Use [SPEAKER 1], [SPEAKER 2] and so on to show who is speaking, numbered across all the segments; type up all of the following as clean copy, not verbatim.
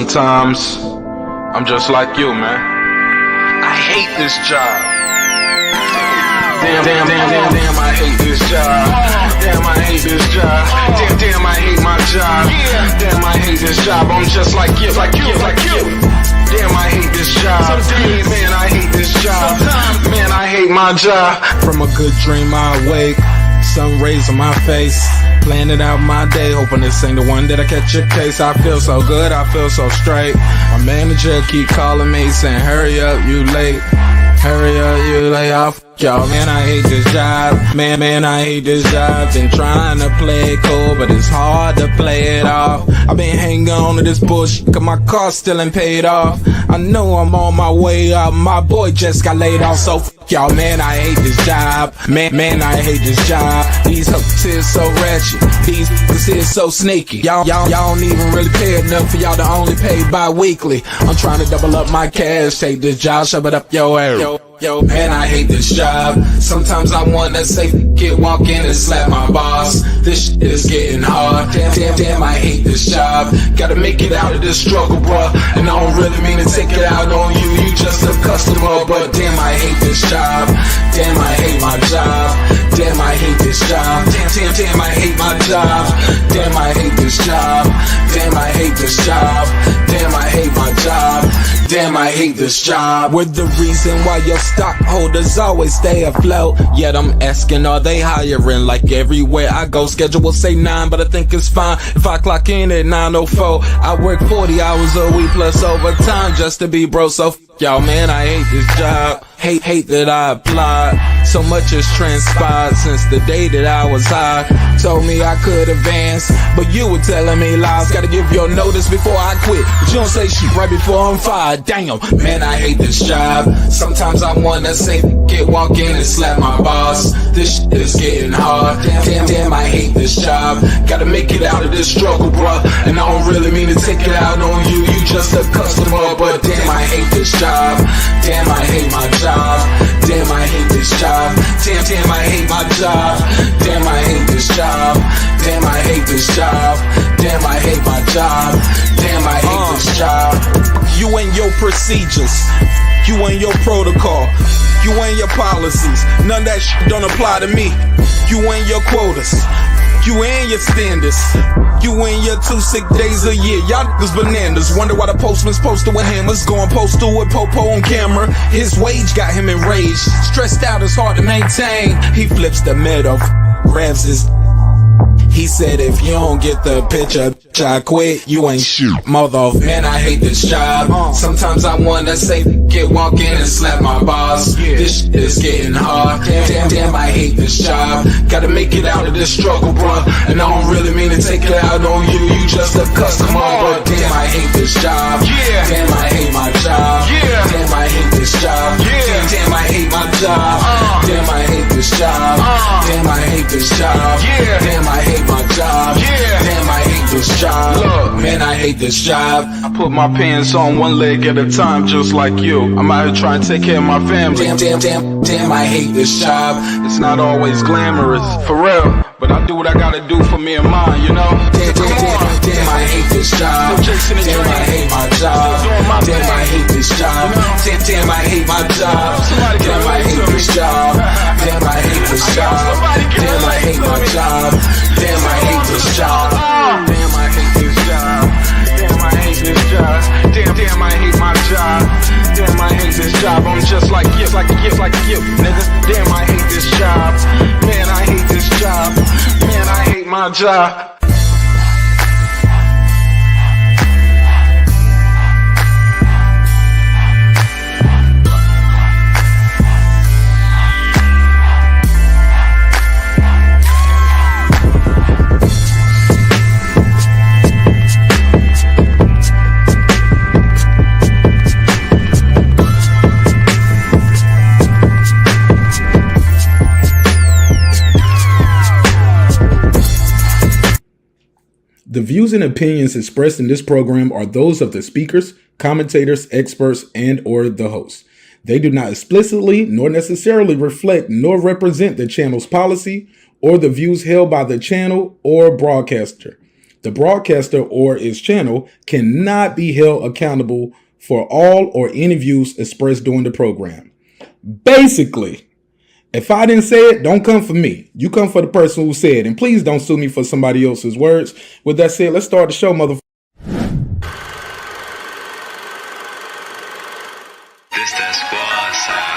[SPEAKER 1] Sometimes I'm just like you, man. I hate this job. Damn, I hate this job. Damn, I hate this job. Damn, I hate my job. Damn, I hate this job. I'm just like you, like you, like you. Damn, I hate this job. Man, I hate this job. Man, I hate my job. From a good dream I awake, sun rays on my face, planning out my day, hoping this ain't the one that I catch a case. I feel so good, I feel so straight. My manager keep calling me saying, hurry up, you late. Hurry up, you late. Off. Y'all, man, I hate this job. Man, I hate this job. Been trying to play it cool, but it's hard to play it off. I've been hanging on to this bullshit, cause my car still ain't paid off. I know I'm on my way up, my boy just got laid off, so f y'all, man, I hate this job. Man, I hate this job. These hoes here so ratchet, these f***ers here so sneaky. Y'all don't even really pay enough for y'all to only pay bi-weekly. I'm trying to double up my cash, take this job, shove it up your ass. Yo, man, I hate this job. Sometimes I wanna say get walk in and slap my boss. This shit is getting hard. Damn, I hate this job. Gotta make it out of this struggle, bruh. And I don't really mean to take it out on you. You just a customer, but damn, I hate this job. Damn, I hate my job. Damn, I hate this job. Damn, I hate my job. Damn, I hate this job. Damn, I hate this job. Damn, I hate my job. Damn, I hate this job. We're the reason why your stockholders always stay afloat. Yet I'm asking, are they hiring? Like everywhere I go, schedule will say 9, but I think it's fine if I clock in at 9:04. I work 40 hours a week plus overtime just to be bro. So f y'all, man, I hate this job. Hate that I applied. So much has transpired since the day that I was high. Told me I could advance, but you were telling me lies. Gotta give your notice before I quit, but you don't say shit right before I'm fired. Damn, man, I hate this job. Sometimes I wanna say get walk in and slap my boss. This shit is getting hard. Damn, I hate this job. Gotta make it out of this struggle, bruh. And I don't really mean to take it out on you. You just a customer, but damn, I hate this job. Damn, I hate my job. Damn, I hate this job. Damn, I hate my job. Damn, I hate this job. Damn, I hate this job. Damn, I hate my job. Damn, I hate this job. You and your procedures, you and your protocol, you and your policies, none of that shit don't apply to me. You and your quotas, you and your standards, you and your 2 sick days a year. Y'all niggas bananas. Wonder why the postman's posted with hammers, going postal with Popo on camera. His wage got him enraged, stressed out, it's hard to maintain. He flips the middle, grabs his. He said, if you don't get the picture, I quit, you ain't shit, mother. Man, I hate this job. Sometimes I wanna say, get walk in and slap my boss. This shit is getting hard. Damn, I hate this job. Gotta make it out of this struggle, bruh. And I don't really mean to take it out on you. You just a customer, but damn, I hate this job. Damn, I hate my job. Damn, I hate this job. Damn, I hate my job. Damn, I hate this job. Damn, I hate this job. Damn, I hate my job. Damn, I hate this job. Look, man, I hate this job. I put my pants on one leg at a time, just like you. I'm out here trying to take care of my family. Damn, I hate this job. It's not always glamorous, for real, but I do what I gotta do for me and mine, you know? Damn, I hate this job. Damn, I hate my job. Damn, I hate this job. Damn, I hate my job. Damn, I hate this job. Damn, I hate this job. Damn, I hate my job. Damn, I hate this job. Damn, I hate this job. Damn, I hate this job. Damn, I hate my job. Damn, I hate this job. I'm just like you, nigga. Damn, I hate this job. Man, I hate this job. Man, I hate my job.
[SPEAKER 2] The views and opinions expressed in this program are those of the speakers, commentators, experts, and/or the host. They do not explicitly nor necessarily reflect nor represent the channel's policy or the views held by the channel or broadcaster. The broadcaster or its channel cannot be held accountable for all or any views expressed during the program. Basically, if I didn't say it, don't come for me. You come for the person who said it. And please don't sue me for somebody else's words. With that said, let's start the show, motherfucker.
[SPEAKER 3] This that squad side.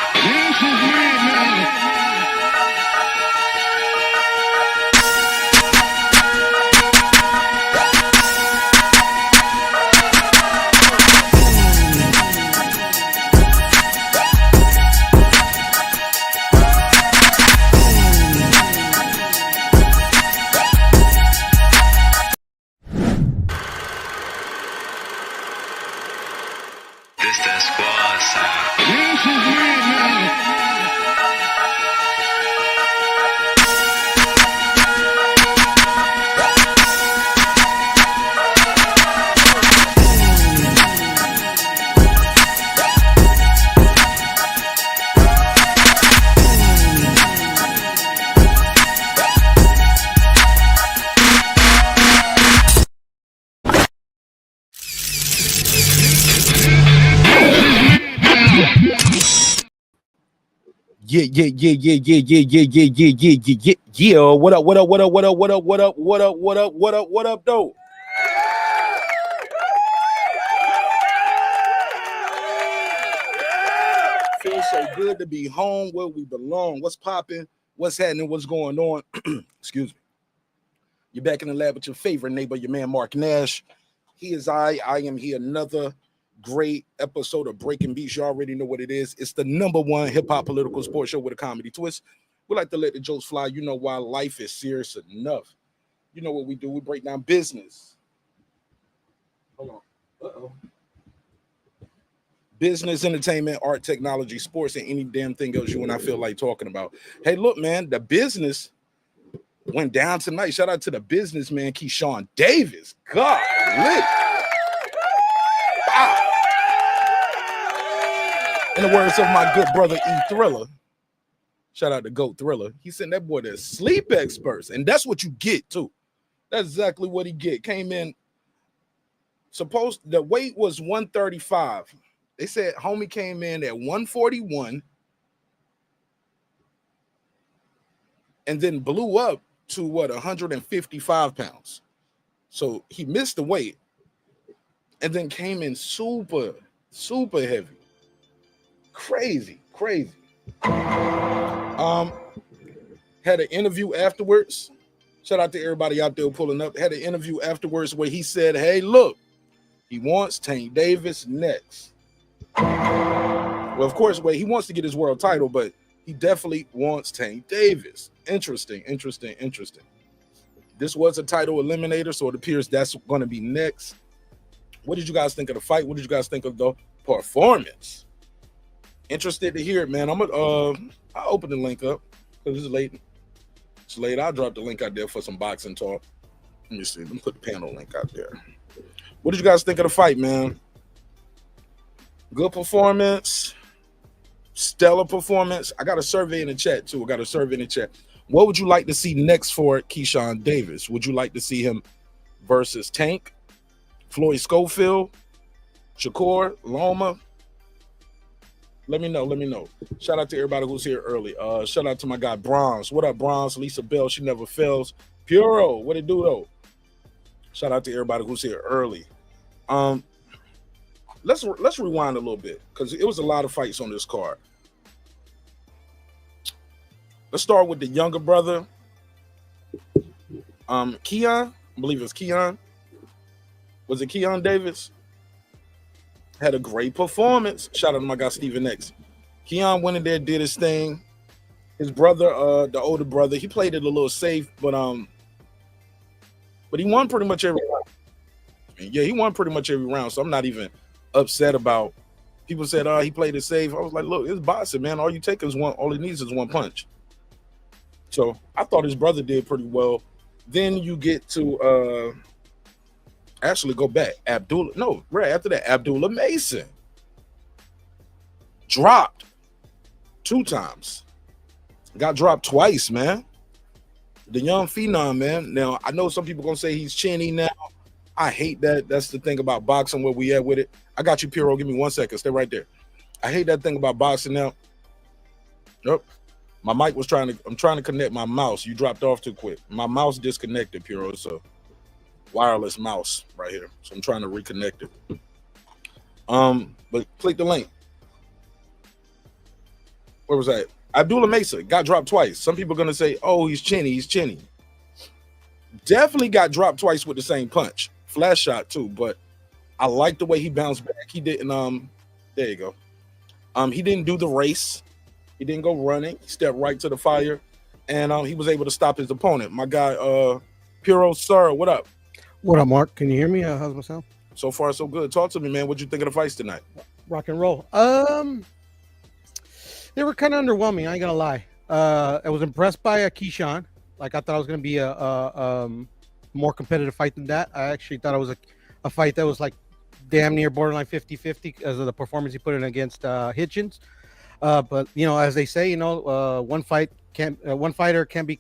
[SPEAKER 3] This that squad side.
[SPEAKER 4] Yeah. What up? Though? Feels so good to be home where we belong. What's popping? What's happening? What's going on? Excuse me. You're back in the lab with your favorite neighbor, your man Mark Nash. He is I am he. Another great episode of Breaking Beats. You already know what it is. It's the #1 hip-hop political sports show with a comedy twist. We like to let the jokes fly. You know why life is serious enough. You know what we do. We break down business. Hold on. Uh-oh. Business, entertainment, art, technology, sports, and any damn thing else you and I feel like talking about. Hey, look, man, the business went down tonight. Shout out to the businessman, KEYSHAWN Davis. God, lit. Wow. In the words of my good brother E Thriller, shout out to GOAT Thriller, he sent that boy to sleep experts, and that's what you get too. That's exactly what he get. Came in, the weight was 135. They said homie came in at 141 and then blew up to 155 pounds. So he missed the weight and then came in super heavy. Crazy. Had an interview afterwards. Shout out to everybody out there pulling up. Had an interview afterwards where he said, hey, look, he wants Tank Davis next. Well, of course, he wants to get his world title, but he definitely wants Tank Davis. Interesting. This was a title eliminator, so it appears that's going to be next. What did you guys think of the fight? What did you guys think of the performance? Interested to hear it, man. I'll open the link up because it's late. It's late. I'll drop the link out there for some boxing talk. Let me see. Let me put the panel link out there. What did you guys think of the fight, man? Good performance. Stellar performance. I got a survey in the chat, too. What would you like to see next for KEYSHAWN Davis? Would you like to see him versus Tank, Floyd Schofield, Shakur, Loma? Let me know. Shout out to everybody who's here early. Shout out to my guy Bronze. What up, Bronze? Lisa Bell, she never fails. Puro, what it do though? Shout out to everybody who's here early. Let's rewind a little bit because it was a lot of fights on this card. Let's start with the younger brother. Keon, I believe it's Keon. Was it Keyshawn Davis? Had a great performance. Shout out to my guy Stephen X. Keon went in there, did his thing. His brother, the older brother, he played it a little safe, but he won pretty much every round. Yeah, he won pretty much every round. So I'm not even upset about. People said, he played it safe. I was like, look, it's boxing, man. All he needs is one punch. So I thought his brother did pretty well. Then you get to actually go back. Right after that, Abdullah Mason dropped 2 times. Got dropped twice, man. The young phenom, man. Now I know some people gonna say he's chinny now. I hate that. That's the thing about boxing, where we at with it. I got you, Piero. Give me 1 second. Stay right there. I hate that thing about boxing now. Yep. My mic was I'm trying to connect my mouse. You dropped off too quick. My mouse disconnected, Piero. It's a wireless mouse right here. So I'm trying to reconnect it. But click the link. Where was that? Abdullah Mesa got dropped twice. Some people are gonna say, oh, he's chinny. Definitely got dropped twice with the same punch. Flash shot too, but I like the way he bounced back. He didn't there you go. He didn't do the race. He didn't go running. He stepped right to the fire, and he was able to stop his opponent. My guy, Piero, sir, what up?
[SPEAKER 5] What up, Mark? Can you hear me? How's my sound?
[SPEAKER 4] So far, so good. Talk to me, man. What'd you think of the fights tonight?
[SPEAKER 5] Rock and roll. They were kind of underwhelming. I ain't gonna lie. I was impressed by KEYSHAWN. Like, I thought it was gonna be a more competitive fight than that. I actually thought it was a fight that was like damn near borderline 50-50 because of the performance he put in against Hitchens. But as they say, one fight can't be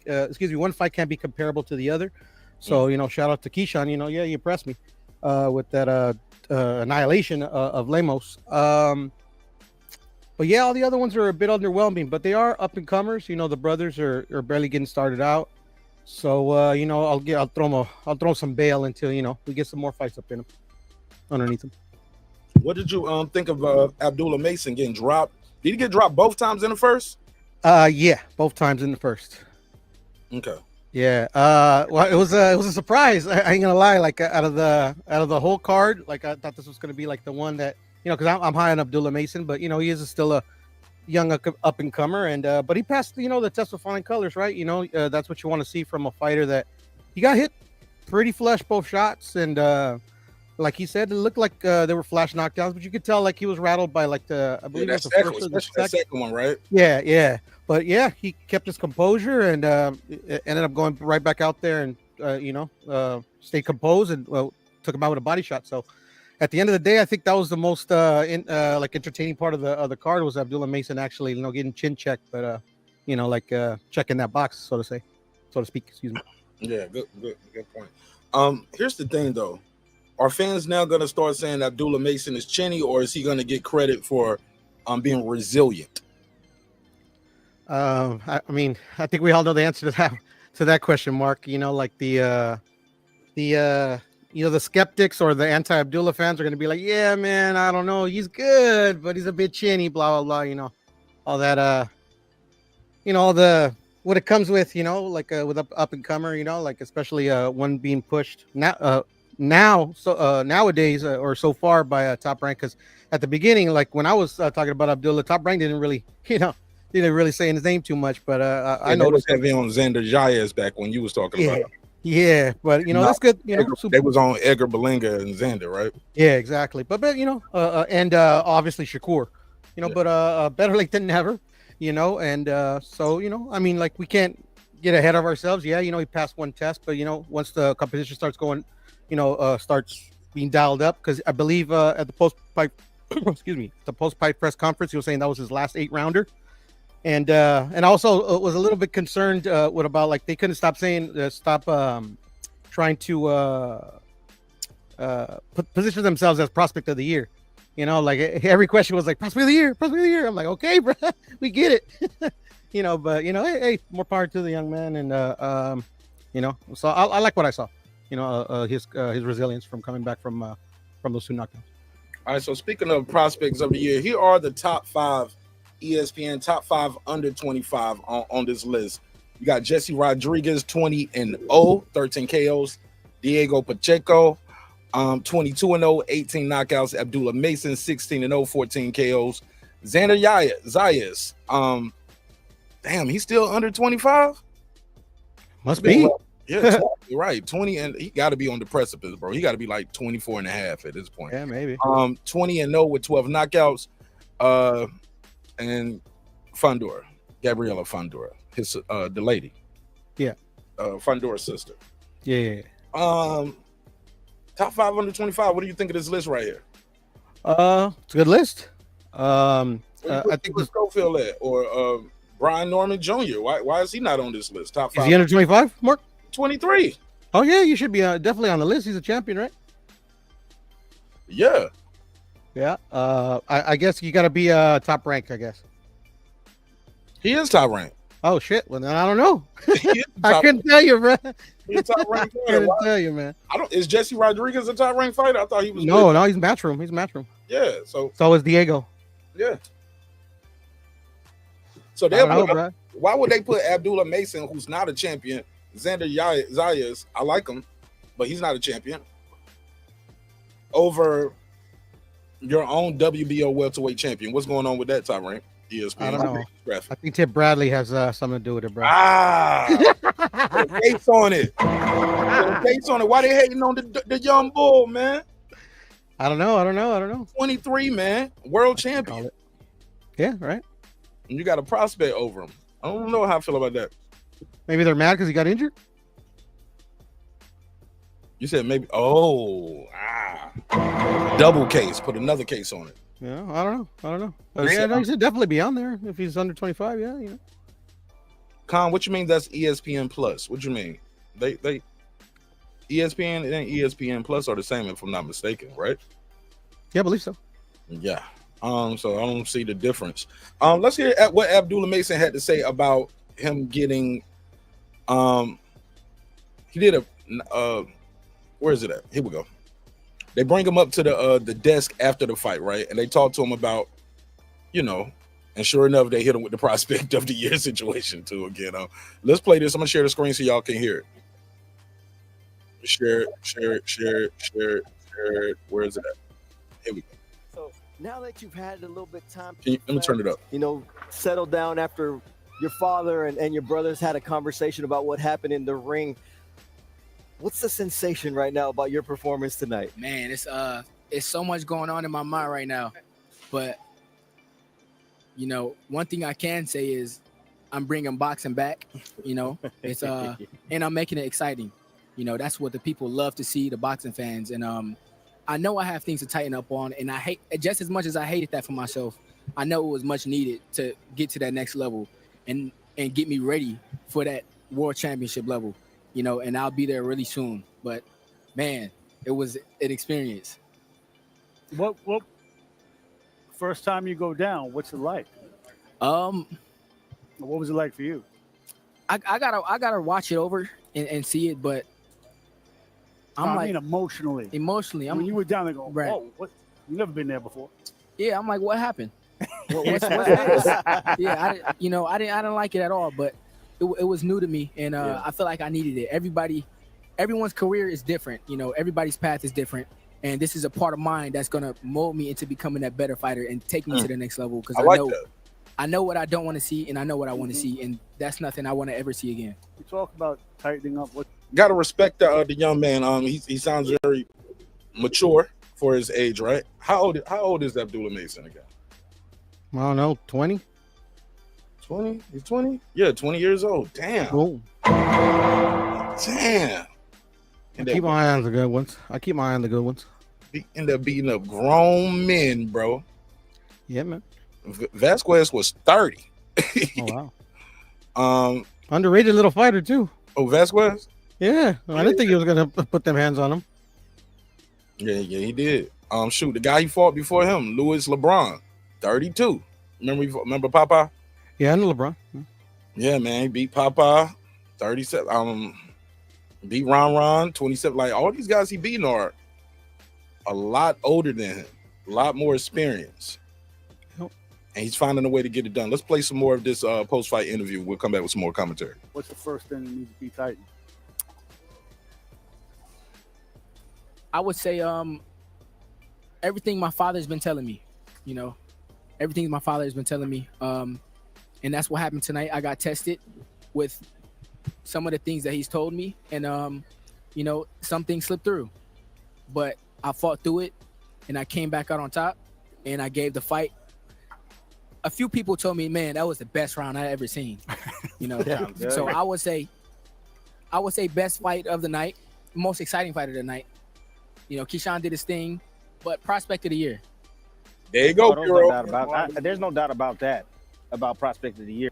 [SPEAKER 5] comparable to the other. So shout out to KEYSHAWN. You impressed me with that annihilation of Lemos. But yeah, all the other ones are a bit underwhelming, but they are up and comers. The brothers are barely getting started out. So I'll throw some bail until we get some more fights up in them, underneath them.
[SPEAKER 4] What did you think of Abdullah Mason getting dropped? Did he get dropped both times in the first?
[SPEAKER 5] Yeah, both times in the first.
[SPEAKER 4] Okay.
[SPEAKER 5] Yeah. Well, it was a surprise. I ain't gonna lie. Like out of the whole card, like I thought this was gonna be like the one that because I'm high on Abdullah Mason, but he is still a young up and comer, and but he passed the test of flying colors, right? That's what you want to see from a fighter that he got hit pretty flush both shots, and like he said, it looked like they were flash knockdowns, but you could tell like he was rattled by like I believe it was the
[SPEAKER 4] second one, right?
[SPEAKER 5] Yeah. But yeah, he kept his composure and ended up going right back out there and stayed composed and took him out with a body shot. So at the end of the day, I think that was the most entertaining part of the card was Abdullah Mason actually getting chin checked, but checking that box, so to speak. Excuse me.
[SPEAKER 4] Yeah, good point. Here's the thing though. Are fans now going to start saying Abdullah Mason is chinny, or is he going to get credit for being resilient?
[SPEAKER 5] I mean, I think we all know the answer to that question, Mark. Like the skeptics or the anti-Abdullah fans are going to be like, yeah, man, I don't know, he's good, but he's a bit chinny, blah blah blah. All that all the what it comes with, with up and comer, like especially one being pushed nowadays or so far by Top Rank, because at the beginning, like when I was talking about Abdullah, Top Rank didn't really didn't really say his name too much, but I noticed
[SPEAKER 4] heavy on Xander Zayas back when you was talking about him.
[SPEAKER 5] Yeah, but that's good.
[SPEAKER 4] They was on Edgar Berlanga and Xander, right?
[SPEAKER 5] Yeah, exactly. But and obviously Shakur, but better late than never, and so I mean, like we can't get ahead of ourselves. Yeah, he passed one test, but once the competition starts going, starts being dialed up, because I believe at the post-fight, the post-fight press conference, he was saying that was his last 8-rounder. And also was a little bit concerned what about like they couldn't stop trying to position themselves as prospect of the year. Like every question was like prospect of the year. I'm like, okay, bro, we get it. But hey, more power to the young man, and so I like what I saw. His resilience from coming back from those 2 knockdowns.
[SPEAKER 4] All right, so speaking of prospects of the year, here are the top 5 ESPN top 5 under 25 on this list. You got Jesse Rodriguez, 20-0, 13 KOs. Diego Pacheco, 22-0, 18 knockouts. Abdullah Mason, 16-0, 14 KOs. Xander Zayas, damn, he's still under 25?
[SPEAKER 5] Must be.
[SPEAKER 4] Yeah, you're right. 20, and he got to be on the precipice, bro. He got to be like 24 and a half at this point.
[SPEAKER 5] Yeah, maybe.
[SPEAKER 4] 20-0 with 12 knockouts. And Fundora, Gabriela Fundora, his the lady.
[SPEAKER 5] Yeah.
[SPEAKER 4] Fundora's sister.
[SPEAKER 5] Yeah.
[SPEAKER 4] Top 5 under 25. What do you think of this list right here?
[SPEAKER 5] It's a good list. I think
[SPEAKER 4] Schofield at, or Brian Norman Jr. Why is he not on this list? Top
[SPEAKER 5] Is
[SPEAKER 4] 5.
[SPEAKER 5] he under 25, Mark?
[SPEAKER 4] 23.
[SPEAKER 5] Oh yeah, you should be definitely on the list. He's a champion, right?
[SPEAKER 4] Yeah.
[SPEAKER 5] Yeah. I guess you got to be top rank. I guess.
[SPEAKER 4] He is top ranked.
[SPEAKER 5] Oh shit! Well, then I don't know.
[SPEAKER 4] He is
[SPEAKER 5] I
[SPEAKER 4] top,
[SPEAKER 5] couldn't tell you, bro.
[SPEAKER 4] he is top ranked
[SPEAKER 5] I
[SPEAKER 4] fighter.
[SPEAKER 5] couldn't
[SPEAKER 4] Why-
[SPEAKER 5] tell you, man.
[SPEAKER 4] Is Jesse Rodriguez a top ranked fighter? I thought he was.
[SPEAKER 5] No,
[SPEAKER 4] good.
[SPEAKER 5] no, he's matchroom. He's matchroom.
[SPEAKER 4] Yeah. So
[SPEAKER 5] So is Diego.
[SPEAKER 4] yeah. So
[SPEAKER 5] I
[SPEAKER 4] they
[SPEAKER 5] don't know, bro.
[SPEAKER 4] why would they put Abdullah Mason, who's not a champion, Xander Zayas, I like him, but he's not a champion, over your own WBO welterweight champion? What's going on with that top rank? ESPN.
[SPEAKER 5] I don't know.
[SPEAKER 4] Graphic.
[SPEAKER 5] I think Tip Bradley has something to do with it, bro.
[SPEAKER 4] Ah, put a case on it. Put a case on it. Why they hating on the young bull, man?
[SPEAKER 5] I don't know.
[SPEAKER 4] 23, man, world
[SPEAKER 5] Call
[SPEAKER 4] champion.
[SPEAKER 5] it. Yeah, right.
[SPEAKER 4] And you got a prospect over him. I don't know how I feel about that.
[SPEAKER 5] Maybe they're mad because he got injured.
[SPEAKER 4] You said maybe. Double case. Put another case on it.
[SPEAKER 5] Yeah, I don't know. Yeah, no, he should definitely be on there if he's under 25. Yeah, you know.
[SPEAKER 4] Con, what you mean that's ESPN Plus? What you mean? They ESPN and ESPN Plus are the same if I'm not mistaken, right?
[SPEAKER 5] Yeah, I believe so.
[SPEAKER 4] Yeah. So I don't see the difference. Let's hear what Abdullah Mason had to say about him getting he did a where is it at? Here we go. They bring him up to the desk after the fight, right? And they talk to him about, and sure enough, they hit him with the prospect of the year situation too again. Let's play this. I'm gonna share the screen so y'all can hear it. Share it. Where is it at? Here we go.
[SPEAKER 6] So now that you've had a little bit of time,
[SPEAKER 4] Let me turn it up.
[SPEAKER 6] settle down after your father and your brothers had a conversation about what happened in the ring. What's the sensation right now about your performance tonight?
[SPEAKER 7] Man, it's so much going on in my mind right now. But one thing I can say is I'm bringing boxing back. It's and I'm making it exciting. That's what the people love to see, the boxing fans. And I know I have things to tighten up on, and I hate just as much as I hated that for myself. I know it was much needed to get to that next level and get me ready for that world championship level. And I'll be there really soon. But man, it was an experience.
[SPEAKER 8] What first time you go down, what's it like?
[SPEAKER 7] What
[SPEAKER 8] was it like for you?
[SPEAKER 7] I gotta watch it over and see it, but
[SPEAKER 8] I mean emotionally.
[SPEAKER 7] When
[SPEAKER 8] you were down there going,
[SPEAKER 7] right.
[SPEAKER 8] whoa, what? You've never been there before.
[SPEAKER 7] Yeah, I'm like, what happened? What's this? Yeah, I didn't like it at all, but it was new to me, and I feel like I needed it. Everyone's career is different. Everybody's path is different, and this is a part of mine that's gonna mold me into becoming that better fighter and take me to the next level. Because I know what I don't want to see, and I know what I want to see, and that's nothing I want to ever see again.
[SPEAKER 8] You talk about tightening up. What?
[SPEAKER 4] Gotta respect the young man. He sounds very mature for his age, right? How old is Abdullah Mason again?
[SPEAKER 5] I don't know, 20.
[SPEAKER 4] 20? He's 20? Yeah, 20 years old. Damn.
[SPEAKER 5] Cool.
[SPEAKER 4] Damn.
[SPEAKER 5] I keep my eye on the good ones.
[SPEAKER 4] He ended up beating up grown men, bro.
[SPEAKER 5] Yeah, man.
[SPEAKER 4] Vasquez was 30.
[SPEAKER 5] Oh wow. Underrated little fighter too.
[SPEAKER 4] Oh, Vasquez?
[SPEAKER 5] Yeah. I didn't think he was gonna put them hands on him.
[SPEAKER 4] Yeah, he did. Shoot, the guy he fought before him, Louis LeBron, 32. Remember Papa?
[SPEAKER 5] Yeah, I know LeBron.
[SPEAKER 4] Yeah, man, he beat Papa, 37. Beat Ron, 27. Like all these guys he beaten are a lot older than him, a lot more experience.
[SPEAKER 5] Yep.
[SPEAKER 4] And he's finding a way to get it done. Let's play some more of this post-fight interview. We'll come back with some more commentary.
[SPEAKER 8] What's the first thing that needs to be tightened?
[SPEAKER 7] I would say everything my father's been telling me. Everything my father has been telling me. And that's what happened tonight. I got tested with some of the things that he's told me, and some things slipped through, but I fought through it, and I came back out on top, and I gave the fight. A few people told me, man, that was the best round I ever seen.
[SPEAKER 8] Yeah,
[SPEAKER 7] so I would say best fight of the night, most exciting fight of the night. KEYSHAWN did his thing, but prospect of the year.
[SPEAKER 4] There you go,
[SPEAKER 9] there's no doubt about that, about prospect of the year.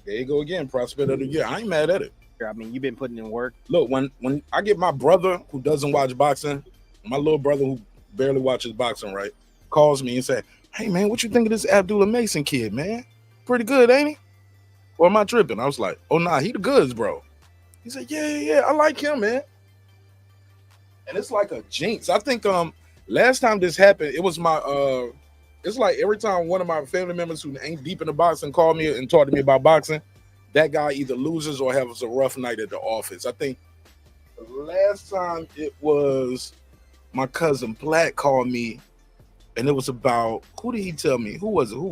[SPEAKER 4] There you go again, prospect of the year. I ain't mad at it.
[SPEAKER 6] I mean, you've been putting in work.
[SPEAKER 4] Look, when I get my brother who doesn't watch boxing, my little brother who barely watches boxing, right, calls me and say, "Hey man, what you think of this Abdullah Mason kid, man? Pretty good, ain't he?" Or am I tripping? I was like, "Oh nah, he the goods, bro." He said, "Yeah, I like him, man." And it's like a jinx. I think last time this happened, it was my it's like every time one of my family members who ain't deep in the boxing called me and talked to me about boxing, that guy either loses or has a rough night at the office. I think the last time it was my cousin Black called me, and it was about, who did he tell me? Who was it? Who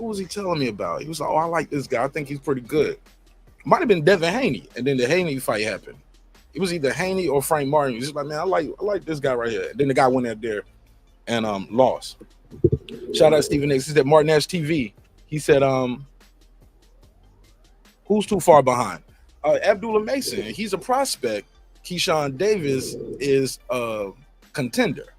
[SPEAKER 4] was he telling me about? He was like, "Oh, I like this guy. I think he's pretty good." Might have been Devin Haney, and then the Haney fight happened. It was either Haney or Frank Martin. He's like, "Man, I like this guy right here." And then the guy went out there and lost. Shout out Stephen X. He said Martin Nash TV. He said, who's too far behind? Abdullah Mason. He's a prospect. KEYSHAWN Davis is a contender.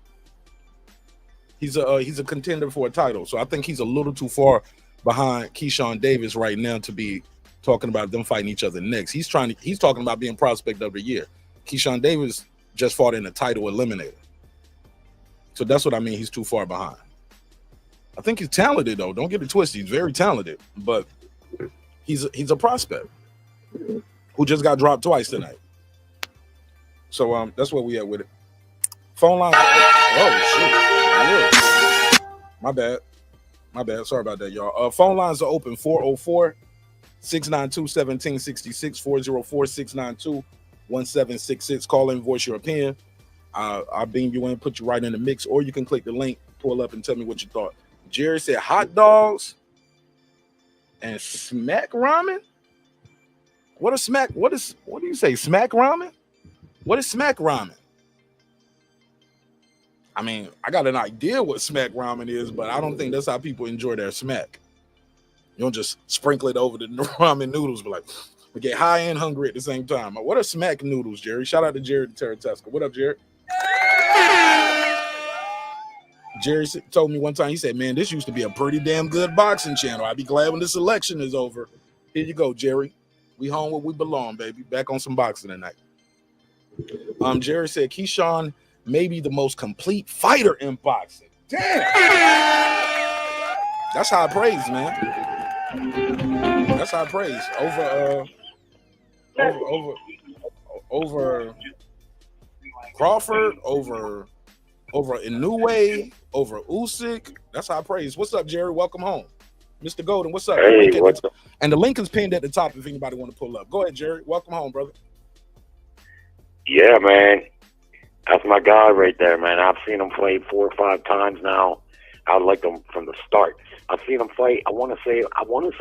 [SPEAKER 4] He's a contender for a title. So I think he's a little too far behind KEYSHAWN Davis right now to be talking about them fighting each other next. He's talking about being prospect of the year. KEYSHAWN Davis just fought in a title eliminator. So that's what I mean. He's too far behind. I think he's talented though. Don't get it twisted. He's very talented, but he's a prospect who just got dropped twice tonight. So that's where we at with it. Phone line. Oh shit. My bad. Sorry about that, y'all. Phone lines are open. 404-692-1766, 404-692-1766. Call in, voice your opinion. I'll beam you in, put you right in the mix, or you can click the link, pull up, and tell me what you thought. Jerry said hot dogs and smack ramen. What do you say? Smack ramen? What is smack ramen? I mean, I got an idea what smack ramen is, but I don't think that's how people enjoy their smack. You don't just sprinkle it over the ramen noodles, but like we get high and hungry at the same time. What are smack noodles, Jerry? Shout out to Jared Taratesca. What up, Jared? Jerry told me one time, he said, "Man, this used to be a pretty damn good boxing channel. I'd be glad when this election is over." Here you go, Jerry. We home where we belong, baby. Back on some boxing tonight. Jerry said KEYSHAWN may be the most complete fighter in boxing. Damn. That's high praise, man. That's high praise. Over Crawford, over Inoue, over Usyk. That's high praise. What's up, Jerry? Welcome home. Mr. Golden, what's up?
[SPEAKER 9] Hey, what's up?
[SPEAKER 4] And the link is pinned at the top if anybody want to pull up. Go ahead, Jerry. Welcome home, brother.
[SPEAKER 9] Yeah, man. That's my guy right there, man. I've seen him fight 4 or 5 times now. I like him from the start. I've seen him fight. I want to say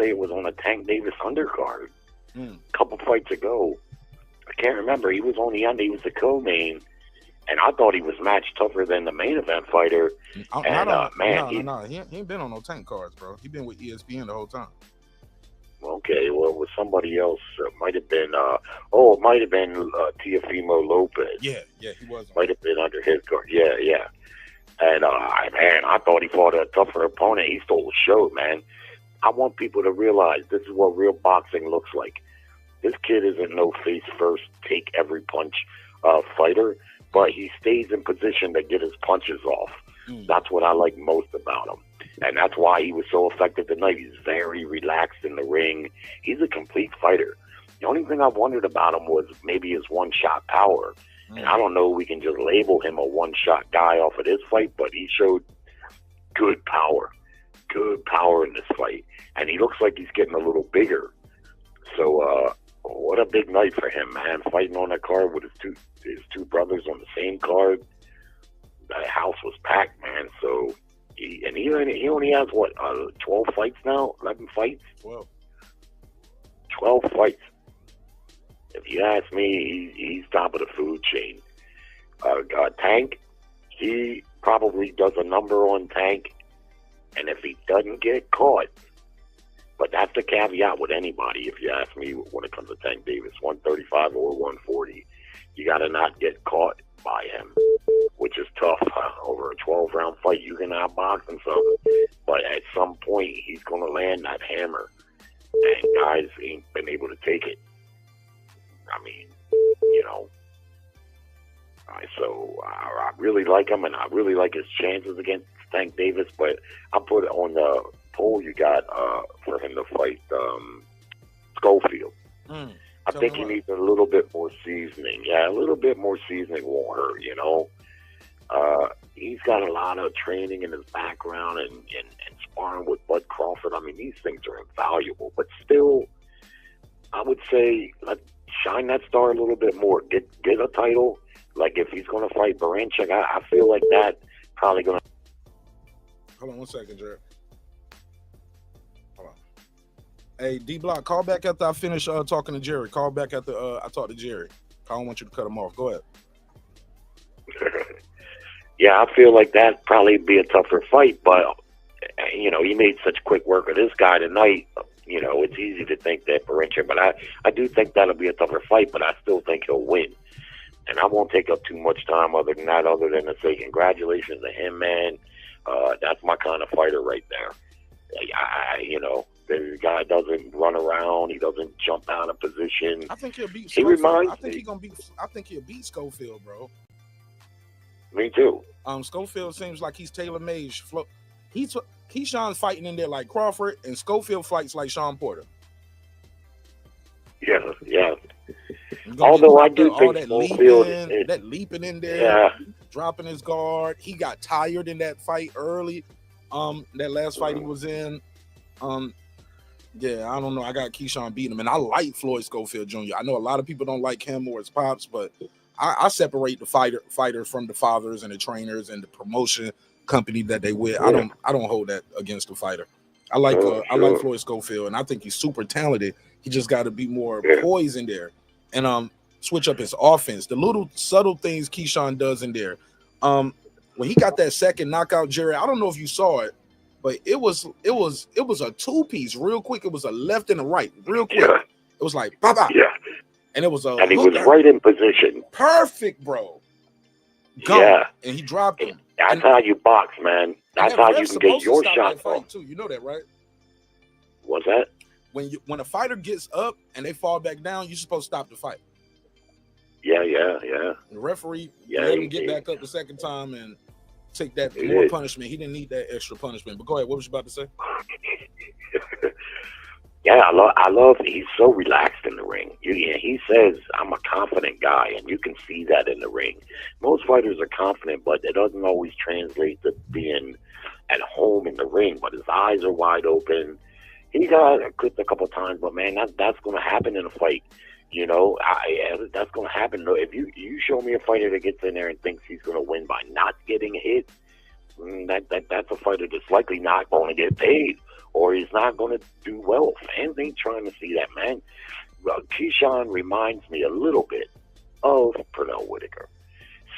[SPEAKER 9] it was on a Tank Davis undercard a couple fights ago. I can't remember. He was on the under. He was the co-main, and I thought he was matched tougher than the main event fighter. He
[SPEAKER 4] ain't been on no Tank cards, bro. He been with ESPN the whole time.
[SPEAKER 9] Okay, well, it was somebody else. Might have been. It might have been Teofimo Lopez.
[SPEAKER 4] Yeah, he was.
[SPEAKER 9] Might have been under his card. Yeah. And I thought he fought a tougher opponent. He stole the show, man. I want people to realize this is what real boxing looks like. This kid isn't no face first, take every punch fighter, but he stays in position to get his punches off. That's what I like most about him. And that's why he was so effective tonight. He's very relaxed in the ring. He's a complete fighter. The only thing I wondered about him was maybe his one-shot power. And I don't know if we can just label him a one-shot guy off of this fight, but he showed good power in this fight. And he looks like he's getting a little bigger. So what a big night for him, man. Fighting on that card with his two brothers on the same card. The house was packed, man. So he only has, 12 fights now? 11 fights? 12 fights. If you ask me, he's top of the food chain. Tank, he probably does a number on Tank, and if he doesn't get caught, but that's the caveat with anybody, if you ask me, when it comes to Tank Davis, 135 or 140, you got to not get caught by him, which is tough over a 12-round fight. You can outbox him some, but at some point he's going to land that hammer, and guys ain't been able to take it. I mean, you know. So I really like him, and I really like his chances against Tank Davis. But I put it on the poll you got for him to fight Schofield. I think he needs a little bit more seasoning. Yeah, a little bit more seasoning won't hurt, you know. He's got a lot of training in his background and sparring with Bud Crawford. I mean, these things are invaluable. But still, I would say let's shine that star a little bit more. Get a title. Like if he's going to fight Baranchik, I feel like that probably going to.
[SPEAKER 4] Hold on 1 second, Jared. Hold on. Hey, D-Block, call back after I finish talking to Jerry. Call back after I talk to Jerry. I don't want you to cut him off. Go ahead.
[SPEAKER 9] Yeah, I feel like that probably be a tougher fight, but you know, he made such quick work of this guy tonight. You know, it's easy to think that Baranchik, but I do think that'll be a tougher fight, but I still think he'll win. And I won't take up too much time other than that, other than to say congratulations to him, man. That's my kind of fighter right there. You know, the guy doesn't run around. He doesn't jump out of position.
[SPEAKER 4] I think he'll beat
[SPEAKER 9] Schofield.
[SPEAKER 4] I think he'll beat Schofield, bro.
[SPEAKER 9] Me too.
[SPEAKER 4] Schofield seems like he's tailor-made. KEYSHAWN's fighting in there like Crawford, and Schofield fights like Sean Porter.
[SPEAKER 9] Yeah. Although I do think Schofield
[SPEAKER 4] that leaping in there, dropping his guard. He got tired in that fight early. That last fight he was in. Yeah, I don't know. I got KEYSHAWN beating him, and I like Floyd Schofield Jr. I know a lot of people don't like him or his pops, but I separate the fighter from the fathers and the trainers and the promotion company that they with. I don't hold that against the fighter. I like Floyd Schofield, and I think he's super talented. He just got to be more poised in there and switch up his offense. The little subtle things KEYSHAWN does in there. When he got that second knockout, Jerry, I don't know if you saw it, but it was a two-piece real quick. It was a left and a right real quick.
[SPEAKER 9] Yeah.
[SPEAKER 4] It was like bye-bye.
[SPEAKER 9] Yeah.
[SPEAKER 4] And it was
[SPEAKER 9] he was right in position.
[SPEAKER 4] Perfect, bro. Gone.
[SPEAKER 9] Yeah.
[SPEAKER 4] And he dropped him.
[SPEAKER 9] That's how you box, man. That's how you can get your shot off.
[SPEAKER 4] Too. You know that, right?
[SPEAKER 9] What's that?
[SPEAKER 4] When a fighter gets up and they fall back down, you're supposed to stop the fight.
[SPEAKER 9] Yeah.
[SPEAKER 4] The referee let him get back up the second time and take that more punishment. He didn't need that extra punishment. But go ahead. What was you about to say?
[SPEAKER 9] Yeah, I love. He's so relaxed in the ring. He says, "I'm a confident guy," and you can see that in the ring. Most fighters are confident, but it doesn't always translate to being at home in the ring. But his eyes are wide open. He got clipped a couple times, but man, that's going to happen in a fight. You know, that's going to happen. If you show me a fighter that gets in there and thinks he's going to win by not getting hit, that's a fighter that's likely not going to get paid, or he's not going to do well. Fans ain't trying to see that, man. KEYSHAWN reminds me a little bit of Pernell Whitaker,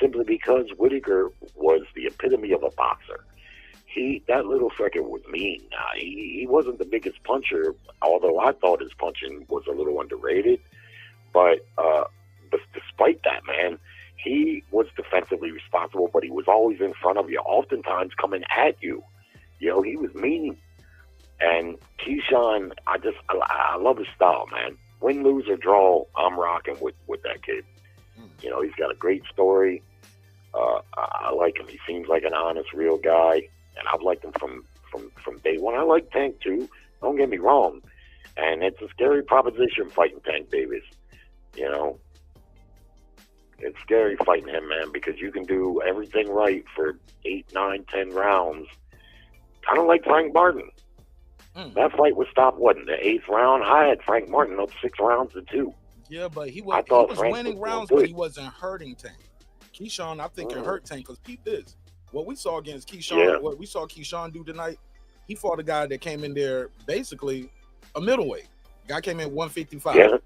[SPEAKER 9] simply because Whitaker was the epitome of a boxer. That little freaker was mean. He wasn't the biggest puncher, although I thought his punching was a little underrated. But despite that, man, he was defensively responsible, but he was always in front of you, oftentimes coming at you. You know, he was mean. And KEYSHAWN, I love his style, man. Win, lose, or draw, I'm rocking with that kid. You know, he's got a great story. I like him. He seems like an honest, real guy. And I've liked him from day one. I like Tank too. Don't get me wrong. And it's a scary proposition fighting Tank Davis. You know, it's scary fighting him, man, because you can do everything right for 8, 9, 10 rounds. Kind of like Frank Martin. That fight was stopped, in the 8th round? I had Frank Martin up 6 rounds to 2.
[SPEAKER 4] Yeah, but he was winning rounds, but he wasn't hurting Tank. KEYSHAWN, I think, it hurt Tank because peep this. What we saw against KEYSHAWN, what we saw KEYSHAWN do tonight, he fought a guy that came in there basically a middleweight. Guy came in 155. Yeah.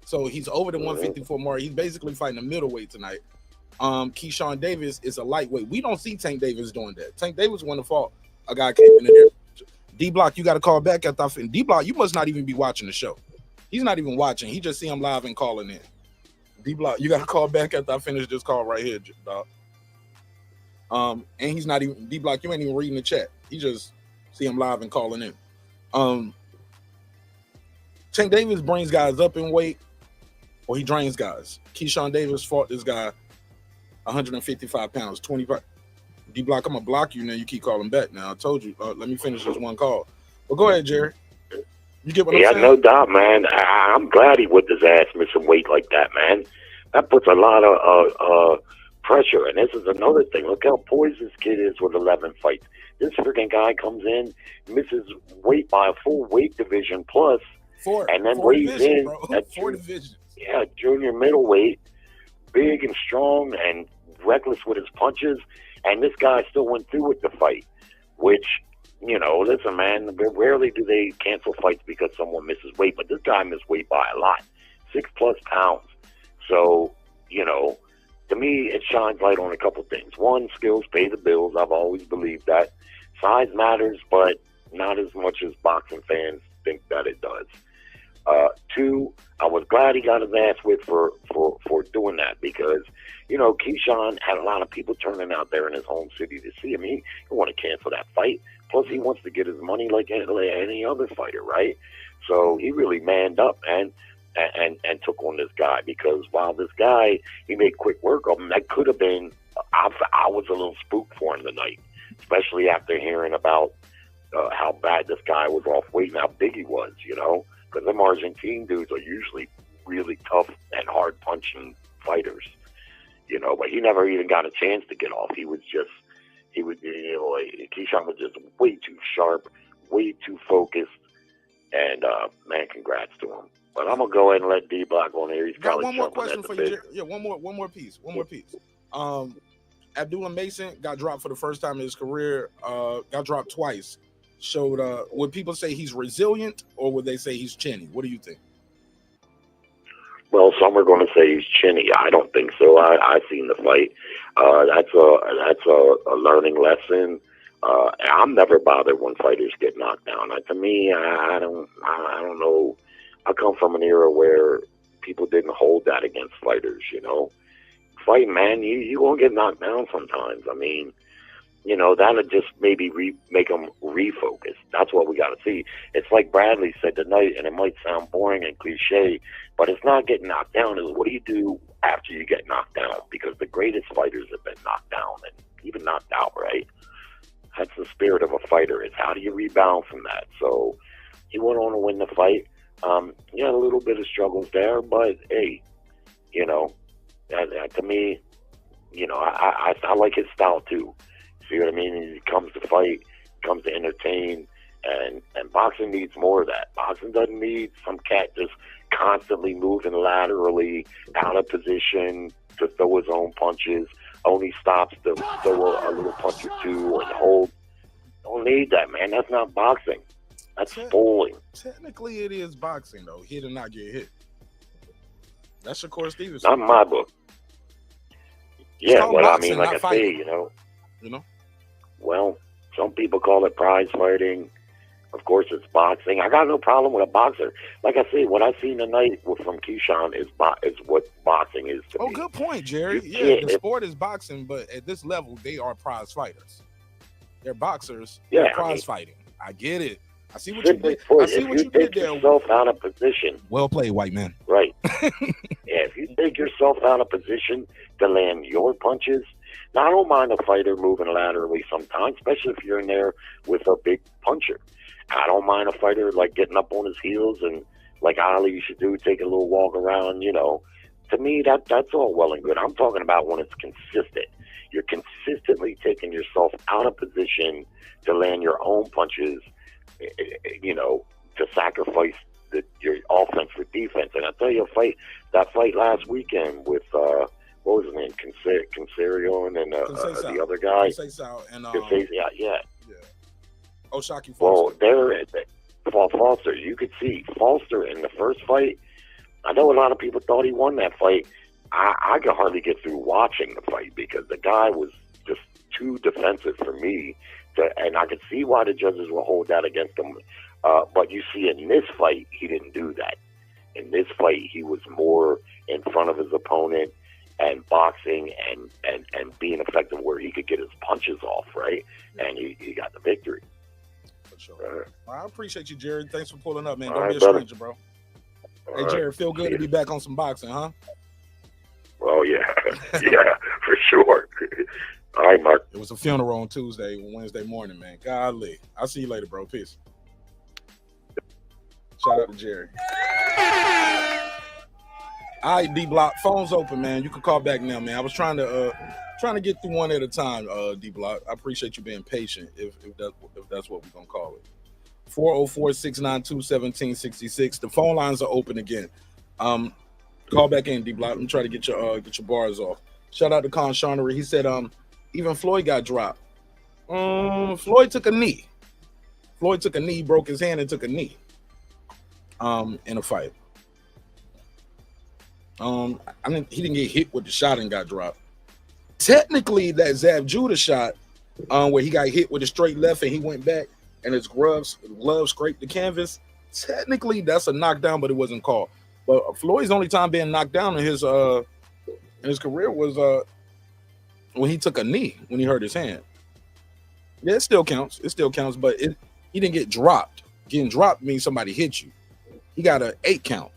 [SPEAKER 4] So he's over the 154 mark. He's basically fighting a middleweight tonight. KEYSHAWN Davis is a lightweight. We don't see Tank Davis doing that. Tank Davis won the fought. A guy came in there. D-Block, you got to call back after I finish. D-Block, you must not even be watching the show. He's not even watching. He just see him live and calling in. D-Block, you got to call back after I finish this call right here, dog. And he's not even D-Block. You ain't even reading the chat. He just see him live and calling in. Tank Davis brings guys up in weight, or he drains guys. KEYSHAWN Davis fought this guy 155 pounds, 25. D-Block, I'm gonna block you now. You keep calling back. Now I told you. Let me finish this one call. But go ahead, Jerry. You get what I'm saying?
[SPEAKER 9] No doubt, man. I'm glad he whipped his ass missing weight like that, man. That puts a lot of pressure. And this is another thing. Look how poised this kid is with 11 fights. This freaking guy comes in, misses weight by a full weight division plus, and then weighs in at
[SPEAKER 4] four divisions.
[SPEAKER 9] Yeah, junior middleweight, big and strong and reckless with his punches. And this guy still went through with the fight, which, you know, listen, man, rarely do they cancel fights because someone misses weight, but this guy missed weight by a lot, 6+ pounds. So, you know, to me, it shines light on a couple things. One, skills pay the bills. I've always believed that. Size matters, but not as much as boxing fans think that it does. Two, I was glad he got his ass whipped for doing that because, you know, KEYSHAWN had a lot of people turning out there in his home city to see him. He didn't want to cancel that fight. Plus, he wants to get his money like any other fighter, right? So he really manned up, man, and took on this guy because while this guy, he made quick work of him, that could have been, I was a little spooked for him tonight, especially after hearing about how bad this guy was off weight and how big he was, you know? Because them Argentine dudes are usually really tough and hard punching fighters, you know. But he never even got a chance to get off. He was, you know, KEYSHAWN was just way too sharp, way too focused, and man, congrats to him. But I'm gonna go ahead and let D-Block on here. He's
[SPEAKER 4] got
[SPEAKER 9] probably
[SPEAKER 4] one more
[SPEAKER 9] jumping
[SPEAKER 4] question
[SPEAKER 9] at
[SPEAKER 4] for
[SPEAKER 9] the
[SPEAKER 4] you.
[SPEAKER 9] bit.
[SPEAKER 4] Yeah, one more piece. Abdullah Mason got dropped for the first time in his career. Got dropped twice. Showed would people say he's resilient or would they say he's chinny? What do you think?
[SPEAKER 9] Well, some are going to say he's chinny. I don't think so. I've seen the fight. That's a learning lesson. I'm never bothered when fighters get knocked down. To me, I don't know. I come from an era where people didn't hold that against fighters. You know, fighting, man, you gonna get knocked down sometimes. I mean, you know, that'll just maybe make them refocus. That's what we got to see. It's like Bradley said tonight, and it might sound boring and cliche, but it's not getting knocked down. It's what do you do after you get knocked down? Because the greatest fighters have been knocked down and even knocked out, right? That's the spirit of a fighter. Is how do you rebound from that? So he went on to win the fight. He had a little bit of struggles there, but hey, you know, to me, you know, I like his style too. See what I mean? He comes to fight, comes to entertain, and boxing needs more of that. Boxing doesn't need some cat just constantly moving laterally out of position to throw his own punches. Only stops to throw a little punch or two and hold. Don't need that, man. That's not boxing. That's bowling.
[SPEAKER 4] Technically, it is boxing though. Hit and not get hit. That's Shakur Stevenson.
[SPEAKER 9] Not in my book. Yeah, well, I mean, like I say, you know. Well, some people call it prize fighting. Of course, it's boxing. I got no problem with a boxer. Like I say, what I seen tonight from KEYSHAWN is what boxing is to me.
[SPEAKER 4] Oh, good point, Jerry. Yeah, the sport is boxing, but at this level, they are prize fighters. They're boxers.
[SPEAKER 9] Yeah,
[SPEAKER 4] they're prize fighting. I get it. I see what you did. I see what you did there.
[SPEAKER 9] Yourself out of position.
[SPEAKER 4] Well played, white man.
[SPEAKER 9] Right. Yeah, if you take yourself out of position to land your punches. Now, I don't mind a fighter moving laterally sometimes, especially if you're in there with a big puncher. I don't mind a fighter like getting up on his heels and like Ali used to do, take a little walk around, you know. To me, that's all well and good. I'm talking about when it's consistent. You're consistently taking yourself out of position to land your own punches, you know, to sacrifice your offense for defense. And I'll tell you, that fight last weekend with what was his name? Consarion and the other guy. Yeah.
[SPEAKER 4] Oshaki
[SPEAKER 9] Foster.
[SPEAKER 4] Well,
[SPEAKER 9] Foster, you could see Foster in the first fight. I know a lot of people thought he won that fight. I could hardly get through watching the fight because the guy was just too defensive for me. And I could see why the judges will hold that against him. But you see in this fight, he didn't do that. In this fight, he was more in front of his opponent. and boxing and being effective where he could get his punches off, right? And he got the victory.
[SPEAKER 4] For sure. I appreciate you, Jared. Thanks for pulling up, man.
[SPEAKER 9] All
[SPEAKER 4] Don't
[SPEAKER 9] right,
[SPEAKER 4] be a
[SPEAKER 9] brother.
[SPEAKER 4] stranger, bro. Hey, Jared, feel good to be back on some boxing, huh?
[SPEAKER 9] Well, yeah, yeah, for sure. All right, Mark.
[SPEAKER 4] It was a funeral on Wednesday morning, man. Golly. I'll see you later, bro. Peace. Shout out to Jerry. All right, D-Block. Phone's open, man. You can call back now, man. I was trying to get through one at a time, D-Block. I appreciate you being patient, if that's what we're going to call it. 404-692-1766. The phone lines are open again. Call back in, D-Block. Let me try to get your bars off. Shout out to KEYSHAWN. He said even Floyd got dropped. Floyd took a knee. Broke his hand and took a knee in a fight. I mean, he didn't get hit with the shot and got dropped. Technically, that Zab Judah shot where he got hit with a straight left and he went back and his gloves scraped the canvas. Technically, that's a knockdown, but it wasn't called. But Floyd's only time being knocked down in his career was when he took a knee when he hurt his hand. Yeah, it still counts. But he didn't get dropped. Getting dropped means somebody hit you. He got an 8 count.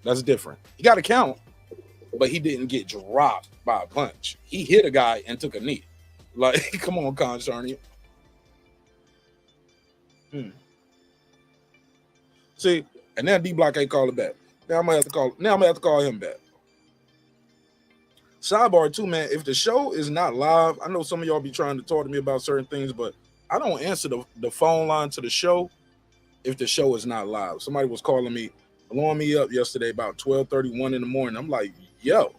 [SPEAKER 4] That's different. He got a count, but he didn't get dropped by a punch. He hit a guy and took a knee. Like, come on, KEYSHAWN. See, and now D-Block ain't calling back. Now I'm gonna have to call him back. Sidebar too, man. If the show is not live, I know some of y'all be trying to talk to me about certain things, but I don't answer the phone line to the show if the show is not live. Somebody was calling me, blowing me up yesterday about 12:31 in the morning. I'm like, yo,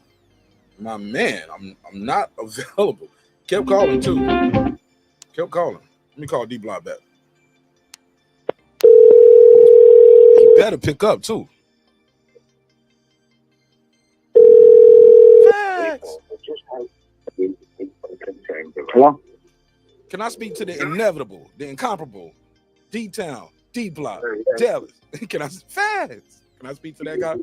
[SPEAKER 4] my man, I'm not available. Kept calling too. Kept calling. Let me call D-Block back. He better pick up too.
[SPEAKER 10] Hello?
[SPEAKER 4] Can I speak to the inevitable, the incomparable, D-Town, D-Block, Dallas? Can I speak to that guy?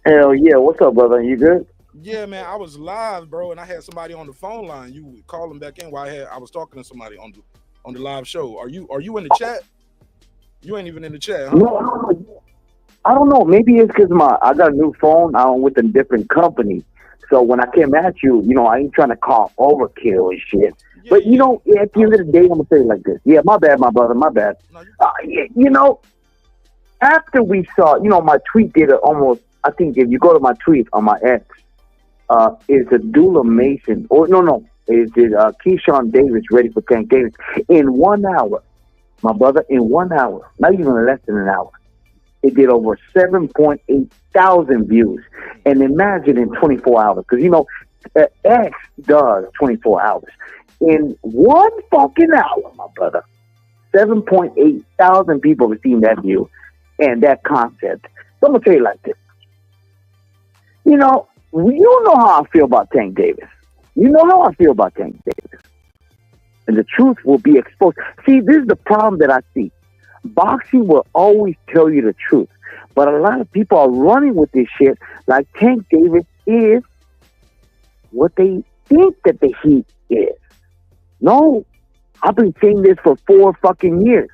[SPEAKER 10] Hell yeah. What's up, brother? You good?
[SPEAKER 4] Yeah, man. I was live, bro, and I had somebody on the phone line. You would call them back in while I was talking to somebody on the live show. Are you in the chat? You ain't even in the chat, huh?
[SPEAKER 10] No, I don't know. Maybe it's because I got a new phone. I'm with a different company. So when I came at you, I ain't trying to call overkill and shit. Yeah, but, at the end of the day, I'm going to say it like this. Yeah, my bad, my brother, my bad. No, after we saw, my tweet did almost, I think if you go to my tweet on my X, is a Dula Mason, is it KEYSHAWN Davis ready for Tank Davis? In 1 hour, my brother, in 1 hour, not even less than an hour, it did over 7.8 thousand views. And imagine in 24 hours, because, X does 24 hours. In 1 fucking hour, my brother, 7.8 thousand people have seen that view and that concept. So I'm going to tell you like this. You know how I feel about Tank Davis. You know how I feel about Tank Davis. And the truth will be exposed. See, this is the problem that I see. Boxing will always tell you the truth. But a lot of people are running with this shit like Tank Davis is what they think that the Heat is. No, I've been saying this for 4 fucking years.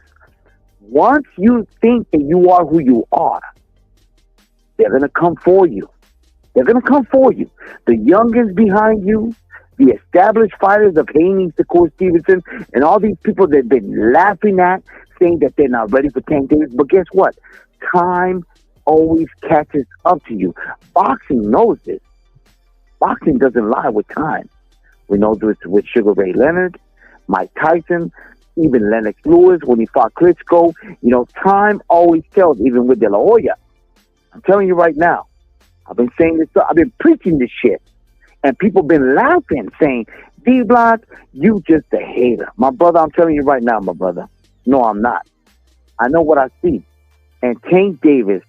[SPEAKER 10] Once you think that you are who you are, they're going to come for you. They're going to come for you. The youngins behind you, the established fighters of Haney, Shakur Stevenson, and all these people that have been laughing at, saying that they're not ready for Tank Davis. But guess what? Time always catches up to you. Boxing knows this. Boxing doesn't lie with time. We know this with Sugar Ray Leonard, Mike Tyson, even Lennox Lewis when he fought Klitschko. Time always tells, even with De La Hoya. I'm telling you right now, I've been saying this, I've been preaching this shit. And people been laughing, saying, D-Block, you just a hater. My brother, I'm telling you right now, my brother. No, I'm not. I know what I see. And Tank Davis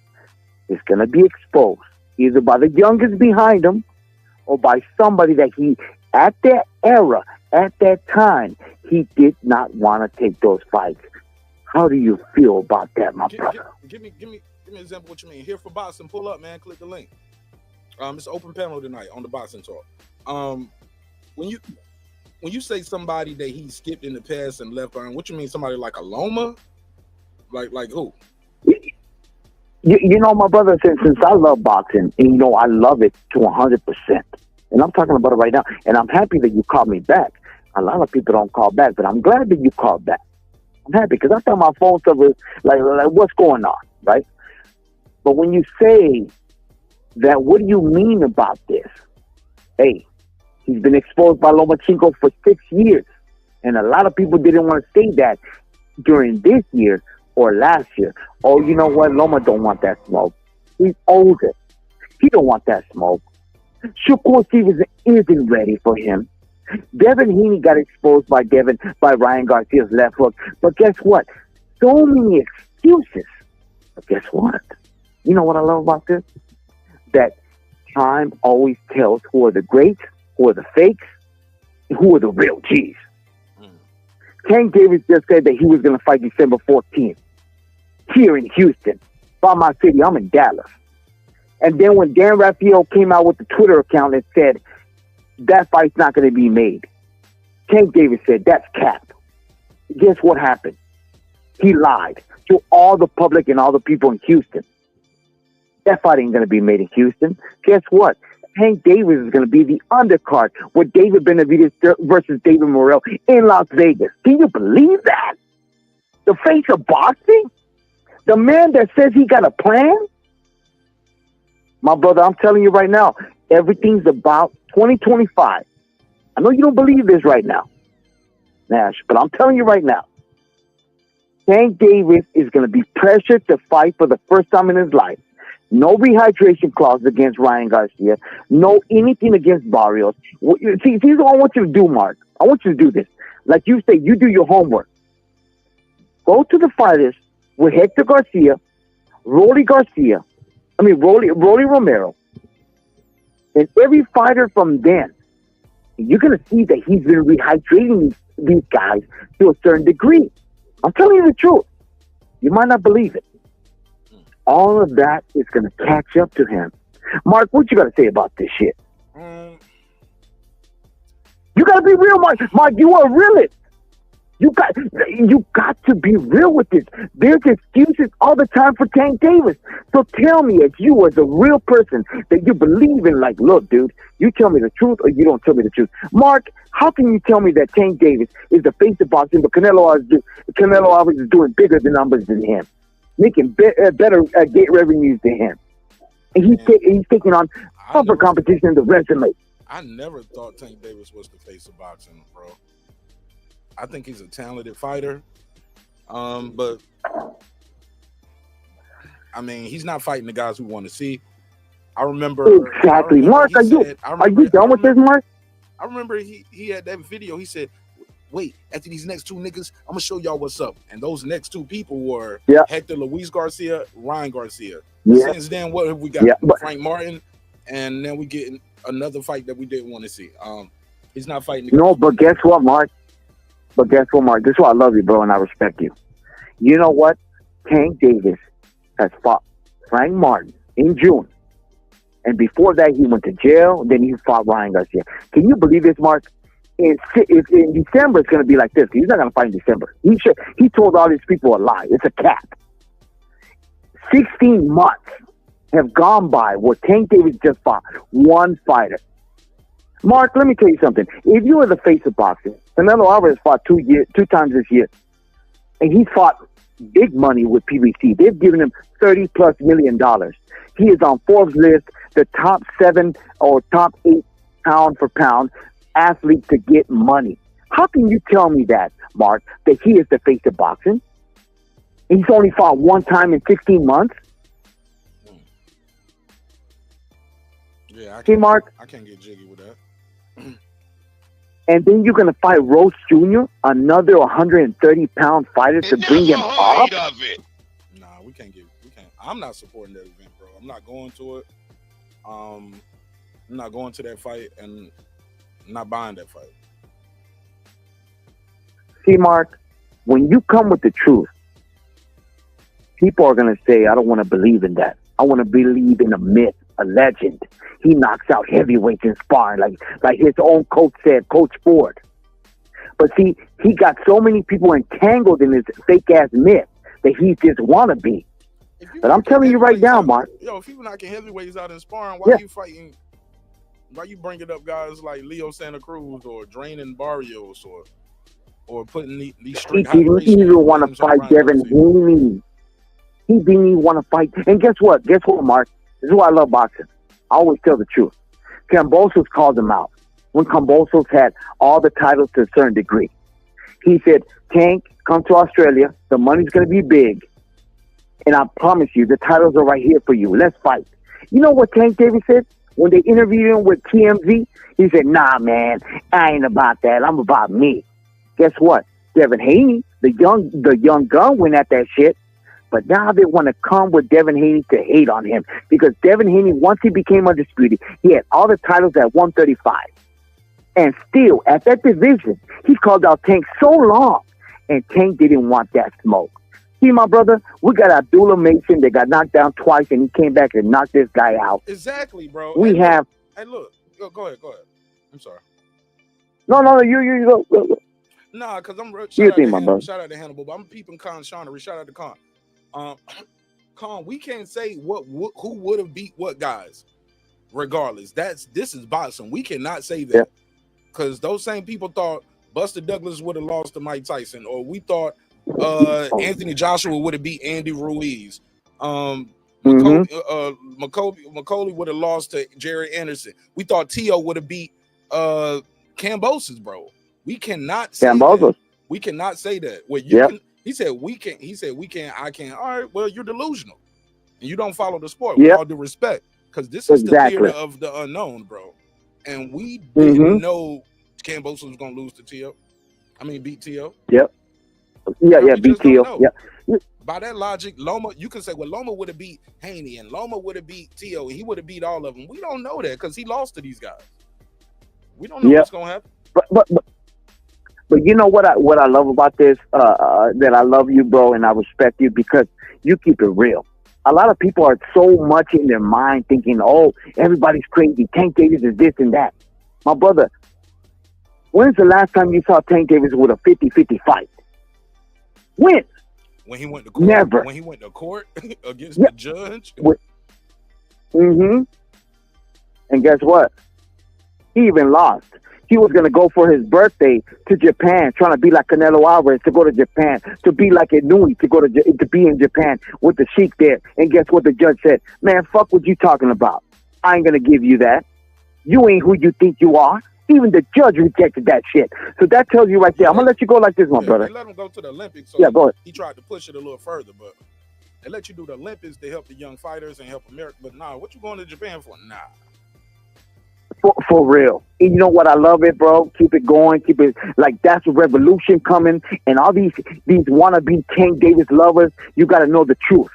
[SPEAKER 10] is going to be exposed either by the youngest behind him or by somebody that he, at that era, at that time, he did not want to take those fights. How do you feel about that, my brother?
[SPEAKER 4] Give me an example of what you mean. Here for boxing, pull up, man. Click the link. It's an open panel tonight on the Boxing Talk. When you say somebody that he skipped in the past and left behind, what you mean? Somebody like a Loma? Like who?
[SPEAKER 10] You know, my brother, since I love boxing, and you know, I love it to 100%. And I'm talking about it right now. And I'm happy that you called me back. A lot of people don't call back, but I'm glad that you called back. I'm happy because I thought my phone stuff was like, what's going on, right? But when you say that, what do you mean about this? Hey, he's been exposed by Lomachenko for 6 years. And a lot of people didn't want to say that during this year or last year. Oh, you know what? Loma don't want that smoke. He's older. He don't want that smoke. Shakur Stevenson isn't ready for him. Devin Haney got exposed by Ryan Garcia's left hook. But guess what? So many excuses. But guess what? You know what I love about this? That time always tells who are the greats, who are the fakes, and who are the real G's. Tank Davis just said that he was going to fight December 14th here in Houston. By my city, I'm in Dallas. And then when Dan Rafael came out with the Twitter account and said, that fight's not going to be made, Tank Davis said, that's cap. Guess what happened? He lied to all the public and all the people in Houston. That fight ain't going to be made in Houston. Guess what? Tank Davis is going to be the undercard with David Benavidez versus David Morrell in Las Vegas. Can you believe that? The face of boxing? The man that says he got a plan? My brother, I'm telling you right now, everything's about 2025. I know you don't believe this right now, Nash, but I'm telling you right now, Tank Davis is going to be pressured to fight for the first time in his life. No rehydration clause against Ryan Garcia. No anything against Barrios. See, here's what I want you to do, Mark. I want you to do this. Like you say, you do your homework. Go to the fighters with Hector Garcia, Rolly Romero, and every fighter from then. You're going to see that he's been rehydrating these guys to a certain degree. I'm telling you the truth. You might not believe it. All of that is going to catch up to him. Mark, what you got to say about this shit? You got to be real, Mark. Mark, you are a realist. You got to be real with this. There's excuses all the time for Tank Davis. So tell me, if you as a real person that you believe in, like, look, dude, you tell me the truth or you don't tell me the truth. Mark, how can you tell me that Tank Davis is the face of boxing, but Canelo Alvarez is doing bigger the numbers than him, making better gate revenues than him, and he's taking on tougher competition in the resume?
[SPEAKER 4] I never thought Tank Davis was the face of boxing, bro. I think he's a talented fighter, but I mean, he's not fighting the guys we want to see. I remember
[SPEAKER 10] exactly. Mark, are you done with this, Mark?
[SPEAKER 4] I remember he had that video. He said, "Wait, after these next two niggas, I'm gonna show y'all what's up." And those next two people were Hector Luis Garcia, Ryan Garcia.
[SPEAKER 10] Yeah.
[SPEAKER 4] Since then, what have we got? Frank Martin, and then we get another fight that we didn't want to see. He's not fighting.
[SPEAKER 10] No, but guess what, Mark? This is why I love you, bro, and I respect you. You know what? Tank Davis has fought Frank Martin in June. And before that, he went to jail. Then he fought Ryan Garcia. Can you believe this, Mark? In December, it's going to be like this. He's not going to fight in December. He told all these people a lie. It's a cap. 16 months have gone by where Tank Davis just fought one fighter. Mark, let me tell you something. If you were the face of boxing, Canelo Alvarez fought 2 times this year, and he fought big money with PBC. They've given him $30+ million. He is on Forbes' list, the top 7 or top 8 pound for pound athlete to get money. How can you tell me that, Mark, that he is the face of boxing? He's only fought one time in 16 months?
[SPEAKER 4] Yeah,
[SPEAKER 10] Mark?
[SPEAKER 4] I can't get jiggy with that.
[SPEAKER 10] And then you're going to fight Rose Jr., another 130-pound fighter, to bring him up?
[SPEAKER 4] Nah, we can't. I'm not supporting that event, bro. I'm not going to it. I'm not going to that fight, and I'm not buying that fight.
[SPEAKER 10] See, Mark, when you come with the truth, people are going to say, I don't want to believe in that. I want to believe in a myth, a legend. He knocks out heavyweights in sparring, like his own coach said, Coach Ford. But see, he got so many people entangled in this fake ass myth that he's just wannabe. But I'm telling you right now, Mark.
[SPEAKER 4] Yo, if you knocking heavyweights out in sparring, why are you fighting? Why you bringing up guys like Leo Santa Cruz or draining Barrios or putting these street
[SPEAKER 10] He didn't even want to fight Devin Haney. He didn't even want to fight. And guess what? Guess what, Mark? This is why I love boxing. I always tell the truth. Kambosos called him out when Kambosos had all the titles to a certain degree. He said, Tank, come to Australia. The money's going to be big. And I promise you, the titles are right here for you. Let's fight. You know what Tank Davis said? When they interviewed him with TMZ, he said, nah, man, I ain't about that. I'm about me. Guess what? Devin Haney, the young gun, went at that shit. But now they want to come with Devin Haney to hate on him. Because Devin Haney, once he became undisputed, he had all the titles at 135. And still, at that division, he called out Tank so long. And Tank didn't want that smoke. See, my brother, we got Abdullah Mason that got knocked down twice, and he came back and knocked this guy out.
[SPEAKER 4] Exactly, bro.
[SPEAKER 10] We have.
[SPEAKER 4] Hey, look. Go ahead. I'm sorry.
[SPEAKER 10] No, you go.
[SPEAKER 4] Nah, because I'm shout out to Hannibal, but I'm peeping Khan Shawnery. Shout out to Khan. Khan, we can't say who would have beat what guys, regardless. This is boxing. We cannot say that because those same people thought Buster Douglas would have lost to Mike Tyson, or we thought Anthony Joshua would have beat Andy Ruiz. Macaulay would have lost to Jerry Anderson. We thought Tio would have beat Kambosos, bro. We cannot say that. We cannot say that. Well, he said we can. He said we can. I can. All right. Well, you're delusional, and you don't follow the sport. With all due respect, because this is the theater of the unknown, bro. And we didn't know Kambosos was gonna lose to Tio. I mean, beat Tio.
[SPEAKER 10] Yep. Yeah, beat Tio. Yeah.
[SPEAKER 4] By that logic, Loma, you can say, well, Loma would have beat Haney and Loma would have beat Tio, and he would have beat all of them. We don't know that because he lost to these guys. We don't know what's gonna happen.
[SPEAKER 10] But you know what I love about this? That I love you, bro, and I respect you because you keep it real. A lot of people are so much in their mind thinking, oh, everybody's crazy. Tank Davis is this and that. My brother, when's the last time you saw Tank Davis with a 50-50 fight? When?
[SPEAKER 4] When he went to court.
[SPEAKER 10] Never.
[SPEAKER 4] When he went to court against the judge.
[SPEAKER 10] And guess what? He even lost. He was going to go for his birthday to Japan, trying to be like Canelo Alvarez, to go to Japan, to be like Inui, to be in Japan with the Sheik there. And guess what the judge said? Man, fuck what you talking about. I ain't going to give you that. You ain't who you think you are. Even the judge rejected that shit. So that tells you right there. I'm going to let you go like this, my brother.
[SPEAKER 4] They let him go to the Olympics. So
[SPEAKER 10] go ahead.
[SPEAKER 4] He tried to push it a little further, but they let you do the Olympics to help the young fighters and help America. But nah, what you going to Japan for? Nah.
[SPEAKER 10] For real. And you know what? I love it, bro. Keep it going. Keep it like that's a revolution coming. And all these wannabe Tank Davis lovers, you got to know the truth.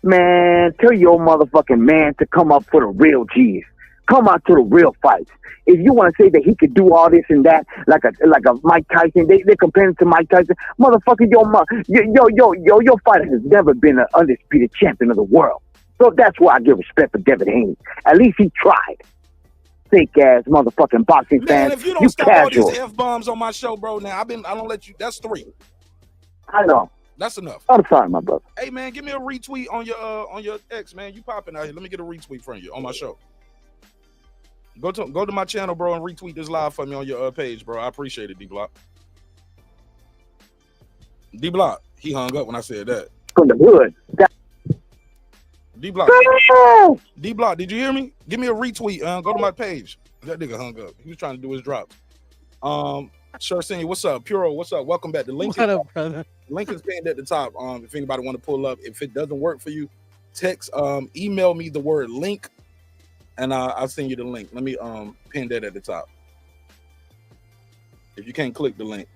[SPEAKER 10] Man, tell your motherfucking man to come up for the real G's. Come out to the real fights. If you want to say that he could do all this and that, like a Mike Tyson, they compare him to Mike Tyson. Motherfucker, your fighter has never been an undisputed champion of the world. So that's why I give respect for Devin Haney. At least he tried. Fake ass motherfucking boxing fans.
[SPEAKER 4] Man, if you don't stop
[SPEAKER 10] casual.
[SPEAKER 4] all these F-bombs on my show, bro, now I don't let you. That's 3.
[SPEAKER 10] I know.
[SPEAKER 4] That's enough.
[SPEAKER 10] I'm sorry, my brother.
[SPEAKER 4] Hey man, give me a retweet on your X, man. You popping out here. Let me get a retweet from you on my show. Go to my channel, bro, and retweet this live for me on your page, bro. I appreciate it, D-Block. D-Block, he hung up when I said that.
[SPEAKER 10] From the hood.
[SPEAKER 4] D-Block. D-Block, did you hear me? Give me a retweet. Go to my page. That nigga hung up. He was trying to do his drops. Sure, Senior, what's up? Puro, what's up? Welcome back. The link is pinned at the top. If anybody want to pull up, if it doesn't work for you, text, email me the word link, and I'll send you the link. Let me pin that at the top. If you can't click the link.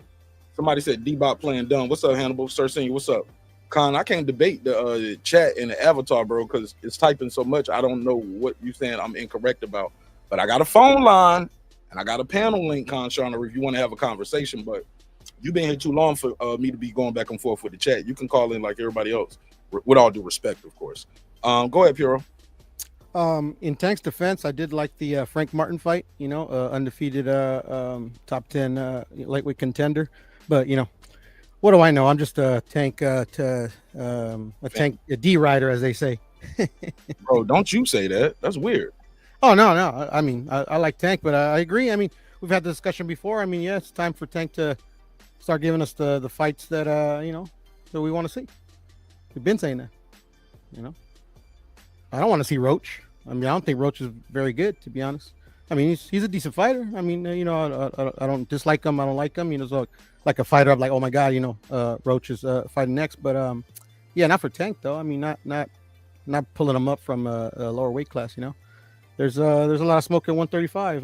[SPEAKER 4] Somebody said D-Bot playing dumb. What's up, Hannibal? Sir Senior, what's up? Con, I can't debate the chat and the avatar, bro, because it's typing so much. I don't know what you saying I'm incorrect about. But I got a phone line and I got a panel link, Con Shawnery, if you want to have a conversation. But you've been here too long for me to be going back and forth with the chat. You can call in like everybody else, with all due respect, of course. Go ahead, Puro.
[SPEAKER 5] In Tank's defense, I did like the Frank Martin fight. You know, undefeated top 10 lightweight contender. But you know, what do I know? I'm just a Tank a D rider, as they say.
[SPEAKER 4] Bro, don't you say that. That's weird.
[SPEAKER 5] Oh no. I mean, I like Tank, but I agree. I mean, we've had the discussion before. I mean, yeah, it's time for Tank to start giving us the fights that that we want to see. We've been saying that. You know, I don't want to see Roach. I mean, I don't think Roach is very good, to be honest. I mean, he's a decent fighter. I mean, I don't dislike him. I don't like him. You know, so like a fighter, I'm like, oh my god, Roach is fighting next. But yeah, not for Tank though. I mean, not pulling him up from a lower weight class. You know, there's a lot of smoke at 135.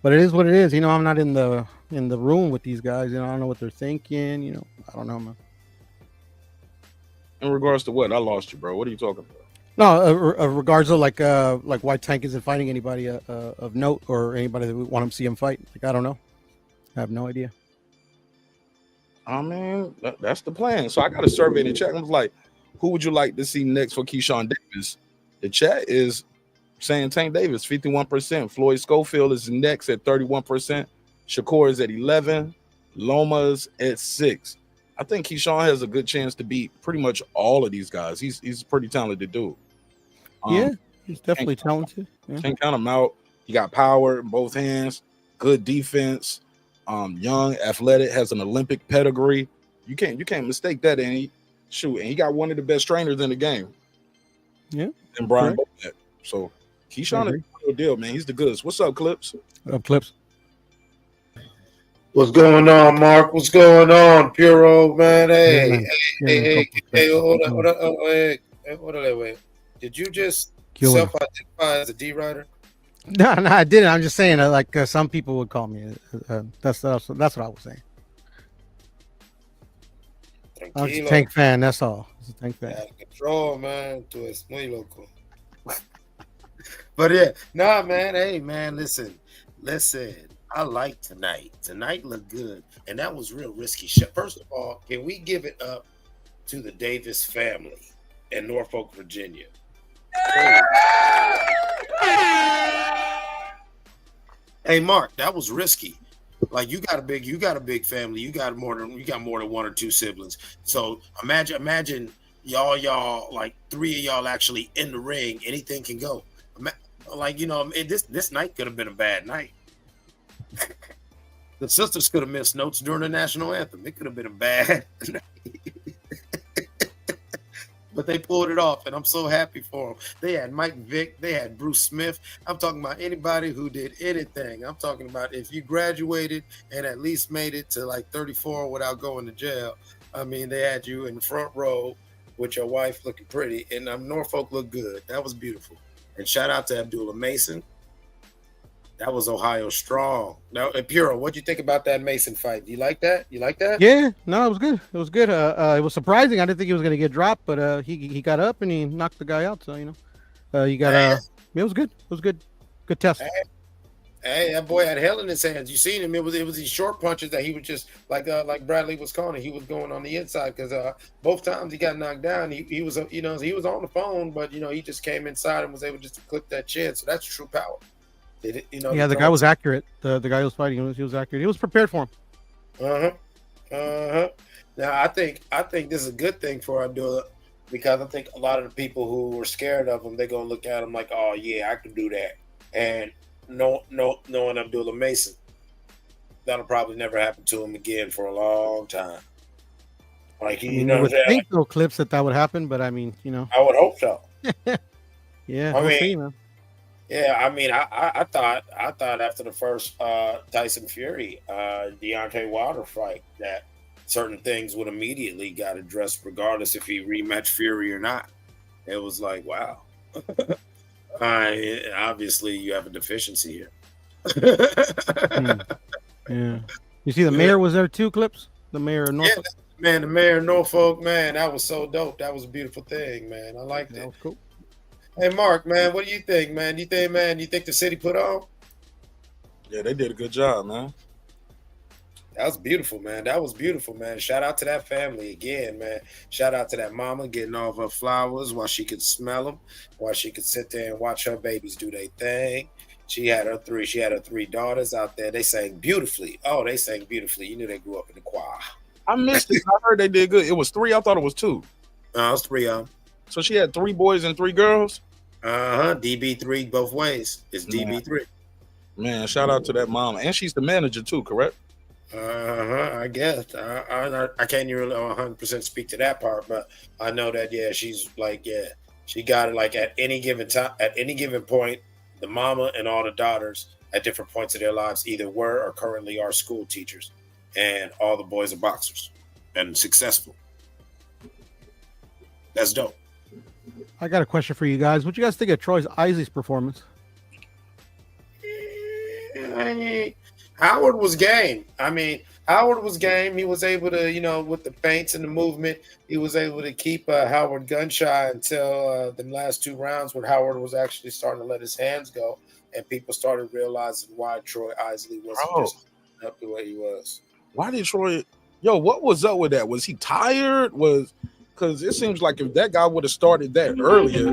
[SPEAKER 5] But it is what it is. You know, I'm not in the room with these guys. You know, I don't know what they're thinking. You know, I don't know, man.
[SPEAKER 4] In regards to what? I lost you, bro. What are you talking about?
[SPEAKER 5] No, regards of like why Tank isn't fighting anybody of note or anybody that we want to see him fight. Like, I don't know. I have no idea.
[SPEAKER 4] I mean, that's the plan. So I got a survey in the chat. I was like, who would you like to see next for KEYSHAWN Davis? The chat is saying Tank Davis, 51%. Floyd Schofield is next at 31%. Shakur is at 11%. Loma's at 6%. I think KEYSHAWN has a good chance to beat pretty much all of these guys. He's a pretty talented dude.
[SPEAKER 5] Yeah, he's definitely talented. Yeah.
[SPEAKER 4] Can't count him out. He got power in both hands, good defense, young, athletic, has an Olympic pedigree. You can't mistake that. And he got one of the best trainers in the game.
[SPEAKER 5] Yeah.
[SPEAKER 4] And Brian Bowman. So KEYSHAWN is a real deal, man. He's the goods. What's up, Clips?
[SPEAKER 5] Clips.
[SPEAKER 11] What's going on, Mark? What's going on, Puro, man? Hey, hold on, wait. Did you just self-identify as a D rider?
[SPEAKER 5] No, I didn't. I'm just saying, some people would call me. That's what I was saying. I'm just a Tank fan. That's all. It's a Tank fan.
[SPEAKER 11] Control, man. Tú es muy loco. But yeah, nah, man. Hey, man, listen. I like tonight. Tonight looked good, and that was real risky. First of all, can we give it up to the Davis family in Norfolk, Virginia? Hey, Mark, that was risky. Like you got a big family. You got more than one or two siblings. So imagine y'all like three of y'all actually in the ring. Anything can go. This night could have been a bad night. The sisters could have missed notes during the national anthem. It could have been a bad night. But they pulled it off, and I'm so happy for them. They had Mike Vick. They had Bruce Smith. I'm talking about anybody who did anything. I'm talking about if you graduated and at least made it to like 34 without going to jail. I mean, they had you in the front row with your wife looking pretty, and Norfolk looked good. That was beautiful. And shout out to Abdullah Mason. That was Ohio strong. Now, Puro, what'd you think about that Mason fight? Do you like that?
[SPEAKER 5] Yeah, no, it was good. It was good. It was surprising. I didn't think he was going to get dropped, but he got up and he knocked the guy out. So it was good. It was good. Good test.
[SPEAKER 11] Hey, that boy had hell in his hands. You seen him? It was these short punches that he was just like Bradley was calling. He was going on the inside because both times he got knocked down. He was on the phone, but he just came inside and was able just to clip that chin. So that's true power.
[SPEAKER 5] The guy was accurate. The guy who was fighting, he was accurate. He was prepared for him.
[SPEAKER 11] Now I think this is a good thing for Abdullah because I think a lot of the people who were scared of him, they're gonna look at him like, oh yeah, I can do that. And knowing Abdullah Mason, that'll probably never happen to him again for a long time. Like
[SPEAKER 5] you would think though, Clips that would happen, but I mean,
[SPEAKER 11] I would hope so.
[SPEAKER 5] Yeah,
[SPEAKER 11] I
[SPEAKER 5] we'll
[SPEAKER 11] mean,
[SPEAKER 5] see, man.
[SPEAKER 11] Yeah, I mean, I thought after the first Tyson Fury, Deontay Wilder fight that certain things would immediately got addressed, regardless if he rematched Fury or not. It was like, wow. Obviously, you have a deficiency here.
[SPEAKER 5] Yeah, you see, the mayor was there too. Clips, the mayor of Norfolk.
[SPEAKER 11] Yeah, man, the mayor of Norfolk, man, that was so dope. That was a beautiful thing, man. I liked it.
[SPEAKER 5] That was cool.
[SPEAKER 11] Hey, Mark, man, what do you think, man? You think the city put on?
[SPEAKER 4] Yeah, they did a good job, man.
[SPEAKER 11] That was beautiful, man. That was beautiful, man. Shout out to that family again, man. Shout out to that mama getting all of her flowers while she could smell them, while she could sit there and watch her babies do their thing. She had her three daughters out there. They sang beautifully. Oh, they sang beautifully. You knew they grew up in the choir.
[SPEAKER 4] I missed it. I heard they did good. It was 3. I thought it was 2.
[SPEAKER 11] It was 3 of them.
[SPEAKER 4] So she had 3 boys and 3 girls.
[SPEAKER 11] DB3 both ways. It's DB3.
[SPEAKER 4] Man, shout out to that mom, and she's the manager too, correct?
[SPEAKER 11] I guess I can't even 100% speak to that part, but I know that she's like she got it like at any given time, at any given point, the mama and all the daughters at different points of their lives either were or currently are school teachers, and all the boys are boxers and successful. That's dope.
[SPEAKER 5] I got a question for you guys. What do you guys think of Troy Isley's performance?
[SPEAKER 11] Howard was game. I mean, Howard was game. He was able to, with the feints and the movement, he was able to keep Howard gun shy until the last 2 rounds when Howard was actually starting to let his hands go, and people started realizing why Troy Isley wasn't just up the way he was.
[SPEAKER 4] Why did Troy? Yo, what was up with that? Was he tired? Because it seems like if that guy would have started that earlier,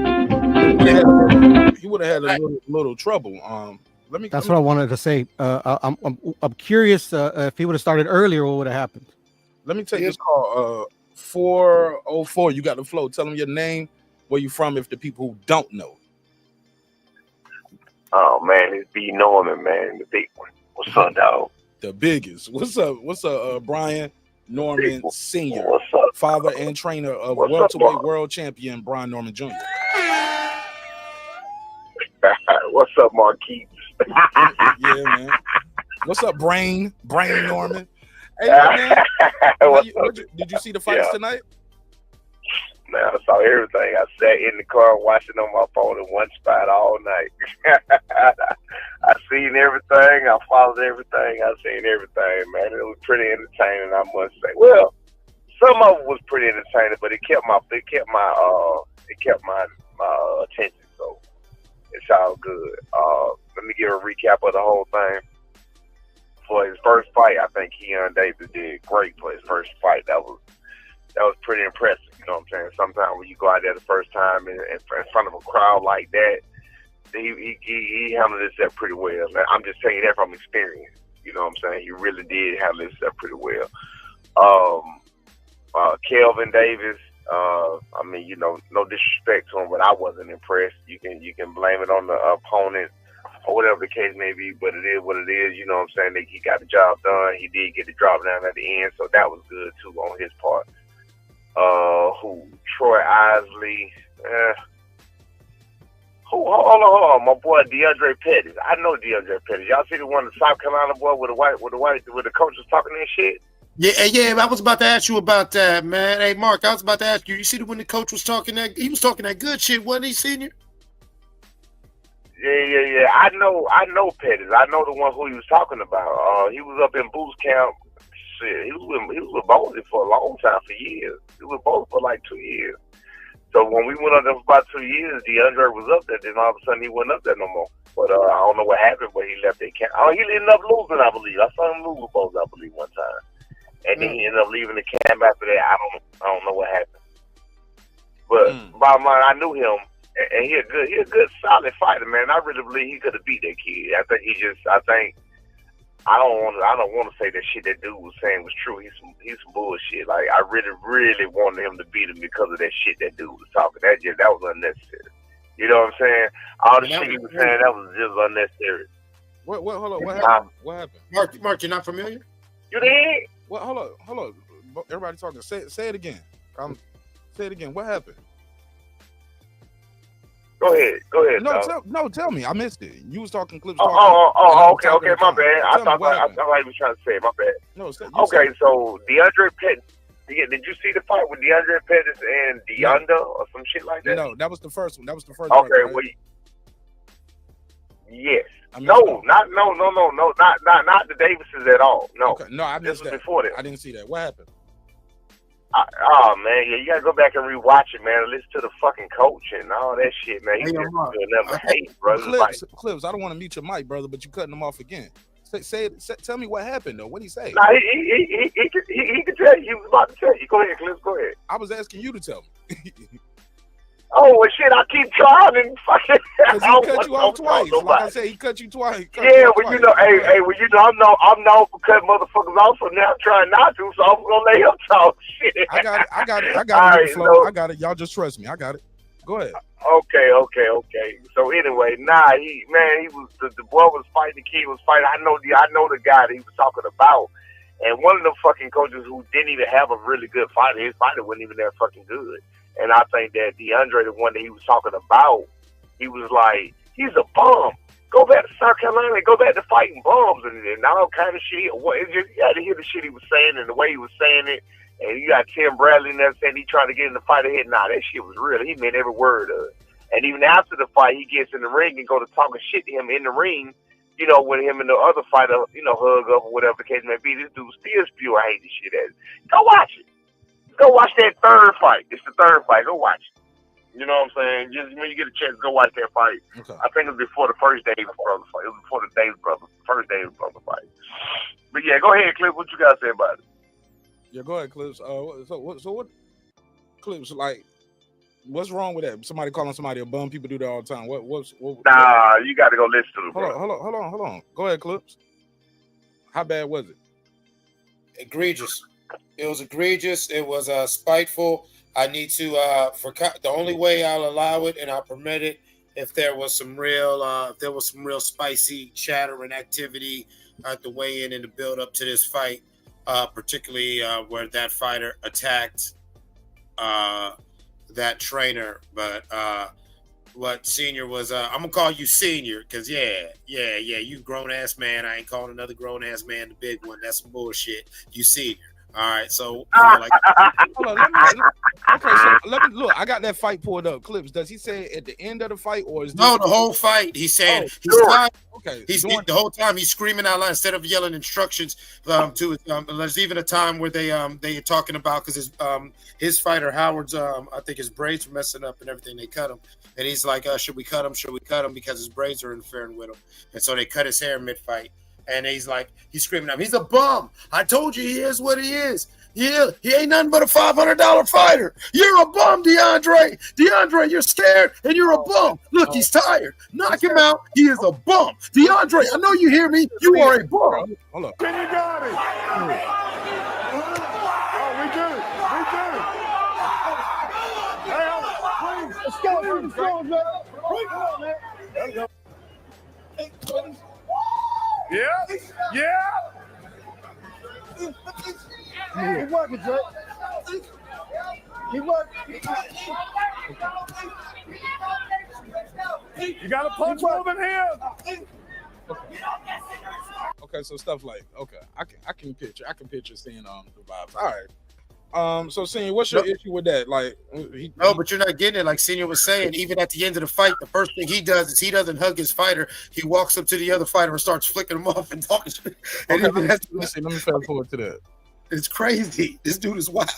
[SPEAKER 4] he would have had a little trouble. That's
[SPEAKER 5] what I wanted to say. I'm curious if he would have started earlier, what would have happened?
[SPEAKER 4] Let me take this call. 404. You got the flow. Tell them your name, where you from, if the people who don't know.
[SPEAKER 9] Oh man, it's B Norman, man, the big one. What's up, dog?
[SPEAKER 4] The biggest. What's up, Brian Norman Sr.,
[SPEAKER 9] What's up?
[SPEAKER 4] father and trainer of
[SPEAKER 9] What's
[SPEAKER 4] welterweight
[SPEAKER 9] up,
[SPEAKER 4] world champion Brian Norman Jr.
[SPEAKER 9] What's up, Marquise?
[SPEAKER 4] Yeah, man. What's up, Brain Norman? Hey, man. Did you see the fights tonight?
[SPEAKER 9] Man, I saw everything. I sat in the car watching on my phone in one spot all night. I seen everything. I followed everything. I seen everything, man. It was pretty entertaining, I must say. Well, some of it was pretty entertaining, but it kept my attention. So it's all good. Let me give a recap of the whole thing. For his first fight, I think KEYSHAWN Davis did great for his first fight. That was pretty impressive. You know what I'm saying? Sometimes when you go out there the first time in front of a crowd like that, he handled himself pretty well. Man, I'm just telling you that from experience. You know what I'm saying? He really did handle himself pretty well. Kelvin Davis, I mean, no disrespect to him, but I wasn't impressed. You can blame it on the opponent or whatever the case may be, but it is what it is. You know what I'm saying? He got the job done. He did get the drop down at the end, so that was good too on his part. Troy Isley. Hold on, my boy DeAndre Pettis. I know DeAndre Pettis. Y'all see the one, the South Carolina boy with the coach was talking that shit?
[SPEAKER 11] Yeah. I was about to ask you about that, man. Hey, Mark, I was about to ask you. You see when the coach was talking that? He was talking that good shit, wasn't he, senior?
[SPEAKER 9] Yeah. I know Pettis. I know the one who he was talking about. He was up in Boost Camp. Shit, he was with Boldy for a long time, for years. He was with Boldy for like 2 years. So when we went up there for about 2 years, DeAndre was up there. Then all of a sudden he wasn't up there no more. But I don't know what happened, but he left that camp. He ended up losing, I believe. I saw him lose with Boldy, I believe, one time. And then he ended up leaving the camp after that. I don't know what happened. But bottom line, I knew him, and he a good, solid fighter, man. I really believe he could have beat that kid. I don't want to say that shit that dude was saying was true. He's some bullshit. Like, I really, really wanted him to beat him because of that shit that dude was talking. That was unnecessary. You know what I'm saying? All the shit he was saying, that was just unnecessary.
[SPEAKER 4] Hold on. What happened? What happened?
[SPEAKER 11] Mark, you're not familiar?
[SPEAKER 9] You did?
[SPEAKER 4] Well, hold on. Everybody talking. Say it again. Say it again. What happened?
[SPEAKER 9] Go ahead.
[SPEAKER 4] Tell me. I missed it. You was talking clips.
[SPEAKER 9] Okay. My bad. I thought he was trying to say it. My bad.
[SPEAKER 4] No.
[SPEAKER 9] Okay, so DeAndre Pettis. Did you see the fight with DeAndre Pettis and DeAnda or some shit like that?
[SPEAKER 4] No, that was the first one. Okay,
[SPEAKER 9] right? Well, yes. Not the Davises at all. No.
[SPEAKER 4] Okay. No, I missed that.
[SPEAKER 9] Before that.
[SPEAKER 4] I didn't see that. What happened?
[SPEAKER 9] Man, you gotta go back and rewatch it, man. Listen to the fucking coach and all that shit, man. He just never hate, brother.
[SPEAKER 4] Clips, I don't want to mute your mic, brother, but you're cutting them off again. Tell me what happened though. What did he say?
[SPEAKER 9] Nah, he could tell you. He was about to tell you. Go ahead, Cliff. Go ahead.
[SPEAKER 4] I was asking you to tell me.
[SPEAKER 9] Oh well, shit! I keep trying and fucking.
[SPEAKER 4] Because he cut you off twice. Like I said, he cut you twice.
[SPEAKER 9] Yeah, well, you know, well, you know, I'm known for cutting motherfuckers off, so now I'm trying not to. So I'm gonna let him talk. Shit.
[SPEAKER 4] I got it.
[SPEAKER 9] All right,
[SPEAKER 4] I got it. Y'all just trust me. I got it. Go ahead.
[SPEAKER 9] Okay. So anyway, he was the boy was fighting, the kid was fighting. I know the guy that he was talking about, and one of the fucking coaches who didn't even have a really good fighter. His fighter wasn't even that fucking good. And I think that DeAndre, the one that he was talking about, he was like, he's a bum. Go back to South Carolina and go back to fighting bums and all kind of shit. You had to hear the shit he was saying and the way he was saying it. And you got Tim Bradley and that saying he trying to get in the fight ahead. Nah, that shit was real. He meant every word of it. And even after the fight, he gets in the ring and go to talking shit to him in the ring, you know, when him and the other fighter, you know, hug up or whatever the case may be. This dude still spew I hate this shit at it. Go watch it. Go watch that third fight. It's the third fight. Go watch it. You know what I'm saying? Just when you get a chance, go watch that fight.
[SPEAKER 4] Okay.
[SPEAKER 9] I think it was before the first Davis brother fight. It was before the first Davis brother fight. But yeah, go ahead, Cliff. What you got to say about it?
[SPEAKER 4] Yeah, go ahead, Clips. So what? Clips, like, what's wrong with that? Somebody calling somebody a bum. People do that all the time. What?
[SPEAKER 9] Nah, you got to go listen to it.
[SPEAKER 4] Hold on. Go ahead, Clips. How bad was it?
[SPEAKER 11] Egregious. It was egregious. It was spiteful. I need to the only way I'll allow it and I'll permit it if there was some real spicy chatter and activity at the weigh-in and the build up to this fight, particularly where that fighter attacked that trainer. But what Senior was, I'm gonna call you Senior because you grown ass man. I ain't calling another grown ass man the big one. That's some bullshit. You Senior. All right, so hold on,
[SPEAKER 4] let me look. I got that fight pulled up. Clips. Does he say at the end of the fight or is
[SPEAKER 11] no the whole fight? He's saying the whole time he's screaming out loud instead of yelling instructions to there's even a time where they are talking about because his fighter Howard's I think his braids were messing up and everything. They cut him and he's like, should we cut him? Should we cut him because his braids are interfering with him? And so they cut his hair mid fight. And he's screaming at him. He's a bum. I told you he is what he is. Yeah, he ain't nothing but a $500 fighter. You're a bum, DeAndre. DeAndre, you're scared and you're a bum. Look, he's tired. Knock him out. He is a bum. DeAndre, I know you hear me. You are a bum.
[SPEAKER 4] Hold up.
[SPEAKER 12] Can you got it? Oh, we do. Hey, please, let's go. Let's go, man. Let's go. Yeah. Keep working, Jay. Keep working. You got a punch moving here.
[SPEAKER 4] Okay, so stuff like I can picture seeing the vibes. All right. So Senior, what's your issue with that? Like,
[SPEAKER 11] but you're not getting it. Like Senior was saying, even at the end of the fight, the first thing he does is he doesn't hug his fighter. He walks up to the other fighter and starts flicking him off and talking. And
[SPEAKER 4] let me fast forward to that.
[SPEAKER 11] It's crazy. This dude is wild.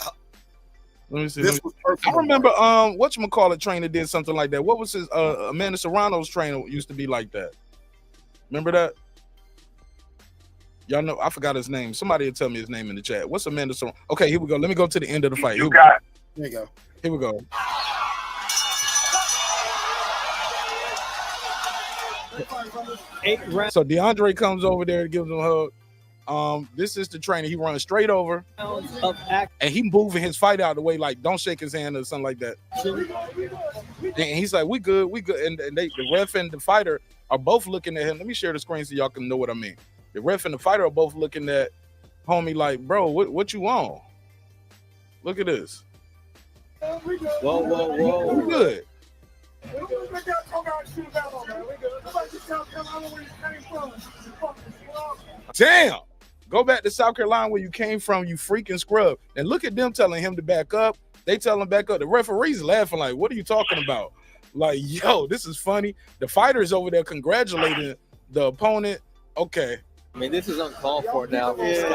[SPEAKER 4] Let me see. I remember whatchamacallit trainer did something like that. What was his Amanda Serrano's trainer used to be like that? Remember that? Y'all know, I forgot his name. Somebody will tell me his name in the chat. What's Amanda Serrano? Okay, here we go. Let me go to the end of the fight.
[SPEAKER 11] Here you go.
[SPEAKER 4] Here we go. So DeAndre comes over there and gives him a hug. This is the trainer. He runs straight over, and he moving his fight out of the way, like don't shake his hand or something like that. And he's like, "We good, we good." And the ref and the fighter are both looking at him. Let me share the screen so y'all can know what I mean. The ref and the fighter are both looking at homie like, "Bro, what you on? Look at this."
[SPEAKER 12] Whoa.
[SPEAKER 4] We good. Damn. Go back to South Carolina where you came from, you freaking scrub. And look at them telling him to back up. They tell him back up. The referee's laughing like, what are you talking about? Like, yo, this is funny. The fighter's over there congratulating the opponent. Okay.
[SPEAKER 6] I mean, this is uncalled for now.
[SPEAKER 4] Yeah,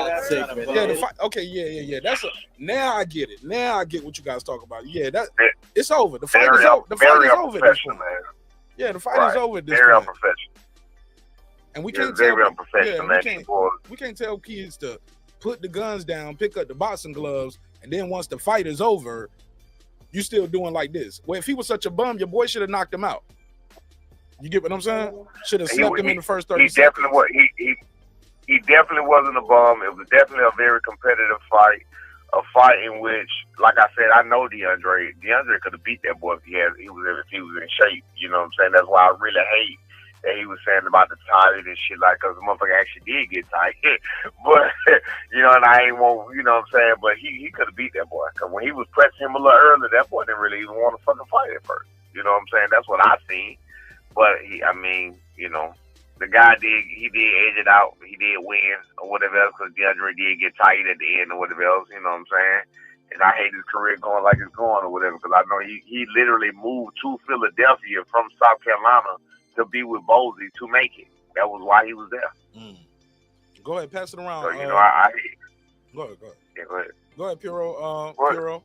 [SPEAKER 4] That's now I get it. Now I get what you guys talk about. Yeah, it's over. The fight is over. The fight is over at this point. Yeah, the fight is over at this point. And we
[SPEAKER 9] You're
[SPEAKER 4] can't tell
[SPEAKER 9] very unprofessional, man.
[SPEAKER 4] we can't tell kids to put the guns down, pick up the boxing gloves, and then once the fight is over, you still doing like this. Well, if he was such a bum, your boy should have knocked him out. You get what I'm saying? Should have slept him in the first 30 seconds.
[SPEAKER 9] Definitely was. He definitely wasn't a bum. It was definitely a very competitive fight. A fight in which, like I said, I know DeAndre. DeAndre could have beat that boy if he was in shape. You know what I'm saying? That's why I really hate that he was saying about the tired and shit, like, because the motherfucker actually did get tired. But, you know, and I ain't want, you know what I'm saying? But he could have beat that boy. Because when he was pressing him a little earlier, that boy didn't really even want to fucking fight at first. You know what I'm saying? That's what I seen. But, I mean, you know, the guy did edge it out. He did win or whatever else because DeAndre did get tired at the end or whatever else. You know what I'm saying? And I hate his career going like it's going or whatever because I know he literally moved to Philadelphia from South Carolina to be with Bowlesy to make it. That was why he was there.
[SPEAKER 4] Go ahead, pass it around.
[SPEAKER 9] So, you know, I
[SPEAKER 4] go ahead.
[SPEAKER 9] Yeah, go ahead.
[SPEAKER 4] Go ahead, Puro. Puro.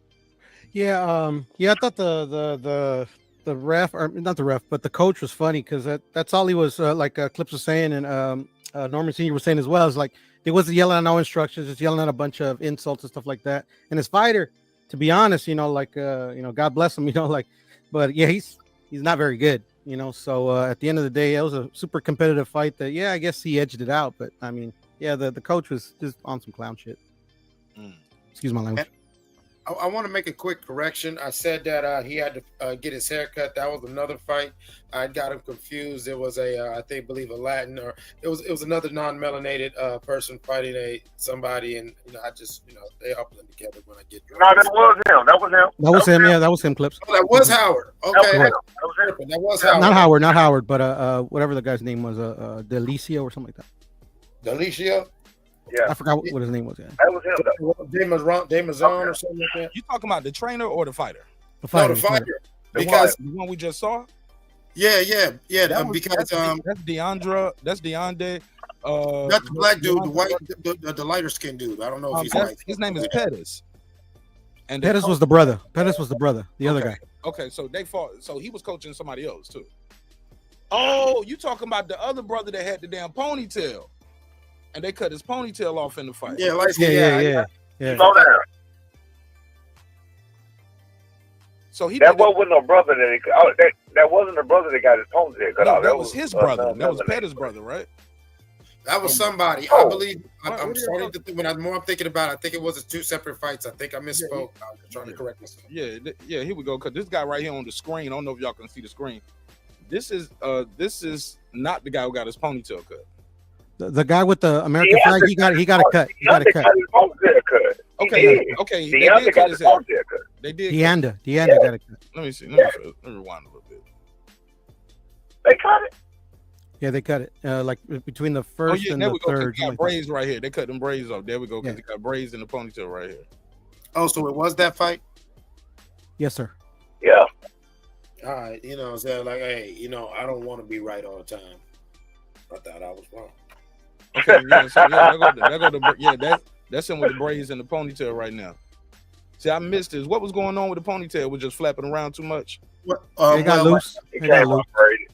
[SPEAKER 5] Yeah, I thought the ref, or not the ref, but the coach was funny because that's all he was, like Clips was saying, and Norman Sr. was saying as well. Is like he wasn't yelling out no instructions, just yelling out a bunch of insults and stuff like that. And his fighter, to be honest, you know, like you know, God bless him, you know, like, but yeah, he's not very good, you know. So at the end of the day, it was a super competitive fight. That I guess he edged it out, but I mean, yeah, the coach was just on some clown shit. Excuse my language.
[SPEAKER 11] I want to make a quick correction. I said that he had to get his hair cut. That was another fight. I got him confused. It was I believe a Latin, or it was another non-melanated person fighting somebody, and you know, I just, you know, they all blend together when I get drunk.
[SPEAKER 9] No, that was him. That was him.
[SPEAKER 5] That was him. Yeah, that was him. Clips.
[SPEAKER 11] Oh, that was Howard. Okay,
[SPEAKER 5] Right.
[SPEAKER 11] that was Howard.
[SPEAKER 5] Not Howard, but whatever the guy's name was, Delicio or something like that.
[SPEAKER 11] Delicio.
[SPEAKER 9] Yeah,
[SPEAKER 5] I forgot what his name was. Yeah,
[SPEAKER 9] that was him.
[SPEAKER 11] Demazon or something like that.
[SPEAKER 4] You talking about the trainer or the fighter?
[SPEAKER 5] The fighter.
[SPEAKER 11] No, the fighter.
[SPEAKER 4] Because the one we just saw.
[SPEAKER 11] Yeah.
[SPEAKER 4] Because that's DeAndre. That's DeAndre.
[SPEAKER 11] That's the black dude, the white, the lighter skinned dude. I don't know if he's white.
[SPEAKER 4] His name is Pettis. And
[SPEAKER 5] Pettis was the brother. Pettis was the brother. The other guy.
[SPEAKER 4] Okay, so they fought. So he was coaching somebody else too. Oh, you talking about the other brother that had the damn ponytail? And they cut his ponytail off in the fight.
[SPEAKER 11] Yeah, like
[SPEAKER 5] yeah.
[SPEAKER 9] Slow down.
[SPEAKER 4] So
[SPEAKER 9] that wasn't no brother that wasn't the brother that got his ponytail cut off.
[SPEAKER 4] That was his brother. That was Pettis' brother, right?
[SPEAKER 11] That was somebody. I believe. I'm starting to think. When I'm thinking about it, I think it was 2 separate fights. I think I misspoke. I was trying to correct myself.
[SPEAKER 4] Yeah. Here we go. Cause this guy right here on the screen. I don't know if y'all can see the screen. This is not the guy who got his ponytail cut.
[SPEAKER 5] The guy with the American flag, he got a cut. He got a cut.
[SPEAKER 4] Okay. They did cut his hair. They did.
[SPEAKER 5] Deanda got a cut.
[SPEAKER 4] Let me see. Let me rewind a little bit.
[SPEAKER 9] They cut it.
[SPEAKER 5] Yeah, they cut it. Like between the first and the third.
[SPEAKER 4] They got braids right here. They cut them braids off. There we go. Because they got braids in the ponytail right here.
[SPEAKER 11] Oh, so it was that fight?
[SPEAKER 5] Yes, sir.
[SPEAKER 9] Yeah.
[SPEAKER 11] All right. You know what I'm saying? Like, hey, you know, I don't want to be right all the time. I thought I was wrong.
[SPEAKER 4] Okay, that's him with the braids and the ponytail right now. See, I missed this. What was going on with the ponytail? Was just flapping around too much?
[SPEAKER 5] It got loose.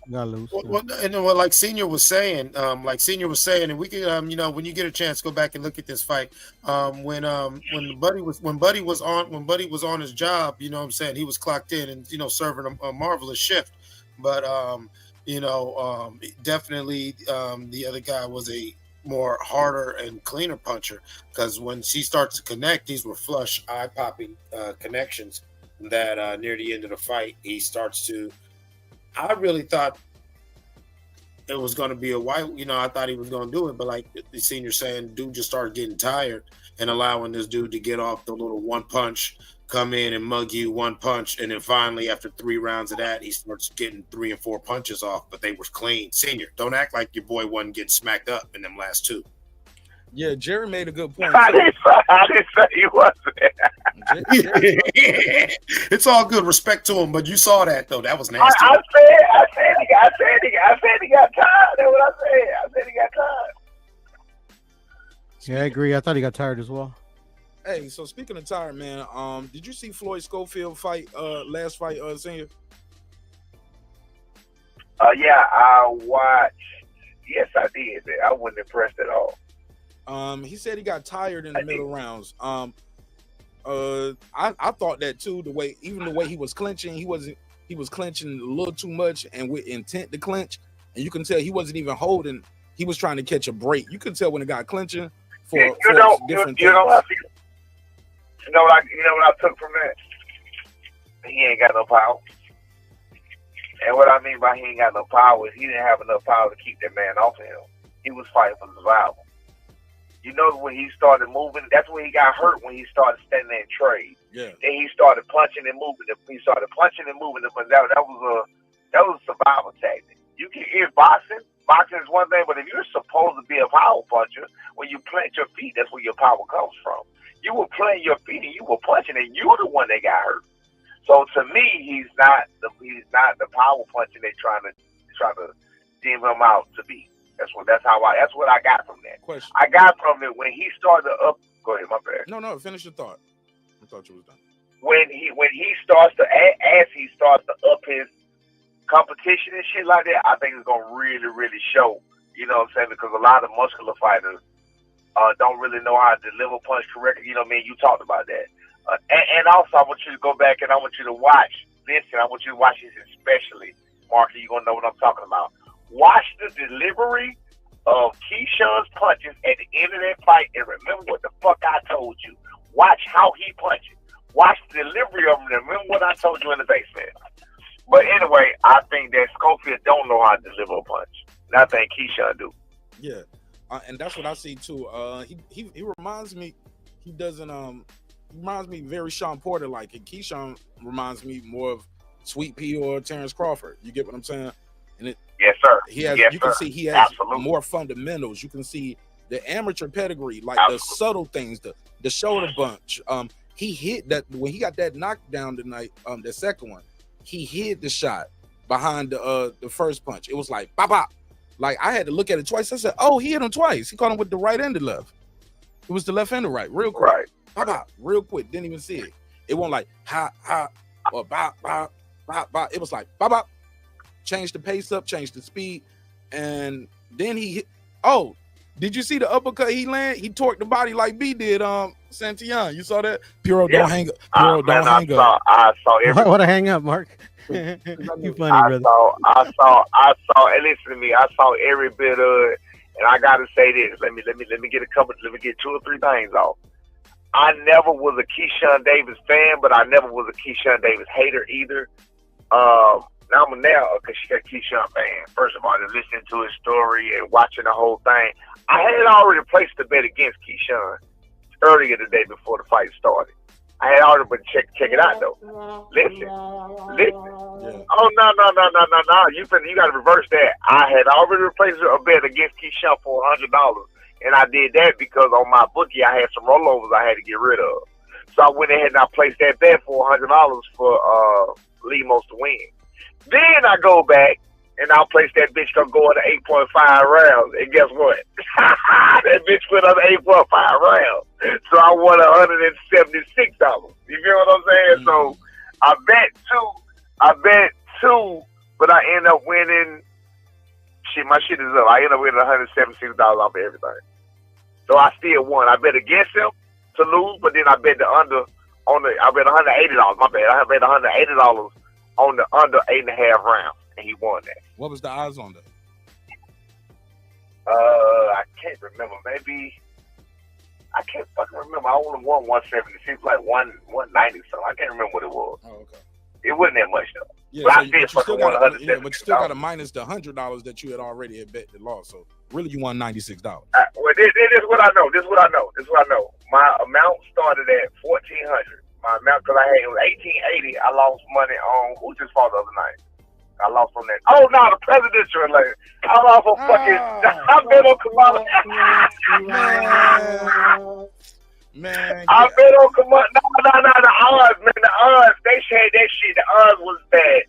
[SPEAKER 11] Well, like Senior was saying, and we can, you know, when you get a chance, go back and look at this fight. When Buddy was on his job, you know what I'm saying, he was clocked in and, you know, serving a marvelous shift. But you know, definitely the other guy was a more harder and cleaner puncher, because when she starts to connect, these were flush, eye-popping connections that near the end of the fight, he starts to, I really thought it was going to be a white, you know, I thought he was going to do it, but like the Senior saying, dude just started getting tired and allowing this dude to get off the little one punch, come in and mug you one punch, and then finally after 3 rounds of that, he starts getting 3 and 4 punches off, but they were clean. Senior, don't act like your boy wasn't getting smacked up in them last 2.
[SPEAKER 4] Yeah, Jerry made a good point.
[SPEAKER 9] I didn't say he wasn't.
[SPEAKER 11] It's all good, respect to him, but you saw that though. That was nasty.
[SPEAKER 9] I said he got tired. That's what I said. I said he got tired.
[SPEAKER 5] Yeah, I agree. I thought he got tired as well.
[SPEAKER 4] Hey, so speaking of tired, man, did you see Floyd Schofield fight last fight, Senior?
[SPEAKER 9] Yeah, I watched.
[SPEAKER 13] Yes, I did. I wasn't impressed at all.
[SPEAKER 4] He said he got tired in the middle rounds. I thought that too. The way he was clinching, he was clinching a little too much and with intent to clinch. And you can tell he wasn't even holding. He was trying to catch a break. You could tell when it got clinching for different things.
[SPEAKER 13] You know what I took from that? He ain't got no power. And what I mean by he ain't got no power is he didn't have enough power to keep that man off of him. He was fighting for survival. You know, when he started moving, that's when he got hurt, when he started standing there and trade.
[SPEAKER 4] Yeah.
[SPEAKER 13] Then he started punching and moving. He started punching and moving. But that was a survival tactic. You can hear boxing. Boxing is one thing, but if you're supposed to be a power puncher, when you plant your feet, that's where your power comes from. You were planting your feet and you were punching, and you were the one that got hurt. So to me, he's not the power puncher they're trying to dim him out to be. That's what I got from that.
[SPEAKER 4] Question.
[SPEAKER 13] I got from it when he started up. Go ahead, my bad.
[SPEAKER 4] No, finish your thought. I thought you was done.
[SPEAKER 13] When he starts to up his competition and shit like that, I think it's gonna really, really show. You know what I'm saying? Because a lot of muscular fighters don't really know how to deliver punch correctly. You know what I mean? You talked about that. And also, I want you to go back and I want you to watch. Listen, I want you to watch this especially, Mark. You're gonna know what I'm talking about. Watch the delivery of KEYSHAWN's punches at the end of that fight, and remember what the fuck I told you. Watch how he punches. Watch the delivery of him. And remember what I told you in the basement. But anyway, I think that Schofield don't know how to deliver a punch. And I think KEYSHAWN do.
[SPEAKER 4] Yeah, and that's what I see too. He reminds me. He doesn't. He reminds me very Sean Porter like. And KEYSHAWN reminds me more of Sweet Pea or Terence Crawford. You get what I'm saying? And it.
[SPEAKER 13] Yes, sir.
[SPEAKER 4] He has.
[SPEAKER 13] Yes,
[SPEAKER 4] you can
[SPEAKER 13] sir.
[SPEAKER 4] see he has
[SPEAKER 13] Absolutely.
[SPEAKER 4] more fundamentals. You can see the amateur pedigree, like
[SPEAKER 13] Absolutely.
[SPEAKER 4] the subtle things, the shoulder bunch. He hit that when he got that knockdown tonight. The second one, he hid the shot behind the first punch. It was like bop bop. Like I had to look at it twice. I said, "Oh, he hit him twice. He caught him with the right and the left. It was the left and the right, real quick.
[SPEAKER 13] Right.
[SPEAKER 4] Bop bop, real quick. Didn't even see it. It wasn't like ha or bop bop bop bop. It was like bop bop. Changed the pace up, changed the speed, and then he hit. Oh, did you see the uppercut he landed? He torqued the body like B did. Santillan, you saw that? Puro,
[SPEAKER 13] Yeah.
[SPEAKER 4] don't hang up. Puro, don't hang up.
[SPEAKER 13] I saw everything.
[SPEAKER 5] What a hang up, Mark. You funny, brother.
[SPEAKER 13] I saw. And listen to me. I saw every bit of it, and I gotta say this. Let me get two or three things off. I never was a KEYSHAWN Davis fan, but I never was a KEYSHAWN Davis hater either. Now I'm a KEYSHAWN fan. First of all, just listening to his story and watching the whole thing. I had already placed a bet against KEYSHAWN earlier the day before the fight started. I had already been check it out though. Listen.
[SPEAKER 4] Yeah.
[SPEAKER 13] Oh no! You got to reverse that. I had already replaced a bet against KEYSHAWN for $100, and I did that because on my bookie I had some rollovers I had to get rid of. So I went ahead and I placed that bet for $100 for Lemos to win. Then I go back and I'll place that bitch gonna go into 8.5 rounds. And guess what? That bitch went on 8.5 rounds. So I won $176. You feel what I'm saying? So I bet two, but I end up winning. Shit, my shit is up. I end up winning $176 off of everything. So I still won. I bet against him to lose, but then I bet the under I bet $180. My bad. I bet $180 on the under 8.5 rounds, and he won that.
[SPEAKER 4] What was the odds on that?
[SPEAKER 13] I can't remember. Maybe I can't fucking remember. I only won 170. It seems like 190 something. I can't remember what it was.
[SPEAKER 4] Oh, okay.
[SPEAKER 13] It wasn't that much though.
[SPEAKER 4] Yeah,
[SPEAKER 13] but
[SPEAKER 4] so
[SPEAKER 13] I still fucking won
[SPEAKER 4] but you still got
[SPEAKER 13] $170.
[SPEAKER 4] to minus the $100 that you had already had bet that lost. So really, you won $96.
[SPEAKER 13] Well, this is what I know. My amount started at $1,400. My amount, because it was $1,880. I lost money on who just fought the other night. I lost on that. Oh no, the presidential election. I lost on fucking. I bet on Kamala.
[SPEAKER 4] Man,
[SPEAKER 13] I bet on Kamala. No, the odds, man. The odds. They said that shit. The odds was bad.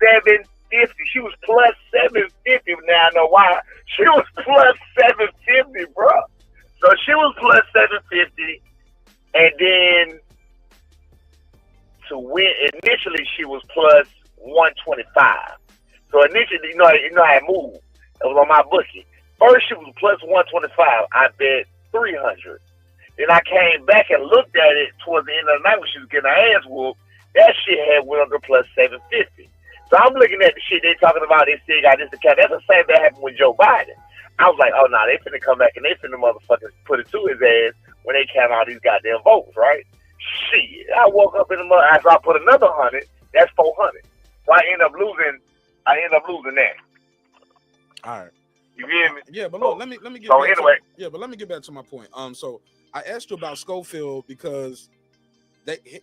[SPEAKER 13] 750. She was plus 750. Now I know why. She was plus 750, bro. So she was plus 750, and then to win initially she was plus 125. So initially, you know how it moved. It was on my bookie. First, she was plus 125. I bet 300. Then I came back and looked at it towards the end of the night when she was getting her ass whooped. That shit had went up to plus 750. So I'm looking at the shit they talking about. They still got this account. That's the same that happened with Joe Biden. I was like, oh, no, they finna come back and they finna motherfuckers put it to his ass when they count all these goddamn votes, right? Shit. I woke up in the morning after I put another 100. That's 400. So I end up losing that.
[SPEAKER 2] All right.
[SPEAKER 13] You get me?
[SPEAKER 2] Yeah, but look, let me get
[SPEAKER 13] so
[SPEAKER 2] back
[SPEAKER 13] anyway.
[SPEAKER 2] let me get back to my point. So I asked you about Schofield because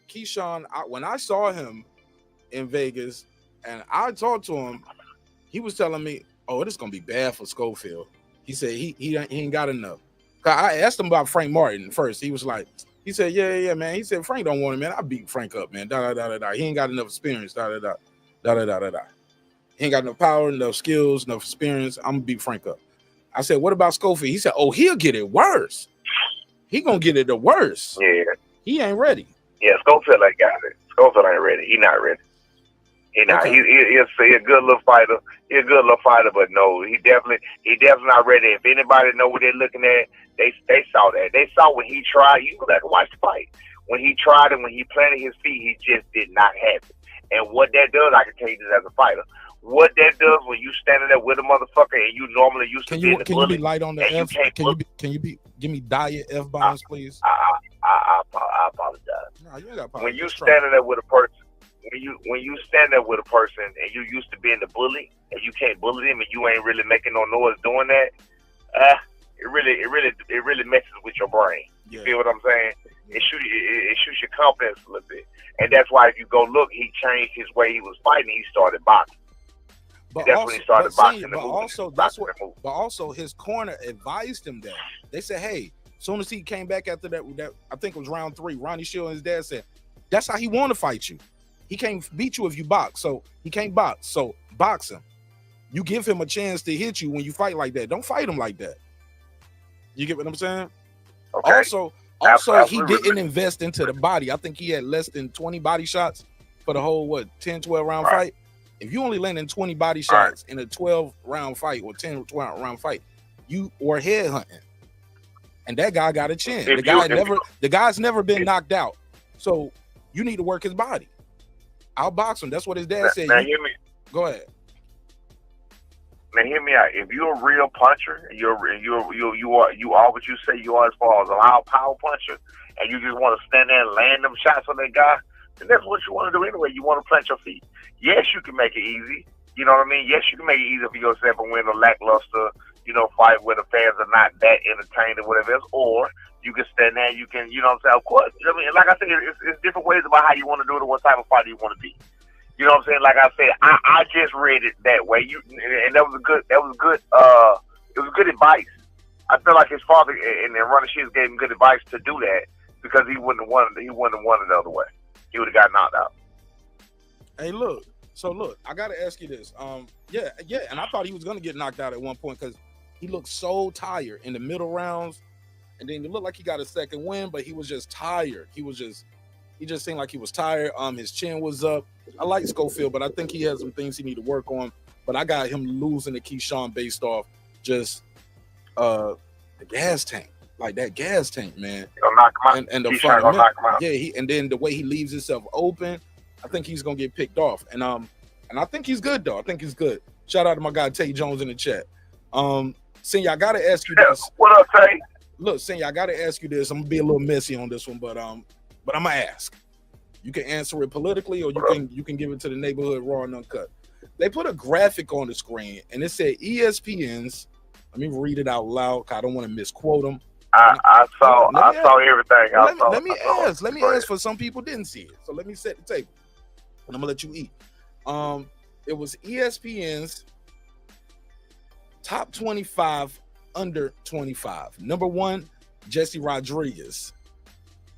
[SPEAKER 2] KEYSHAWN, when I saw him in Vegas and I talked to him, he was telling me, "Oh, it's gonna be bad for Schofield." He said he ain't got enough. I asked him about Frank Martin first. He was like, he said, yeah, man. He said Frank don't want him, man. I beat Frank up, man. He ain't got enough experience. He ain't got enough power, enough skills, enough experience. I'm gonna beat Frank up. I said, what about Schofield? He said, oh, he'll get it worse. He gonna get it the worst.
[SPEAKER 13] Yeah.
[SPEAKER 2] He ain't ready.
[SPEAKER 13] Yeah, Schofield ain't got it. Schofield ain't ready. He not ready. He not.
[SPEAKER 2] Okay.
[SPEAKER 13] He's a good little fighter. He's a good little fighter, but no, he definitely not ready. If anybody know what they're looking at, they saw that. They saw when he tried. You go back and watch the fight. When he tried and when he planted his feet, he just did not have it. And what that does, I can tell you this as a fighter. What that does when you standing there with a motherfucker and you normally used to be in the
[SPEAKER 2] can
[SPEAKER 13] bully,
[SPEAKER 2] you be light on the F? Can you give me diet F bombs, please?
[SPEAKER 13] I apologize.
[SPEAKER 2] No, you ain't got
[SPEAKER 13] when you standing there with a person, when you stand there with a person and you used to being the bully and you can't bully them and you ain't really making no noise doing that, it really messes with your brain. You feel what I'm saying? It shoots your confidence a little bit, and that's why if you go look, he changed his way he was fighting. He started boxing.
[SPEAKER 2] But
[SPEAKER 13] that's
[SPEAKER 2] also,
[SPEAKER 13] when he started boxing.
[SPEAKER 2] But also his corner advised him that. They said, hey, as soon as he came back after that I think it was round 3, Ronnie Shield and his dad said, that's how he want to fight you. He can't beat you if you box. So he can't box. So box him. You give him a chance to hit you when you fight like that. Don't fight him like that. You get what I'm saying?
[SPEAKER 13] Okay.
[SPEAKER 2] Also, he didn't invest into the body. I think he had less than 20 body shots for the whole, 10, 12 round fight. If you only landing 20 body shots in a 12 round fight or 10 round fight, you were headhunting. And that guy got a chin. The guy's never been knocked out. So you need to work his body. I'll box him. That's what his dad said.
[SPEAKER 13] Now hear me.
[SPEAKER 2] Go ahead.
[SPEAKER 13] Now hear me out. If you're a real puncher, you are what you say you are as far as a loud power puncher, and you just want to stand there and land them shots on that guy, then that's what you want to do anyway. You want to plant your feet. Yes, you can make it easy. You know what I mean? Yes, you can make it easy for yourself and win a lackluster, fight where the fans are not that entertained or whatever else. Or you can stand there and you can, of course. I mean, like I said, it's different ways about how you want to do it and what type of fighter you want to be. You know what I'm saying? Like I said, I just read it that way. And that was good advice. I feel like his father and Ronnie Shields gave him good advice to do that because he wouldn't have won it the other way. He would have got knocked out.
[SPEAKER 2] Hey, look, I gotta ask you this. And I thought he was gonna get knocked out at one point because he looked so tired in the middle rounds, and then it looked like he got a second win, but he was just tired. He just seemed like he was tired. His chin was up. I like Schofield, but I think he has some things he need to work on. But I got him losing to KEYSHAWN based off just the gas tank. Like that gas tank, man. And the front, and then the way he leaves himself open, I think he's gonna get picked off. And I think he's good though. I think he's good. Shout out to my guy Tay Jones in the chat. Senior, I gotta ask you this.
[SPEAKER 13] What up, Tay?
[SPEAKER 2] Look, Senior, I gotta ask you this. I'm gonna be a little messy on this one, but I'm gonna ask. You can answer it politically, or you can give it to the neighborhood raw and uncut. They put a graphic on the screen, and it said ESPN's. Let me read it out loud. I don't want to misquote them.
[SPEAKER 13] I saw everything.
[SPEAKER 2] Let me ask for some people didn't see it. So let me set the table. And I'm gonna let you eat. It was ESPN's top 25 under 25. Number 1, Jesse Rodriguez.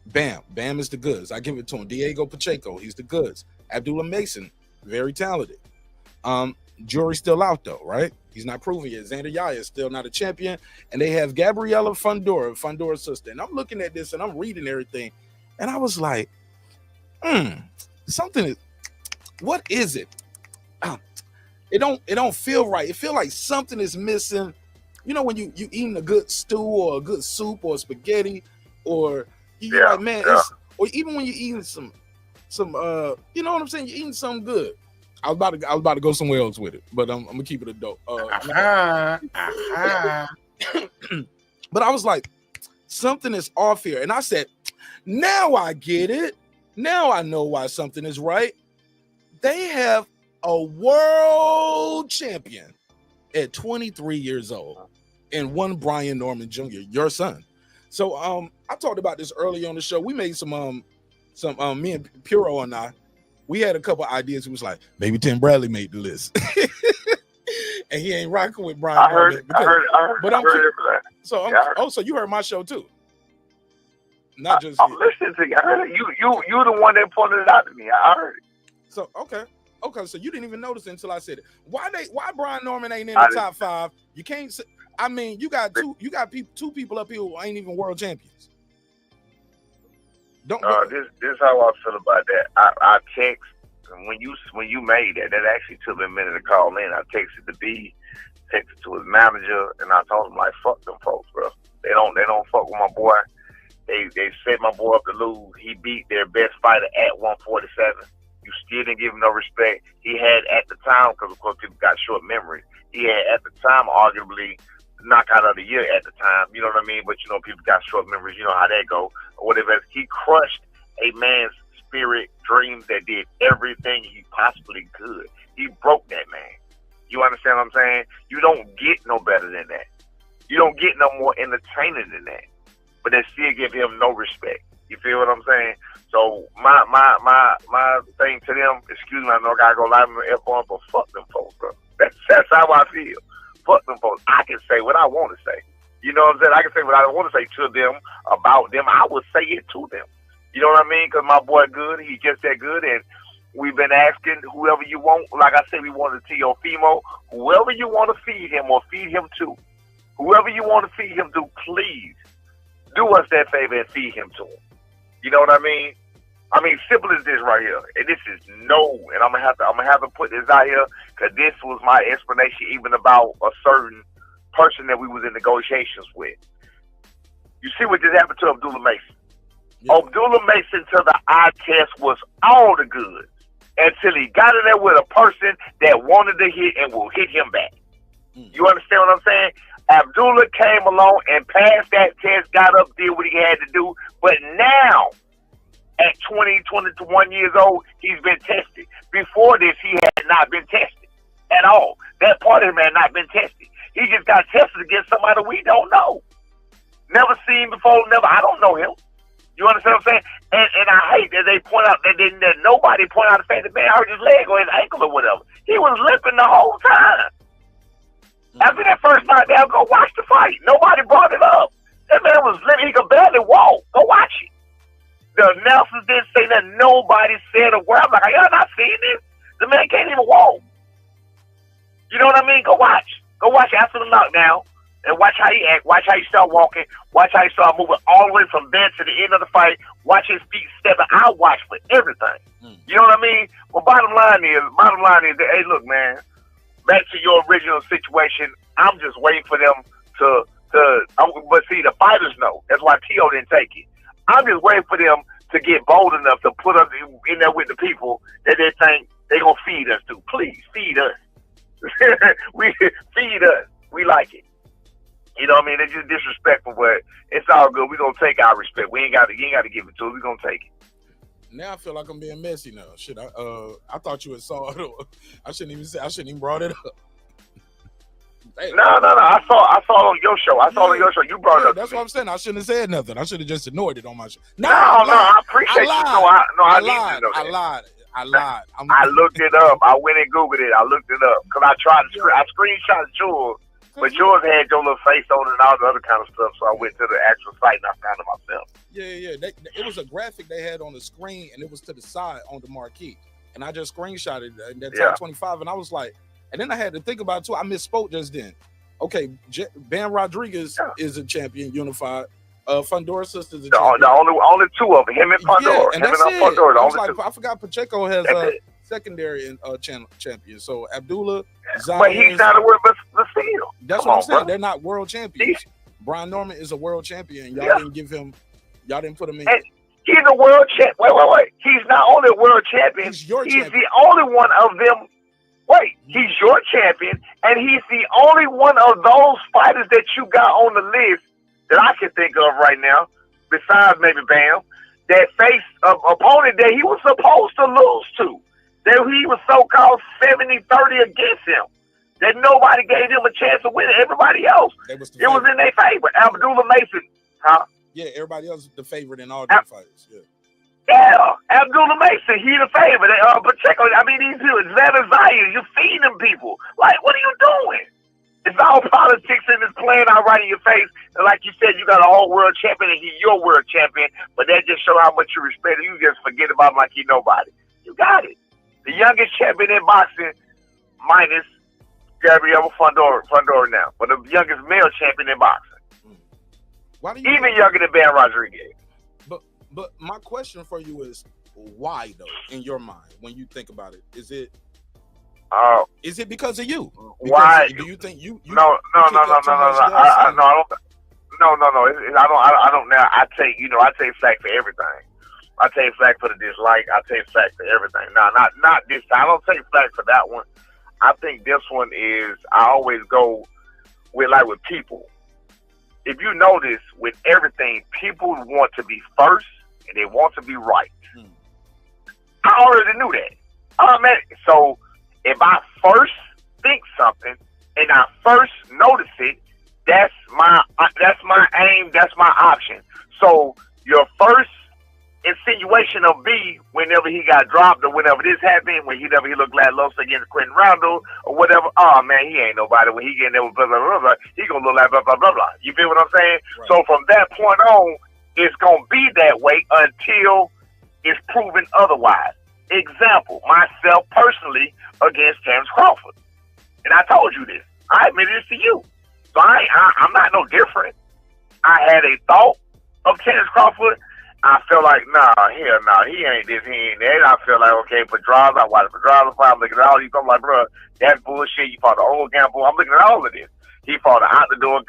[SPEAKER 2] Bam is the goods. I give it to him. Diego Pacheco, he's the goods. Abdullah Mason, very talented. Jury's still out though, right? He's not proven yet. Xander Yaya is still not a champion. And they have Gabriela Fundора's sister. And I'm looking at this and I'm reading everything. And I was like, what is it? It don't feel right. It feels like something is missing
[SPEAKER 4] you know when you eating a good stew or a good soup or spaghetti, or you're
[SPEAKER 13] Yeah,
[SPEAKER 4] like, man,
[SPEAKER 13] yeah.
[SPEAKER 4] it's, or even when you're eating some you know what I'm saying, you're eating something good. I was about to go somewhere else with it, but I'm gonna keep it adult.
[SPEAKER 11] Uh-huh.
[SPEAKER 4] But I was like, something is off here, and I said, now I get it. Now I know why something is right. They have a world champion at 23 years old, and one Brian Norman Jr., your son. So I talked about this earlier on the show. We made some me and Puro and I, we had a couple ideas. He was like, maybe Tim Bradley made the list. And he ain't rocking with Brian.
[SPEAKER 13] I heard
[SPEAKER 4] But
[SPEAKER 13] I
[SPEAKER 4] I'm
[SPEAKER 13] heard that.
[SPEAKER 4] so
[SPEAKER 13] Yeah, I heard.
[SPEAKER 4] oh, so you heard my show too. Not just
[SPEAKER 13] I'm listening to you. I heard it. You the one that pointed it out to me. I heard it.
[SPEAKER 4] so okay. So you didn't even notice it until I said it. Why Brian Norman ain't in
[SPEAKER 13] I
[SPEAKER 4] the
[SPEAKER 13] didn't.
[SPEAKER 4] top 5? You can't say, I mean, you got two people up here who ain't even world champions. Don't
[SPEAKER 13] This how I feel about that. I text when you made that. That actually took me a minute to call in. I texted the B, texted to his manager, and I told him like, fuck them folks, bro. They don't fuck with my boy. They set my boy up to lose. He beat their best fighter at 147. You still didn't give him no respect. He had at the time, because of course people got short memory. He had at the time arguably knockout of the year at the time. You know what I mean? But you know people got short memories. You know how that go or whatever. He crushed a man's spirit dreams that did everything he possibly could. He broke that man. You understand what I'm saying? You don't get no better than that. You don't get no more entertaining than that. But they still give him no respect. You feel what I'm saying? So my thing to them, excuse me, I know I gotta go live in the F1, but fuck them folks, bro. That's how I feel. Fuck them folks. I can say what I want to say. You know what I'm saying? I can say what I want to say to them about them. I would say it to them. You know what I mean? Because my boy good, he's just that good, and we've been asking whoever you want. Like I said, we wanted Teofimo, whoever you want to feed him or feed him to, whoever you want to feed him to, please do us that favor and feed him to him. You know what I mean? I mean, simple as this right here, and this is no, and I'm gonna have to put this out here because this was my explanation even about a certain person that we was in negotiations with. You see what just happened to Abdullah Mason? Yeah. Abdullah Mason to the eye test was all the goods until he got in there with a person that wanted to hit and will hit him back. You understand what I'm saying? Abdullah came along and passed that test, got up, did what he had to do, but now at 21 years old, he's been tested. Before this, he had not been tested at all. That part of him had not been tested. He just got tested against somebody we don't know. Never seen before, I don't know him. You understand what I'm saying? And I hate that they point out that nobody point out the fact that man hurt his leg or his ankle or whatever. He was limping the whole time. After that first knockdown, go watch the fight. Nobody brought it up. That man was limping. He could barely walk. Go watch it. The announcers didn't say that. Nobody said a word. I'm like, are y'all not seeing this? The man can't even walk. You know what I mean? Go watch. Go watch after the knockdown and watch how he act. Watch how he start walking. Watch how he start moving all the way from there to the end of the fight. Watch his feet stepping. I watch for everything. You know what I mean? Well, bottom line is that, hey, look, man, back to your original situation, I'm just waiting for them but see, the fighters know. That's why T.O. didn't take it. I'm just waiting for them to get bold enough to put us in there with the people that they think they're going to feed us to. Please, feed us. Feed us. We like it. You know what I mean? It's just disrespectful, but it's all good. We're going to take our respect. You ain't got to give it to us. We're going to take it.
[SPEAKER 4] Now I feel like I'm being messy now. Shit, I thought you had saw it. I shouldn't even brought it up.
[SPEAKER 13] No. I saw it on your show. On your show. You brought it up.
[SPEAKER 4] That's what I'm saying. I shouldn't have said nothing. I should have just ignored it on my show.
[SPEAKER 13] No, I appreciate you. I lied. I looked it up. I went and Googled it. I looked it up because I screenshot yours, but yours had your little face on it and all the other kind of stuff. So I went to the actual site and I found it myself.
[SPEAKER 4] Yeah. It was a graphic they had on the screen and it was to the side on the marquee, and I just screenshotted it. That top 25, and I was like. And then I had to think about it too. I misspoke just then. Okay, Ben Rodriguez is a champion, unified. Fundora Sisters is a champion.
[SPEAKER 13] The only two of them, him and Fundora.
[SPEAKER 4] Yeah, and that's it.
[SPEAKER 13] Fundora,
[SPEAKER 4] I was like, I forgot Pacheco has a secondary champion. So Abdullah
[SPEAKER 13] But he's not a world, but still.
[SPEAKER 4] That's
[SPEAKER 13] Come
[SPEAKER 4] what I'm
[SPEAKER 13] on,
[SPEAKER 4] saying.
[SPEAKER 13] bro.
[SPEAKER 4] They're not world champions. Brian Norman is a world champion. Y'all
[SPEAKER 13] Yeah.
[SPEAKER 4] didn't give him. Y'all didn't put him in.
[SPEAKER 13] And he's a world champ. Wait. He's not only a world champion.
[SPEAKER 4] He's your
[SPEAKER 13] he's
[SPEAKER 4] champion.
[SPEAKER 13] the only one of them. Wait, he's your champion, and he's the only one of those fighters that you got on the list that I can think of right now, besides maybe Bam, that faced an opponent that he was supposed to lose to. That he was so-called 70-30 against him. That nobody gave him a chance to win it. Everybody else, it was in their favor. Abdullah Mason, huh?
[SPEAKER 4] Yeah, everybody else is the favorite in all their fights. Yeah.
[SPEAKER 13] Yeah, Abdullah Mason, he the favorite. Pacheco, I mean, these two, Xander Zaya, you feeding them people. Like, what are you doing? It's all politics and it's playing out right in your face. And like you said, you got a whole world champion and he's your world champion, but that just show how much you respect him. You just forget about him like he nobody. You got it. The youngest champion in boxing, minus Gabriel Fundora now, but the youngest male champion in boxing.
[SPEAKER 4] Why do you
[SPEAKER 13] even younger than Ben Rodriguez?
[SPEAKER 4] But my question for you is, why though? In your mind, when you think about it, is it because of you? Because
[SPEAKER 13] Why?
[SPEAKER 4] do you think you
[SPEAKER 13] No. I don't. Now I take flack for everything. I take flack for the dislike. I take flack for everything. No, not this time. I don't take flack for that one. I think this one is. I always go with people. If you notice, with everything, people want to be first and they want to be right. I already knew that. So if I first think something and I first notice it, that's my aim. That's my option. So your first insinuation of B, whenever he got dropped or whenever this happened, whenever he looked lackluster against Quentin Rondo or whatever, oh man, he ain't nobody. When he getting there with blah, blah, blah, blah, he gonna look like blah, blah, blah, blah. You feel what I'm saying? Right. So from that point on, it's gonna be that way until it's proven otherwise. Example, myself personally against Terence Crawford. And I told you this. I admitted this to you. So I'm not no different. I had a thought of Terence Crawford. I feel like, hell no, he ain't this, he ain't that. I feel like, okay, Pedraza, I watched Pedraza fight. I'm looking at all these. I'm like, bro, that's bullshit. You fought the old gamble. I'm looking at all of this. He fought the out the door,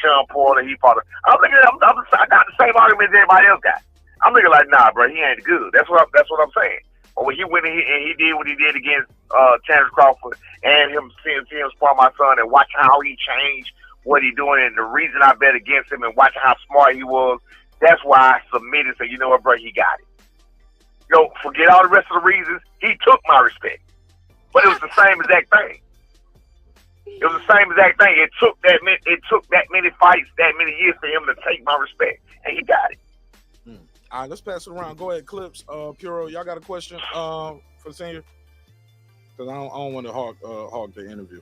[SPEAKER 13] Sean Porter. He fought. I'm looking at. I got the same argument as everybody else got. I'm looking like, nah, bro, he ain't good. That's what I'm saying. But when he went and he did what he did against Terence Crawford and him seeing him spar my son and watching how he changed what he doing and the reason I bet against him and watching how smart he was. That's why I submitted. So you know what, bro, he got it. Forget all the rest of the reasons. He took my respect, but it was the same exact thing. It was the same exact thing. It took that many fights, that many years for him to take my respect, and he got it.
[SPEAKER 4] All right, let's pass it around. Go ahead, Clips. Puro, y'all got a question for Senior? Because I don't want to hog the interview.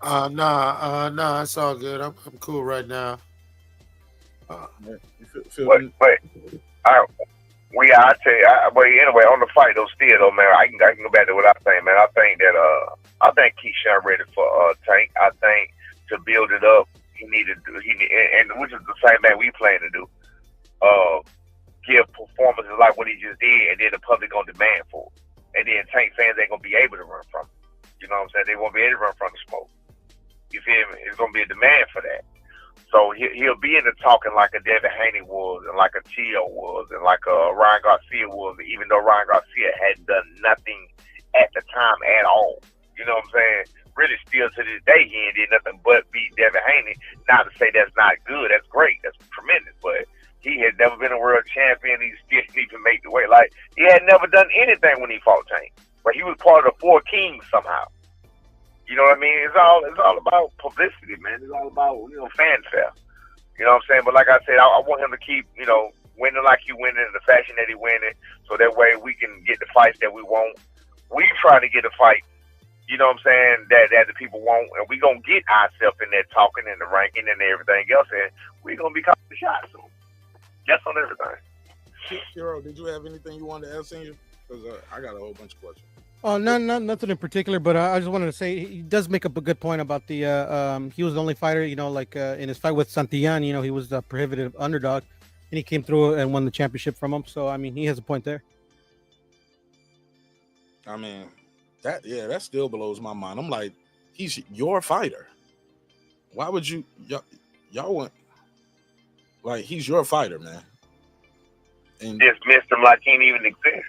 [SPEAKER 11] Nah, it's all good. I'm cool right now.
[SPEAKER 13] Wait. I tell you. But anyway, on the fight though, man, I can go back to what I think, man. I think that I think KEYSHAWN ready for Tank. I think to build it up, he needed, and which is the same thing we plan to do. Give performances like what he just did, and then the public gonna demand for it. And then Tank fans ain't gonna be able to run from it. You know what I'm saying? They won't be able to run from the smoke. You feel me? It's gonna be a demand for that. So he'll be in the talking like a Devin Haney was, and like a Tio was, and like a Ryan Garcia was. Even though Ryan Garcia hadn't done nothing at the time at all. You know what I'm saying? Really, still to this day, he ain't did nothing but beat Devin Haney. Not to say that's not good. That's great. That's tremendous. But he had never been a world champion. He still didn't even make the weight. Like, he had never done anything when he fought Tank. But he was part of the Four Kings somehow. You know what I mean? It's all about publicity, man. It's all about, fanfare. You know what I'm saying? But like I said, I want him to keep, winning like he winning in the fashion that he winning, so that way we can get the fights that we want. We try to get a fight, you know what I'm saying, that the people want, and we gonna get ourselves in there talking and the ranking and everything else, and we gonna be calling the shots soon. Just on everything.
[SPEAKER 4] Hero, did you have anything you wanted to ask Senior? Because I got a whole bunch of questions.
[SPEAKER 5] Oh, nothing in particular, but I just wanted to say he does make up a good point about the he was the only fighter, in his fight with Santillan, he was the prohibitive underdog, and he came through and won the championship from him. So I mean, he has a point there.
[SPEAKER 4] I mean, that still blows my mind. I'm like, he's your fighter. Why would y'all want like he's your fighter, man? And
[SPEAKER 13] dismissed him like he didn't even exist.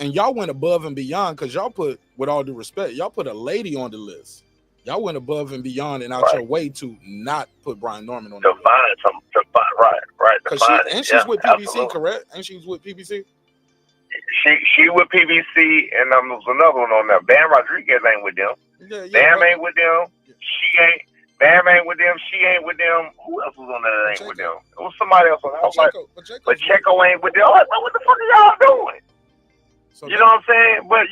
[SPEAKER 4] And y'all went above and beyond because y'all put, with all due respect, y'all put a lady on the list. Y'all went above and beyond and out your way to not put Brian Norman on the list.
[SPEAKER 13] Right.
[SPEAKER 4] And she's with PBC, absolutely. Correct? And she's with PBC.
[SPEAKER 13] She with PBC, and there's another one on there. Bam Rodriguez ain't with them. Bam ain't with them. She ain't. Bam ain't with them. She ain't with them. Who else was on there that ain't with them? It was somebody else on there. I was like, Pacheco ain't with them. I'm like, what the fuck are y'all doing? So you know what I'm saying? But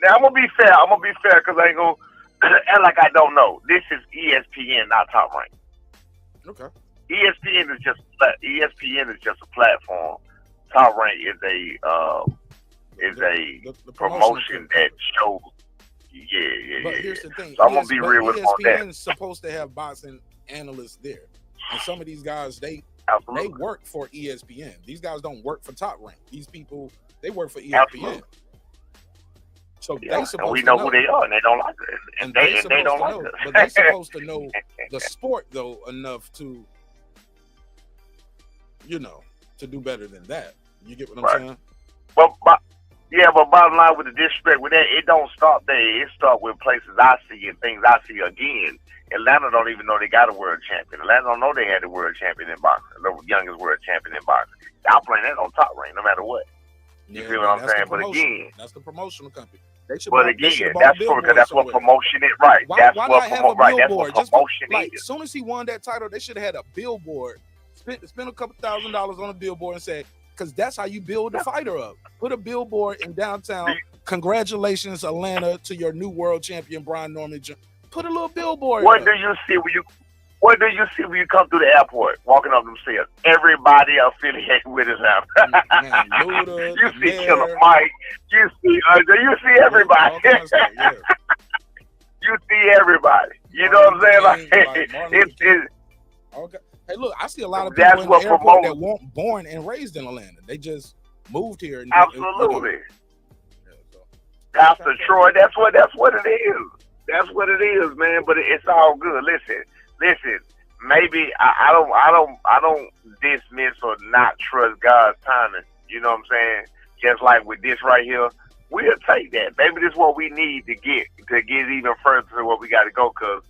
[SPEAKER 13] now I'm gonna be fair. Because I ain't gonna act like I don't know. This is ESPN, not Top Rank.
[SPEAKER 4] Okay.
[SPEAKER 13] ESPN is just a platform. Top Rank is a promotion that shows.
[SPEAKER 4] But here's the thing.
[SPEAKER 13] So I'm gonna be real with all that.
[SPEAKER 4] ESPN is supposed to have boxing analysts there, and some of these guys they work for ESPN. These guys don't work for Top Rank. These people they work for ESPN.
[SPEAKER 13] Absolutely.
[SPEAKER 4] So they supposed
[SPEAKER 13] and we know who they are, and they don't like it, and they don't like it.
[SPEAKER 4] But they're supposed to know the sport though enough to, to do better than that. You get what I'm saying?
[SPEAKER 13] But bottom line with the disrespect with that, it don't stop there. It starts with places I see and things I see again. Atlanta don't even know they got a world champion. Atlanta don't know they had a world champion in boxing, the youngest world champion in boxing. Y'all playing that on Top Rank no matter what. You feel what I'm saying? But again,
[SPEAKER 4] that's the promotional company.
[SPEAKER 13] That's what promotion is, right? That's what promotion is.
[SPEAKER 4] As soon as he won that title, they should have had a billboard. Spend a couple $1,000s on a billboard and say, because that's how you build the fighter up. Put a billboard in downtown. Congratulations, Atlanta, to your new world champion, Brian Norman. Put a little billboard.
[SPEAKER 13] What do you see when you come through the airport, walking up them stairs? Everybody affiliated with his house. You see Killer Mike. You see everybody. You see everybody. You know what I'm saying?
[SPEAKER 4] Okay. Hey, look, I see a lot of people in the airport that weren't born and raised in Atlanta. They just moved here.
[SPEAKER 13] Absolutely. Pastor Troy, that's what it is. That's what it is, man. But it's all good. Listen. Maybe I don't dismiss or not trust God's timing. You know what I'm saying? Just like with this right here, we'll take that. Maybe this is what we need to get even further to where we got to go. Cause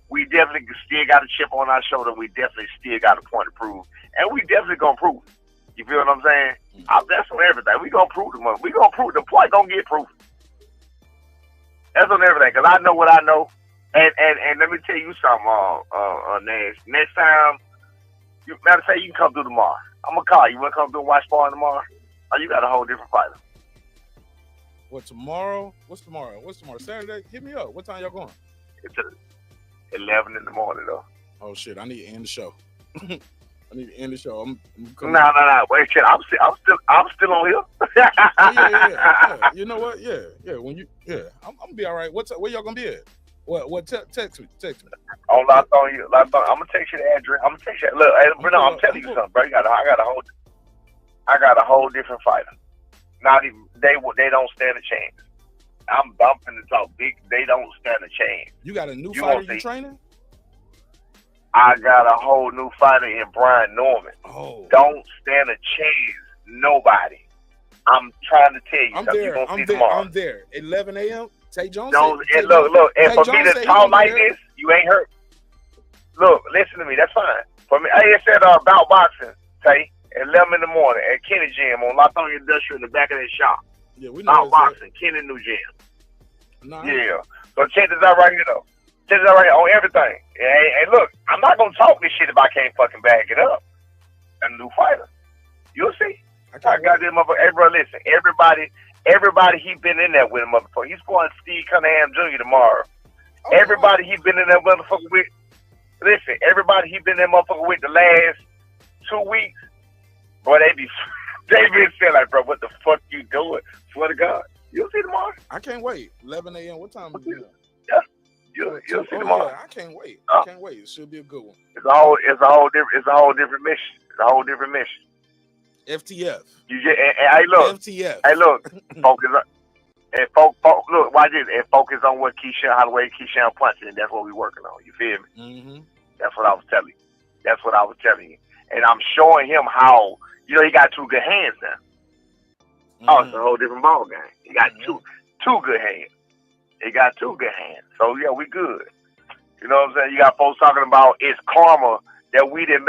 [SPEAKER 13] we definitely still got a chip on our shoulder. We definitely still got a point to prove. And we definitely going to prove it. You feel what I'm saying? That's on everything. We going to prove the money. We going to prove the point going to get proven. That's on everything. Because I know what I know. And let me tell you something, Nash. Next time, matter of fact, you can come through tomorrow. I'm going to call you. You want to come through and watch sparring tomorrow? Or you got a whole different fighter?
[SPEAKER 4] What, tomorrow? What's tomorrow? Saturday? Hit me up. What time y'all going?
[SPEAKER 13] It's 11 in the morning, though.
[SPEAKER 4] Oh, shit. I need to end the show. I'm
[SPEAKER 13] No. Wait, shit. I'm still on here.
[SPEAKER 4] yeah. You know what? Yeah. I'm gonna be all right. Where y'all gonna be at? What? Text me.
[SPEAKER 13] I'm gonna text you the address. I'm gonna text you. Look, Bruno, I'm telling you something, bro. I got a whole different fighter. Not even they don't stand a chance. I'm finna talk big. They don't stand a chance.
[SPEAKER 4] You got a new fighter you training?
[SPEAKER 13] I got a whole new fighter in Brian Norman.
[SPEAKER 4] Oh.
[SPEAKER 13] Don't stand a chance. Nobody. I'm trying to tell you something. You're going to see tomorrow.
[SPEAKER 4] I'm there. 11 a.m. Tay Jones.
[SPEAKER 13] Look. And for me to talk like this, you ain't hurt. Look, listen to me. That's fine. For me, I said about boxing, Tay, at 11 in the morning at Kenny Gym on Latonia Industrial in the back of that shop.
[SPEAKER 4] Yeah, we know
[SPEAKER 13] about boxing, Kenny New Gym.
[SPEAKER 4] Nah.
[SPEAKER 13] Yeah. So check this out right here, though. Check this out right here on everything. And look, I'm not going to talk this shit if I can't fucking back it up. I'm a new fighter. You'll see. I got this motherfucker. Hey, bro, listen. Everybody he been in there with, motherfucker. He's going Steve Cunningham Jr. tomorrow. Oh, everybody he been in that motherfucker with. Listen, everybody he been in that motherfucker with the last 2 weeks. Boy, they been saying like, bro, what the fuck you doing? Swear to God. You'll see tomorrow.
[SPEAKER 4] I can't wait. 11 a.m. What time is it?
[SPEAKER 13] Yeah. You'll see tomorrow.
[SPEAKER 4] Yeah, I can't wait. It should be a good one.
[SPEAKER 13] It's a whole different mission. It's a whole different mission.
[SPEAKER 4] FTF.
[SPEAKER 13] Hey, look.
[SPEAKER 4] FTF.
[SPEAKER 13] Hey, look. Focus And look, watch this, and focus on what Keyshawn, how the way Keyshawn punching, and that's what we working on. You feel me?
[SPEAKER 4] Mm-hmm.
[SPEAKER 13] That's what I was telling you. That's what I was telling you. And I'm showing him how, he got 2 good hands now.
[SPEAKER 4] Mm-hmm.
[SPEAKER 13] Oh, it's a whole different ball game. He got two good hands. He got 2 good hands. So yeah, we good. You know what I'm saying? You got folks talking about it's karma that we didn't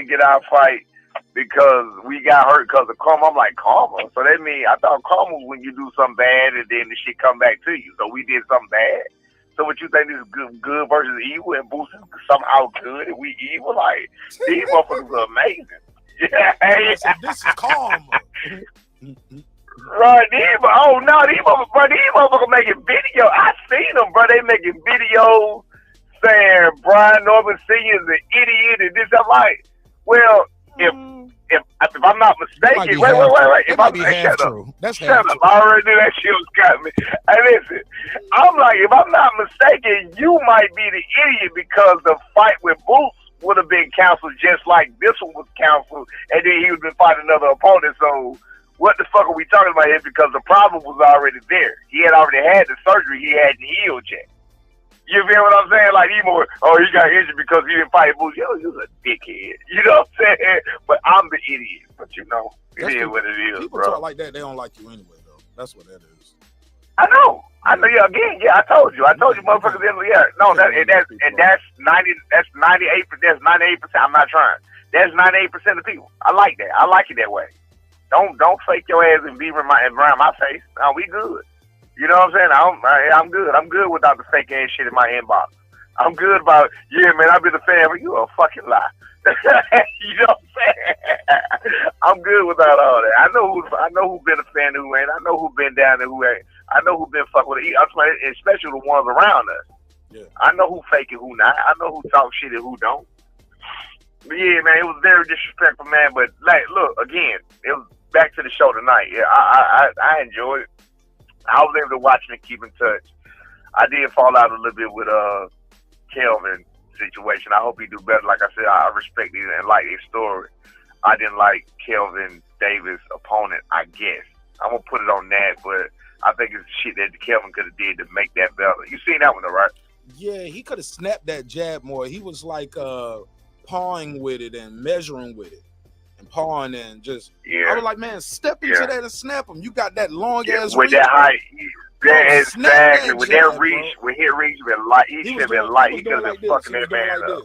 [SPEAKER 13] get our fight because we got hurt because of karma. I'm like, karma? So that means I thought karma was when you do something bad and then the shit come back to you. So we did something bad. So what you think this is good versus evil, and Boost is somehow good and we evil? Like, these motherfuckers are amazing. Yeah,
[SPEAKER 4] this is karma.
[SPEAKER 13] Right, these motherfuckers making videos. I seen them, bro. They making videos saying Brian Norman Sr. is an idiot and this. I'm like, well, if I'm not mistaken, wait. If I'm shut up. Shut up. I already knew that shit was got me. Hey, listen, I'm like, if I'm not mistaken, you might be the idiot because the fight with Boots would have been canceled just like this one was canceled, and then he would have been fighting another opponent. So what the fuck are we talking about here? Because the problem was already there. He had already had the surgery. He hadn't healed yet. You feel what I'm saying? Like, he got injured because he didn't fight Boots. Yo, you're a dickhead. You know what I'm saying? But I'm the idiot. But it is what it is,
[SPEAKER 4] people
[SPEAKER 13] bro.
[SPEAKER 4] talk like that, they don't like you anyway, though. That's what that is.
[SPEAKER 13] I know. Yeah, again, I told you, motherfuckers. Yeah, no, that's 90. That's 98. That's 98%. I'm not trying. That's 98% of people. I like that. I like it that way. Don't fake your ass and be around my face. No, we good. You know what I'm saying? I'm good. I'm good without the fake ass shit in my inbox. I'm good about, man, I've been a fan, but you a fucking lie. You know what I'm saying? I'm good without all that. I know who been a fan and who ain't. I know who been down and who ain't. I know who been fucking with it. Especially the ones around us.
[SPEAKER 4] Yeah.
[SPEAKER 13] I know who fake and who not. I know who talk shit and who don't. But yeah, man, it was very disrespectful, man. But like, look, again, it was back to the show tonight. Yeah, I enjoyed it. I was able to watch and keep in touch. I did fall out a little bit with Kelvin situation. I hope he do better. Like I said, I respect it and like his story. I didn't like Kelvin Davis' opponent, I guess. I'm going to put it on that, but I think it's shit that Kelvin could have did to make that better. You seen that one, though, right?
[SPEAKER 4] Yeah, he could have snapped that jab more. He was like pawing with it and measuring with it. And pawing and just, I was like, man, step into that and snap him. You got that long ass
[SPEAKER 13] with
[SPEAKER 4] reach.
[SPEAKER 13] that height. Yeah, exactly.
[SPEAKER 4] That
[SPEAKER 13] with
[SPEAKER 4] jab,
[SPEAKER 13] that reach, when he reached, he should have been light. He could have been fucking that man up.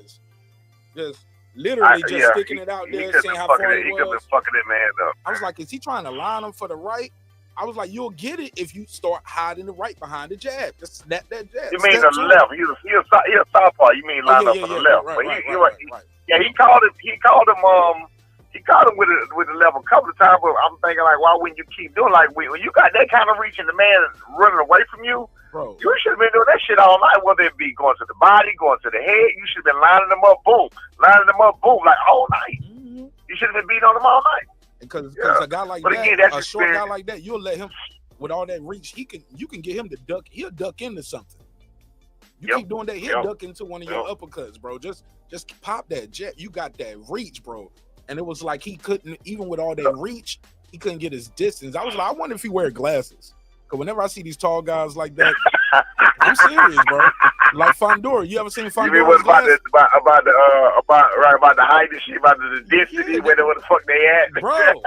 [SPEAKER 4] Just literally sticking it out there, saying how far he
[SPEAKER 13] could have been
[SPEAKER 4] was.
[SPEAKER 13] fucking that man up.
[SPEAKER 4] I was like, is he trying to line him for the right? I was like, you'll get it if you start hiding the right behind the jab. Just snap that jab.
[SPEAKER 13] You mean the left? He a southpaw. You mean line up for the left? Right. Yeah, he called him. He caught him with the left a couple of times, but I'm thinking, like, why wouldn't you keep doing, like, when you got that kind of reach and the man running away from you,
[SPEAKER 4] bro,
[SPEAKER 13] you should have been doing that shit all night, whether it be going to the body, going to the head. You should have been lining them up, boom, like all night. Mm-hmm. You should have been beating on them all night.
[SPEAKER 4] Because a guy like that, a short guy like that, you'll let him, with all that reach, you can get him to duck. He'll duck into something. You keep doing that, he'll duck into one of your uppercuts, bro. Just pop that jet. You got that reach, bro. And it was like he couldn't, even with all that reach, he couldn't get his distance. I was like, I wonder if he wear glasses. Because whenever I see these tall guys like that, I'm serious, bro. Like Fondor. You ever seen Fondor?
[SPEAKER 13] You mean what about the height and shit, about the density, where the fuck they at?
[SPEAKER 4] Bro.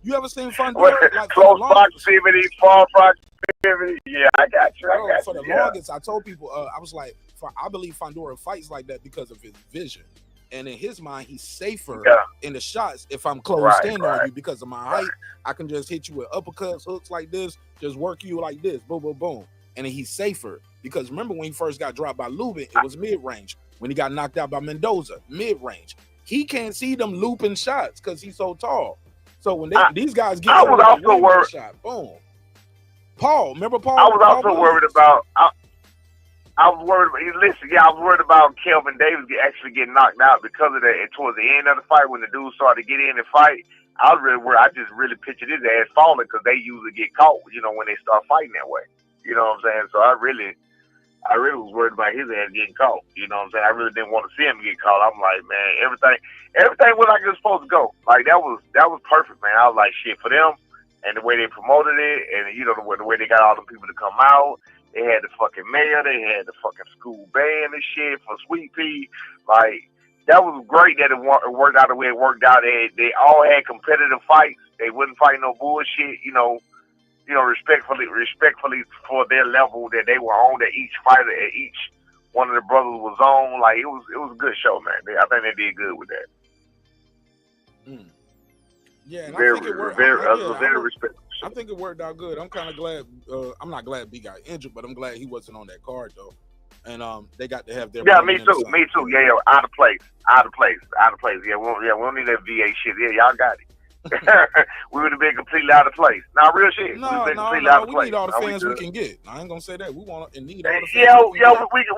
[SPEAKER 4] You ever seen Fondor? Like
[SPEAKER 13] close proximity, far proximity. Yeah, I got you.
[SPEAKER 4] Bro, for the longest, I told people, I was like, I believe Fondor fights like that because of his vision. And in his mind, he's safer in the shots if I'm closed in on you because of my height. I can just hit you with uppercuts, hooks like this, just work you like this, boom, boom, boom. And then he's safer because remember when he first got dropped by Lubin, it was mid-range. When he got knocked out by Mendoza, mid-range. He can't see them looping shots because he's so tall. So when these guys get a shot, boom. Paul, remember Paul?
[SPEAKER 13] I was also worried about. I was worried about Kelvin Davis actually getting knocked out because of that. And towards the end of the fight, when the dude started to get in and fight, I was really worried. I just really pictured his ass falling because they usually get caught, when they start fighting that way. You know what I'm saying? So I really was worried about his ass getting caught. You know what I'm saying? I really didn't want to see him get caught. I'm like, man, everything was like it was supposed to go. Like that was perfect, man. I was like, shit, for them and the way they promoted it, and you know the way they got all the people to come out. They had the fucking mayor, they had the fucking school band and shit for Sweet Pea. Like, that was great that it worked out the way it worked out. They all had competitive fights. They wouldn't fight no bullshit, respectfully for their level that they were on, that each fighter at each one of the brothers was on. Like, it was a good show, man. I think they did good with that.
[SPEAKER 4] Yeah, and
[SPEAKER 13] Very,
[SPEAKER 4] I think it worked.
[SPEAKER 13] very respectful.
[SPEAKER 4] I think it worked out good. I'm kind of glad. I'm not glad B got injured, but I'm glad he wasn't on that card though. And they got to have their.
[SPEAKER 13] Yeah, me too. Yeah, out of place. Yeah, we don't need that VA shit. Yeah, y'all got it. We would have been completely out of place. Now, real shit.
[SPEAKER 4] No, we need all the fans we can get. I ain't gonna say that. We want and need all the fans.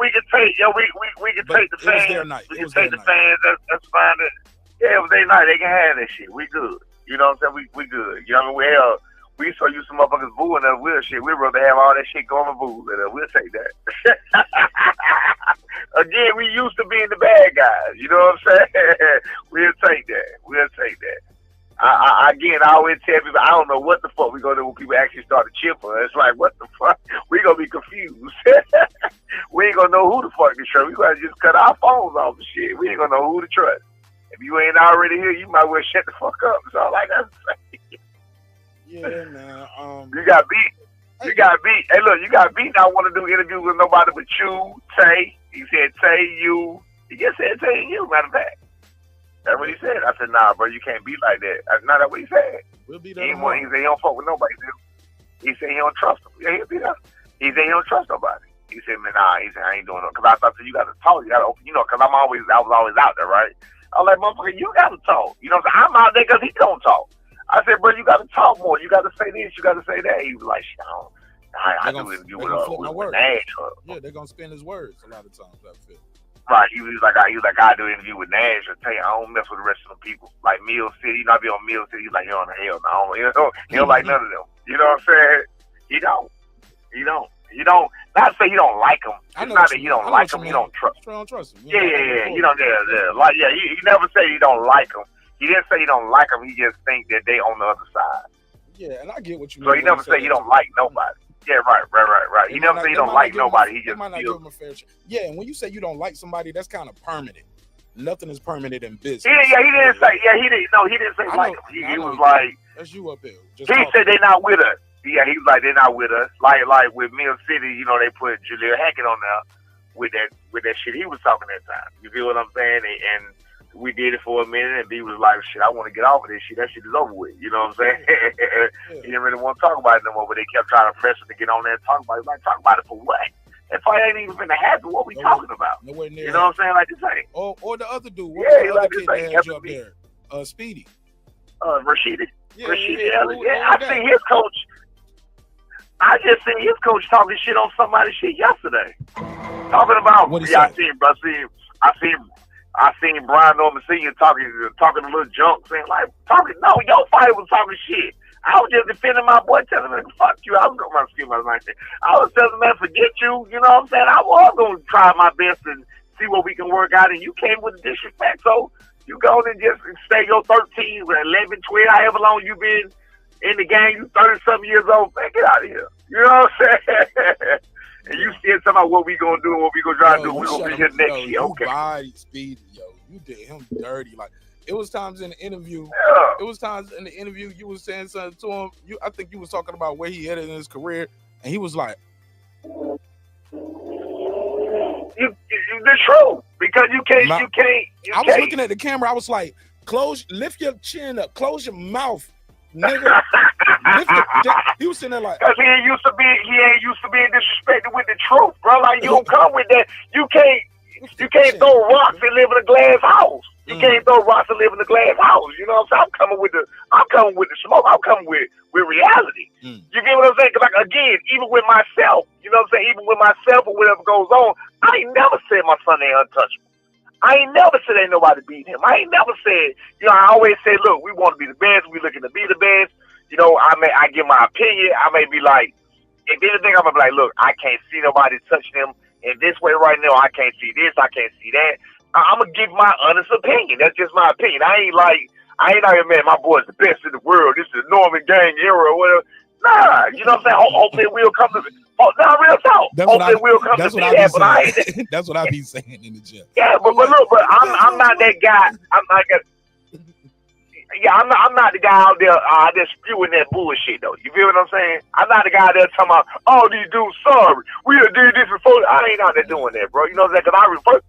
[SPEAKER 13] We can take. We can take the fans. We can take the fans. That's fine. Yeah, it was their night. They can have that shit. We good. You know what I'm saying? We good. You know what I mean? We saw you some motherfuckers booing that weird shit. We'd rather have all that shit going and boo. We'll take that. Again, we used to being the bad guys. You know what I'm saying? We'll take that. I always tell people, I don't know what the fuck we gonna do when people actually start to cheer for us. It's like, what the fuck? We gonna be confused. We ain't gonna know who the fuck to trust. We gotta just cut our phones off and shit. We ain't gonna know who to trust. If you ain't already here, you might well shut the fuck up. That's all I gotta say.
[SPEAKER 4] Yeah, man.
[SPEAKER 13] You got beat. Hey, look, you got beat. I want to do interviews with nobody but you, Tay. He said, Tay, you. He just said, Tay, you, matter of fact. That's what he said. I said, nah, bro, you can't be like that. That's not what he said.
[SPEAKER 4] We'll be
[SPEAKER 13] He
[SPEAKER 4] there.
[SPEAKER 13] said he don't fuck with nobody. He said he don't trust him. Yeah, he'll be there. He said he don't trust nobody. He said, man, nah. He said, I ain't doing it. Because I thought you got to talk. You got to open, because I was always out there, right? I was like, motherfucker, you got to talk. You know what I'm saying? I'm out there because he don't talk. I said, bro, you got to talk more. You got to say this. You got to say that. He was like, shit, I do interview with Nash.
[SPEAKER 4] Yeah, they're gonna spin his words a lot of times. I feel.
[SPEAKER 13] Right, he was like, I do an interview with Nash. I tell you, I don't mess with the rest of the people. Like Mill City, I be on Mill City. He's like, you're on the hell no. He don't like none of them. You know what I'm saying? He don't. Not to say you don't like him. It's not that you don't like him. You don't trust.
[SPEAKER 4] I don't trust him.
[SPEAKER 13] Yeah. Like, he never say you don't like him. He didn't say you don't like him. He just think that they on the other side.
[SPEAKER 4] Yeah, and I get what you
[SPEAKER 13] mean. So he never say you don't like nobody. Yeah, right. He never say you don't like nobody. He just
[SPEAKER 4] might not give him a fair chance. Yeah, and when you say you don't like somebody, that's kind of permanent. Nothing is permanent in business.
[SPEAKER 13] He didn't say. Yeah, he didn't say like him. He was like,
[SPEAKER 4] that's you up there.
[SPEAKER 13] He said they're not with us. Yeah, he was like, they're not with us. Like with Mill City, they put Jaleel Hackett on there with that shit he was talking that time. You feel what I'm saying? And we did it for a minute, and B was like, shit, I want to get off of this shit. That shit is over with. You know what I'm saying? He didn't really want to talk about it no more, but they kept trying to press him to get on there and talk about it. Like, talk about it for what? That fight ain't even finna happen. What we talking about?
[SPEAKER 4] Nowhere near.
[SPEAKER 13] You know what I'm saying? Like you say.
[SPEAKER 4] Or the other dude.
[SPEAKER 13] Yeah, like
[SPEAKER 4] the
[SPEAKER 13] you say.
[SPEAKER 4] had you up there? Speedy.
[SPEAKER 13] Rashidi. Rashidi Ellis. Yeah, I seen his coach. I just seen his coach talking shit on somebody's shit yesterday. Talking about, I seen Brian Norman Sr. talking a little junk, saying no, your fighter was talking shit. I was just defending my boy, telling him, fuck you. I was going to I was telling him, man, forget you. You know what I'm saying? I was going to try my best and see what we can work out, and you came with the disrespect. So you go and just stay your 13, 11, 12, however long you been in the game, you 30-something years old, man, get out of here. You know what I'm saying? And you still talking about what we gonna do and what we gonna try to do. We're gonna be here next year. Okay.
[SPEAKER 4] You bodied Speedy, you did him dirty. Like, it was times in the interview.
[SPEAKER 13] Yeah.
[SPEAKER 4] It was times in the interview you was saying something to him. I think you was talking about where he headed in his career, and he was like,
[SPEAKER 13] "You the truth, because you can't.
[SPEAKER 4] I was looking at the camera. I was like, lift your chin up, close your mouth, nigga." He was sitting there like,
[SPEAKER 13] because he ain't used to being disrespected with the truth, bro. Like, you don't come with that. You can't throw rocks and live in a glass house. You can't throw rocks and live in a glass house. You know what I'm saying? I'm coming with the smoke. I'm coming with reality. You get what I'm saying? Cause like, again, even with myself, you know what I'm saying? Even with myself or whatever goes on, I ain't never said my son ain't untouchable. I ain't never said ain't nobody beat him. I ain't never said, I always say, look, we want to be the best. We looking to be the best. I give my opinion. I may be like, if anything, I'm gonna be like, look, I can't see nobody touching him in this way right now. I can't see this. I can't see that. I'm gonna give my honest opinion. That's just my opinion. I I ain't out here, man. My boy's the best in the world. This is the Norman Gang era or whatever. Nah, you know what I'm saying? Hopefully we'll come to. Oh, nah, real talk. Hopefully we'll come to see that. But I ain't.
[SPEAKER 2] That's what I be saying in the gym.
[SPEAKER 13] Yeah, but look, but I'm not that guy. I'm not that. Yeah, I'm not the guy out there just spewing that bullshit though. You feel what I'm saying? I'm not the guy out there talking about, oh, these dudes sorry. We done did this before. I ain't out there doing that, bro. You know what I'm saying? Because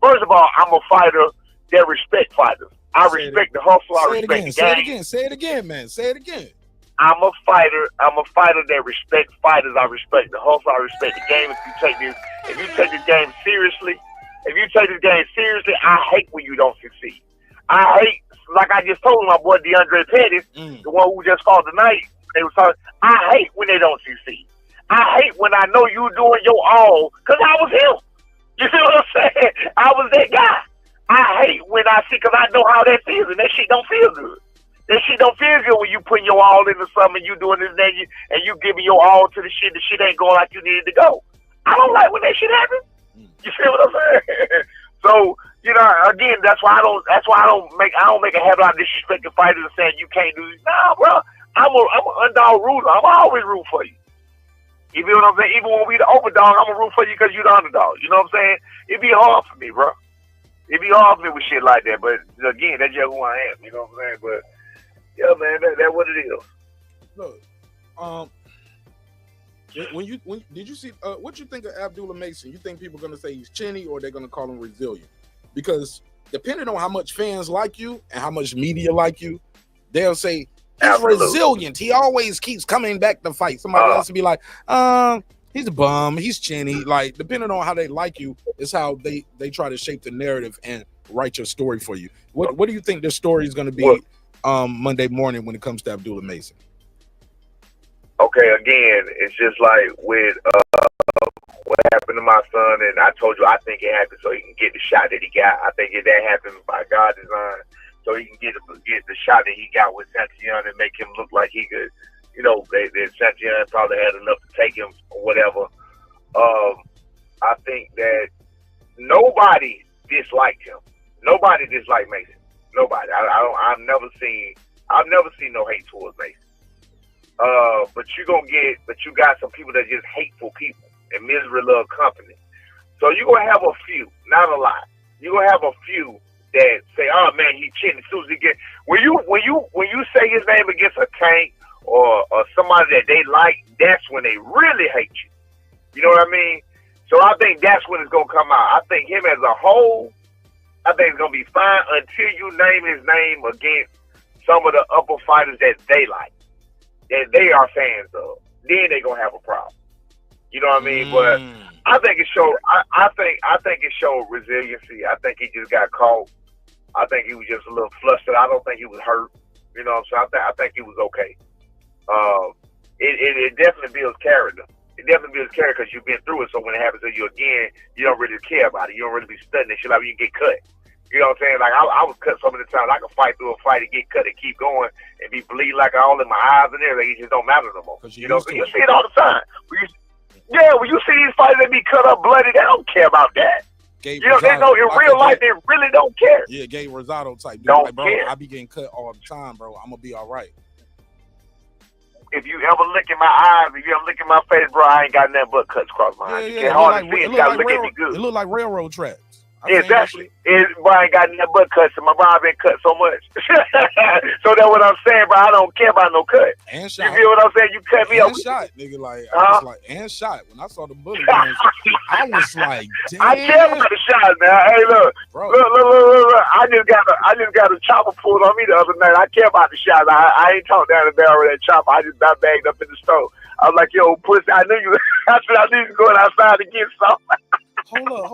[SPEAKER 13] first of all, I'm a fighter that respect fighters. I respect the hustle. I respect the game.
[SPEAKER 4] Say it again, man. Say it again.
[SPEAKER 13] I'm a fighter that respects fighters. I respect the hustle. I respect the game. If you take this game seriously, I hate when you don't succeed. I hate, like I just told my boy DeAndre Pettis, the one who just called tonight. They was talking. I hate when they don't succeed. I hate when I know you doing your all, cause I was him. You see what I'm saying? I was that guy. I hate when I see, cause I know how that feels, and that shit don't feel good. That shit don't feel good when you putting your all into something, you doing this and you giving your all to the shit ain't going like you needed to go. I don't like when that shit happens. You see what I'm saying? So, you know, again, that's why I don't make a habit out of disrespecting fighters and saying you can't do this. Nah, bro, I'm an underdog rooter. I'm always root for you. You feel what I'm saying? Even when we the overdog, I'm gonna root for you because you the underdog. You know what I'm saying? It'd be hard for me, bro. It'd be hard for me with shit like that. But again, that's just who I am. You know what I'm saying? But yeah, man, that's what it is.
[SPEAKER 4] Look, when did you see what you think of Abdullah Mason? You think people are gonna say he's chinny or they're gonna call him resilient? Because depending on how much fans like you and how much media like you, they'll say he's resilient. He always keeps coming back to fight. Somebody else will be like, he's a bum, he's chinny. Like, depending on how they like you is how they try to shape the narrative and write your story for you. What do you think the story is gonna be Monday morning when it comes to Abdullah Mason?
[SPEAKER 13] Okay, again, it's just like with what happened to my son, and I told you I think it happened so he can get the shot that he got. I think that happened by God's design, so he can get the shot that he got with Santillan and make him look like he could, you know, that Santillan probably had enough to take him or whatever. I think that nobody disliked him. Nobody disliked Mason. Nobody. I've never seen no hate towards Mason. But you got some people that just hateful people and misery love company. So you're gonna have a few, not a lot. You're gonna have a few that say, "Oh man, he cheating." As soon as he get when you say his name against a Tank or somebody that they like, that's when they really hate you. You know what I mean? So I think that's when it's gonna come out. I think him as a whole, I think it's gonna be fine until you name his name against some of the upper fighters that they like, that they are fans of. Then they gonna have a problem. You know what I mean? But I think it showed. I think it showed resiliency. I think he just got caught. I think he was just a little flustered. I don't think he was hurt. You know what I'm saying? I think he was okay. It definitely builds character. It definitely builds character because you've been through it. So when it happens to you again, you don't really care about it. You don't really be studying it. Shit, like when you get cut. You know what I'm saying? Like I was cut so many times. I could fight through a fight and get cut and keep going and be bleeding like all in my eyes and everything. It just don't matter no more. You know, so you see it all the time. When you see these fighters that be cut up bloody, they don't care about that.
[SPEAKER 4] Gabe
[SPEAKER 13] you know, they know in real life they really don't care.
[SPEAKER 4] Yeah, Gabe Rosado type dude.
[SPEAKER 13] Don't
[SPEAKER 4] like, bro,
[SPEAKER 13] care.
[SPEAKER 4] I be getting cut all the time, bro. I'm gonna be all right.
[SPEAKER 13] If you ever look in my eyes, if you ever look in my face, bro, I ain't got nothing but cuts across my eyes. You can't hardly see it. You gotta look at me good.
[SPEAKER 4] It look like railroad tracks.
[SPEAKER 13] Exactly. Bro, I ain't got nothing but cuts, and my bro been cut so much. So that's what I'm saying, bro. I don't care about no cut.
[SPEAKER 4] And shot.
[SPEAKER 13] You feel what I'm saying? You cut me
[SPEAKER 4] and
[SPEAKER 13] up.
[SPEAKER 4] Shot, nigga. Like I was like, and shot. When I saw the bullet, I was like, damn.
[SPEAKER 13] I care about the shot, man. Hey, look,
[SPEAKER 4] bro.
[SPEAKER 13] Look. I just got a chopper pulled on me the other night. I care about the shot. I ain't talked down the barrel of that chopper. I just got bagged up in the store. I was like, yo, pussy, I knew you. I said I knew you going outside to get something.
[SPEAKER 4] Hold up.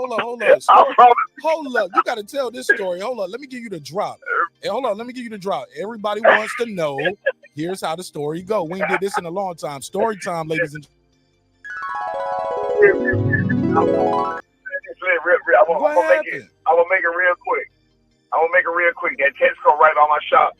[SPEAKER 4] Hold up. You got to tell this story. Hold up. Let me give you the drop. Hey, hold on. Let me give you the drop. Everybody wants to know. Here's how the story go. We ain't did this in a long time. Story time, ladies and
[SPEAKER 13] I'm gonna make it real quick. That Tesco right by my shop,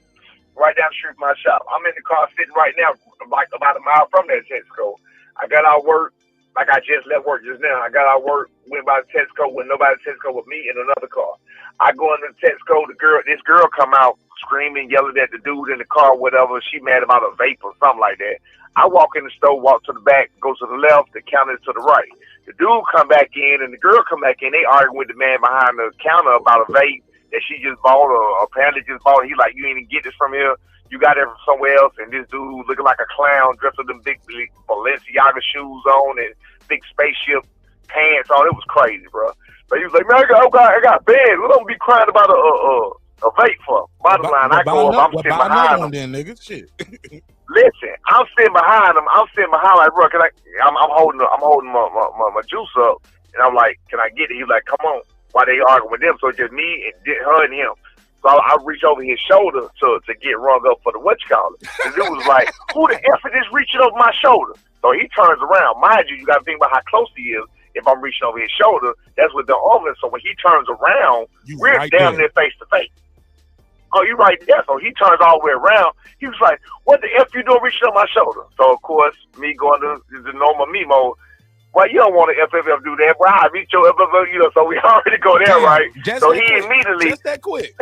[SPEAKER 13] right down the street from my shop. I'm in the car sitting right now, like about a mile from that Tesco. I got out work. Like I just left work just now. I got out of work, went by the Tesco with nobody at Tesco with me in another car. I go into Tesco, this girl come out screaming, yelling at the dude in the car, whatever. She mad about a vape or something like that. I walk in the store, walk to the back, go to the left, the counter to the right. The dude come back in and the girl come back in. They arguing with the man behind the counter about a vape that she just bought or apparently just bought. He like, you ain't even get this from here. You got it from somewhere else. And this dude looking like a clown, dressed with them big Balenciaga shoes on and big spaceship pants on. It was crazy, bro. But he was like, man, I got bad. We don't be crying about a vape for. Bottom line, I go up, I'm sitting behind him.
[SPEAKER 4] Then, nigga. Shit.
[SPEAKER 13] Listen, I'm sitting behind him. I'm sitting behind like, bro, I'm holding my juice up, and I'm like, can I get it? He's like, come on. While they arguing with them, so it's just me and her and him. So I reach over his shoulder to get rung up for the whatchamacallit. The dude was like, who the F is this reaching over my shoulder? So he turns around. Mind you, you got to think about how close he is. If I'm reaching over his shoulder, that's with the arm. So when he turns around, we're right down there face to face. Oh, you right there. So he turns all the way around. He was like, what the F you doing reaching on my shoulder? So, of course, me going to the normal me mode. Well, you don't want to FFF do that. Well, I reach your FFF, you know, so we already go there, right? So he immediately.
[SPEAKER 4] Just that quick.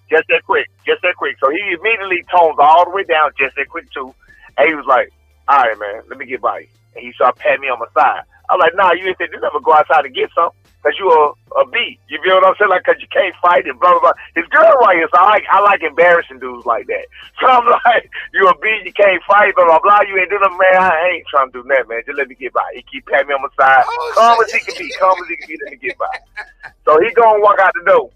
[SPEAKER 13] Just that quick. So he immediately tones all the way down, just that quick, too. And he was like, all right, man, let me get by you. And he started patting me on my side. I was like, nah, you ain't never go outside and get some. Because you a B. You feel what I'm saying? Like, because you can't fight and blah, blah, blah. His girl right here, so I like embarrassing dudes like that. So I'm like, you a B, you can't fight, blah, blah, blah. You ain't doing nothing, man. I ain't trying to do that, man. Just let me get by. He keep patting me on my side. Calm as he can be. Let me get by. So he go and walk out the door.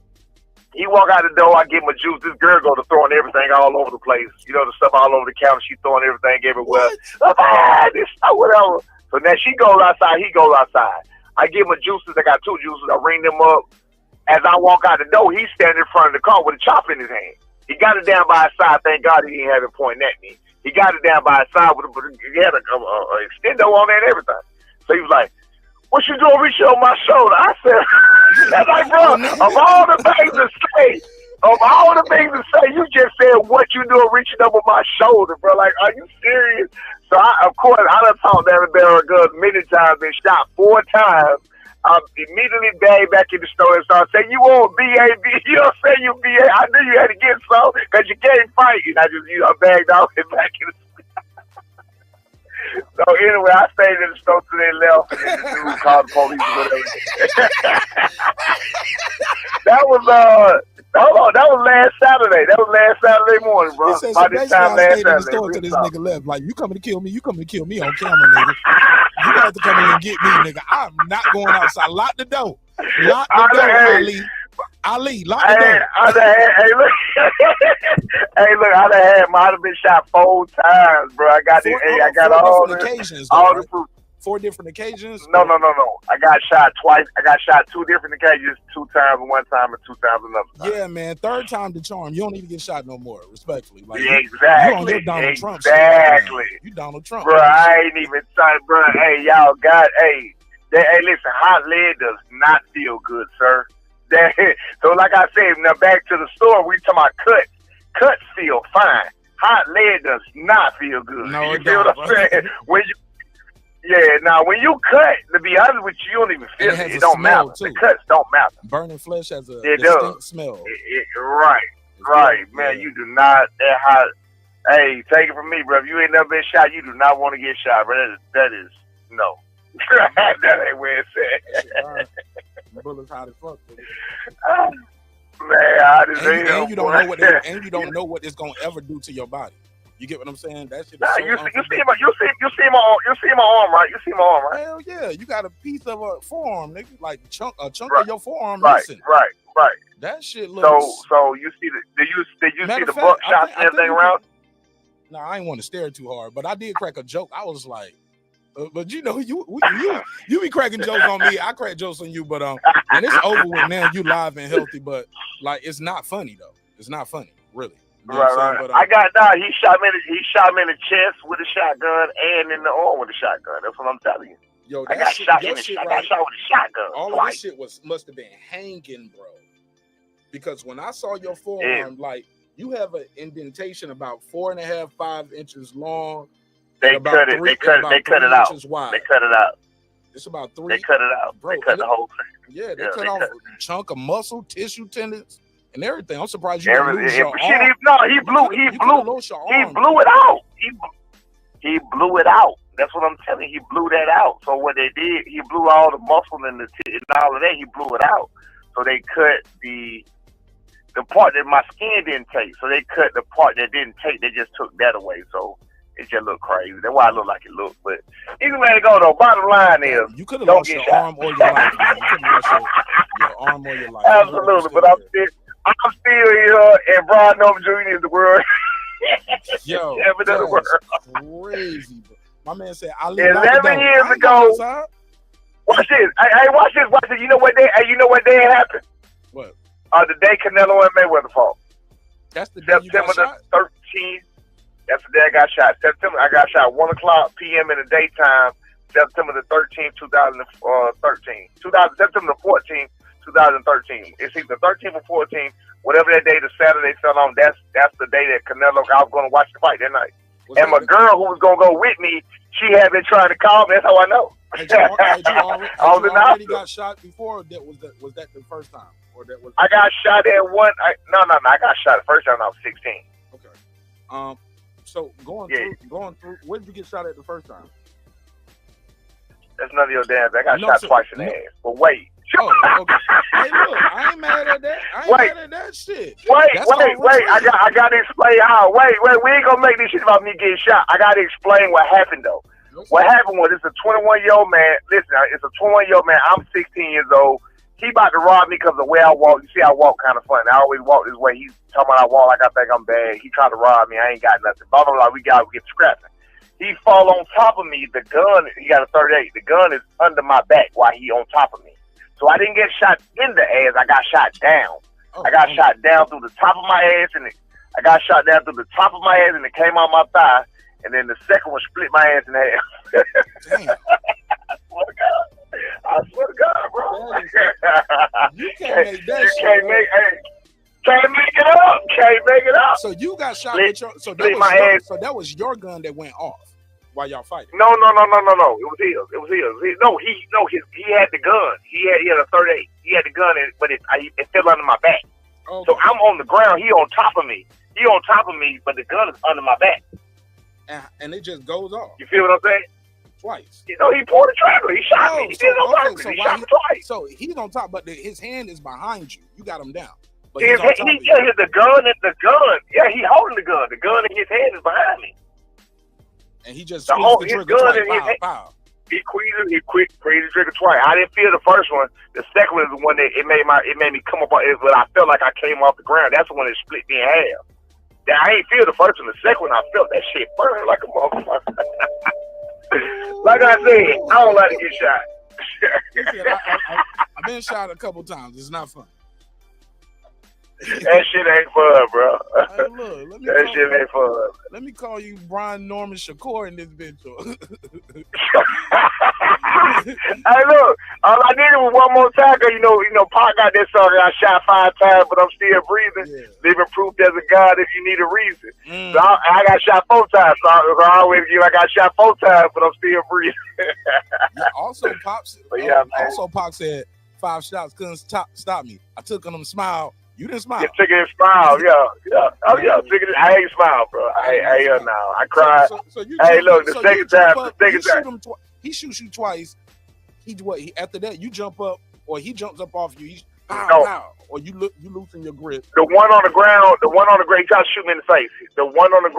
[SPEAKER 13] He walk out the door. I give him a juice. This girl go to throwing everything all over the place. You know, the stuff all over the counter. She throwing everything everywhere. This stuff, whatever. So now she goes outside. He goes outside. I give him a juices. I got two juices. I ring them up. As I walk out the door, he's standing in front of the car with a chop in his hand. He got it down by his side. Thank God he didn't have it pointing at me. He got it down by his side with he had a extendo on there and everything. So he was like, what you doing reaching on my shoulder? I said, that's like, bro, of all the things to say, you just said what you doing reaching over my shoulder, bro. Like, are you serious? So, of course, I done talked that barrel guns many times, been shot 4 times. I immediately bagged back in the store and started saying, you want BAB? You don't say you BA. I knew you had to get some because you can't fight. And I just, bagged off and back in the store. So anyway, I stayed in the store till they left, and then the dude called the police or whatever. That was last Saturday. That was last Saturday morning, bro.
[SPEAKER 4] Said,
[SPEAKER 13] by
[SPEAKER 4] so
[SPEAKER 13] this time last Saturday,
[SPEAKER 4] in the store till this nigga left. Like, you coming to kill me? You coming to kill me on camera, nigga? You have to come in and get me, nigga. I'm not going outside. Lock the door. Lock the door, Ali, lock the door. Hey, look, I'd have been shot 4 times, bro. I got all the occasions. All the proof. 4 different occasions?
[SPEAKER 13] No. I got shot twice. I got shot 2 different occasions, 2 times one time and 2 times another time.
[SPEAKER 4] Yeah, man. 3rd time the charm. You don't even get shot no more, respectfully. Like,
[SPEAKER 13] yeah, exactly.
[SPEAKER 4] You on your Donald Trump shit,
[SPEAKER 13] exactly.
[SPEAKER 4] You Donald Trump.
[SPEAKER 13] Bro, I ain't even trying, bro. Hey, y'all got, hey, listen, hot lead does not feel good, sir. So like I said, now back to the store, we talking about cuts. Cuts feel fine. Hot lead does not feel good.
[SPEAKER 4] No,
[SPEAKER 13] you feel what I'm saying? When you cut, to be honest with you, you don't even feel it. It don't matter. Too. The cuts don't matter.
[SPEAKER 4] Burning flesh has a
[SPEAKER 13] distinct
[SPEAKER 4] smell.
[SPEAKER 13] Right, man. You do not, that hot, hey, take it from me, bro. If you ain't never been shot, you do not want to get shot, bro. That is no. That ain't where it's at.
[SPEAKER 4] Bullets hot as fuck.
[SPEAKER 13] Man, I just
[SPEAKER 4] and you don't know what and you don't know what it's gonna ever do to your body. You get what I'm saying? That shit is so
[SPEAKER 13] you see my arm, right? You see my arm, right?
[SPEAKER 4] Hell yeah, you got a piece of a forearm, nigga, like a chunk
[SPEAKER 13] right.
[SPEAKER 4] of your forearm missing.
[SPEAKER 13] Right.
[SPEAKER 4] That shit looks.
[SPEAKER 13] So you see did you see the buckshots and everything around?
[SPEAKER 4] No, I ain't want to stare too hard, but I did crack a joke. I was like. But you know, you be cracking jokes on me. I crack jokes on you, but and it's over with now. You live and healthy, but like it's not funny though. It's not funny, really. You know
[SPEAKER 13] right.
[SPEAKER 4] But,
[SPEAKER 13] I got he shot me in the chest with a shotgun and in the arm with a shotgun. That's what I'm telling you.
[SPEAKER 4] Yo,
[SPEAKER 13] I got shot with a shotgun.
[SPEAKER 4] All
[SPEAKER 13] twice.
[SPEAKER 4] of this shit must have been hanging, bro. Because when I saw your forearm, like you have an indentation about 4.5, 5 inches long.
[SPEAKER 13] They cut it out.
[SPEAKER 4] Wide.
[SPEAKER 13] They cut it out.
[SPEAKER 4] It's about 3.
[SPEAKER 13] They cut it out.
[SPEAKER 4] Bro,
[SPEAKER 13] they cut the whole thing.
[SPEAKER 4] Yeah, they cut off a chunk of muscle, tissue, tendons, and everything. I'm surprised you didn't lose your
[SPEAKER 13] Shit,
[SPEAKER 4] arm.
[SPEAKER 13] he blew it out. He blew it out. That's what I'm telling you. He blew that out. So what they did, he blew all the muscle and and all of that. He blew it out. So they cut the part that my skin didn't take. So they cut the part that didn't take. They just took that away. So it just looked crazy. That's why I look like it looked. But either way it go though, bottom line is
[SPEAKER 4] you could have lost your arm or your life, man. You could have lost your arm or your life.
[SPEAKER 13] Absolutely, but I'm still here, and Brian Norman Jr. is the world.
[SPEAKER 4] Yo,
[SPEAKER 13] Ever in the world.
[SPEAKER 4] Crazy, bro. My man said, I
[SPEAKER 13] 11 years ago. Watch this. Hey, watch this. You know what day? Hey, you know what day it happened?
[SPEAKER 4] What?
[SPEAKER 13] The day Canelo and Mayweather fought.
[SPEAKER 4] That's the day
[SPEAKER 13] September the 13th. That's the day I got shot. I got shot 1:00 p.m. in the daytime. September the 13th, 2013. September the 14th, 2013. It's either 13th or 14th. Whatever that day, the Saturday fell on. That's the day that Canelo. I was going to watch the fight that night. And my girl, who was going to go with me, she had been trying to call me. That's how I know.
[SPEAKER 4] Had you already got shot before? Or was that the first time? Or that was?
[SPEAKER 13] I got shot at one. No. I got shot the first time when I was 16.
[SPEAKER 4] Okay. So going through. Where did you get shot at the first time?
[SPEAKER 13] That's none of your damn. I got shot twice in the ass. But wait.
[SPEAKER 4] Oh, okay. Hey, look, I ain't mad at that. I ain't mad at that shit.
[SPEAKER 13] Wait. I gotta explain how. Wait. We ain't gonna make this shit about me getting shot. I gotta explain what happened though. What happened was it's a 21-year-old man. Listen, it's a 21-year-old man. I'm 16 years old. He about to rob me because of the way I walk. You see, I walk kind of funny. I always walk this way. He's talking about I walk like I think I'm bad. He tried to rob me. I ain't got nothing. Blah, blah, blah. We get scrapping. He fall on top of me. The gun, he got a 38. The gun is under my back while he on top of me. So I didn't get shot in the ass. I got shot down. I got shot down through the top of my ass, and I got shot down through the top of my ass, and it came out my thigh. And then the second one split my ass in half.
[SPEAKER 4] Damn.
[SPEAKER 13] I swear to God, bro.
[SPEAKER 4] You can't make that shit.
[SPEAKER 13] Can't make it up. Can't make it up.
[SPEAKER 4] So you got shot with your. So that was your gun that went off while y'all fighting.
[SPEAKER 13] No. It was his. No, he had the gun. He had a 38. He had the gun, but it fell under my back. Okay. So I'm on the ground. He on top of me. But the gun is under my back.
[SPEAKER 4] And it just goes off.
[SPEAKER 13] You feel what I'm saying?
[SPEAKER 4] Twice.
[SPEAKER 13] You know, he pulled the trigger. He shot me. He did no purpose. He shot me twice.
[SPEAKER 4] So he's on top, but his hand is behind you. You got him down. But
[SPEAKER 13] the gun. Yeah, he holding the gun. The gun in his hand is behind me.
[SPEAKER 4] And he just squeezed the trigger twice.
[SPEAKER 13] He squeezed the trigger twice. I didn't feel the first one. The second one is the one that it made me come up. But I felt like I came off the ground. That's the one that split me in half. Yeah, I ain't feel the first one. The second one, I felt that shit burn like a motherfucker. Like I said, I don't like to get shot.
[SPEAKER 4] I've been shot a couple times. It's not fun.
[SPEAKER 13] That shit ain't fun, bro.
[SPEAKER 4] Hey, look,
[SPEAKER 13] that shit ain't fun.
[SPEAKER 4] Let me call you Brian Norman Shakur in this bitch.
[SPEAKER 13] Hey, look, all I needed was one more time. Cause you know, Pac got that song. I shot 5 times, but I'm still breathing. Yeah. Living proof there's a God if you need a reason. So I got shot 4 times. So I always give. I got shot 4 times, but I'm still breathing.
[SPEAKER 4] Also, Pac said 5 shots couldn't stop me. I took on him, smiled. You didn't smile.
[SPEAKER 13] You took it and smiled, yeah. Oh, yeah. I ain't smiled, bro. I ain't now. I cried. The second time.
[SPEAKER 4] He shoots you twice. After that, you jump up, or he jumps up off you. Pow, or you loosen your grip.
[SPEAKER 13] The one on the ground, he tried to shoot me in the face. The one on the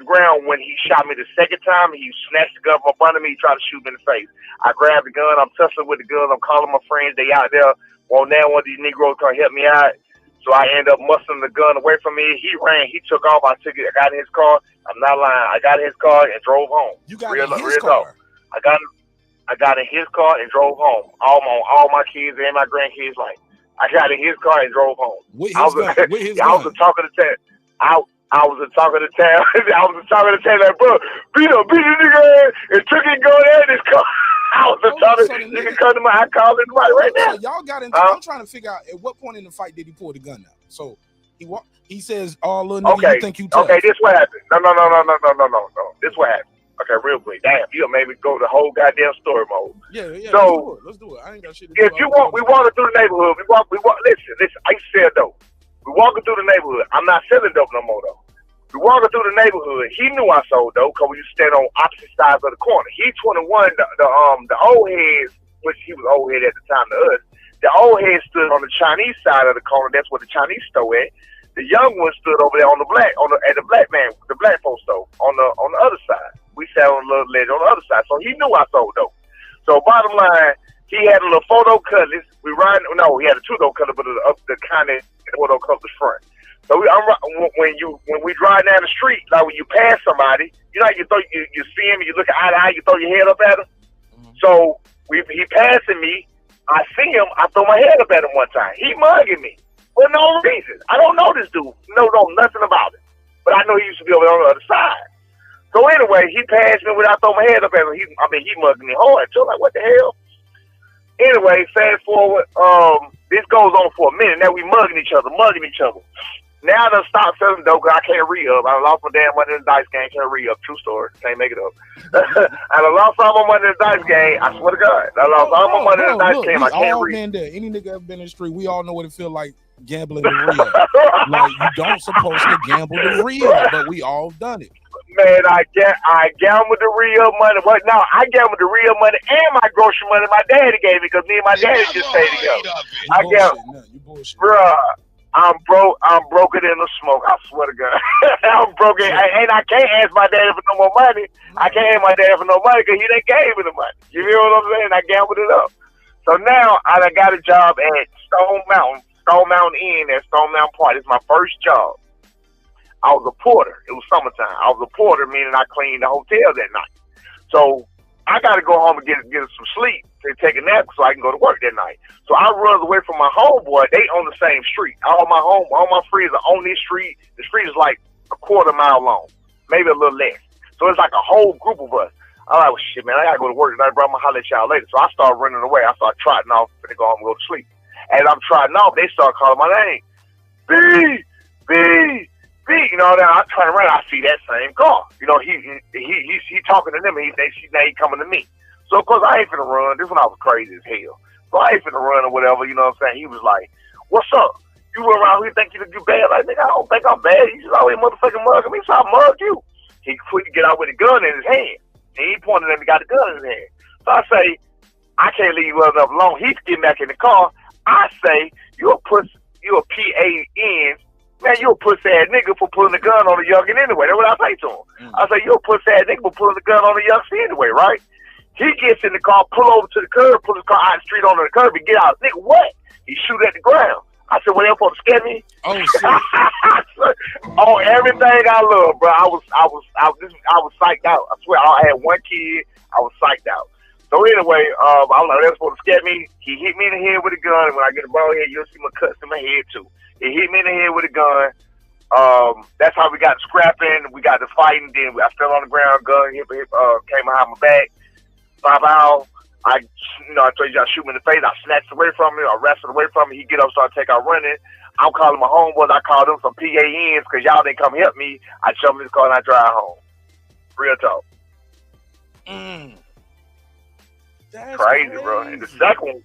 [SPEAKER 13] ground, when he shot me the second time, he snatched the gun up under me, he tried to shoot me in the face. I grabbed the gun, I'm tussling with the gun, I'm calling my friends, they out there. Well, now one of these Negroes come help me out. So I end up muscling the gun away from me. He ran. He took off. I took it. I got in his car. I'm not lying. I got in his car and drove home.
[SPEAKER 4] You got in his car?
[SPEAKER 13] I got in his car and drove home. All my kids and my grandkids, like, I got in his car and drove home.
[SPEAKER 4] With his gun?
[SPEAKER 13] I was talking to town. I was talking to town. I was talking to town like, bro, beat the nigga and took his gun in his car. I was talking. Nigga come to my. I called him right now.
[SPEAKER 4] So y'all got into. I'm trying to figure out at what point in the fight did he pull the gun out. So he says, "Oh, little nigga, you think you tough?"
[SPEAKER 13] Okay, this what happened. No. This what happened. Okay, real quick. Damn, you made me go the whole goddamn story mode.
[SPEAKER 4] Yeah.
[SPEAKER 13] So
[SPEAKER 4] let's do it. I ain't got shit to do.
[SPEAKER 13] if you walk, we walking through the neighborhood. We walk. Listen. I used to sell dope. We walking through the neighborhood. I'm not selling dope no more though. We walking through the neighborhood. He knew I sold dope because we used to stand on opposite sides of the corner. He 21. The old heads, which he was old head at the time to us. The old head stood on the Chinese side of the corner. That's where the Chinese store at. The young one stood over there on the black folks store on the other side. We sat on the little ledge on the other side. So he knew I sold dope. So bottom line, he had a little 4-door cutlass. He had a 2-door cutlass, but the kind of 4-door cutlass front. So when we drive down the street, like when you pass somebody, you know, you see him, and you look eye to eye, you throw your head up at him. Mm-hmm. So he passing me, I see him, I throw my head up at him one time. He mugging me for no reason. I don't know this dude, know nothing about it, but I know he used to be over on the other side. So anyway, he passed me when I throw my head up at him. He mugged me hard. So I'm like, what the hell? Anyway, fast forward, this goes on for a minute. Now we mugging each other. Now I done stopped selling dope because I can't re-up. I lost my damn money in the dice game. Can't re-up. True story. Can't make it up. I lost all my money in the dice game. I swear to God. I lost all my money in the dice game. I can't re-up.
[SPEAKER 4] Any nigga ever been in the street, we all know what it feel like gambling to re-up. Like, you don't supposed to gamble to re-up, but we all done it.
[SPEAKER 13] Man, I gambled the real money. But no, I gambled the real money and my grocery money my daddy gave me because me and my daddy just stayed together. I gambled. Bruh, I'm broken in the smoke. I swear to God. I'm broken. And I can't ask my daddy for no more money. I can't ask my daddy for no money because he done gave me the money. You hear what I'm saying? I gambled it up. So now I done got a job at Stone Mountain Inn at Stone Mountain Park. It's my first job. I was a porter. It was summertime. I was a porter, meaning I cleaned the hotel that night. So I got to go home and get some sleep to take a nap so I can go to work that night. So I run away from my homeboy. They on the same street. All my friends are on this street. The street is like a quarter mile long, maybe a little less. So it's like a whole group of us. I'm like, well, shit, man, I got to go to work tonight, bro. I'm going to holler at y'all later. So I start running away. I start trotting off to go home and go to sleep. As I'm trotting off, they start calling my name. B. You know, then I turn around, I see that same car. You know, he talking to them, now he coming to me. So, of course, I ain't finna run. This one I was crazy as hell. So I ain't finna run or whatever, you know what I'm saying? He was like, what's up? You went around here think you bad? Like, nigga, I don't think I'm bad. You just always motherfucking mugging me, so I mugged you. He quick to get out with a gun in his hand. And he pointed at me, got the gun in his hand. So I say, I can't leave you enough alone. He's getting back in the car. I say, you a PAN. Man, you a pussy ass nigga for pulling the gun on a youngin' anyway. That's what I say to him. I say, you a pussy ass nigga for pulling the gun on a youngster anyway, right? He gets in the car, pull over to the curb, pull his car out the street onto the curb, and get out. Nigga, what? He shoot at the ground. I said, well, they're supposed to scare me? Oh, shit. Oh, everything I love, bro. I was psyched out. I swear, I had one kid. I was psyched out. So anyway, I was like, they're supposed to scare me. He hit me in the head with a gun, and when I get a bald head, you'll see my cuts in my head, too. He hit me in the head with a gun. That's how we got scrapping. We got to fighting. Then I fell on the ground. Gun came behind my back. I told you I shoot him in the face. I snatched away from him. I wrestled away from him. He get up, start take out running. I'm calling my homeboys. I called them some PANs because y'all didn't come help me. I jump in his car and I drive home. Real talk.
[SPEAKER 4] That's
[SPEAKER 13] crazy, bro. And the second one.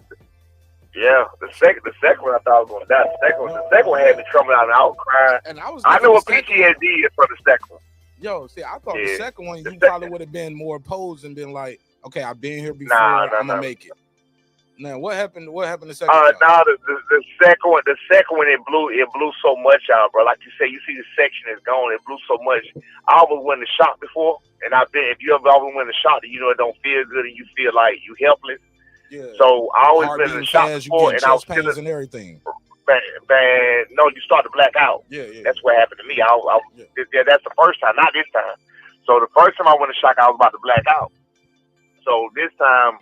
[SPEAKER 13] Yeah, the second one I thought I was gonna die. The second one had me trembling out and I was crying.
[SPEAKER 4] And
[SPEAKER 13] I know what PTSD is for the second one.
[SPEAKER 4] Yo, see, I thought the second one you probably would have been more opposed and been like, okay, I've been here before. I'm gonna make it. Now, what happened? What happened the second time?
[SPEAKER 13] The second one it blew so much out, bro. Like you say, you see the section is gone. It blew so much. I always went to shot before, and if you ever always went to shot, you know it don't feel good, and you feel like you helpless.
[SPEAKER 4] Yeah.
[SPEAKER 13] So I always been in the shop before, and I was
[SPEAKER 4] feeling and everything.
[SPEAKER 13] Man, no, you start to black out.
[SPEAKER 4] Yeah.
[SPEAKER 13] That's what happened to me. That's the first time, not this time. So the first time I went to shock, I was about to black out. So this time,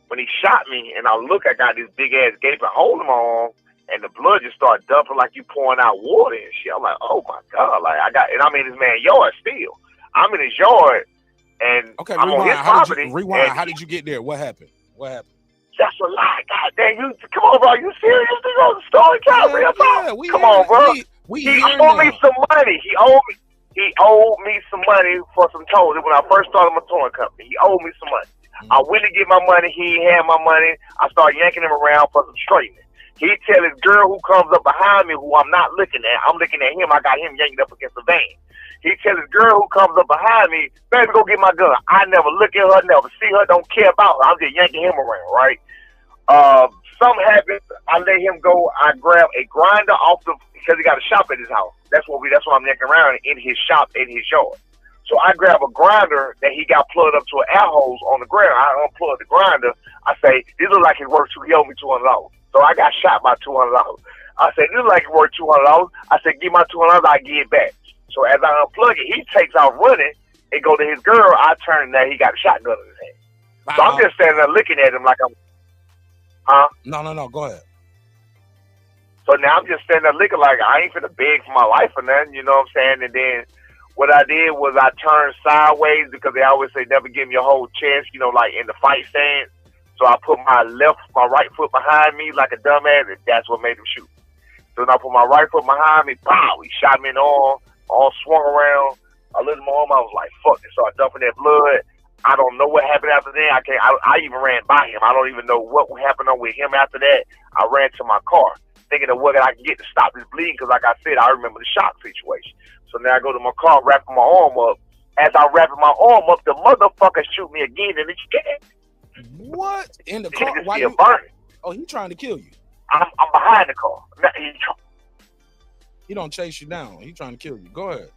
[SPEAKER 13] when he shot me, and I got this big ass gaping hole in my arm, and the blood just started dumping like you pouring out water and shit. I'm like, oh my God! Like and I'm in this man's yard still. I'm in his yard, and I'm on his property.
[SPEAKER 4] Rewind. How did you get there? What happened?
[SPEAKER 13] That's a lie. God damn, come on, bro. You serious? This is a story, real talk. Come on, bro. He owed me some money. He he owed me some money for some toes. When I first started my towing company, he owed me some money. I went to get my money. He ain't had my money. I started yanking him around for some straightening. He tell his girl who comes up behind me, who I'm not looking at, I'm looking at him. I got him yanked up against the van. He tell his girl who comes up behind me, baby, go get my gun. I never look at her, never see her, don't care about her. I'm just yanking him around, right? Something happens. I let him go. I grab a grinder off because he got a shop at his house. That's what I'm yanking around in his shop, in his yard. So I grab a grinder that he got plugged up to an air hose on the ground. I unplug the grinder. I say, this look like it's worth he owed me $200. So I got shot by $200. I said, this look like it's worth $200. I said, give my $200, I give it back. So as I unplug it, he takes off running and go to his girl. I turn there, he got a shotgun in his hand. So I'm just standing there looking at him like I'm,
[SPEAKER 4] No, go ahead.
[SPEAKER 13] So now I'm just standing there looking like I ain't finna beg for my life or nothing, you know what I'm saying? And then what I did was I turned sideways because they always say never give me your whole chest, you know, like in the fight stance. So I put my right foot behind me like a dumbass, and that's what made him shoot. So then I put my right foot behind me, pow, he shot me in the arm, all swung around. I looked at my arm, I was like, fuck it. So I dumping that blood. I don't know what happened after that. I even ran by him. I don't even know what happened with him after that. I ran to my car, thinking of what I can get to stop this bleeding, because like I said, I remember the shock situation. So now I go to my car, wrapping my arm up. As I wrapping my arm up, the motherfucker shoot me again in the chest.
[SPEAKER 4] What? In the car? Why
[SPEAKER 13] you burning?
[SPEAKER 4] Oh, he trying to kill you.
[SPEAKER 13] I'm behind the car.
[SPEAKER 4] He don't chase you down. He trying to kill you. Go ahead.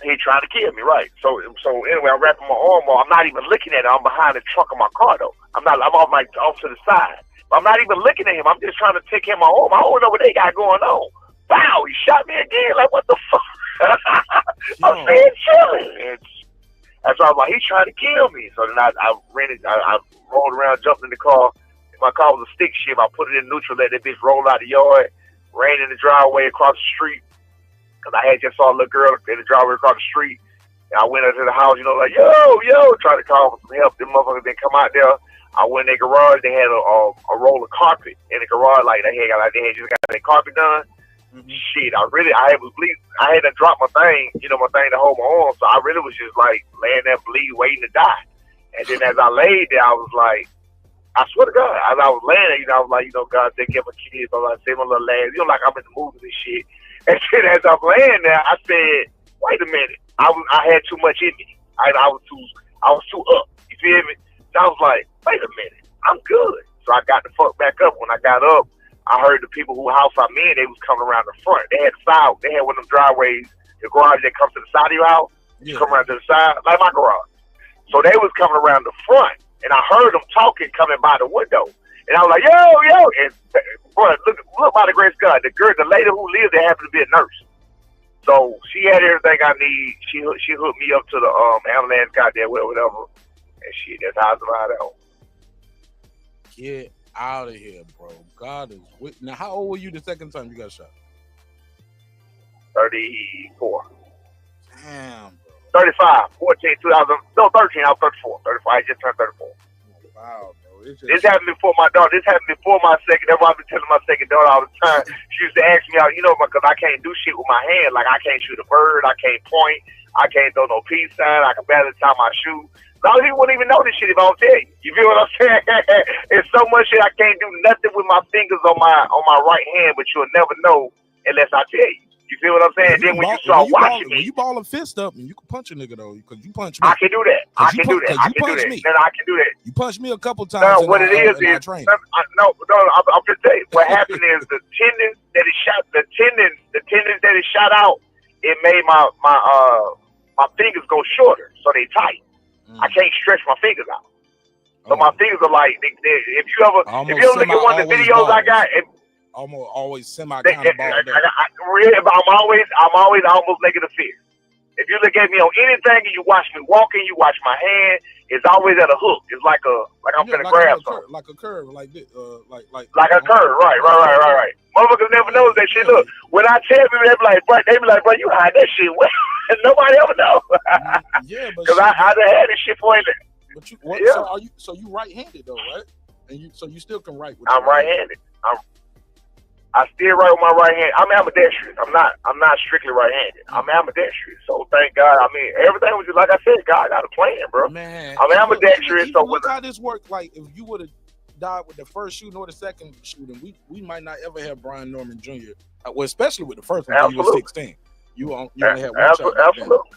[SPEAKER 13] He trying to kill me, right? So anyway, I'm wrapping my arm up. I'm not even looking at it. I'm behind the trunk of my car though. I'm off to the side. I'm not even looking at him. I'm just trying to take him my arm. I don't know what they got going on. Wow, he shot me again. Like, what the fuck? I'm saying chilling. That's why I was like, he's trying to kill me. So then I rolled around, jumped in the car. My car was a stick shift. I put it in neutral, let that bitch roll out the yard, ran in the driveway across the street. Because I had just saw a little girl in the driveway across the street. And I went into the house, you know, like, yo, trying to call for some help. Them motherfuckers didn't come out there. I went in their garage. They had a roll of carpet in the garage. Like, they had just got their carpet done. Mm-hmm. Shit, I was bleeding. I had to drop my thing, you know, my thing to hold my arm. So I really was just like laying there bleeding, waiting to die. And then as I laid there, I was like, I swear to God, as I was laying there, you know, I was like, you know, God, take care of my kids. I was like, save my little lads. You know, like I'm in the mood of this shit. And then as I'm laying there, I said, wait a minute. I had too much in me. I was too up. You feel me? So I was like, wait a minute. I'm good. So I got the fuck back up. When I got up, I heard the people who house I'm in, they was coming around the front. They had one of them driveways, the garage that comes to the side of your house. Yeah. You come around to the side, like my garage. So they was coming around the front, and I heard them talking coming by the window. And I was like, yo. And boy, look by the grace of God. The lady who lived there happened to be a nurse. So she had everything I need. She hooked me up to the ambulance, got there, whatever. And shit, that's how I survived that one.
[SPEAKER 4] Get out of here, bro. God is with. Now, how old were you the second time you got shot?
[SPEAKER 13] 34.
[SPEAKER 4] Damn, bro.
[SPEAKER 13] 35, 14, 2000. No, 13. I was 34. 35. I just turned 34.
[SPEAKER 4] Wow, bro.
[SPEAKER 13] This happened before my daughter. This happened before my second. That's why I've been telling my second daughter all the time. She used to ask me out, you know, because I can't do shit with my hand. Like, I can't shoot a bird. I can't point. I can't throw no peace sign. I can barely tie my shoe. A lot of people wouldn't even know this shit if I don't tell you. You feel what I'm saying? It's so much shit I can't do nothing with my fingers on my right hand, but you'll never know unless I tell you. You feel what I'm saying? Then when you start watching me,
[SPEAKER 4] when you ball a fist up, and you can punch a nigga though, because you punch me.
[SPEAKER 13] I can do that. I can do that. I can do that. And I can do that.
[SPEAKER 4] You punched me a couple times.
[SPEAKER 13] No, what it is I'm just what happened is the tendons that is shot. The tendons that is shot out. It made my fingers go shorter, so they tight. I can't stretch my fingers out. So my fingers are like, if you ever look at one of the videos I got,
[SPEAKER 4] always semi kind of ball.
[SPEAKER 13] I'm always almost negative fear. If you look at me on anything and you watch me walking, you watch my hand, it's always at a hook. It's like I'm finna grab something.
[SPEAKER 4] Like a curve, like this, like
[SPEAKER 13] a curve, right. Motherfuckers never knows that shit. Look, when I tell people, they be like, bro, you hide that shit. Nobody ever know.
[SPEAKER 4] Yeah,
[SPEAKER 13] because I done had this shit for you.
[SPEAKER 4] But you, what, yeah. So you right-handed though, right? And you still can write.
[SPEAKER 13] I'm right-handed. I steer right with my right hand. I'm ambidextrous. I'm not strictly right-handed. I'm ambidextrous. So thank God. I mean, everything was just like I said. God got a plan, bro.
[SPEAKER 4] Man,
[SPEAKER 13] I'm ambidextrous. So
[SPEAKER 4] look how this worked. Like if you would have died with the first shooting or the second shooting, we might not ever have Brian Norman Jr. Well, especially with the first one, he was 16. You only had one shot.
[SPEAKER 13] Absolutely.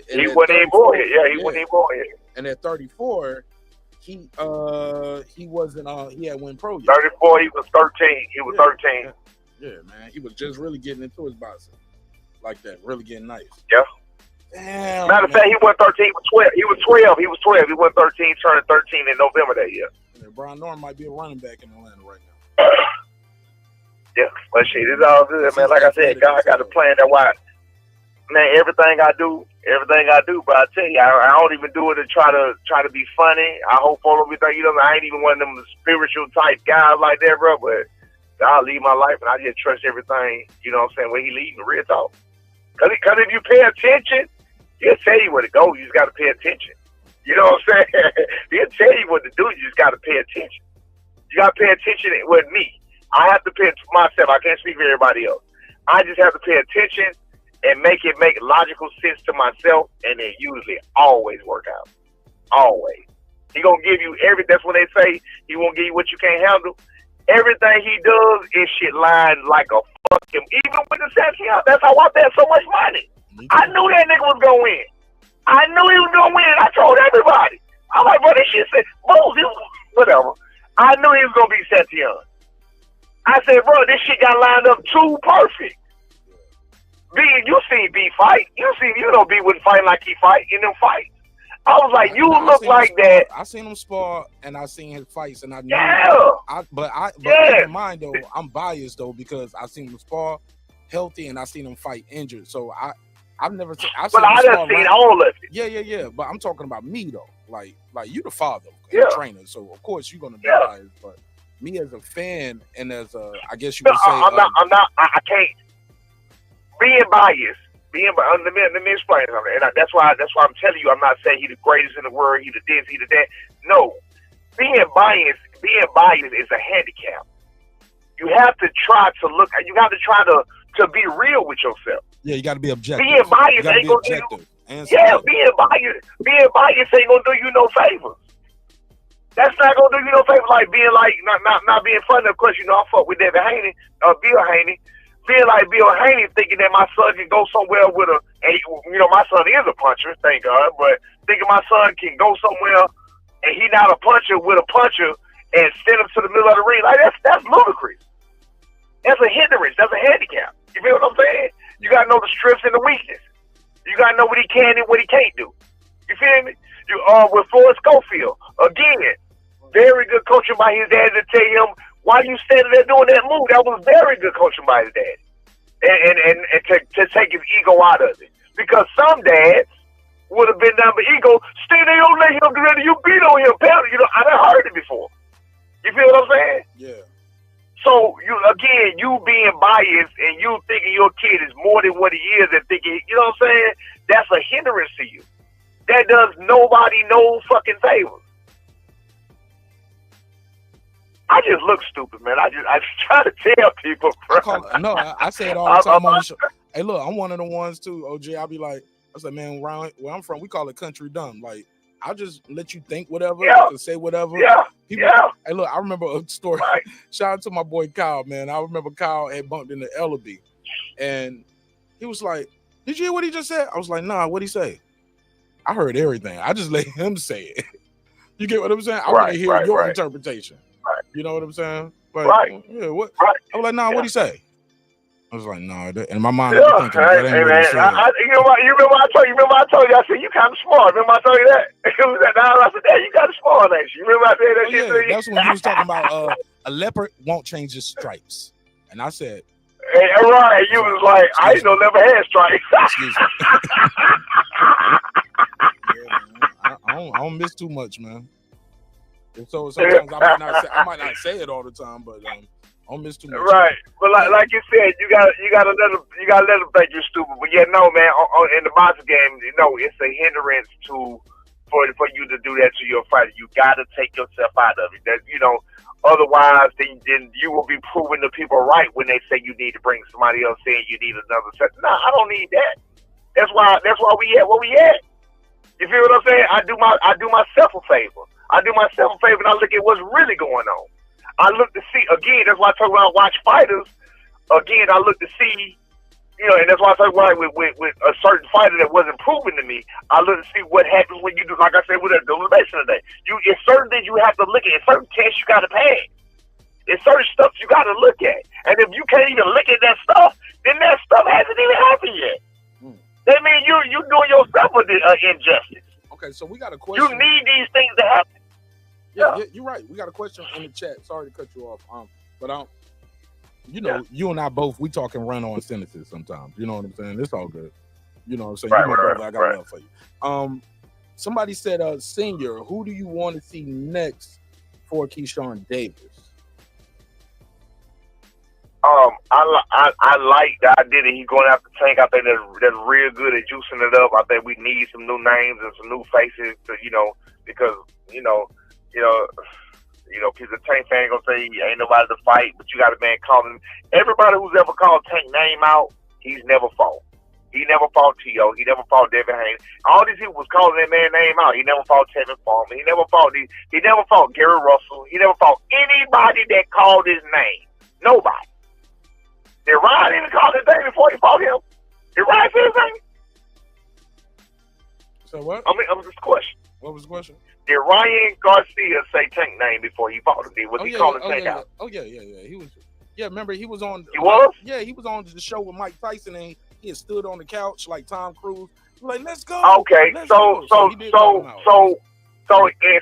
[SPEAKER 13] He wasn't even born yet. Yeah, he wasn't even born yet.
[SPEAKER 4] And at 34, he wasn't he had went pro yet.
[SPEAKER 13] 34, he was 13. He was 13.
[SPEAKER 4] Yeah, man. He was just really getting into his boxing. Like that. Really getting nice.
[SPEAKER 13] Yeah.
[SPEAKER 4] Damn.
[SPEAKER 13] Matter of fact, he went 13. He was 12. He was 12. He went 13, turning 13 in November that year.
[SPEAKER 4] Yeah, Brian Norman might be a running back in Atlanta right now.
[SPEAKER 13] Yeah, but shit, it's all good, man. Like I said, God got a plan. That's why, man, everything I do, but I tell you, I don't even do it to try to be funny. I hope all of you think, I ain't even one of them spiritual type guys like that, bro, but God lead my life, and I just trust everything, you know what I'm saying, when he leads me, real talk. Because if you pay attention, he'll tell you where to go. You just got to pay attention. You know what I'm saying? He'll tell you what to do. You just got to pay attention. You got to pay attention with me. I have to pay attention to myself. I can't speak for everybody else. I just have to pay attention and make logical sense to myself, and it usually always work out. Always. He going to give you that's when they say he won't give you what you can't handle. Everything he does is shit lined like a fucking, even with the Santiago, that's how I bet so much money. I knew that nigga was going to win. I knew he was going to win. I told everybody. I'm like, bro, this shit said, whatever. I knew he was going to be Santiago. I said, bro, this shit got lined up too perfect. B, you seen B fight. You know B wouldn't fight like he fight in them fights. I was like, you look like that.
[SPEAKER 4] I seen him spar and I seen his fights and I knew. But keep in mind though, I'm biased though because I seen him spar healthy and I seen him fight injured. So I've never seen. I done
[SPEAKER 13] seen all of it.
[SPEAKER 4] Yeah. But I'm talking about me though. Like you the father, trainer. So of course you're gonna be biased. But me as a fan and as I guess you would say,
[SPEAKER 13] I can't being biased. Let me explain something. And that's why I'm telling you, I'm not saying he's the greatest in the world, he the this, he the that. No. Being biased is a handicap. You have to try to look, you got to try to be real with yourself.
[SPEAKER 4] Yeah, you got to be objective.
[SPEAKER 13] Being biased ain't going to do you. Being biased ain't going to do you no favors. That's not going to do you no favors. Like being like, not being funny. Of course, I fuck with Devin Haney, Bill Haney. Being like Bill Haney, thinking that my son can go somewhere with my son is a puncher, thank God, but thinking my son can go somewhere and he not a puncher with a puncher and send him to the middle of the ring, like that's ludicrous. That's a hindrance. That's a handicap. You feel what I'm saying? You gotta know the strengths and the weakness. You gotta know what he can and what he can't do. You feel me? You with Floyd Schofield, again, very good coaching by his dad to tell him, why you standing there doing that move? That was very good coaching by his dad. And to take his ego out of it. Because some dads would have been down for ego, stay there, don't let him do that, you beat on him, pal. I done heard it before. You feel what I'm saying?
[SPEAKER 4] Yeah.
[SPEAKER 13] So, you being biased and you thinking your kid is more than what he is and thinking, you know what I'm saying? That's a hindrance to you. That does nobody no fucking favors. I just look stupid, man. I just try to tell people, bro.
[SPEAKER 4] I say it all the time on the show. Hey, look, I'm one of the ones too, OG. I'll be like, I said, man, where I'm from, we call it country dumb. Like, I'll just let you think whatever, say whatever. Hey, look, I remember a story. Right. Shout out to my boy Kyle, man. I remember Kyle had bumped into Ellaby, and he was like, "Did you hear what he just said?" I was like, "Nah, what'd he say?" I heard everything. I just let him say it. You get what I'm saying? I want to hear your interpretation.
[SPEAKER 13] Right.
[SPEAKER 4] You know what I'm saying? Like, yeah, what? Right. I was like, nah, what'd he say? I was like, nah, in my mind, I'm thinking, that ain't what he said.
[SPEAKER 13] You remember I told you, I said, you kind of smart. Remember I told you that? I said, yeah, you kind of smart, ain't you? Remember I said that shit to you?
[SPEAKER 4] That's when he was talking about a leopard won't change his stripes. And I said,
[SPEAKER 13] hey, right, you was like, I ain't no never had stripes.
[SPEAKER 4] Excuse me. Yeah, man. I don't miss too much, man. So sometimes I might not say it all the time, but I don't miss too much.
[SPEAKER 13] Right, but like you said, you gotta let them think you're stupid. But yeah, no, man. In the boxing game, it's a hindrance for you to do that to your fighter. You gotta take yourself out of it. That Otherwise, then you will be proving the people right when they say you need to bring somebody else in. You need another set. No, I don't need that. That's why we at where we at. You feel what I'm saying? I do myself a favor. I do myself a favor, and I look at what's really going on. I look to see again. That's why I talk about watch fighters. Again, I look to see. And that's why I talk about with a certain fighter that wasn't proven to me. I look to see what happens when you do, like I said, with that elimination today. It's certain things you have to look at. It's certain tests you got to pass. It's certain stuff you got to look at. And if you can't even look at that stuff, then that stuff hasn't even happened yet. That means you doing yourself an injustice.
[SPEAKER 4] Okay, so we got a question.
[SPEAKER 13] You need these things to happen.
[SPEAKER 4] Yeah, you're right. We got a question in the chat. Sorry to cut you off. You and I both, we talking run-on sentences sometimes. You know what I'm saying? It's all good. You know what I'm saying?
[SPEAKER 13] Right,
[SPEAKER 4] you my brother, I got love for you. Somebody said, Senior, who do you want to see next for KEYSHAWN Davis?
[SPEAKER 13] I like the idea that he's going after Tank. I think that's real good at juicing it up. I think we need some new names and some new faces to, because because the Tank fan gonna say ain't nobody to fight, but you got a man calling. Everybody who's ever called Tank name out, he's never fought. He never fought T.O. He never fought Devin Haney. All these people was calling that man name out. He never fought Tevin Farmer. He never fought Gary Russell. He never fought anybody that called his name. Nobody. Did Ryan even call his name before he fought him? Did Ryan say his name?
[SPEAKER 4] So what?
[SPEAKER 13] I'm just question.
[SPEAKER 4] What was the question?
[SPEAKER 13] Did Ryan Garcia say Tank name before he fought him? Was he calling Tank out?
[SPEAKER 4] Oh yeah. He was. Yeah, remember he was on.
[SPEAKER 13] He was.
[SPEAKER 4] Yeah, he was on the show with Mike Tyson, and he had stood on the couch like Tom Cruise, like let's go.
[SPEAKER 13] Okay,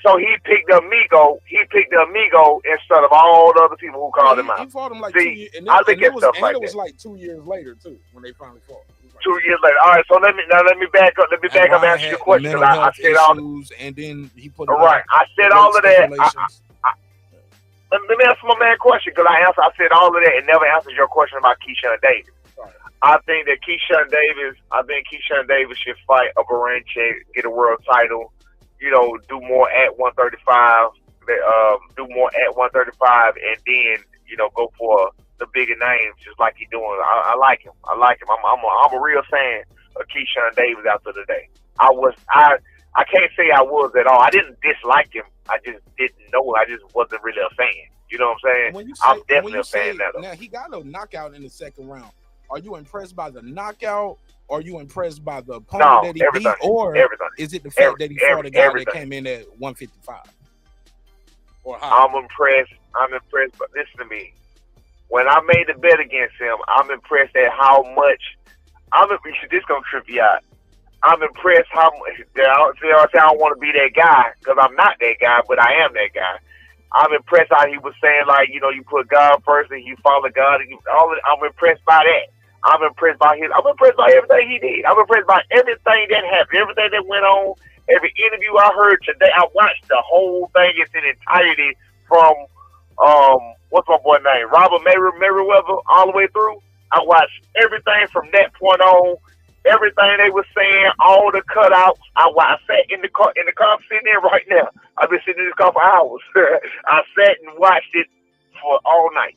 [SPEAKER 13] so he picked Amigo. He picked Amigo instead of all the other people who called him out.
[SPEAKER 4] He fought him like
[SPEAKER 13] 2
[SPEAKER 4] years.
[SPEAKER 13] I look at stuff like that.
[SPEAKER 4] It was like 2 years later too when they finally fought.
[SPEAKER 13] 2 years later. All right, so let me back up. Let me back up and answer your question. I said all,
[SPEAKER 4] and then he put.
[SPEAKER 13] All right, I said all of that. Let me answer my man question because I said all of that and never answered your question about KEYSHAWN Davis. I think KEYSHAWN Davis should fight a Baranchek, get a world title. Do more at 135. Do more at 135, and then go for the bigger names, just like he's doing. I like him. I'm a real fan of KEYSHAWN Davis after today. I can't say I was at all. I didn't dislike him. I just didn't know. I just wasn't really a fan. You know what I'm saying? I'm definitely a fan now.
[SPEAKER 4] Now he got a knockout in the second round. Are you impressed by the knockout? Or are you impressed by the opponent that he beat? Or is it the fact that he fought a guy that came in at 155? Or higher?
[SPEAKER 13] I'm impressed. But listen to me. When I made the bet against him, I'm impressed at how much. This gonna trip you out. I'm impressed how much. I don't want to be that guy because I'm not that guy, but I am that guy. I'm impressed how he was saying, like, you put God first and you follow God. I'm impressed by that. I'm impressed by everything he did. I'm impressed by everything that happened, everything that went on, every interview I heard today. I watched the whole thing in its entirety from what's my boy name? Robert Merriweather all the way through. I watched everything from that point on. Everything they were saying, all the cutouts. I sat in the car. I'm sitting there right now. I've been sitting in this car for hours. I sat and watched it for all night,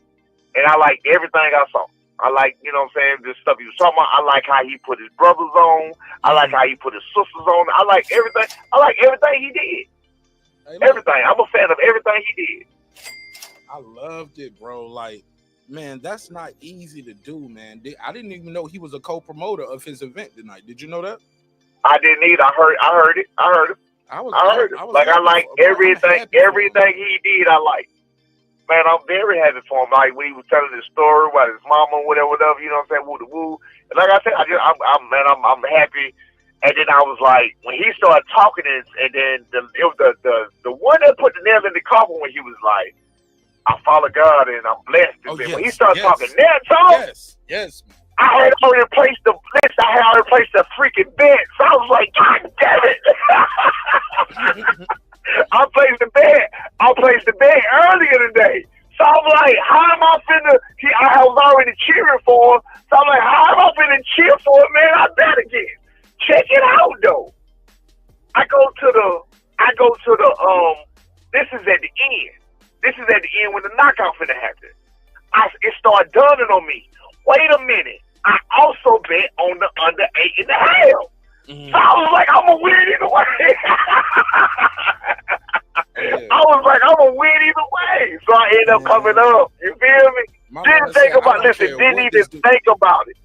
[SPEAKER 13] and I liked everything I saw. I like, the stuff he was talking about. I like how he put his brothers on. I like how he put his sisters on. I like everything. I like everything he did. Everything. I'm a fan of everything he did.
[SPEAKER 4] I loved it, bro. Like, man, that's not easy to do, man. I didn't even know he was a co-promoter of his event tonight. Did you know that?
[SPEAKER 13] I didn't either. I heard it. I heard it. I like everything he did. I like. Man, I'm very happy for him. Like when he was telling his story about his mama, whatever. You know what I'm saying? Woo the woo. And like I said, I'm happy. And then I was like, when he started talking, and then it was the one that put the nail in the coffin when he was like, I follow God and I'm blessed. When he started talking that talk,
[SPEAKER 4] yes.
[SPEAKER 13] I had already placed the list. I had already placed the freaking bet. So I was like, God damn it. I placed the bet earlier today. So I'm like, how am I finna? I was already cheering for him. So I'm like, how am I finna cheer for him, man? I bet again. Check it out though. I go to the this is at the end. This is at the end when the knockout finna happen. It started dawning on me. Wait a minute. I also bet on the under 8.5.
[SPEAKER 4] Mm-hmm.
[SPEAKER 13] So I was like, I'm gonna win either way. I was like, I'm gonna win either way. So I ended up coming up. You feel me? Didn't think about didn't even think about it.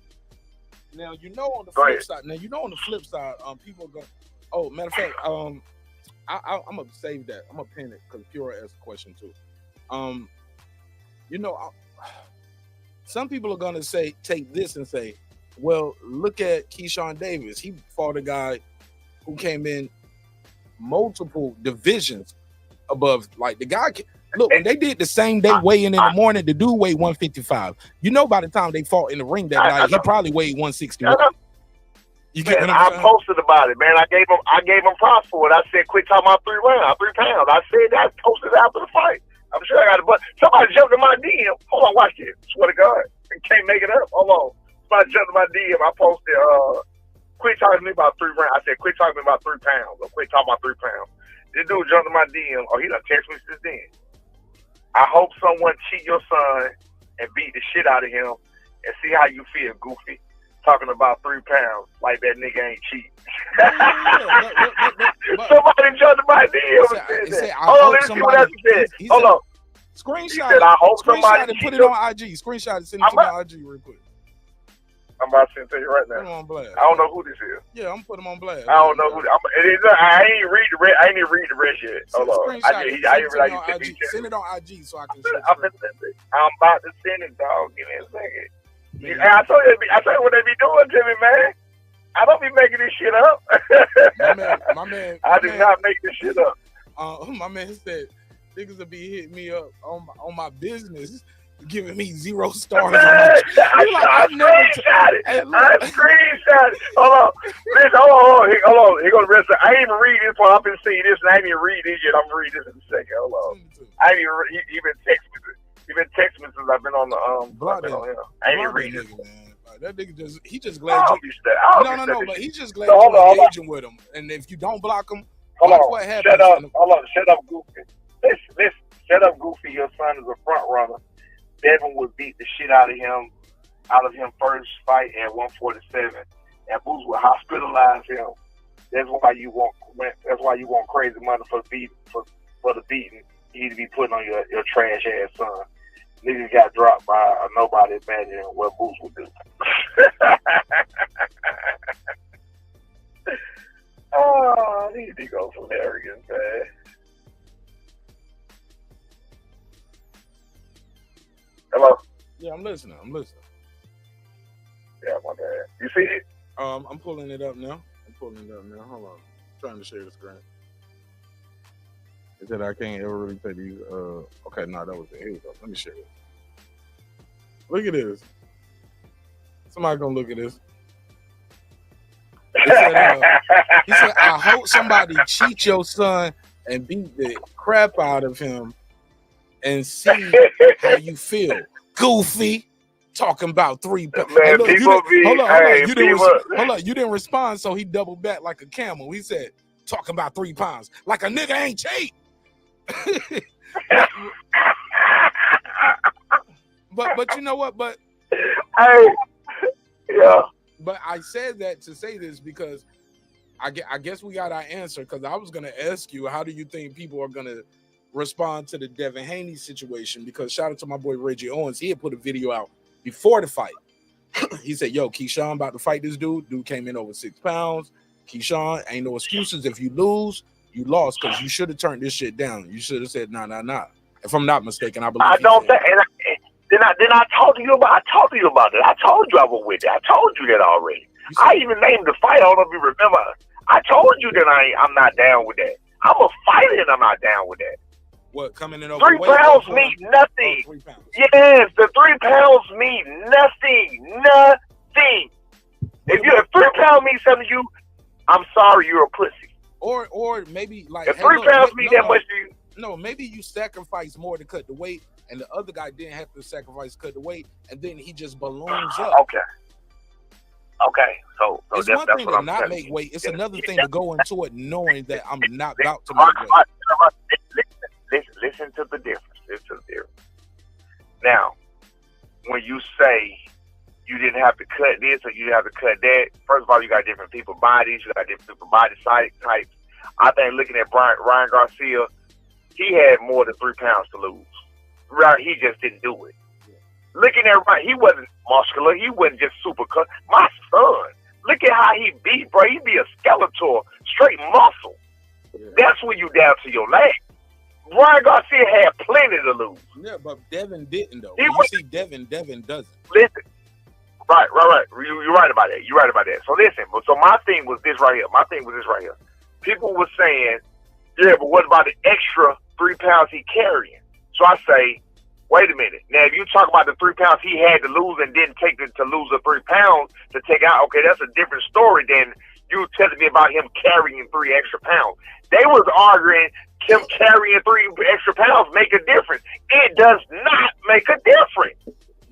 [SPEAKER 4] Now you know on the flip side. People go. Oh, matter of fact, I'm gonna save that. I'm gonna pin it because Pure asked a question too. Some people are gonna take this and say, well, look at KEYSHAWN Davis. He fought a guy who came in multiple divisions above. Like the guy, look, when they did the same day weigh-in the morning, the dude weighed 155. By the time they fought in the ring that night, he probably weighed 161. You get what I'm saying?
[SPEAKER 13] I posted about it, man. I gave him props for it. I said, quit talking about 3 pounds. I said that. I posted after the fight. I'm sure I got it, but somebody jumped in my DM. Hold on, watch this. Swear to God, I can't make it up. Hold on. Somebody jumped in my DM. I posted, quit talking to me about 3 rounds. I said, quit talking to me about 3 pounds. Or quit talking about 3 pounds. This dude jumped in my DM. Oh, he done text me since then. I hope someone cheat your son and beat the shit out of him and see how you feel, Goofy. Talking about 3 pounds like that nigga ain't cheat. Somebody jumped in my DM and said that. Hold on, let me see what else he said. Hold on.
[SPEAKER 4] Screenshot it.
[SPEAKER 13] I hope
[SPEAKER 4] Screenshot and put it on IG. Screenshot it, send it to my IG real quick.
[SPEAKER 13] I'm about to send it to you right now.
[SPEAKER 4] Put him on blast.
[SPEAKER 13] I don't know who this is.
[SPEAKER 4] Yeah, I'm putting him on blast.
[SPEAKER 13] I don't know who. I ain't read the rest. I ain't even read the rest yet. Hold on.
[SPEAKER 4] Send it on IG so I can see it.
[SPEAKER 13] I'm about to send it, dog. Give me a second. And I told you what they be doing to me, man. I don't be making this shit up.
[SPEAKER 4] My man.
[SPEAKER 13] I do not make this shit up.
[SPEAKER 4] My man said niggas will be hitting me up on my business, giving me 0 stars.
[SPEAKER 13] I screenshot it. Hold on. Listen, hold on. He gonna rest. I ain't even read this one. I've been seeing this, and I ain't even read this yet. I'm gonna read this in a second. Hold on. I ain't even. He been texting me. He been texting me since I've been on the
[SPEAKER 4] block
[SPEAKER 13] on him. I ain't even read this.
[SPEAKER 4] That nigga just glad you. No, but he's just glad
[SPEAKER 13] you're
[SPEAKER 4] engaging with him. And if you don't block him,
[SPEAKER 13] hold on.
[SPEAKER 4] What happens.
[SPEAKER 13] Shut up, Goofy. Listen, shut up, Goofy. Your son is a front runner. Devin would beat the shit out of him first fight at 147, and Boots would hospitalize him. That's why you want crazy money for the beating. You need to be putting on your trash ass son. Niggas got dropped by a nobody imagining what Boots would do. Oh, these niggas hilarious, man. Hello?
[SPEAKER 4] Yeah, I'm listening.
[SPEAKER 13] Yeah, my bad. You see it?
[SPEAKER 4] I'm pulling it up now. Hold on. I'm trying to share the screen. Is that I can't ever really take these. Okay, no, that was it. Here we go. Let me share it. Look at this. Somebody gonna look at this. He said, I hope somebody cheat your son and beat the crap out of him and see how you feel. Goofy. Talking about 3 pounds.
[SPEAKER 13] Man,
[SPEAKER 4] look, hold on. You didn't respond, so he doubled back like a camel. He said, talking about 3 pounds. Like a nigga ain't cheat. But you know what? But
[SPEAKER 13] yeah.
[SPEAKER 4] But I said that to say this because I guess we got our answer, because I was gonna ask you, how do you think people are gonna respond to the Devin Haney situation? Because shout out to my boy Reggie Owens, he had put a video out before the fight. He said, yo, KEYSHAWN about to fight this dude. Dude came in over 6 pounds. KEYSHAWN, ain't no excuses. If you lose, you lost, because you should have turned this shit down. You should have said, nah. If I'm not mistaken, I believe.
[SPEAKER 13] I don't think. Then I talked to you about. it. I told you I was with it. I told you that already. I even named the fight. I don't know if you remember. I told you that I'm not down with that. I'm a fighter and I'm not down with that.
[SPEAKER 4] What, coming in over
[SPEAKER 13] 3 pounds mean nothing.
[SPEAKER 4] 3 pounds.
[SPEAKER 13] Yes, the 3 pounds mean nothing. Nothing. If 3 pounds means something to you, I'm sorry, you're a pussy.
[SPEAKER 4] Or maybe like
[SPEAKER 13] if 3 pounds mean that much to you.
[SPEAKER 4] No, maybe you sacrifice more to cut the weight, and the other guy didn't have to sacrifice to cut the weight, and then he just balloons up.
[SPEAKER 13] Okay. So
[SPEAKER 4] it's
[SPEAKER 13] that's
[SPEAKER 4] one thing
[SPEAKER 13] what
[SPEAKER 4] to
[SPEAKER 13] I'm
[SPEAKER 4] not make
[SPEAKER 13] you.
[SPEAKER 4] weight. It's another thing to go into it knowing that I'm not about to make weight.
[SPEAKER 13] Listen to the difference. Listen to the difference. Now, when you say you didn't have to cut this or you didn't have to cut that, first of all, you got different people bodies, you got different people body types. I think looking at Ryan Garcia, he had more than 3 pounds to lose. Right? He just didn't do it. Looking at Ryan, he wasn't muscular. He wasn't just super cut. My son, look at how he beat, bro. He be a Skeletor, straight muscle.
[SPEAKER 4] Yeah.
[SPEAKER 13] That's when you down to your leg. Ryan Garcia had plenty to lose.
[SPEAKER 4] Yeah, but Devin didn't though.
[SPEAKER 13] He
[SPEAKER 4] You
[SPEAKER 13] was-
[SPEAKER 4] see Devin doesn't.
[SPEAKER 13] Listen. Right. You're right about that. You're right about that. So listen, so my thing was this right here. People were saying, yeah, but what about the extra 3 pounds he carrying? So I say, wait a minute. Now, if you talk about the 3 pounds he had to lose and didn't take it to lose the 3 pounds to take out, okay, that's a different story than you telling me about him carrying 3 extra pounds. They was arguing him carrying 3 extra pounds make a difference. It does not make a difference.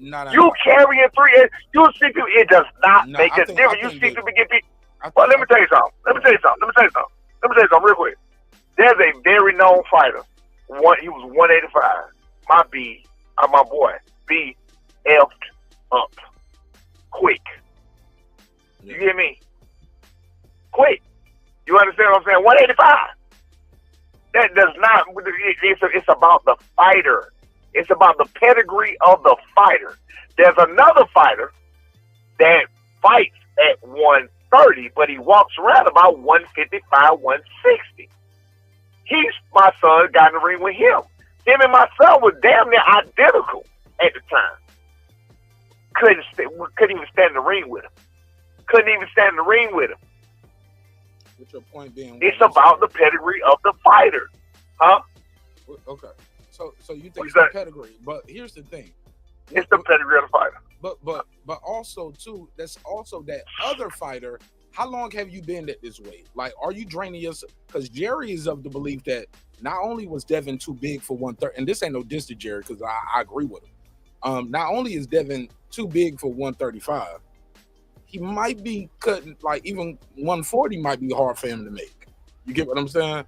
[SPEAKER 4] No.
[SPEAKER 13] You carrying 3, you see people, it does not make a difference. You see people get beat. Well, let me tell you something. Let me tell you something real quick. There's a very known fighter. He was 185. My boy, B effed up. Quick. You hear me? Quick. You understand what I'm saying? 185. That does not, it's about the fighter. It's about the pedigree of the fighter. There's another fighter that fights at 130, but he walks around about 155, 160. My son got in the ring with him. Him and my son was damn near identical at the time. Couldn't even stand in the ring with him.
[SPEAKER 4] What's your point being?
[SPEAKER 13] It's about the pedigree of the fighter. Huh?
[SPEAKER 4] Okay. So you think it's the pedigree, but here's the thing.
[SPEAKER 13] It's the pedigree of the fighter.
[SPEAKER 4] But also too, that's also that other fighter. How long have you been at this weight? Like, are you draining yourself? Because Jerry is of the belief that not only was Devin too big for 130, and this ain't no diss to Jerry because I agree with him. Not only is Devin too big for 135, he might be cutting, like even 140 might be hard for him to make. You get what I'm saying?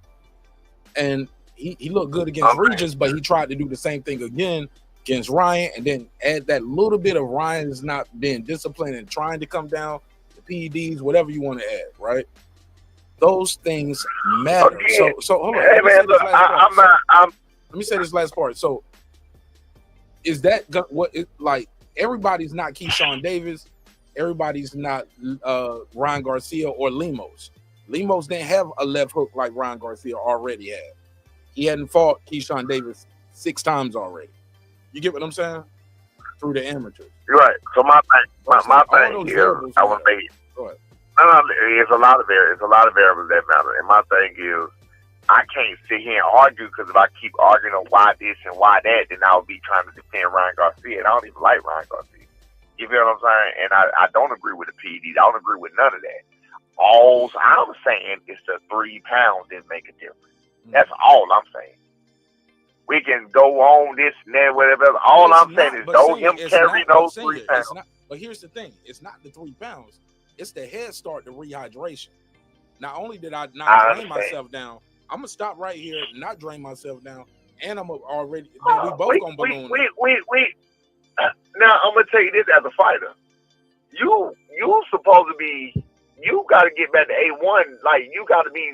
[SPEAKER 4] And he looked good against Regis, but he tried to do the same thing again against Ryan, and then add that little bit of Ryan's not being disciplined and trying to come down, the PEDs, whatever you want to add, right? Those things matter.
[SPEAKER 13] Again,
[SPEAKER 4] So hold on.
[SPEAKER 13] Hey man, look,
[SPEAKER 4] let me say this last part. So is that what it like? Everybody's not KEYSHAWN Davis. Everybody's not Ryan Garcia or Lemos. Lemos didn't have a left hook like Ryan Garcia already had. He hadn't fought KEYSHAWN Davis 6 times already. You get what I'm saying? Through the amateurs.
[SPEAKER 13] You're right. So my thing here, I want to make it.
[SPEAKER 4] Go ahead.
[SPEAKER 13] No, it's a lot of variables that matter. And my thing is, I can't sit here and argue because if I keep arguing on why this and why that, then I'll be trying to defend Ryan Garcia. And I don't even like Ryan Garcia. You feel what I'm saying? And I don't agree with the PEDs. I don't agree with none of that. All I'm saying is the 3 pounds didn't make a difference. That's all I'm saying. We can go on this and that, whatever. All I'm saying is don't him carry those 3 pounds.
[SPEAKER 4] But here's the thing. It's not the 3 pounds. It's the head start, the rehydration. Not only did I not drain myself down, I'm going to stop right here, not drain myself down, and I'm already, then we both going to balloon.
[SPEAKER 13] Now, I'm going to tell you this as a fighter. You supposed to be, you got to get back to A1. Like, you got to be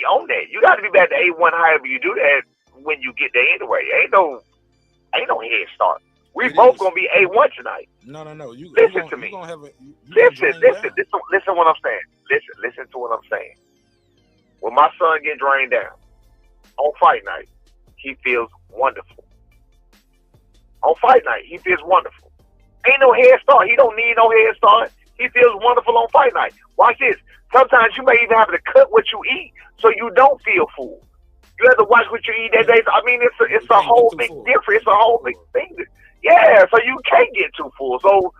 [SPEAKER 13] on that. You got to be back to A1 however you do that when you get there anyway. Ain't no head start. We both gonna be A1 tonight.
[SPEAKER 4] No.
[SPEAKER 13] Listen to me. Listen what I'm saying. Listen to what I'm saying. When my son get drained down on fight night, he feels wonderful. On fight night, he feels wonderful. Ain't no head start. He don't need no head start. He feels wonderful on fight night. Watch this. Sometimes you may even have to cut what you eat so you don't feel full. You have to watch what you eat that day. I mean, it's a whole big difference. It's a whole big thing. Yeah, so you can't get too full. So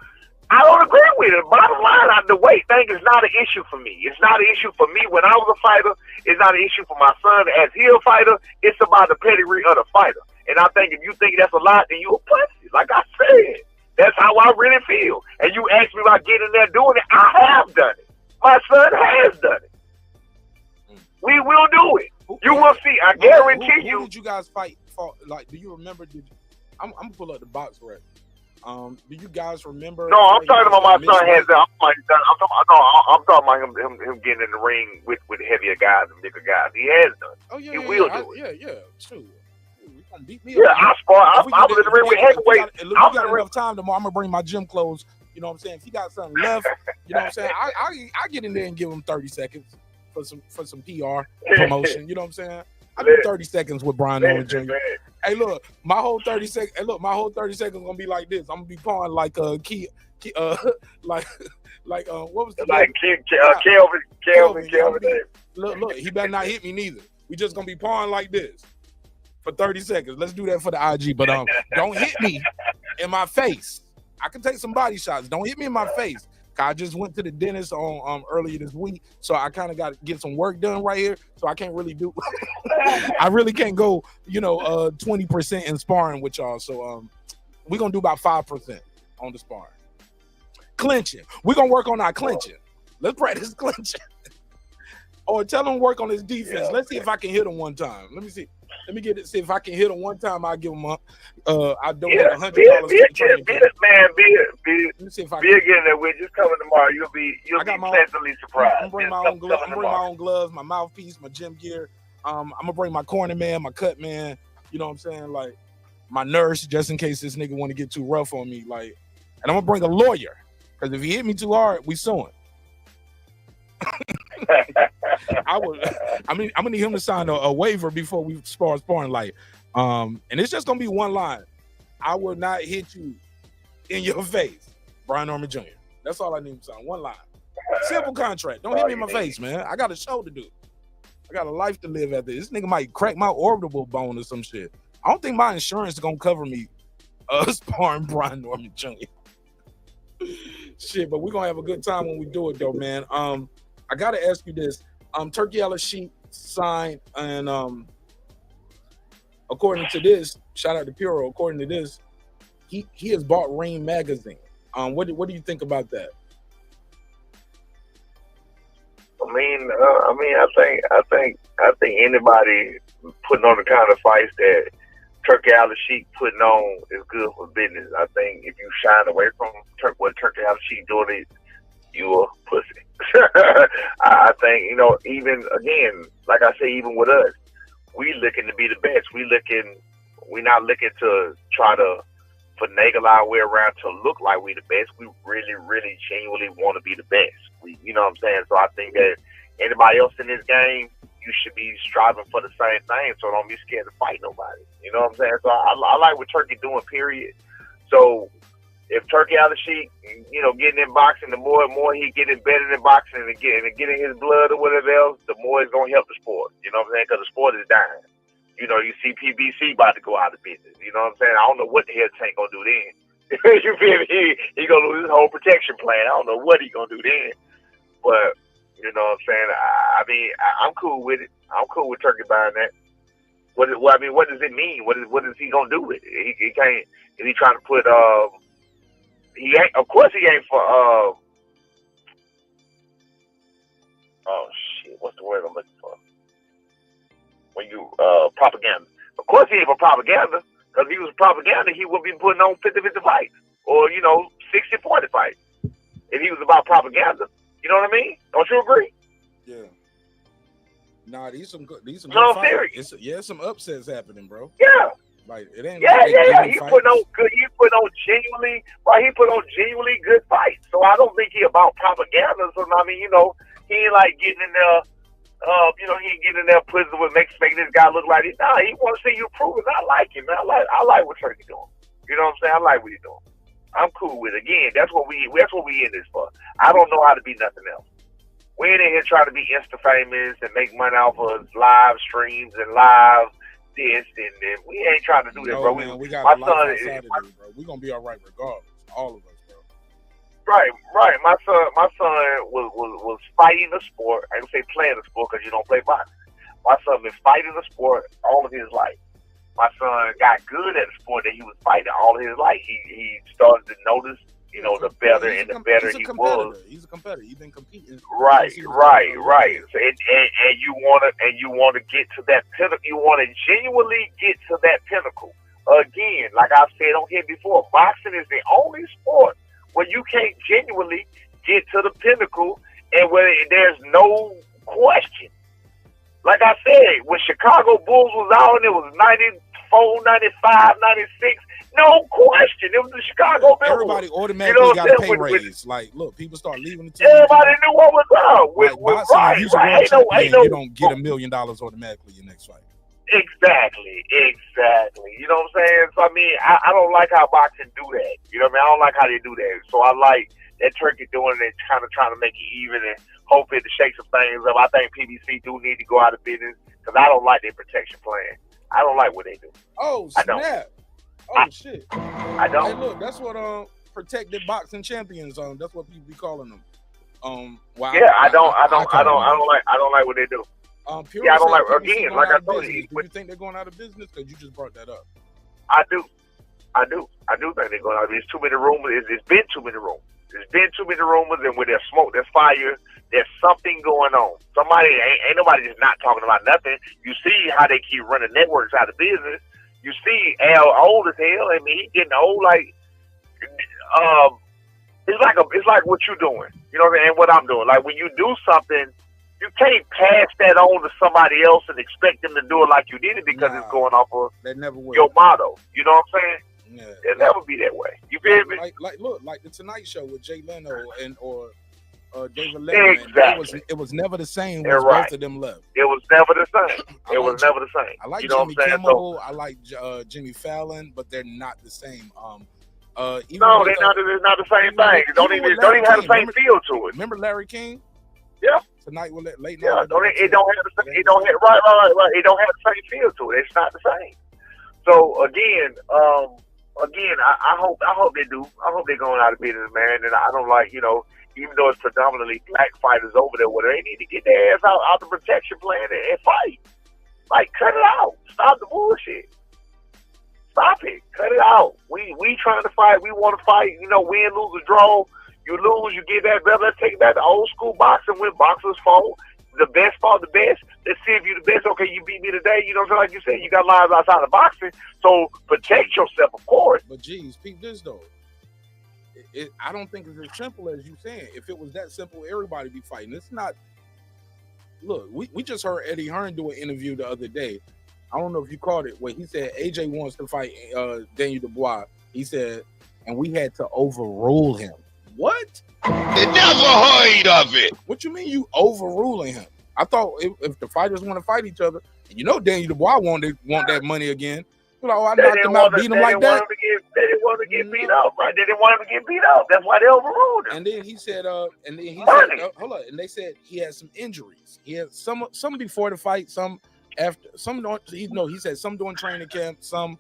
[SPEAKER 13] I don't agree with it. Bottom line, the weight thing is not an issue for me. It's not an issue for me when I was a fighter. It's not an issue for my son as he a fighter. It's about the pedigree of the fighter. And I think if you think that's a lot, then you a pussy. Like I said, that's how I really feel. And you ask me about getting there doing it, I have done it. My son has done it. We will do it. You will see. I guarantee you.
[SPEAKER 4] Who did you guys fight for? Like, do you remember? I'm gonna pull up the box record. Do you guys remember?
[SPEAKER 13] No, I'm talking about my son has that. I'm talking about him getting in the ring with heavier guys and bigger guys. He has done.
[SPEAKER 4] Oh yeah,
[SPEAKER 13] he
[SPEAKER 4] yeah,
[SPEAKER 13] will
[SPEAKER 4] yeah,
[SPEAKER 13] do it.
[SPEAKER 4] yeah, true. You gonna beat me
[SPEAKER 13] Yeah,
[SPEAKER 4] up.
[SPEAKER 13] I was in the ring with heavyweight.
[SPEAKER 4] If we got enough time tomorrow, I'm gonna bring my gym clothes. You know what I'm saying? If he got something left, you know what I'm saying? I get in there and give him 30 seconds for some PR promotion. You know what I'm saying? I do 30 seconds with Brian Norman Jr. Hey, look, my whole 30 seconds. Hey, look, my whole 30 seconds gonna be like this. I'm gonna be pawing like like what was the
[SPEAKER 13] like Kelvin.
[SPEAKER 4] Look, he better not hit me neither. We just gonna be pawing like this for 30 seconds. Let's do that for the IG, but don't hit me in my face. I can take some body shots. Don't hit me in my face. I just went to the dentist on earlier this week, so I kind of got to get some work done right here. So I can't really do. I really can't go, 20% in sparring with y'all. So we're gonna do about 5% on the sparring. Clinching. We're gonna work on our clinching. Let's practice clinching. Or tell him to work on his defense. Yeah. Let's see if I can hit him one time. Let me see. Let me get it. See if I can hit him one time. I'll give him up. I donate $100 to the training camp.
[SPEAKER 13] Man,
[SPEAKER 4] let me see if I
[SPEAKER 13] can. Again, that we're just coming tomorrow. You'll be pleasantly surprised.
[SPEAKER 4] I'm bring my own gloves. I'm bring my own gloves, my mouthpiece, my gym gear. I'm gonna bring my corner man, my cut man. You know what I'm saying? Like my nurse, just in case this nigga want to get too rough on me. Like, and I'm gonna bring a lawyer because if he hit me too hard, we suing. I'm gonna need him to sign a waiver before we start sparring. Like, and it's just gonna be one line. I will not hit you in your face, Brian Norman Jr. That's all I need him to sign. One line. Simple contract. Don't hit me in my face, man. I got a show to do. I got a life to live after this. Nigga might crack my orbital bone or some shit. I don't think my insurance is gonna cover me sparring Brian Norman Jr. Shit, but we're gonna have a good time when we do it though, man. I gotta ask you this. Turkey Al-Sheikh signed, and according to this, shout out to Puro. According to this, he has bought Rain magazine. What do you think about that?
[SPEAKER 13] I think anybody putting on the kind of fights that Turkey Al-Sheikh putting on is good for business. I think if you shine away from what Turkey Al-Sheikh doing, you a pussy. I think, even again, like I say, even with us, we looking to be the best. We're not looking to try to finagle our way around to look like we the best. We really, really genuinely want to be the best. You know what I'm saying? So I think that anybody else in this game, you should be striving for the same thing. So don't be scared to fight nobody. You know what I'm saying? So I like what Turkey doing, period. So if Turkey Al-Sheikh, getting in boxing, the more and more he get embedded in boxing and getting his blood or whatever else, the more it's going to help the sport. You know what I'm saying? Because the sport is dying. You see PBC about to go out of business. You know what I'm saying? I don't know what the hell Tank going to do then. You feel me? He going to lose his whole protection plan. I don't know what he going to do then. But, you know what I'm saying? I'm cool with it. I'm cool with Turkey buying that. What does it mean? What is he going to do with it? He can't, is he trying to put, he ain't, of course he ain't for what's the word I'm looking for? When you propaganda. Of course he ain't for propaganda, because if he was propaganda, he would be putting on 50-50 fights or 60-40 fights. If he was about propaganda, you know what I mean? Don't you agree?
[SPEAKER 4] Yeah. Nah, these some good
[SPEAKER 13] no,
[SPEAKER 4] fights.
[SPEAKER 13] serious.
[SPEAKER 4] Some upsets happening, bro.
[SPEAKER 13] Yeah.
[SPEAKER 4] Like it ain't.
[SPEAKER 13] Yeah. He put on good. He put on genuinely good fights. So I don't think he about propaganda. So he ain't like getting in there. He ain't getting in there prison with making this guy look like it. Nah, he want to see you prove it. I like him, man. I like what Turkey doing. You know what I'm saying? I like what he's doing. I'm cool with it. Again, that's what we in this for. I don't know how to be nothing else. We ain't in here trying to be Insta famous and make money off of live streams and live this and we ain't trying to do that, bro.
[SPEAKER 4] Man, we got my son is, bro. We gonna be all right regardless. All of us, bro.
[SPEAKER 13] Right. My son was fighting the sport. I don't say playing the sport because you don't play boxing. My son been fighting the sport all of his life. My son got good at the sport that he was fighting all of his life. He started to notice you know, the better
[SPEAKER 4] He's
[SPEAKER 13] and
[SPEAKER 4] a
[SPEAKER 13] the better
[SPEAKER 4] he's a
[SPEAKER 13] he
[SPEAKER 4] competitor.
[SPEAKER 13] was.
[SPEAKER 4] He's a competitor. He's been competing.
[SPEAKER 13] Right.
[SPEAKER 4] since he was
[SPEAKER 13] Right.
[SPEAKER 4] young.
[SPEAKER 13] And you wanna get to that pinnacle. You wanna genuinely get to that pinnacle. Again, like I've said on here before, boxing is the only sport where you can't genuinely get to the pinnacle and where there's no question. Like I said, when Chicago Bulls was out and it was 94, 95, 96, no question. It was the Chicago Bulls.
[SPEAKER 4] Everybody automatically got a pay raise. Like, look, people start leaving the team.
[SPEAKER 13] Everybody knew what was up.
[SPEAKER 4] Right. You
[SPEAKER 13] Ain't
[SPEAKER 4] don't get $1 million automatically your next fight.
[SPEAKER 13] Exactly. You know what I'm saying? So, I mean, I don't like how boxing do that. You know what I mean? I don't like how they do that. So I like that Turkey doing it and kind of trying to make it even and hoping to shake some things up. I think PBC do need to go out of business because I don't like their protection plan. I don't like what they do.
[SPEAKER 4] Oh,
[SPEAKER 13] I don't.
[SPEAKER 4] snap. Oh, shit.
[SPEAKER 13] I don't.
[SPEAKER 4] Hey, look, that's what protected boxing champions, that's what people be calling them. Wow.
[SPEAKER 13] Yeah, I don't like what they do.
[SPEAKER 4] Pure
[SPEAKER 13] I don't
[SPEAKER 4] said
[SPEAKER 13] like,
[SPEAKER 4] PBC
[SPEAKER 13] again,
[SPEAKER 4] going
[SPEAKER 13] like
[SPEAKER 4] out
[SPEAKER 13] I
[SPEAKER 4] of
[SPEAKER 13] told
[SPEAKER 4] business.
[SPEAKER 13] you.
[SPEAKER 4] Do you think they're going out of business? Because you just brought that up.
[SPEAKER 13] I do think they're going out. There's too many rumors. It's been too many rumors. There's been too many rumors, and where there's smoke, there's fire. There's something going on. Somebody ain't nobody just not talking about nothing. You see how they keep running networks out of business. You see Al old as hell. I mean, he getting old. Like, it's like what you're doing. You know what I mean? And what I'm doing. Like when you do something, you can't pass that on to somebody else and expect them to do it like you did it because it's going off of your motto. You know what I'm saying?
[SPEAKER 4] Yeah.
[SPEAKER 13] It'll never be that way. You feel me?
[SPEAKER 4] Like the Tonight Show with Jay Leno or David Letterman.
[SPEAKER 13] Exactly.
[SPEAKER 4] It was never the same
[SPEAKER 13] You're
[SPEAKER 4] once
[SPEAKER 13] right.
[SPEAKER 4] both of them left.
[SPEAKER 13] It was never the same. It was never the same.
[SPEAKER 4] I like
[SPEAKER 13] you know
[SPEAKER 4] Jimmy
[SPEAKER 13] what I'm saying?
[SPEAKER 4] Kimmel. I like Jimmy Fallon, but they're not the same.
[SPEAKER 13] No, they're not the same thing. It don't even have the same feel to it.
[SPEAKER 4] Remember Larry King?
[SPEAKER 13] Yeah.
[SPEAKER 4] Tonight with late night.
[SPEAKER 13] Yeah, it don't have the same. It don't have right. It don't have the same feel to it. It's not the same. So again, I hope they do. I hope they're going out of business, man. And I don't like, even though it's predominantly black fighters over there, where they need to get their ass out the protection plan and fight. Like, cut it out. Stop the bullshit. Stop it. Cut it out. We trying to fight. We want to fight. Win, lose, or draw. You lose, you get that belt. Let's take it back to old school boxing when boxers fought. The best fought the best. Let's see if you're the best. Okay, you beat me today. You know what I'm saying? Like you said, you got lives outside of boxing. So protect yourself, of course.
[SPEAKER 4] But geez, peep this though. I don't think it's as simple as you saying. If it was that simple, everybody be fighting. It's not. Look, we just heard Eddie Hearn do an interview the other day. I don't know if you caught it, where he said AJ wants to fight Daniel Dubois. He said, and we had to overrule him. What?
[SPEAKER 14] Never heard of it.
[SPEAKER 4] What you mean you overruling him? I thought if the fighters want to fight each other, Daniel Dubois want that money again. I knocked him out, beat him like that.
[SPEAKER 13] They didn't want him to get beat up, right? They didn't want him to get beat up. That's why they overruled him.
[SPEAKER 4] And then he said, hold on. And they said he had some injuries. He had some before the fight, some after, some don't. He said some during training camp, some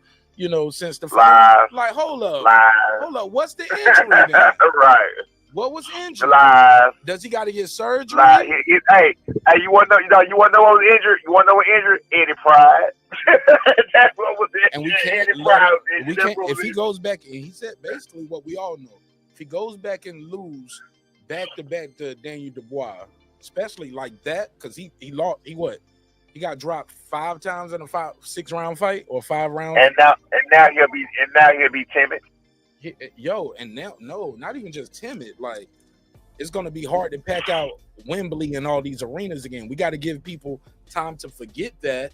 [SPEAKER 4] since the fight. Like, hold up. What's the injury then?
[SPEAKER 13] Right.
[SPEAKER 4] What was injured?
[SPEAKER 13] Live.
[SPEAKER 4] Does he got to get surgery?
[SPEAKER 13] Hey, you want to know? You want to know what was injured? You want to know what injured? Eddie Pride. That's what was injured.
[SPEAKER 4] And we can't. If he goes back, and he said basically what we all know. If he goes back and lose back to back to Daniel Dubois, especially like that, because he lost. He got dropped 5 times in a 6 round fight or 5 rounds.
[SPEAKER 13] And now he'll be timid.
[SPEAKER 4] And now not even just timid. Like, it's gonna be hard to pack out Wembley and all these arenas again. We got to give people time to forget that,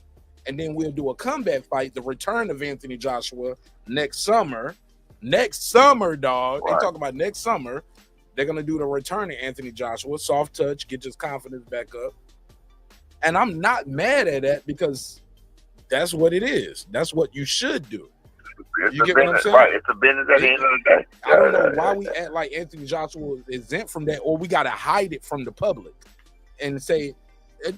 [SPEAKER 4] and then we'll do a comeback fight, the return of Anthony Joshua next summer. Next summer, dog. Right. They talk about next summer. They're gonna do the return of Anthony Joshua, soft touch, get his confidence back up. And I'm not mad at that because that's what it is. That's what you should do. You get what I'm saying?
[SPEAKER 13] Right. It's a business at the end of the day.
[SPEAKER 4] I don't know why we act like Anthony Joshua is exempt from that, or we got to hide it from the public and say,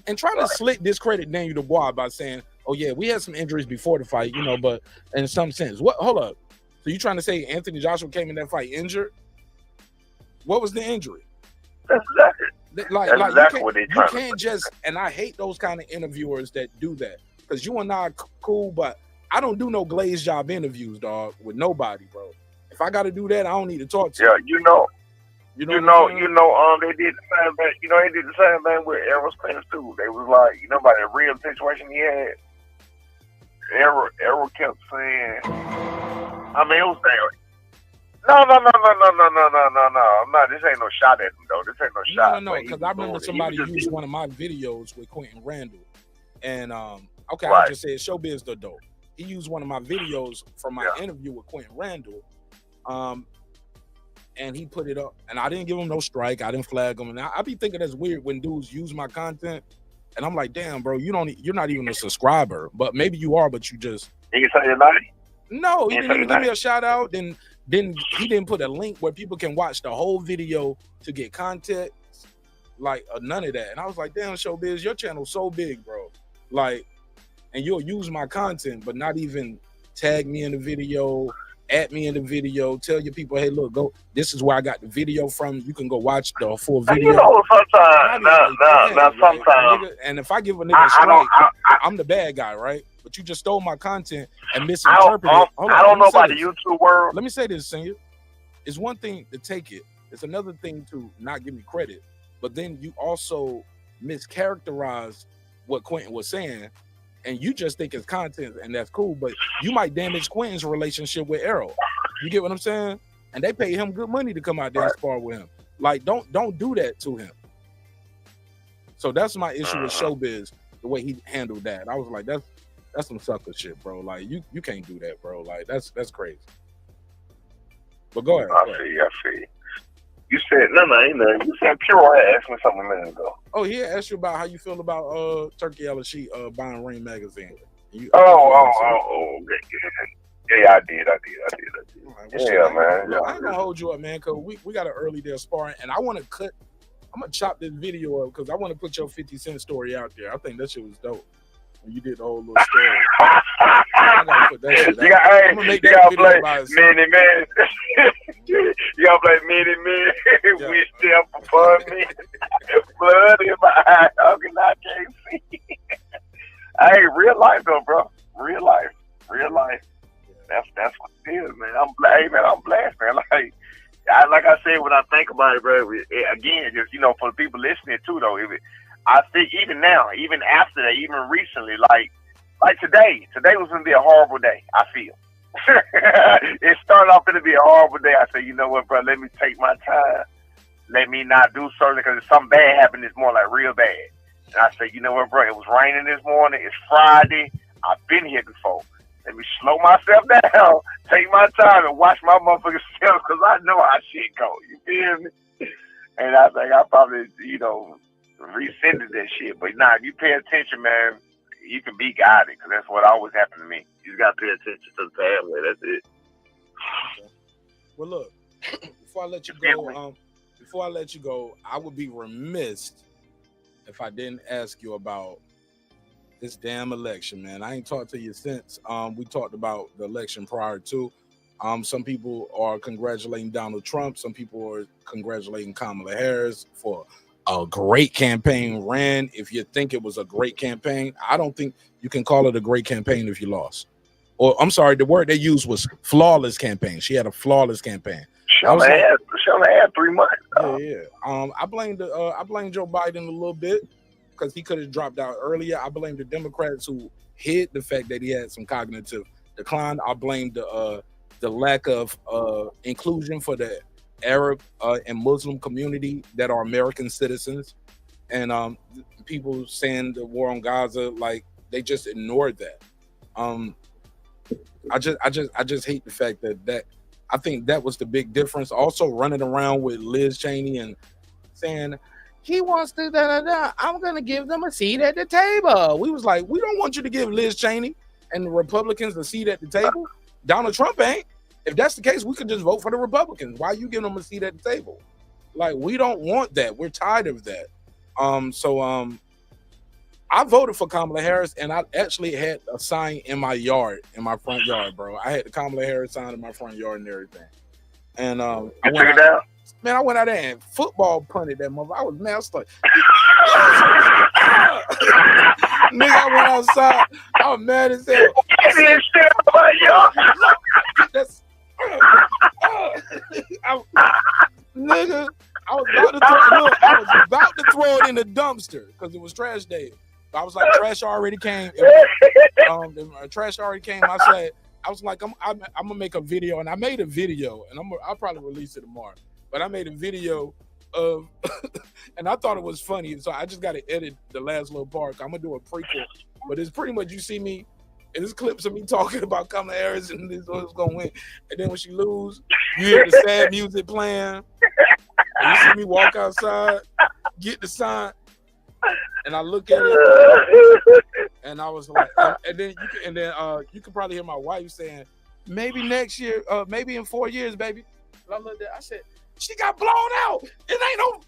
[SPEAKER 4] and trying to slick discredit Daniel Dubois by saying, oh yeah, we had some injuries before the fight, but in some sense, hold up. So you trying to say Anthony Joshua came in that fight injured? What was the injury?
[SPEAKER 13] That's exactly what they're trying to say.
[SPEAKER 4] You can't just, and I hate those kind of interviewers that do that, because you and I are cool, but I don't do no glazed job interviews, dog, with nobody, bro. If I got to do that, I don't need to talk to
[SPEAKER 13] Yeah,
[SPEAKER 4] you.
[SPEAKER 13] they did the same thing. They did the same thing with Errol Spence too. They was like, about the real situation he had. Errol kept saying, it was there. No. This ain't no shot at him though. This ain't no shot.
[SPEAKER 4] No, because I remember somebody used one of my videos with Quentin Randall, and I just said Showbiz the dope. He used one of my videos from my interview with Quentin Randall, and he put it up, and I didn't give him no strike. I didn't flag him, and I be thinking that's weird when dudes use my content, and I'm like, damn, bro, you're not even a subscriber, but maybe you are, but you just.
[SPEAKER 13] You can say your name?
[SPEAKER 4] No, he didn't even give me a shout out. Then he didn't put a link where people can watch the whole video to get context, like none of that. And I was like, damn, Showbiz, your channel's so big, bro. Like, and you'll use my content, but not even tag me in the video, at me in the video, tell your people, hey, look, go. This is where I got the video from. You can go watch the full video.
[SPEAKER 13] Sometimes.
[SPEAKER 4] And if I give a nigga a strike, I'm the bad guy, right? But you just stole my content and misinterpreted it.
[SPEAKER 13] I don't know about the YouTube world.
[SPEAKER 4] Let me say this, Senior. It's one thing to take it. It's another thing to not give me credit. But then you also mischaracterize what Quentin was saying, and you just think it's content, and that's cool. But you might damage Quentin's relationship with Errol. You get what I'm saying? And they pay him good money to come out there and spar with him. Like, don't do that to him. So that's my issue with Showbiz, the way he handled that. I was like, that's some sucker shit, bro. Like, you can't do that, bro. Like, that's crazy. But go ahead.
[SPEAKER 13] I see. You said ain't nothing. You said Pure had asked me something a minute ago.
[SPEAKER 4] Oh, he asked you about how you feel about Turkey Al-Sheet buying Ring magazine.
[SPEAKER 13] Okay. Yeah, I did.
[SPEAKER 4] Right, man. Look, I ain't gonna hold you up, man, because we got an early day of sparring, and I want to I'm gonna chop this video up because I want to put your 50 Cent story out there. I think that shit was dope. You did the whole little story. I gotta put that shit out. I'm gonna make that video by itself.
[SPEAKER 13] Many man. You gotta play many man. We still upon me. Blood in my eye. I can't see. Hey, real life though, bro. Real life. That's what it is, man. I'm blessed, man. Like I said, when I think about it, bro. Again, just for the people listening too, though. I think even now, even after that, even recently, like today was gonna be a horrible day. I feel it started off gonna be a horrible day. I said, you know what, bro? Let me take my time. Let me not do something because something bad happened this morning, like real bad. And I said, you know what, bro? It was raining this morning. It's Friday. I've been here before. Let me slow myself down, take my time, and watch my motherfucking self because I know how shit go. You feel me? And I think I probably, rescinded that shit. But if you pay attention, man, you can be guided because that's what always happened to me. You just got to pay attention to the family. That's it.
[SPEAKER 4] Okay. Well, look, before I let you go, I would be remiss if I didn't ask you about this damn election, man. I ain't talked to you since we talked about the election prior to. Some people are congratulating Donald Trump. Some people are congratulating Kamala Harris for a great campaign ran. If you think it was a great campaign, I don't think you can call it a great campaign if you lost. Or I'm sorry, the word they used was flawless campaign. She had a flawless campaign.
[SPEAKER 13] She only had 3 months.
[SPEAKER 4] Yeah. I blame Joe Biden a little bit because he could have dropped out earlier. I blame the Democrats who hid the fact that he had some cognitive decline. I blame the lack of inclusion for the Arab and Muslim community that are American citizens, and people saying the war on Gaza, like they just ignored that. I just hate the fact that I think that was the big difference. Also running around with Liz Cheney and saying he wants to I'm gonna give them a seat at the table. We was like, we don't want you to give Liz Cheney and the Republicans a seat at the table. Donald Trump ain't. If that's the case, we could just vote for the Republicans. Why are you giving them a seat at the table? Like, we don't want that. We're tired of that. I voted for Kamala Harris, and I actually had a sign in my front yard, bro. I had the Kamala Harris sign in my front yard and everything. And I went out there and football punted that mother. I was mad. I was like, nigga, I went outside. I was mad as hell. That's Nigga, I was about to throw it in the dumpster because it was trash day. I was like, trash already came. Trash already came. I was like, I'm gonna make a video, and I made a video, and I'll probably release it tomorrow. But I made a video of, and I thought it was funny, so I just got to edit the last little part. I'm gonna do a prequel, but it's pretty much you see me, and there's clips of me talking about Kamala Harris and this one's gonna win, and then when she lose, you hear the sad music playing, and you see me walk outside, get the sign. And I look at it, and I was like, and then you can probably hear my wife saying, maybe next year, maybe in 4 years, baby. And I looked at, I said, she got blown out. It ain't no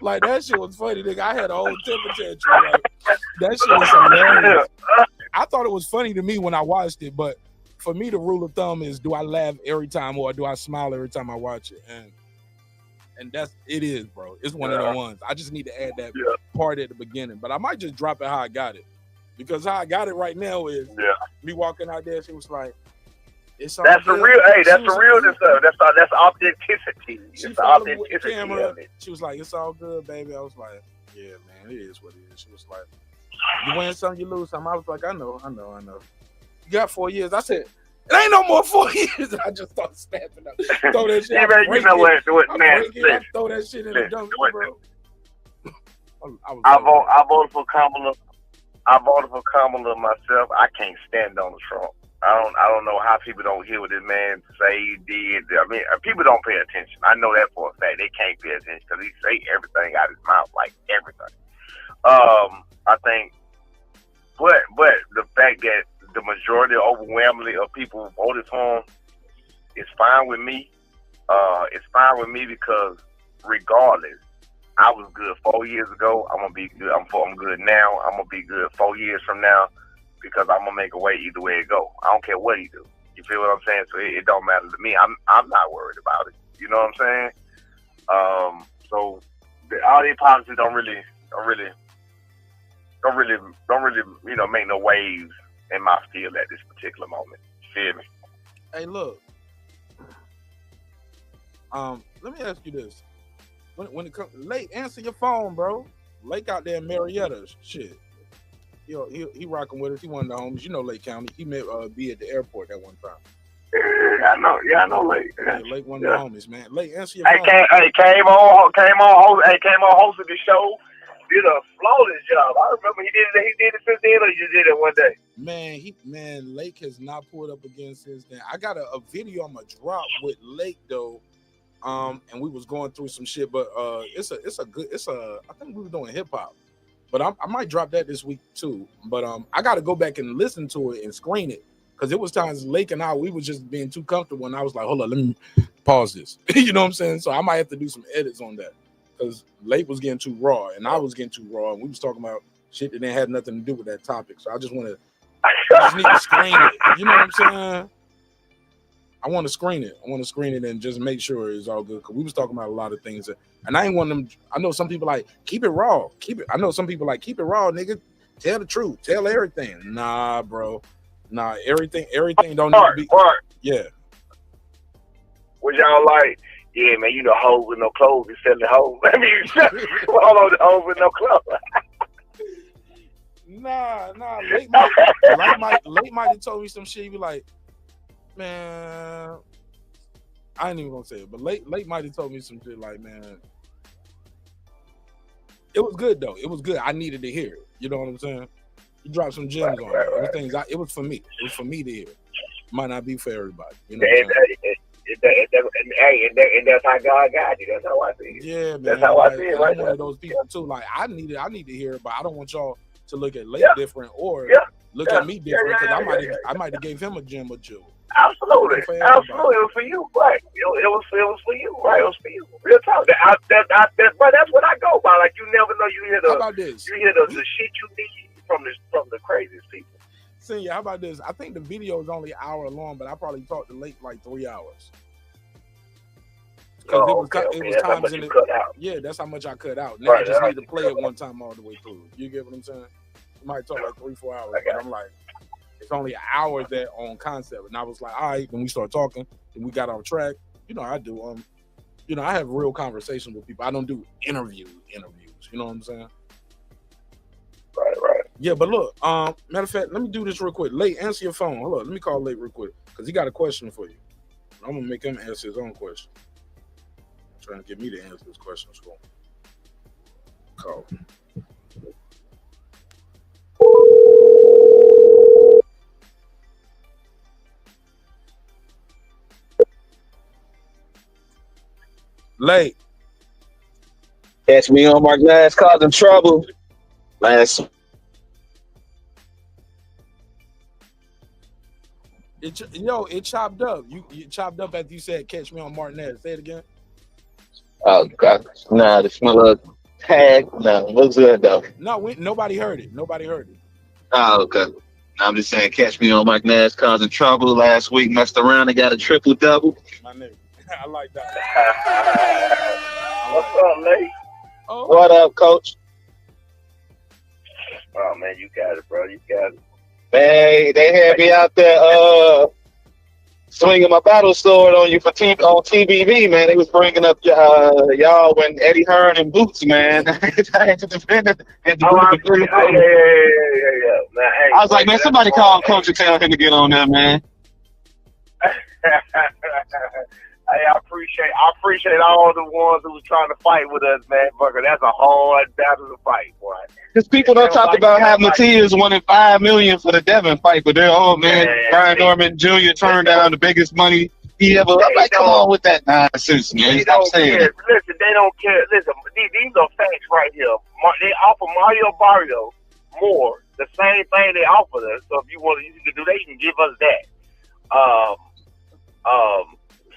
[SPEAKER 4] like that shit was funny, nigga. I had a whole temper tantrum. Like, that shit was hilarious. I thought it was funny to me when I watched it, but for me, the rule of thumb is: do I laugh every time or do I smile every time I watch it? And it is, bro. It's one of the ones. I just need to add that part at the beginning. But I might just drop it how I got it. Because how I got it right now is me walking out there, she was like, it's all
[SPEAKER 13] that's
[SPEAKER 4] good.
[SPEAKER 13] the real, hey, that's the realness of it. That's authenticity.
[SPEAKER 4] She
[SPEAKER 13] it's the
[SPEAKER 4] followed me with the
[SPEAKER 13] authenticity
[SPEAKER 4] camera.
[SPEAKER 13] of it.
[SPEAKER 4] She was like, it's all good, baby. I was like, yeah, man, it is what it is. She was like, you win some, you lose some. I was like, I know. You got 4 years. I said, it ain't no more 4 years. I just started snapping up. Throw that shit.
[SPEAKER 13] Yeah, man, you know what, man.
[SPEAKER 4] I throw that shit in the dumpster, bro.
[SPEAKER 13] I voted for Kamala. I voted for Kamala myself. I can't stand Donald Trump. I don't know how people don't hear what this man say he did. I mean, people don't pay attention. I know that for a fact. They can't pay attention because he say everything out his mouth, like everything. I think, but the fact that the majority, overwhelmingly, of people who voted for him, it's fine with me. It's fine with me because regardless, I was good 4 years ago. I'm gonna be good. I'm good now. I'm gonna be good 4 years from now because I'm gonna make a way either way it go. I don't care what he do. You feel what I'm saying? So it don't matter to me. I'm not worried about it. You know what I'm saying? So all the policies don't really make no waves in my field at this particular moment. You feel me?
[SPEAKER 4] Hey, look. Let me ask you this: when it comes, Lake, answer your phone, bro. Lake out there in Marietta, shit. Yo, he rocking with us. He one of the homies. You know Lake County. He may be at the airport at one time.
[SPEAKER 13] Yeah, I know Lake.
[SPEAKER 4] Yeah, Lake one of the homies, man. Lake, answer your phone.
[SPEAKER 13] Came on hosted the show. Did a flawless job. I remember he did it since then, or you did it one day.
[SPEAKER 4] Man, Lake has not pulled up again since then. I got a video I'm gonna drop with Lake though, and we was going through some shit, but I think we were doing hip hop, but I might drop that this week too. But I got to go back and listen to it and screen it because it was times Lake and we was just being too comfortable, and I was like, hold on, let me pause this. You know what I'm saying? So I might have to do some edits on that. Because Lake was getting too raw, and I was getting too raw, and we was talking about shit that didn't have nothing to do with that topic. So I just need to screen it. You know what I'm saying? I want to screen it and just make sure it's all good. Because we was talking about a lot of things, and I ain't one of them. I know some people like keep it raw, I know some people like keep it raw, nigga. Tell the truth, tell everything. Nah, bro, everything don't need to be. Yeah.
[SPEAKER 13] Was y'all like? Yeah, man, you know, hoes with no clothes, you selling hoes. I mean, you selling hoes with no clothes.
[SPEAKER 4] Nah. Late might have told me some shit. He be like, man, I ain't even gonna say it, but late might have told me some shit like, man, it was good though. It was good. I needed to hear it. You know what I'm saying? He dropped some gems on it. It was for me. It was for me to hear it. Might not be for everybody. You know what I'm saying?
[SPEAKER 13] And that's how God got you. That's how I see it.
[SPEAKER 4] Yeah, man.
[SPEAKER 13] That's how I see it. Right,
[SPEAKER 4] I'm one of those people too. Like I need to hear it, but I don't want y'all to look at Lake different or look at me different because I might have gave him a gem or two.
[SPEAKER 13] Absolutely. It was for you, right? It was for you, right? It was for you. Real talk. But that's what I go by. Like you never know. You hear the shit you need from the craziest people.
[SPEAKER 4] Senior, how about this? I think the video is only an hour long, but I probably talked to Lake like 3 hours. Because it was times in it. Yeah, that's how much I cut out. Now I just need to play it one time all the way through. You get what I'm saying? You might talk like 3-4 hours, but I'm like, It's only an hour there on concept. And I was like, all right, when we start talking and we got on track, you know, I do you know, I have real conversations with people. I don't do interviews, you know what I'm saying?
[SPEAKER 13] Right.
[SPEAKER 4] Yeah, but look, matter of fact, let me do this real quick. Late, answer your phone. Hold on, let me call Late real quick because he got a question for you. I'm gonna make him answer his own question. Trying to get me to answer his questions for him. Call. Late.
[SPEAKER 15] Catch me on my glass causing trouble. Last.
[SPEAKER 4] It chopped up. You chopped up after you said catch me on Martinez. Say it again.
[SPEAKER 15] Oh God, nah, the smell of tag. No, looks good though.
[SPEAKER 4] No, nobody heard it.
[SPEAKER 15] Oh, okay. I'm just saying, catch me on Mike Nash causing trouble last week. Messed around and got a triple double.
[SPEAKER 4] My nigga, I like that.
[SPEAKER 13] What's up, Nate?
[SPEAKER 4] Oh.
[SPEAKER 15] What up, Coach?
[SPEAKER 13] Oh man, you got it, bro. You got it.
[SPEAKER 15] Man, they had me out there swinging my battle sword on you on TBV, man. They was bringing up y'all when Eddie Hearn and Boots, man. I had to defend it.
[SPEAKER 13] Yeah. Man, hey,
[SPEAKER 15] I was like, man, somebody call Coach and tell him to get on there, man.
[SPEAKER 13] Hey, I appreciate all the ones who was trying to fight with us, man. Fucker, that's a hard battle to fight, boy.
[SPEAKER 15] Because people don't talk about how Matias wanted $5 million for the Devin fight, but they're man, Brian Norman Jr. turned down the biggest money he ever. I'm like, come on with that nonsense, man. Stop saying it.
[SPEAKER 13] Listen, they don't care. Listen, these are facts right here. They offer Mario Barrio more, the same thing they offered us. So if you want to do that, you can give us that.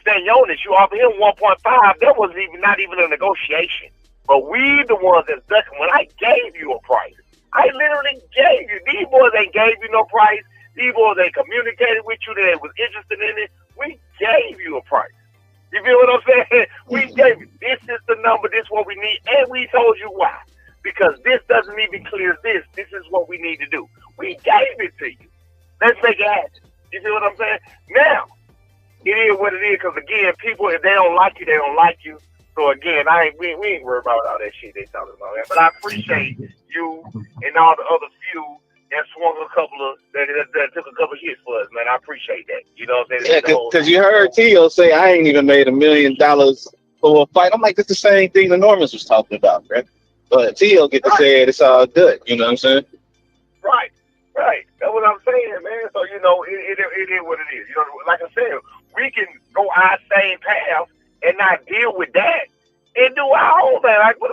[SPEAKER 13] Stanionis, you offer him 1.5. That was not even a negotiation. But we the ones that's ducking. When I gave you a price, I literally gave you. These boys ain't gave you no price. These boys ain't communicated with you. They was interested in it. We gave you a price. You feel what I'm saying? We gave you. This is the number. This is what we need. And we told you why. Because this doesn't even clear this. This is what we need to do. We gave it to you. Let's make it happen. You feel what I'm saying? Now, it is what it is. Because, again, people, if they don't like you, they don't like you. So, again, we ain't worried about all that shit they talking about. But I appreciate you and all the other few that swung a couple of, that took a couple of hits for us, man. I appreciate that. You know what I'm saying?
[SPEAKER 15] Yeah, because you heard Tio say, I ain't even made $1 million for a fight. I'm like, that's the same thing the Normans was talking about, right? But Tio get to say it, it's all good. You know what I'm saying?
[SPEAKER 13] Right. That's what I'm saying, man. So, you know, it is what it is. You know, like I said, we can go our same path and not deal with that and do our own thing. Like, what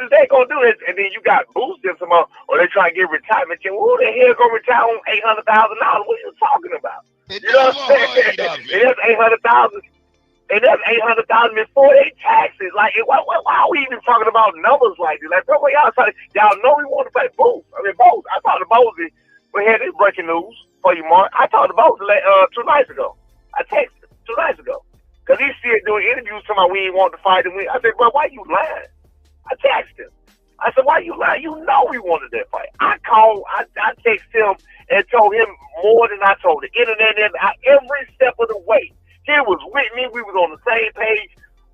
[SPEAKER 13] is they going to do? And then you got boosted some more, or they try to get retirement. Who the hell going to retire on $800,000? What are you talking about? You know what I'm saying? And that's $800,000. And that's $800,000 before they taxes. Like, why are we even talking about numbers like this? Like, bro, y'all know we want to play Booth. I mean, Booth. I talked to Boozy. We had this breaking news for you, Mark. I talked to Boozy 2 nights ago. I texted 2 nights ago. Because he's still doing interviews talking about we ain't want to fight him. I said, bro, why you lying? I texted him. I said, why you lying? You know we wanted that fight. I texted him and told him more than I told the internet and every step of the way. He was with me. We was on the same page,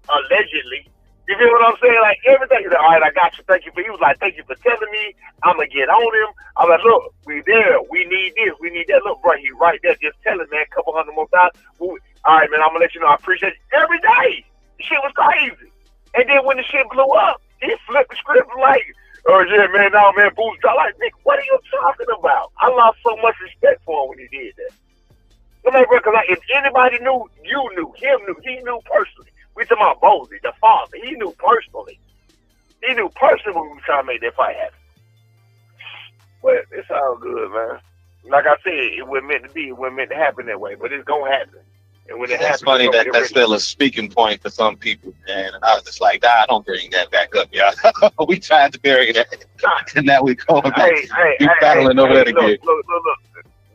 [SPEAKER 13] allegedly. You feel what I'm saying? Like, everything. He's like, all right, I got you. Thank you. He was like, thank you for telling me. I'm going to get on him. I was like, look, we there. We need this. We need that. Look, bro, he right there just telling, man, a couple hundred more times. All right, man, I'm going to let you know. I appreciate it. Every day. The shit was crazy. And then when the shit blew up, he flipped the script like, oh, yeah, man, no, man, Boots dropped. Like, Nick, what are you talking about? I lost so much respect for him when he did that. Because if anybody knew, you knew, him knew, he knew personally. We talking about Bozy, the father. He knew personally. He knew personally when we were trying to make that fight happen. But it's all good, man. Like I said, it wasn't meant to be. It wasn't meant to happen that way. But it's going to happen. And when it happens,
[SPEAKER 15] it's funny that that's still a speaking point for some people. And I was just like, nah, don't bring that back up, y'all. We tried to bury that. And now we're going back. You're battling over that again.
[SPEAKER 13] Look.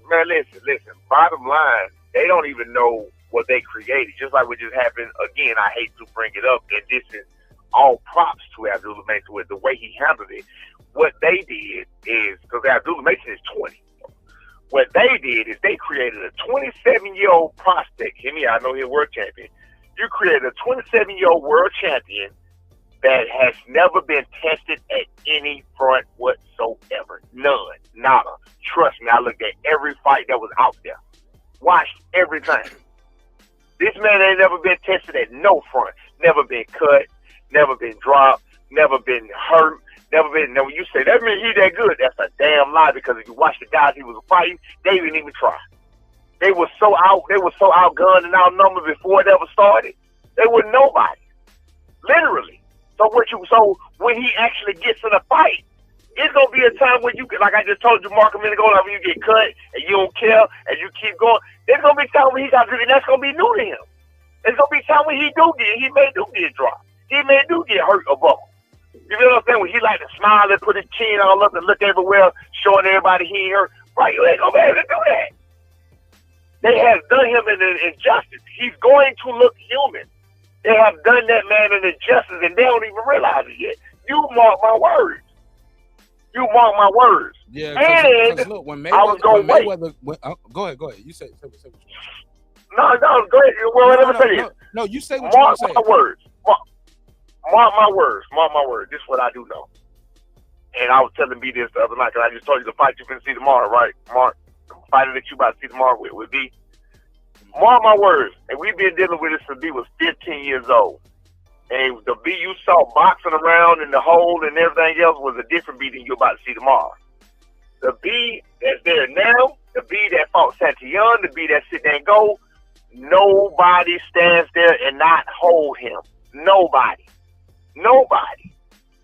[SPEAKER 13] Man, listen. Bottom line, they don't even know what they created. Just like what just happened, again, I hate to bring it up, and this is all props to Abdullah Mason with the way he handled it. What they did is, because Abdullah Mason is 20. What they did is they created a 27-year-old prospect. Hear me, I know he's a world champion. You created a 27-year-old world champion that has never been tested at any front whatsoever. None. Nada. Trust me, I looked at every fight that was out there. Watched everything. This man ain't never been tested at no front. Never been cut. Never been dropped. Never been hurt. Never been. Now, when you say that means he that good, that's a damn lie. Because if you watch the guys he was fighting, they didn't even try. They were so outgunned and outnumbered before it ever started. They were nobody, literally. So when he actually gets in a fight, it's gonna be a time when you can, like I just told you, Mark, a minute ago, like when you get cut and you don't care and you keep going. There's gonna be a time when he got, and that's gonna be new to him. There's gonna be a time when he may get dropped. He may get hurt or buckled. You know what I'm saying? When he like to smile and put his chin all up and look everywhere, showing everybody he ain't hurt. Right, you ain't gonna be able to do that. They have done him an injustice. He's going to look human. They have done that man an injustice, and they don't even realize it yet. You mark my words. You mark my words.
[SPEAKER 4] Yeah,
[SPEAKER 13] and
[SPEAKER 4] look, when
[SPEAKER 13] I was going to wait.
[SPEAKER 4] Go ahead. You say
[SPEAKER 13] No, go ahead. Well, let me say this.
[SPEAKER 4] No, you say what you want to say.
[SPEAKER 13] Mark my words. Mark my words. Mark my words. This is what I do know. And I was telling B this the other night, because I just told you the fight you're going to see tomorrow, right, Mark? The fighter that you about to see tomorrow with B. Mark my words. And we've been dealing with this since B was 15 years old. And the B you saw boxing around in the hole and everything else was a different B than you're about to see tomorrow. The B that's there now, the B that fought Santillon, the B that sit there and go, nobody stands there and not hold him. Nobody.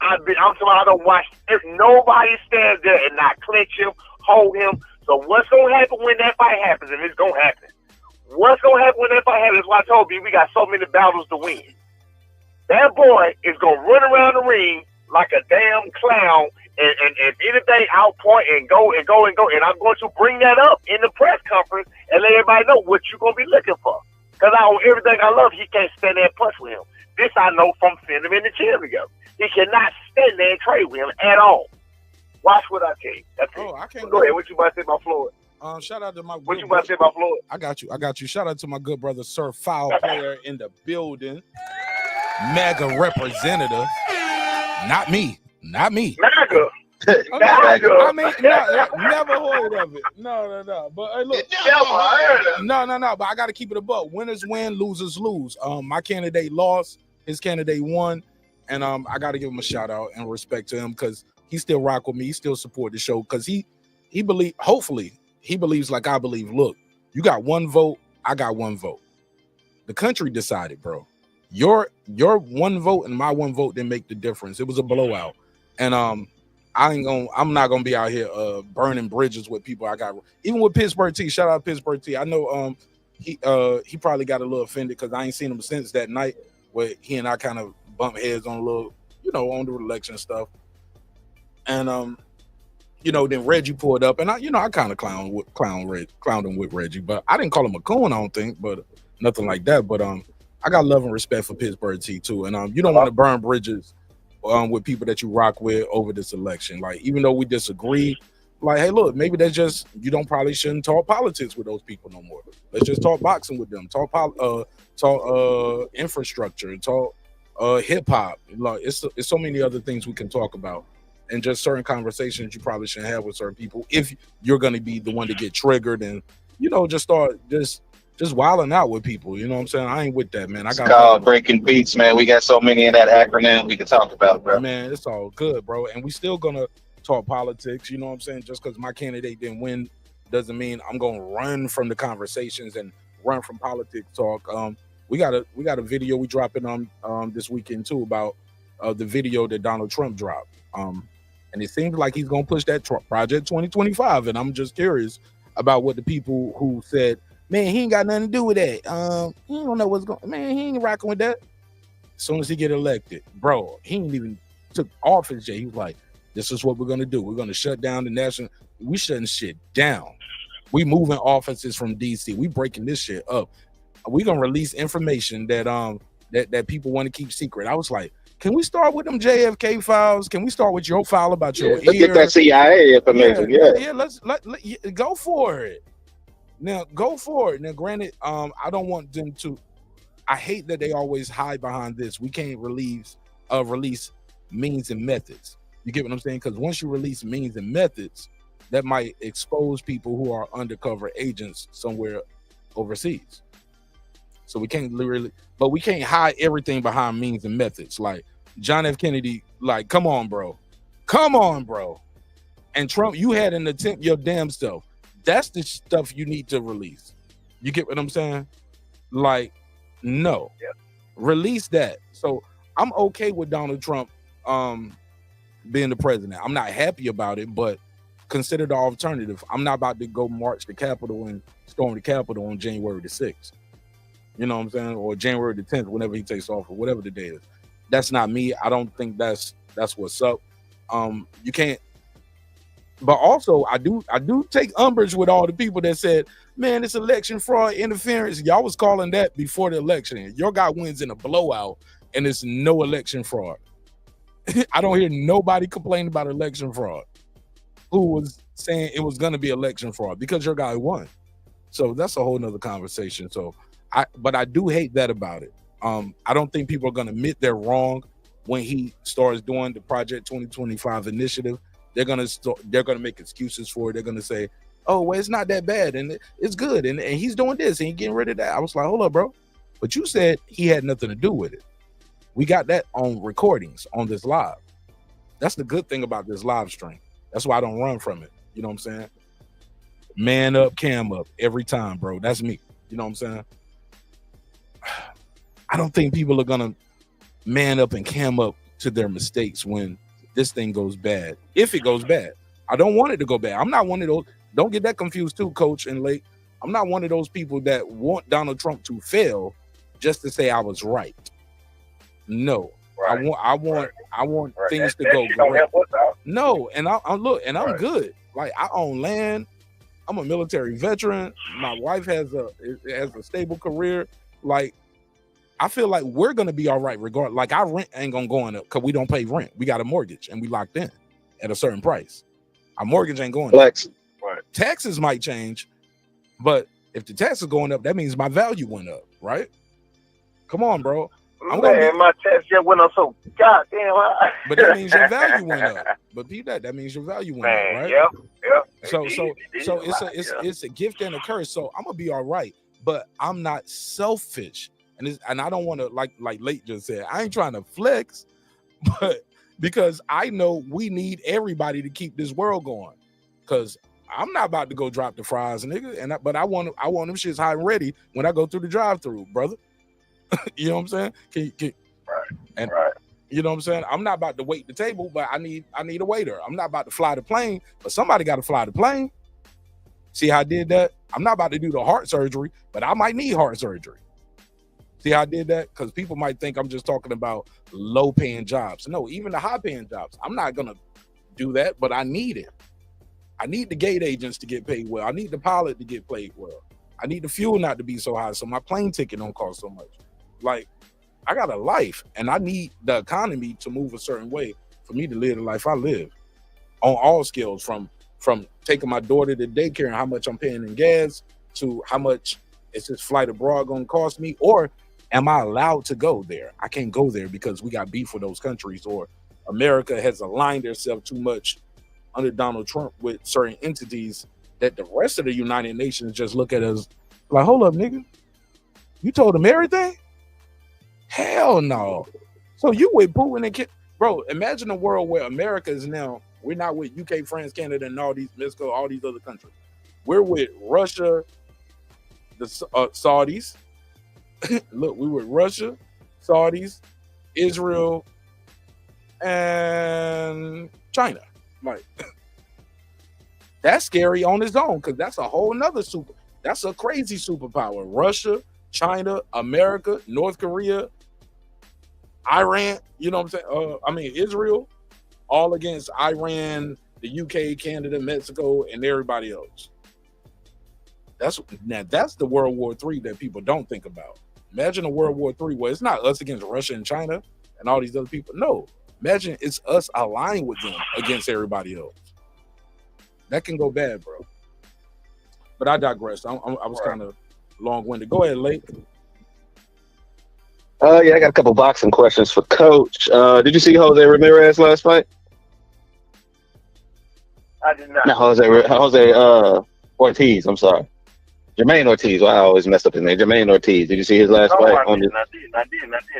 [SPEAKER 13] I'm talking about I don't watch. If nobody stands there and not clinch him, hold him. So what's gonna happen when that fight happens? And it's gonna happen. What's gonna happen when that fight happens? That's why I told you we got so many battles to win. That boy is gonna run around the ring like a damn clown, and if anything, outpoint and go. And I'm going to bring that up in the press conference and let everybody know what you're gonna be looking for. Because on everything I love, he can't stand there and punch with him. This I know from seeing him in the gym together. He cannot stand there and trade with him at all. Watch what I tell you. That's it.
[SPEAKER 4] I can't
[SPEAKER 13] go ahead. What you about to say about Floyd?
[SPEAKER 4] Shout out to my.
[SPEAKER 13] What you about to say about Floyd?
[SPEAKER 4] I got you. Shout out to my good brother, Sir Foul Player in the building. Mega representative. Not me.
[SPEAKER 13] Mega.
[SPEAKER 4] I mean, never heard of it. No. But look, no. But I got to keep it a buck. Winners win, losers lose. My candidate lost. His candidate won, and I got to give him a shout out and respect to him because he still rock with me. He still support the show because he believe. Hopefully, he believes like I believe. Look, you got one vote. I got one vote. The country decided, bro. Your one vote and my one vote didn't make the difference. It was a blowout, and I'm not gonna be out here burning bridges with people. I got even with Pittsburgh T. Shout out Pittsburgh T. I know he probably got a little offended because I ain't seen him since that night where he and I kind of bumped heads on a little, on the election stuff. And then Reggie pulled up, and I kind of clowned him with Reggie, but I didn't call him a coon, I don't think, but nothing like that. But I got love and respect for Pittsburgh T too, and you don't want to burn bridges with people that you rock with over this election. Like, even though we disagree, like, hey, look, maybe that's just probably shouldn't talk politics with those people no more. Let's just talk boxing with them, talk infrastructure, talk hip hop. Like, it's so many other things we can talk about, and just certain conversations you probably shouldn't have with certain people if you're going to be the one to get triggered and just start just wilding out with people. You know what I'm saying? I ain't with that, man. I got
[SPEAKER 15] called breaking beats, man. We got so many in that acronym we can talk about, bro.
[SPEAKER 4] Man, it's all good, bro. And we still gonna talk politics. You know what I'm saying? Just because my candidate didn't win doesn't mean I'm gonna run from the conversations and run from politics talk. We got a video we dropping on this weekend too about the video that Donald Trump dropped. And it seems like he's gonna push that Project 2025. And I'm just curious about what the people who said, man, he ain't got nothing to do with that. He don't know what's going. Man, he ain't rocking with that. As soon as he get elected, bro, he ain't even took office yet. He was like, "This is what we're gonna do. We're gonna shut down the national. We shutting shit down. We moving offices from DC. We breaking this shit up. We gonna release information that that people want to keep secret." I was like, Can we start with them JFK files? Can we start with your file about your
[SPEAKER 15] Let's get
[SPEAKER 4] ear?
[SPEAKER 15] that CIA information. Yeah.
[SPEAKER 4] Let's go for it. Now, go for it. Now, granted, I don't want them to. I hate that they always hide behind this. We can't release means and methods. You get what I'm saying? Because once you release means and methods, that might expose people who are undercover agents somewhere overseas. So we can't but we can't hide everything behind means and methods. Like John F. Kennedy, like, come on, bro. And Trump, you had an attempt your damn self. That's the stuff you need to release. You get what I'm saying? Like, no. Release that. So I'm okay with Donald Trump being the president. I'm not happy about it, but consider the alternative. I'm not about to go march the Capitol and storm the Capitol on January the 6th. You know what I'm saying? Or January the 10th, whenever he takes off, or whatever the day is. That's not me. I don't think that's what's up. You can't. But also, I do take umbrage with all the people that said, man, it's election fraud interference. Y'all was calling that before the election. Your guy wins in a blowout, and it's no election fraud. I don't hear nobody complain about election fraud who was saying it was going to be election fraud because your guy won. So that's a whole nother conversation. So but I do hate that about it. I don't think people are going to admit they're wrong when he starts doing the Project 2025 initiative. They're gonna make excuses for it. They're gonna say, "Oh, well, it's not that bad, and it's good, and he's doing this, and he's getting rid of that." I was like, "Hold up, bro," but you said he had nothing to do with it. We got that on recordings on this live. That's the good thing about this live stream. That's why I don't run from it. You know what I'm saying? Man up, cam up every time, bro. That's me. You know what I'm saying? I don't think people are gonna man up and cam up to their mistakes when this thing goes bad. If it goes bad, I don't want it to go bad. I'm not one of those. Don't get that confused too, Coach and Lake. I'm not one of those people that want Donald Trump to fail just to say I was right. No, right. I want right. Things to go great. No, and I'm good. Like, I own land. I'm a military veteran. My wife has a stable career. Like, I feel like we're gonna be all right regardless. Like, our rent ain't gonna go up because we don't pay rent. We got a mortgage and we locked in at a certain price. Our mortgage ain't going up. Right. Taxes might change, but if the taxes going up, that means my value went up, right? Come on, bro.
[SPEAKER 13] My tax just went up so goddamn high.
[SPEAKER 4] But that means your value went up. But that means your value went up, right?
[SPEAKER 13] Yeah.
[SPEAKER 4] So it's a gift and a curse. So I'm gonna be all right, but I'm not selfish. And I don't want to, like Late just said, I ain't trying to flex, but because I know we need everybody to keep this world going. Because I'm not about to go drop the fries, nigga. But I want them shits hot and ready when I go through the drive-through, brother. You know what I'm saying? Right. You know what I'm saying? I'm not about to wait the table, but I need a waiter. I'm not about to fly the plane, but somebody got to fly the plane. See how I did that? I'm not about to do the heart surgery, but I might need heart surgery. See how I did that? Because people might think I'm just talking about low-paying jobs. No, even the high-paying jobs. I'm not going to do that, but I need it. I need the gate agents to get paid well. I need the pilot to get paid well. I need the fuel not to be so high so my plane ticket don't cost so much. Like, I got a life, and I need the economy to move a certain way for me to live the life I live on all scales, from taking my daughter to daycare and how much I'm paying in gas to how much is this flight abroad going to cost me, or am I allowed to go there? I can't go there because we got beef with those countries, or America has aligned herself too much under Donald Trump with certain entities that the rest of the United Nations just look at us like, hold up, nigga. You told them everything? Hell no. So you with Putin and bro, imagine a world where America is now, we're not with UK, France, Canada, and all these Mexico, all these other countries. We're with Russia, the Saudis. Look, we were Russia, Saudis, Israel, and China. Like, that's scary on its own, because that's a whole nother that's a crazy superpower. Russia, China, America, North Korea, Iran, you know what I'm saying? Israel, all against Iran, the UK, Canada, Mexico, and everybody else. That's the World War III that people don't think about. Imagine a World War III where it's not us against Russia and China and all these other people. No, imagine it's us aligned with them against everybody else. That can go bad, bro. But I digress. I was kind of long-winded. Go ahead, Lake.
[SPEAKER 15] Yeah, I got a couple boxing questions for Coach. Did you see Jose Ramirez last fight?
[SPEAKER 13] I did not.
[SPEAKER 15] Not Jose Ortiz. I'm sorry, Jermaine Ortiz. Well, I always mess up his name. Jermaine Ortiz. Did you see his last fight?
[SPEAKER 13] I did.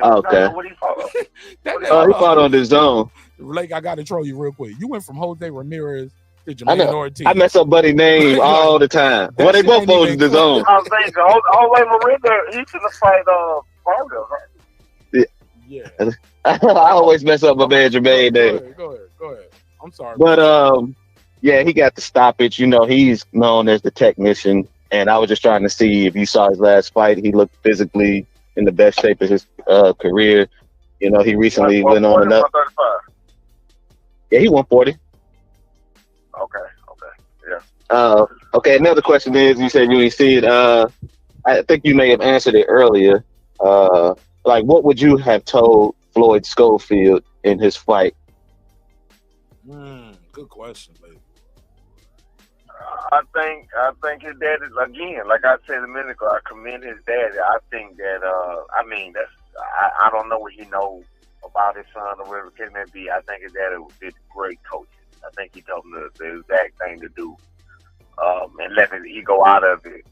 [SPEAKER 15] Oh, okay.
[SPEAKER 13] What he fought?
[SPEAKER 15] He fought on the zone.
[SPEAKER 4] Lake, I got to troll you real quick. You went from Jose Ramirez to
[SPEAKER 15] I
[SPEAKER 4] Jermaine
[SPEAKER 15] know.
[SPEAKER 4] Ortiz.
[SPEAKER 15] I mess up buddy name all the time. Well, they both on the zone.
[SPEAKER 13] I was thinking, Jose Marinda, he should have fight Vargas, right?
[SPEAKER 4] Yeah.
[SPEAKER 15] I always mess up my man Jermaine name.
[SPEAKER 4] Go ahead. I'm sorry.
[SPEAKER 15] But yeah, he got the stoppage. You know, he's known as the technician, and I was just trying to see if you saw his last fight. He looked physically in the best shape of his career. You know, he recently went on another. Yeah, he won 40.
[SPEAKER 13] Okay, yeah.
[SPEAKER 15] Okay, another question is, you said you didn't see it. I think you may have answered it earlier. Like, what would you have told Floyd Schofield in his fight?
[SPEAKER 4] Good question, baby.
[SPEAKER 13] I think his dad is, again, like I said a minute ago, I commend his dad. I think that I don't know what he knows about his son or whatever the case may be. I think his dad did great coaching. I think he told him the exact thing to do, and let his ego out of it.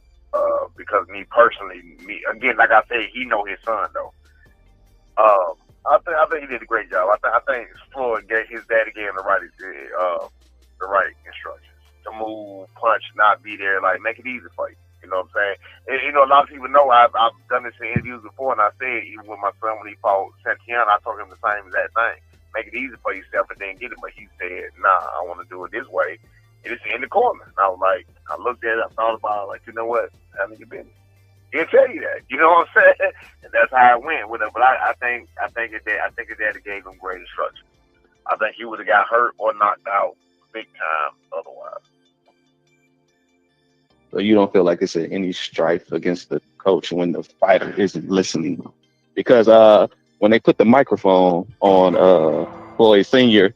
[SPEAKER 13] Because me personally, again, like I said, he know his son though. I think he did a great job. I think Floyd his daddy gave him the right instructions to move, punch, not be there, like make it easy for you. You know what I'm saying? And, you know, a lot of people know I've done this in interviews before, and I said even with my son when he fought Santiana, I told him the same exact thing. Make it easy for yourself and then get it. But he said, nah, I want to do it this way. And it's in the corner. And I was like, I looked at it, I thought about it, like, you know what? I mean, you've been. He'll tell you that. You know what I'm saying? And that's how it went with him. But I think his daddy gave him great instructions. I think he would have got hurt or knocked out big time otherwise.
[SPEAKER 15] So you don't feel like it's any strife against the coach when the fighter isn't listening? Because when they put the microphone on Floyd Sr.,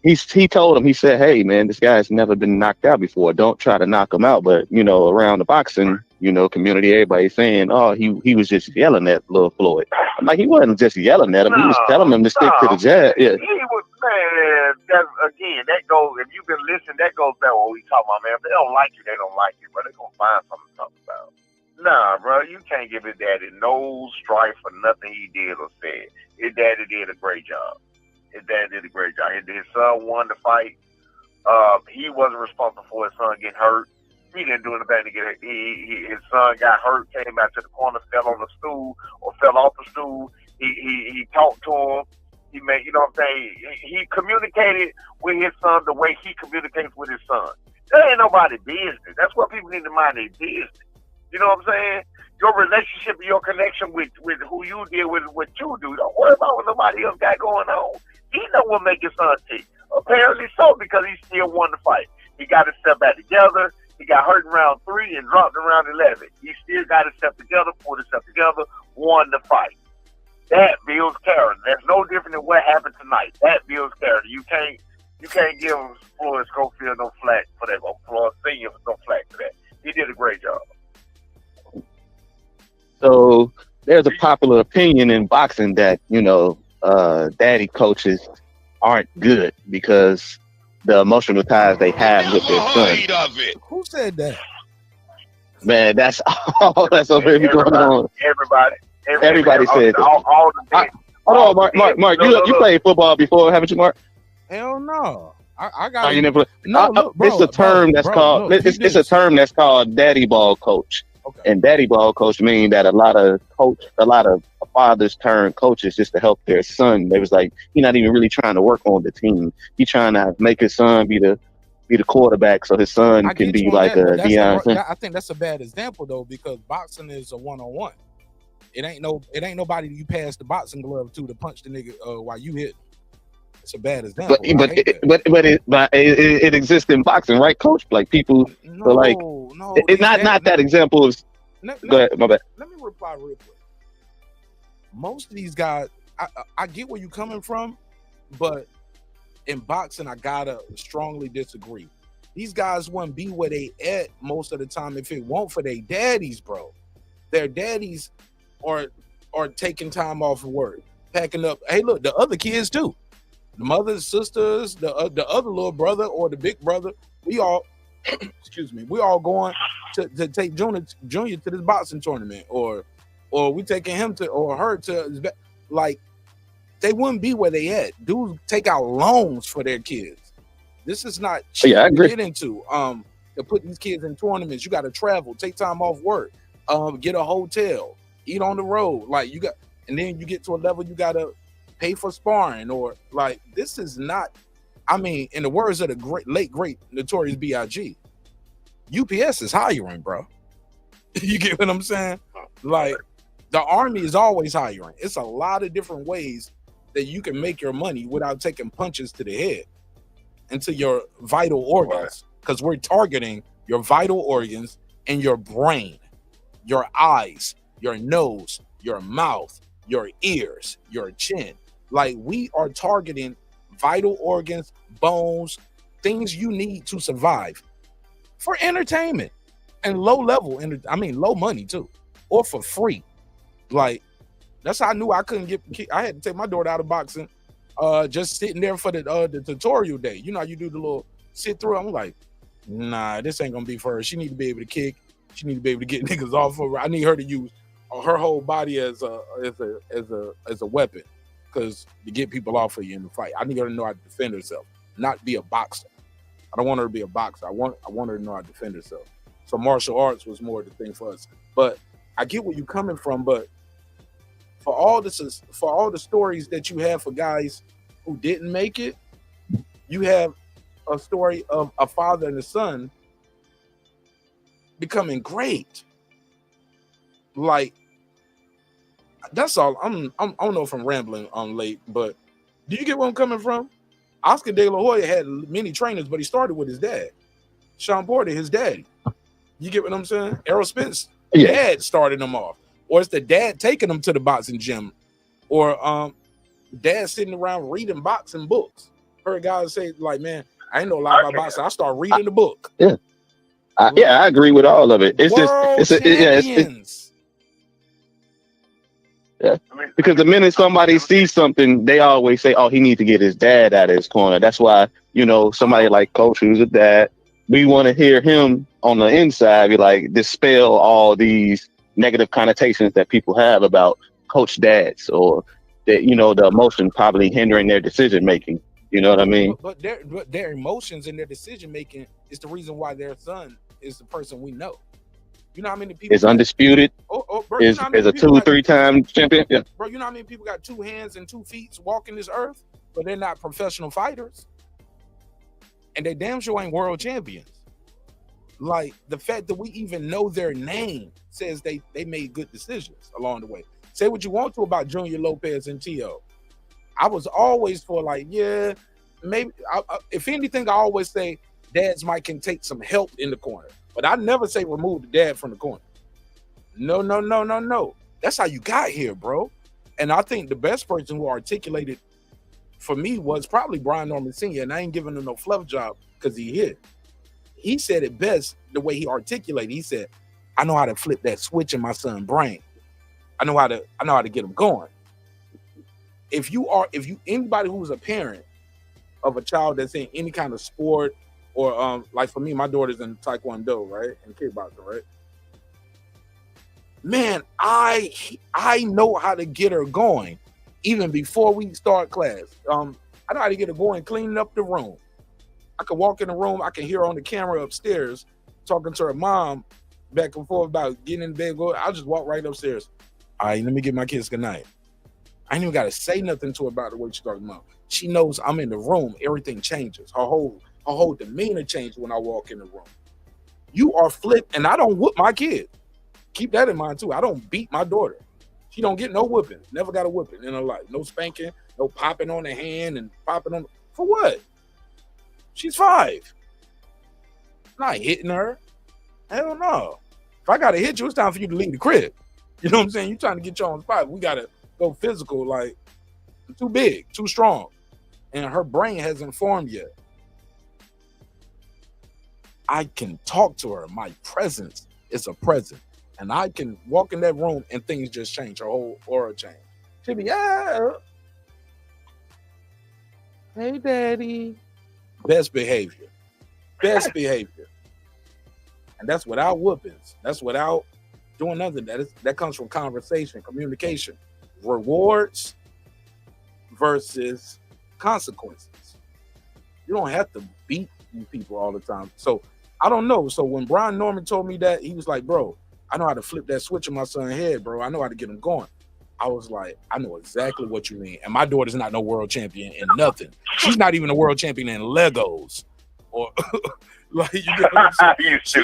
[SPEAKER 15] he told him, he said, hey, man, this guy's never been knocked out before. Don't try to knock him out. But, you know, around the boxing, you know, community, everybody saying, oh, he was just yelling at little Floyd. I'm like, he wasn't just yelling at him. He was telling him to stick to the jab. Yeah.
[SPEAKER 13] He was, man, that goes, if you've been listening, that goes back to what we talking about, man. If they don't like you, they don't like you, but they're going to find something to talk about. Nah, bro, you can't give his daddy no strife for nothing he did or said. His daddy did a great job. His son won the fight. He wasn't responsible for his son getting hurt. He didn't do anything to get hurt. His son got hurt, came out to the corner, fell on the stool or fell off the stool. He talked to him. He made, you know what I'm saying? He communicated with his son the way he communicates with his son. That ain't nobody's business. That's what people need to mind their business. You know what I'm saying? Your relationship, your connection with who you deal with, what you do. Don't worry about what nobody else got going on. He know what make his son tick. Apparently so, because he still won the fight. He got himself back together. He got hurt in round 3 and dropped in round 11. He still got himself together, pulled himself together, won the fight. That builds character. That's no different than what happened tonight. That builds character. You can't give Floyd Schofield no flack for that, or Floyd Senior no flack for that. He did a great job.
[SPEAKER 15] So there's a popular opinion in boxing that, you know, daddy coaches aren't good because the emotional ties they have with their son.
[SPEAKER 4] Who said that?
[SPEAKER 15] Man, that's all that's over here going on. Everybody said that. Hold on, Mark. You played football before, haven't you, Mark?
[SPEAKER 4] Hell no. I got.
[SPEAKER 15] Oh, you never. It's a term that's called. It's a term that's called daddy ball coach. Okay. And daddy ball coach mean that a lot of fathers turn coaches just to help their son. They was like, he's not even really trying to work on the team. He's trying to make his son be the quarterback so his son can be like a Deion.
[SPEAKER 4] I think that's a bad example though, because boxing is a one-on-one. It ain't nobody you pass the boxing glove to punch the nigga while you hit. It's a bad example.
[SPEAKER 15] But it exists in boxing, right, Coach? Like people, it's not that example. Go ahead, my bad.
[SPEAKER 4] Let me reply real quick. Most of these guys, I get where you're coming from, but in boxing, I gotta strongly disagree. These guys wouldn't be where they at most of the time if it weren't for their daddies, bro. Their daddies are taking time off of work, packing up. Hey, look, the other kids too. The mothers, sisters, the other little brother or the big brother, we all, excuse me, we all going to take Junior to this boxing tournament, or we taking him to or her to, like, they wouldn't be where they at. Dudes take out loans for their kids. This is not cheap
[SPEAKER 15] I agree.
[SPEAKER 4] to get into. To put these kids in tournaments, you got to travel, take time off work, get a hotel, eat on the road. Like you got, and then you get to a level you got to pay for sparring, or like, this is not, I mean, in the words of the late great Notorious B.I.G., UPS is hiring, bro. You get what I'm saying? Like, the Army is always hiring. It's a lot of different ways that you can make your money without taking punches to the head and to your vital organs, because we're targeting your vital organs and your brain, your eyes, your nose, your mouth, your ears, your chin. Like, we are targeting vital organs, bones, things you need to survive for entertainment and low money too, or for free. Like, that's how I knew I couldn't get. I had to take my daughter out of boxing, just sitting there for the tutorial day. You know how you do the little sit through. I'm like, nah, this ain't gonna be for her. She need to be able to kick. She need to be able to get niggas off of her. I need her to use her whole body as a weapon, because to get people off of you in the fight. I need her to know how to defend herself, not be a boxer. I don't want her to be a boxer. I want her to know how to defend herself. So martial arts was more the thing for us. But I get where you're coming from. But for all the stories that you have for guys who didn't make it, you have a story of a father and a son becoming great. Like, that's all. I don't know if I'm rambling on late, but do you get where I'm coming from? Oscar De La Hoya had many trainers, but he started with his dad. Sean Porter, his daddy. You get what I'm saying? Errol Spence, dad started him off. Or it's the dad taking him to the boxing gym. Or dad sitting around reading boxing books. Heard guys say, like, man, I ain't know a lot about boxing. I start reading the book.
[SPEAKER 15] Yeah. I agree with all of it. It's because the minute somebody sees something, they always say, oh, he needs to get his dad out of his corner. That's why, somebody like Coach, who's a dad, we want to hear him on the inside be like, dispel all these negative connotations that people have about coach dads, or that, the emotion probably hindering their decision making. You know what I mean?
[SPEAKER 4] But their emotions and their decision making is the reason why their son is the person we know. You know how many people
[SPEAKER 15] is undisputed?
[SPEAKER 4] Bro,
[SPEAKER 15] is a 2-3-time champion? Yeah.
[SPEAKER 4] Bro, you know how many people got 2 hands and 2 feet walking this earth, but they're not professional fighters, and they damn sure ain't world champions. Like, the fact that we even know their name says they made good decisions along the way. Say what you want to about Junior Lopez and T.O. I was always for, like, yeah, maybe. If anything, I always say dads can take some help in the corner. But I never say remove the dad from the corner. No. That's how you got here, bro. And I think the best person who articulated for me was probably Brian Norman Sr. And I ain't giving him no fluff job because he hit. He said it best the way he articulated. He said, I know how to flip that switch in my son's brain. I know how to get him going. If anybody who's a parent of a child that's in any kind of sport, or like for me, my daughter's in Taekwondo, right? And kickboxing, right? Man, I know how to get her going even before we start class. I know how to get her going, cleaning up the room. I can walk in the room, I can hear her on the camera upstairs talking to her mom back and forth about getting in bed. I'll just walk right upstairs. All right, let me get my kids good night. I ain't even got to say nothing to her about the way she's talking about. She knows I'm in the room. Everything changes. Her whole demeanor changed when I walk in the room. You are flipped, and I don't whoop my kid. Keep that in mind too. I don't beat my daughter. She don't get no whooping. Never got a whooping in her life. No spanking, no popping on the hand and popping on. For what? She's 5. I'm not hitting her. Hell no. If I gotta hit you, it's time for you to leave the crib. You know what I'm saying? You trying to get your own spot. We gotta go physical. Like, too big, too strong, and her brain hasn't formed yet. I can talk to her. My presence is a present. And I can walk in that room and things just change. Her whole aura change. She'll be, yeah. Hey, daddy. Best behavior. Best behavior. And that's without whoopings. That's without doing nothing. That comes from conversation, communication, rewards versus consequences. You don't have to beat people all the time. So I don't know. So when Brian Norman told me that, he was like, bro, I know how to flip that switch in my son's head, bro. I know how to get him going. I was like, I know exactly what you mean. And my daughter's not no world champion in nothing. She's not even a world champion in Legos. Or like, you get what I'm saying? She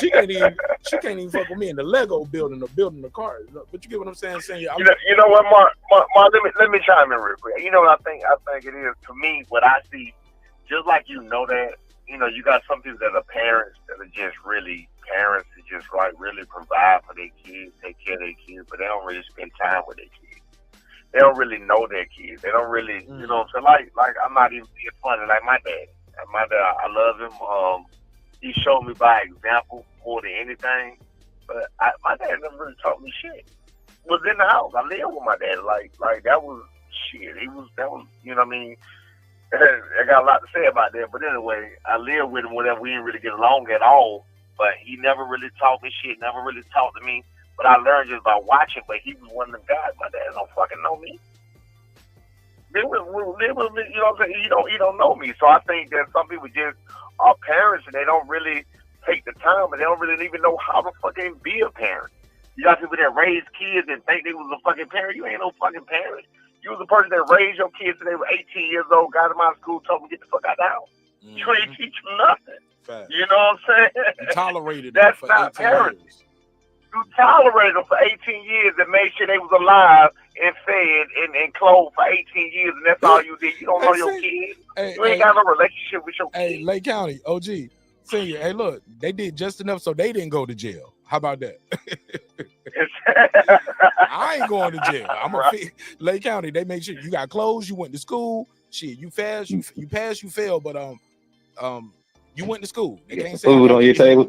[SPEAKER 4] can't even fuck with me in the Lego building or building the car. But you get what I'm saying?
[SPEAKER 13] You know what, Mark, let me chime in real quick. You know what I think it is, to me, what I see, just like you know that, you got some people that are parents that are just really parents that just like really provide for their kids, take care of their kids, but they don't really spend time with their kids. They don't really know their kids. They don't really, you know what I'm saying? Like I'm not even being funny, like my dad. My dad, I love him. He showed me by example more than anything. But my dad never really taught me shit. Was in the house. I lived with my dad. Like that was shit. That was, you know what I mean? I got a lot to say about that, but anyway, I lived with him whenever we didn't really get along at all. But he never really taught me shit, never really talked to me. But I learned just by watching. But he was one of them guys. My dad don't fucking know me. Live with me, you know what I'm saying? You don't know me. So I think that some people just are parents and they don't really take the time and they don't really even know how to fucking be a parent. You got people that raise kids and think they was a fucking parent. You ain't no fucking parent. You was the person that raised your kids when they were 18 years old, got them out of school, told them to get the fuck out of the house. You ain't teach them nothing.
[SPEAKER 4] Fact.
[SPEAKER 13] You know what I'm saying?
[SPEAKER 4] You tolerated them
[SPEAKER 13] That's
[SPEAKER 4] for
[SPEAKER 13] not
[SPEAKER 4] 18
[SPEAKER 13] parenting.
[SPEAKER 4] years.
[SPEAKER 13] You tolerated them for 18 years and made sure they was alive and fed and clothed for 18 years, and that's all you did. You don't know your kids. You ain't got no relationship with your kids.
[SPEAKER 4] Hey, Lake County, OG, senior. Hey, look, they did just enough so they didn't go to jail. How about that? I ain't going to jail. I'm Lake County. They make sure you got clothes. You went to school. Shit, you passed. You passed. You failed. But you went to school. They can't say
[SPEAKER 15] food on your table.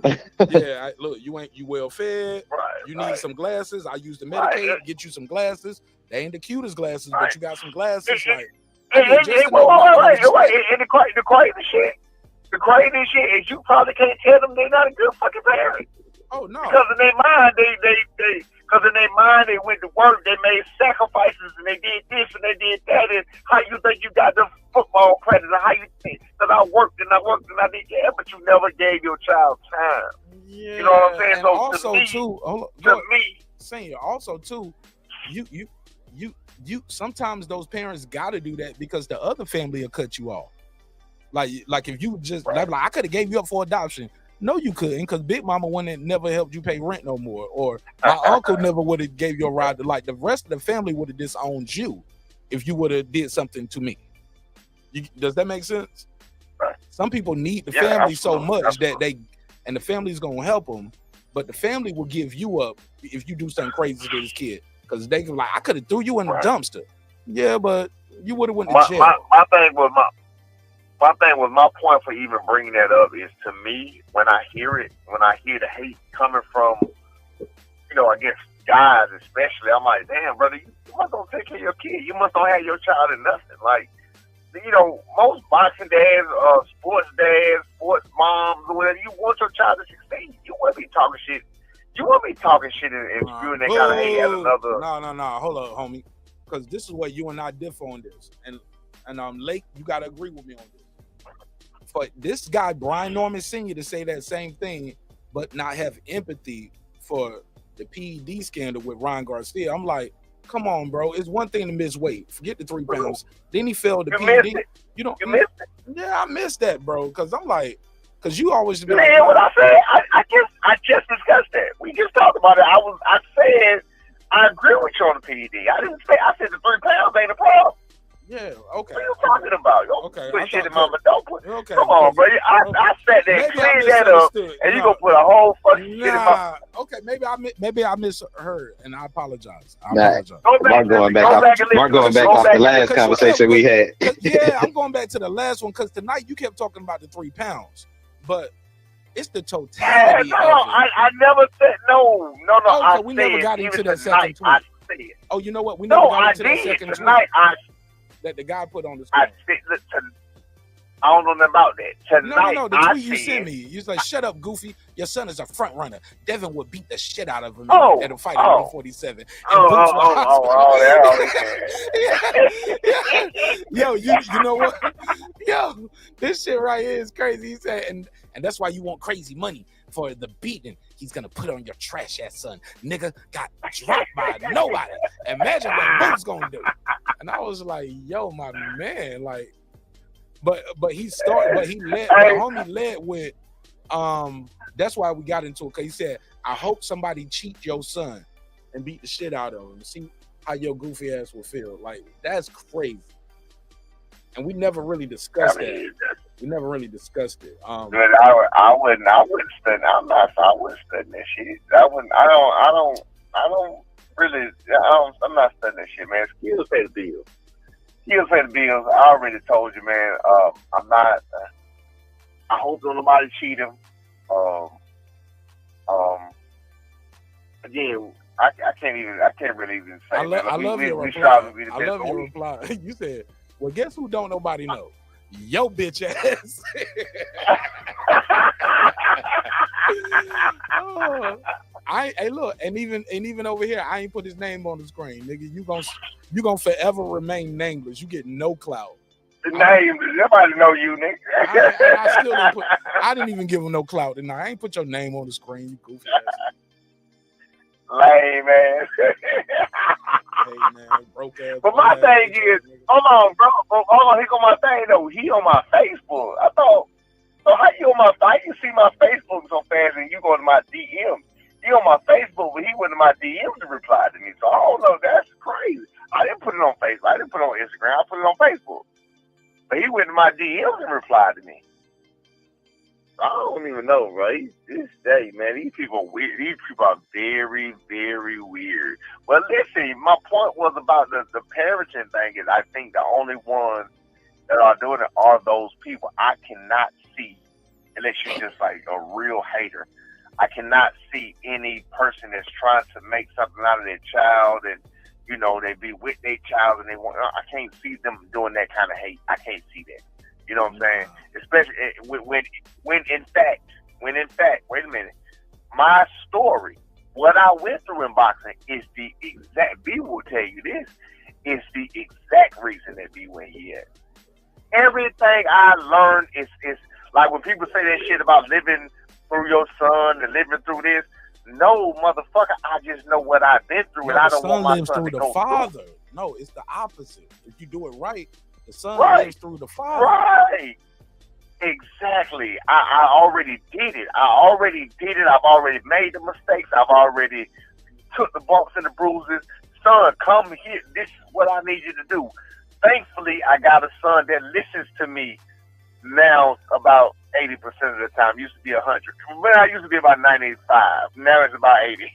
[SPEAKER 4] Yeah, look, you well fed. You need some glasses. I used to medicate. Get you some glasses. They ain't the cutest glasses, but you got some glasses. Like,
[SPEAKER 13] wait. And the crazy shit is you probably can't tell them they're not a good fucking parent.
[SPEAKER 4] Oh no!
[SPEAKER 13] Because in their mind, they went to work. They made sacrifices and they did this and they did that. And how you think you got the football credit? Or how you think that I worked and I did? Yeah, but you never gave your child time.
[SPEAKER 4] Yeah,
[SPEAKER 13] you know what I'm saying?
[SPEAKER 4] And
[SPEAKER 13] So
[SPEAKER 4] also
[SPEAKER 13] to me,
[SPEAKER 4] senior, also too, you sometimes those parents got to do that because the other family will cut you off. Like if you just like I could have gave you up for adoption. No, you couldn't, because Big Mama wouldn't never helped you pay rent no more, or my uncle never would have gave you a ride. Like the rest of the family would have disowned you if you would have did something to me. Does that make sense? Some people need the family so much that and the family's gonna help them, but the family will give you up if you do something crazy to this kid, because they can like, I could have threw you in the dumpster. Yeah, but you would have went to jail.
[SPEAKER 13] My thing was my point for even bringing that up is, to me, when I hear the hate coming from, against guys especially, I'm like, damn, brother, you must don't take care of your kid. You must don't have your child in nothing. Like, most boxing dads, sports dads, sports moms, or whatever, you want your child to succeed. You want to be talking shit. You want me talking shit and spewing that kind of hate at another.
[SPEAKER 4] No. Hold up, homie. Because this is where you and I differ on this. And Lake, you got to agree with me on this. For this guy, Brian Norman Sr., to say that same thing, but not have empathy for the PED scandal with Ryan Garcia, I'm like, come on, bro. It's one thing to miss weight. Forget the 3 pounds. Then he failed the PED. You missed it. Yeah, I missed that, bro. Because I'm like, because you always be like,
[SPEAKER 13] what I said, I just discussed that. We just talked about it. I said I agree with you on the PED. I didn't say, I said the 3 pounds ain't a problem.
[SPEAKER 4] Yeah, okay.
[SPEAKER 13] What are you talking about? Don't
[SPEAKER 4] Okay,
[SPEAKER 13] put
[SPEAKER 4] I
[SPEAKER 13] shit in
[SPEAKER 4] thought-
[SPEAKER 13] my mouth. Don't put.
[SPEAKER 4] Okay,
[SPEAKER 13] Come on, bro. I sat there and
[SPEAKER 4] Maybe I
[SPEAKER 13] cleaned that up,
[SPEAKER 4] misunderstood.
[SPEAKER 13] and you
[SPEAKER 4] No,
[SPEAKER 13] gonna put a whole fucking shit in my.
[SPEAKER 4] Okay, maybe I misheard, and I apologize. I
[SPEAKER 15] Nah,
[SPEAKER 4] apologize.
[SPEAKER 15] Mark going back off the last conversation we had.
[SPEAKER 4] Yeah, I'm going back to the last one because tonight you kept talking about the 3 pounds, but it's the
[SPEAKER 13] Man,
[SPEAKER 4] totality
[SPEAKER 13] no,
[SPEAKER 4] of it.
[SPEAKER 13] I never said no.
[SPEAKER 4] Okay, we never got into that second tweet.
[SPEAKER 13] I said,
[SPEAKER 4] oh, you know what? We never got into that second
[SPEAKER 13] tonight.
[SPEAKER 4] tweet that the guy put on the screen.
[SPEAKER 13] I said, listen, I don't know nothing about that. Tonight,
[SPEAKER 4] No, the
[SPEAKER 13] I
[SPEAKER 4] tweet you
[SPEAKER 13] said,
[SPEAKER 4] sent me. You was like, "Shut up, Goofy. Your son is a front runner. Devin would beat the shit out of him at a fight at 147." Yo, you know what? Yo, this shit right here is crazy. He said, and that's why you want crazy money for the beating he's gonna put on your trash ass son. Nigga got dropped by nobody. Imagine what Boo's gonna do. And I was like, yo, my man, like. But he started, but he led. The homie led with, that's why we got into it. Cause he said, "I hope somebody cheat your son and beat the shit out of him and see how your goofy ass will feel." Like that's crazy. And we never really discussed that. We never really discussed it.
[SPEAKER 13] But I wouldn't study. I wouldn't study that shit. I'm not studying that shit, man. Skills pay the bills. Skills pay the bills. I already told you, man. I'm not. I hope don't nobody cheat him. Again, I can't really even say.
[SPEAKER 4] I love your reply. You said, "Well, guess who don't nobody know? Yo, bitch ass." Hey, look, and even over here, I ain't put his name on the screen, nigga. You gonna forever remain nameless. You get no clout.
[SPEAKER 13] The name, nobody know you, nigga.
[SPEAKER 4] I didn't even give him no clout, and I ain't put your name on the screen. You goofy ass.
[SPEAKER 13] Lame, man.
[SPEAKER 4] Hey, man, broke ass.
[SPEAKER 13] But my thing is, hold on, bro. Hold on, here go my thing though. He on my Facebook. I thought, so how you see my Facebook so fast and you go to my DM? He on my Facebook, but he went to my DM to reply to me. So I don't know. That's crazy. I didn't put it on Facebook. I didn't put it on Instagram. I put it on Facebook. But he went to my DM and replied to me. I don't even know, right? This day, man, these people are weird. These people are very, very weird. Well, listen, my point was about the parenting thing is I think the only ones that are doing it are those people. I cannot see, unless you're just like a real hater, I cannot see any person that's trying to make something out of their child and, you know, they be with their child and they want, I can't see them doing that kind of hate. I can't see that. You know what I'm saying? Especially when in fact, wait a minute, my story, what I went through in boxing is the exact, B will tell you this, is the exact reason that B went here. Everything I learned is like when people say that shit about living through your son and living through this. No, motherfucker, I just know what I've been through, and I don't want my son to go
[SPEAKER 4] father. No, it's the opposite. If you do it right, the son lives through the father.
[SPEAKER 13] Right. Exactly. I already did it. I've already made the mistakes. I've already took the bumps and the bruises. Son, come here. This is what I need you to do. Thankfully, I got a son that listens to me now about 80% of the time. Used to be 100. When I used to be about 95. Now it's about 80.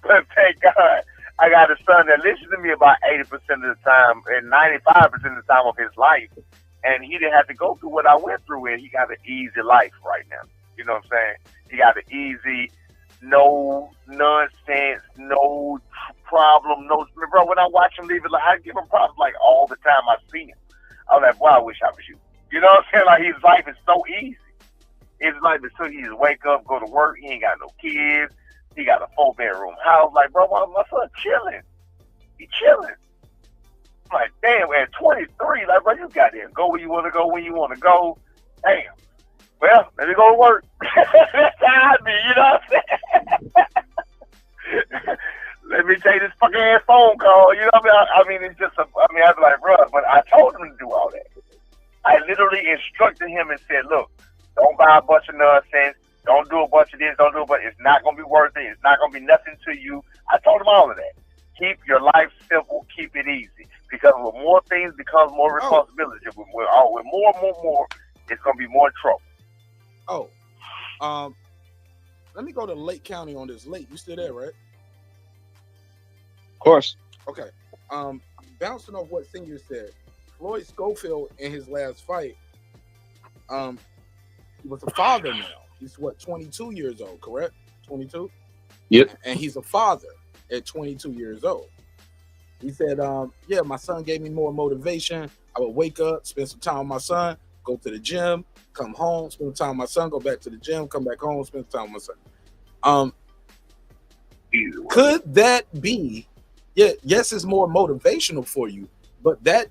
[SPEAKER 13] But thank God, I got a son that listens to me about 80% of the time and 95% of the time of his life. And he didn't have to go through what I went through, and he got an easy life right now. You know what I'm saying? He got an easy, no nonsense, no problem, no. Bro, when I watch him leave it, like I give him problems like all the time I see him. I'm like, boy, I wish I was you. You know what I'm saying? Like his life is so easy. His life is so easy. Wake up, go to work. He ain't got no kids. He got a 4-bedroom house. Like, bro, my son chilling. He chilling. I'm like, damn, at 23, like, bro, you got there. Go where you want to go, when you want to go. Damn. Well, let me go to work. That's how I be, you know what I'm saying? Let me take this fucking ass phone call. You know what I mean? It's just, I'd be like, bro, but I told him to do all that. I literally instructed him and said, look, don't buy a bunch of nonsense. Don't do a bunch of this. Don't do it, but it's not going to be worth it. It's not going to be nothing to you. I told him all of that. Keep your life simple. Keep it easy. because with more things becomes more responsibility. With more and more, it's gonna be more trouble.
[SPEAKER 4] Let me go to Lake County on this. Lake, you still there, right?
[SPEAKER 15] Of course.
[SPEAKER 4] Okay. Bouncing off what Senior said, Floyd Schofield in his last fight, he was a father now. He's 22 years old, correct? 22?
[SPEAKER 15] Yep.
[SPEAKER 4] And he's a father at 22 years old. He said, yeah, my son gave me more motivation. I would wake up, spend some time with my son, go to the gym, come home, spend time with my son, go back to the gym, come back home, spend time with my son. Could that be, yes, it's more motivational for you, but that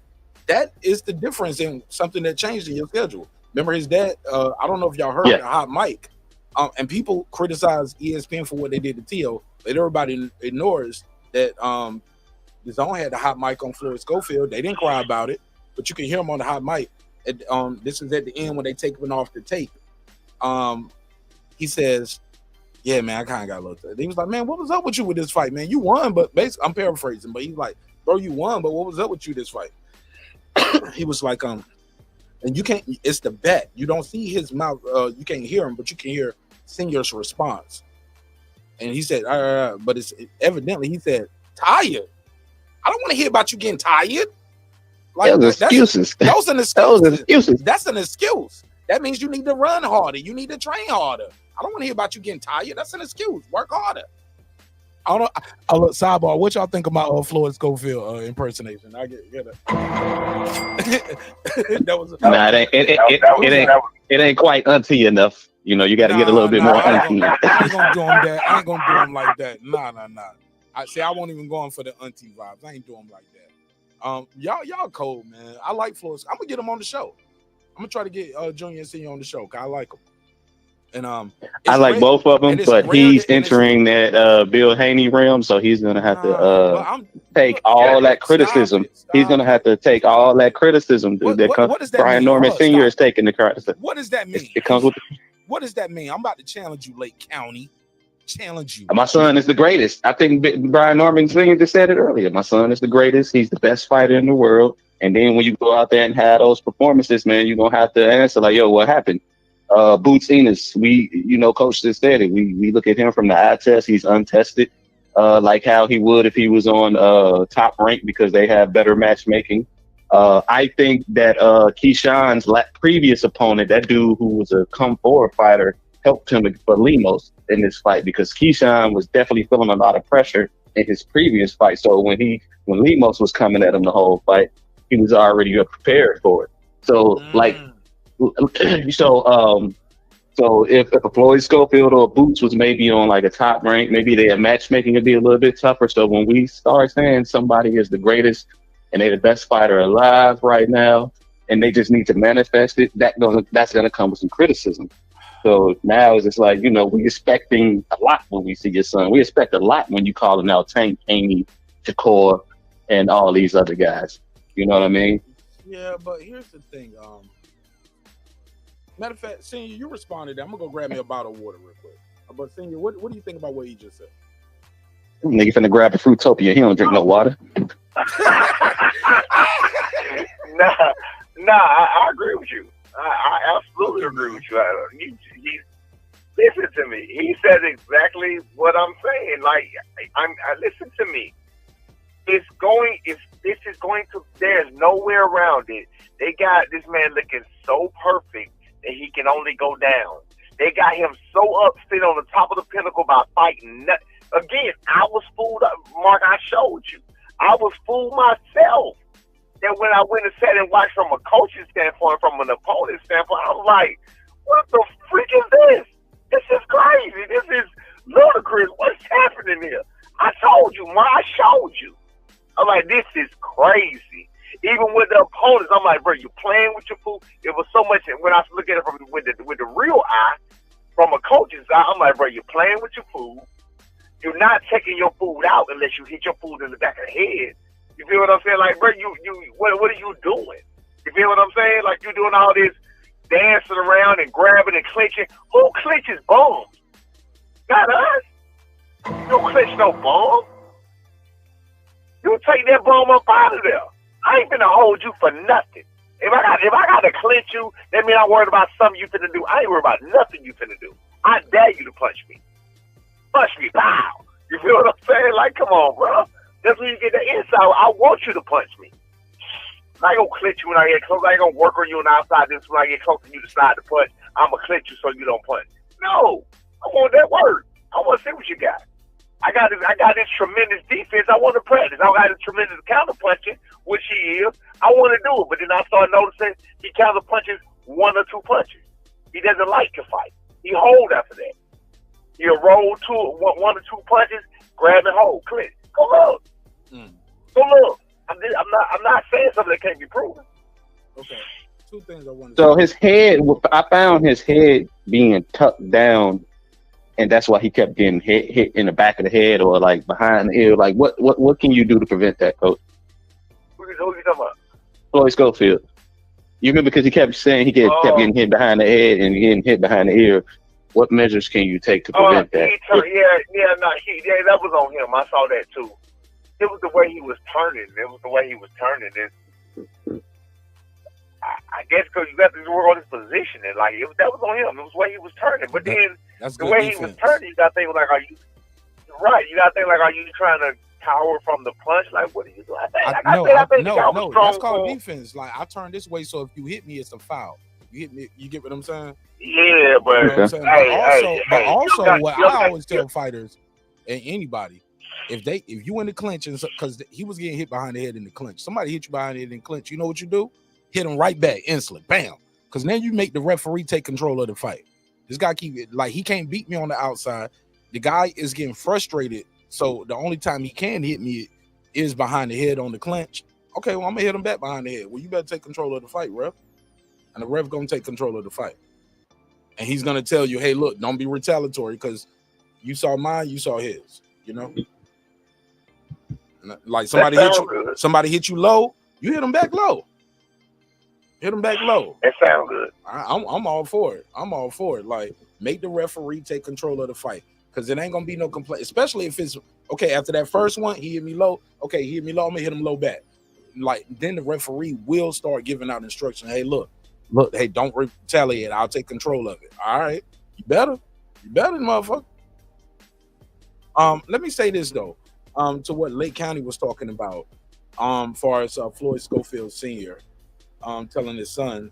[SPEAKER 4] is the difference in something that changed in your schedule. Remember his dad, I don't know if y'all heard the hot mic, and people criticize ESPN for what they did to Tio, but everybody ignores that the Zone had the hot mic on Floyd Schofield. They didn't cry about it, but you can hear him on the hot mic. This is at the end when they take him off the tape. He says, yeah, man, I kind of got a little. He was like, man, what was up with you with this fight, man? You won, but basically, I'm paraphrasing, but he's like, bro, you won, but what was up with you this fight? He was like, and you can't, it's the bet. You don't see his mouth, you can't hear him, but you can hear Senior's response. And he said, but it's evidently, he said, tired. I don't want to hear about you getting tired. Like,
[SPEAKER 15] those excuses.
[SPEAKER 4] Those are excuses.
[SPEAKER 15] Excuses.
[SPEAKER 4] That's an excuse. That means you need to run harder. You need to train harder. I don't want to hear about you getting tired. That's an excuse. Work harder. I don't know. Look, sidebar. What y'all think about Floyd Schofield impersonation? I get it.
[SPEAKER 15] It ain't quite auntie enough. You know, you got to get a little bit more auntie.
[SPEAKER 4] I ain't gonna do him that. I ain't gonna do him like that. Nah. I won't even go on for the auntie vibes. I ain't doing him like that. Y'all cold, man. I like Floyd. I'm gonna get him on the show. I'm gonna try to get Junior and Senior on the show. Cause I like him. And
[SPEAKER 15] I like both of them, but he's entering that Bill Haney realm, so he's gonna have to take all that criticism. He's gonna have to take all that criticism. What does that Brian
[SPEAKER 4] mean?
[SPEAKER 15] Norman Sr. is taking the criticism.
[SPEAKER 4] What does that mean?
[SPEAKER 15] It comes with.
[SPEAKER 4] What does that mean? I'm about to challenge you, Lake County. Challenge you.
[SPEAKER 15] My son is the greatest. I think Brian Norman Sr. just said it earlier. My son is the greatest. He's the best fighter in the world. And then when you go out there and have those performances, man, you're gonna have to answer like, yo, what happened? Boots Enos, Coach just said it. We look at him from the eye test. He's untested, like how he would if he was on Top Rank because they have better matchmaking. I think that KEYSHAWN's previous opponent, that dude who was a come forward fighter, helped him for Lemos in this fight because KEYSHAWN was definitely feeling a lot of pressure in his previous fight. So when Lemos was coming at him the whole fight, he was already prepared for it. So so if a Floyd Schofield or Boots was maybe on like a Top Rank, maybe their matchmaking would be a little bit tougher. So when we start saying somebody is the greatest and they're the best fighter alive right now, and they just need to manifest it, that's gonna come with some criticism. So now it's just like, we expecting a lot when we see your son. We expect a lot when you call him out Tank, Haney, Shakur, and all these other guys. You know what I mean?
[SPEAKER 4] Yeah, but here's the thing. Matter of fact, Senior, you responded. I'm gonna go grab me a bottle of water real quick. But Senior, what do you think about what he just said?
[SPEAKER 15] Nigga finna grab a Fruitopia. He don't drink no water.
[SPEAKER 13] I agree with you. I absolutely agree with you. Listen to me. He says exactly what I'm saying. Like, listen to me. This is going to. There's nowhere around it. They got this man looking so perfect that he can only go down. They got him so up, sitting on the top of the pinnacle by fighting. Again, I was fooled up. Mark, I showed you. I was fooled myself. That when I went and sat and watched from a coaching standpoint, from an opponent standpoint, I was like, what the freak is this? This is crazy. This is ludicrous. What's happening here? I told you, man. I showed you. I'm like, this is crazy. Even with the opponents, I'm like, bro, you playing with your food. It was so much. When I look at it with the real eye, from a coach's eye, I'm like, bro, you're playing with your food. You're not taking your food out unless you hit your food in the back of the head. You feel what I'm saying? Like, bro, what are you doing? You feel what I'm saying? Like, you doing all this dancing around and grabbing and clinching. Who clinches bombs? Not us. You don't clinch no bomb. You take that bomb up out of there. I ain't finna hold you for nothing. If I got to clinch you, that means I'm worried about something you finna do. I ain't worried about nothing you finna do. I dare you to punch me. Punch me, pow. You feel what I'm saying? Like, come on, bro. That's when you get the inside. I want you to punch me. I ain't gonna clinch you when I get close. I ain't gonna work on you on the outside. This when I get close to you to slide the punch, I'm gonna clinch you so you don't punch. No, I want that word. I want to see what you got. I got this tremendous defense. I want to practice. I got this tremendous counter punching, which he is. I want to do it, but then I started noticing he counter punches 1 or 2 punches. He doesn't like to fight. He hold after that. He'll roll 1 or 2 punches, grab and hold, click. Go look. Go look. I'm not saying something that can't be proven.
[SPEAKER 4] Okay. 2 things I want
[SPEAKER 15] So his head, I found his head being tucked down, and that's why he kept getting hit in the back of the head or like behind the ear. Like, what can you do to prevent that, Coach?
[SPEAKER 13] Who you talking about?
[SPEAKER 15] Floyd Schofield. You remember because he kept saying he kept getting hit behind the head and getting hit behind the ear. What measures can you take to prevent that?
[SPEAKER 13] That was on him. I saw that too. It was the way he was turning. I guess because you got to work on his positioning. Like that was on him. It was the way he was turning. But then the way he was turning, you got to think like, are you right? You got to think like, are you trying to cower from the punch? Like, what are you doing?
[SPEAKER 4] No. That's called defense. Like I turn this way, so if you hit me, it's a foul. You hit me. You get what I'm saying?
[SPEAKER 13] Yeah, but
[SPEAKER 4] you know what I'm saying? But also, I always tell fighters and anybody, if you in the clinch, because he was getting hit behind the head in the clinch. Somebody hit you behind the head in the clinch. You know what you do? Hit him right back instantly, bam. Because then you make the referee take control of the fight. This guy he can't beat me on the outside. The guy is getting frustrated, so the only time he can hit me is behind the head on the clinch. Okay, well I'm gonna hit him back behind the head. Well, you better take control of the fight, ref. And the ref gonna take control of the fight, and he's gonna tell you, hey, look, don't be retaliatory because you saw mine, you saw his. You know, like somebody hit you low, you hit him back low. Hit him back low.
[SPEAKER 13] That sounds good.
[SPEAKER 4] I'm all for it. I'm all for it. Like, make the referee take control of the fight because it ain't gonna be no complaint, especially if it's okay. After that first one, he hit me low. Okay, he hit me low. I'm gonna hit him low back. Like, then the referee will start giving out instructions. Hey, look, hey, don't retaliate. I'll take control of it. All right, you better, motherfucker. Let me say this though. To what Lake County was talking about, far as Floyd Schofield Sr. Telling his son,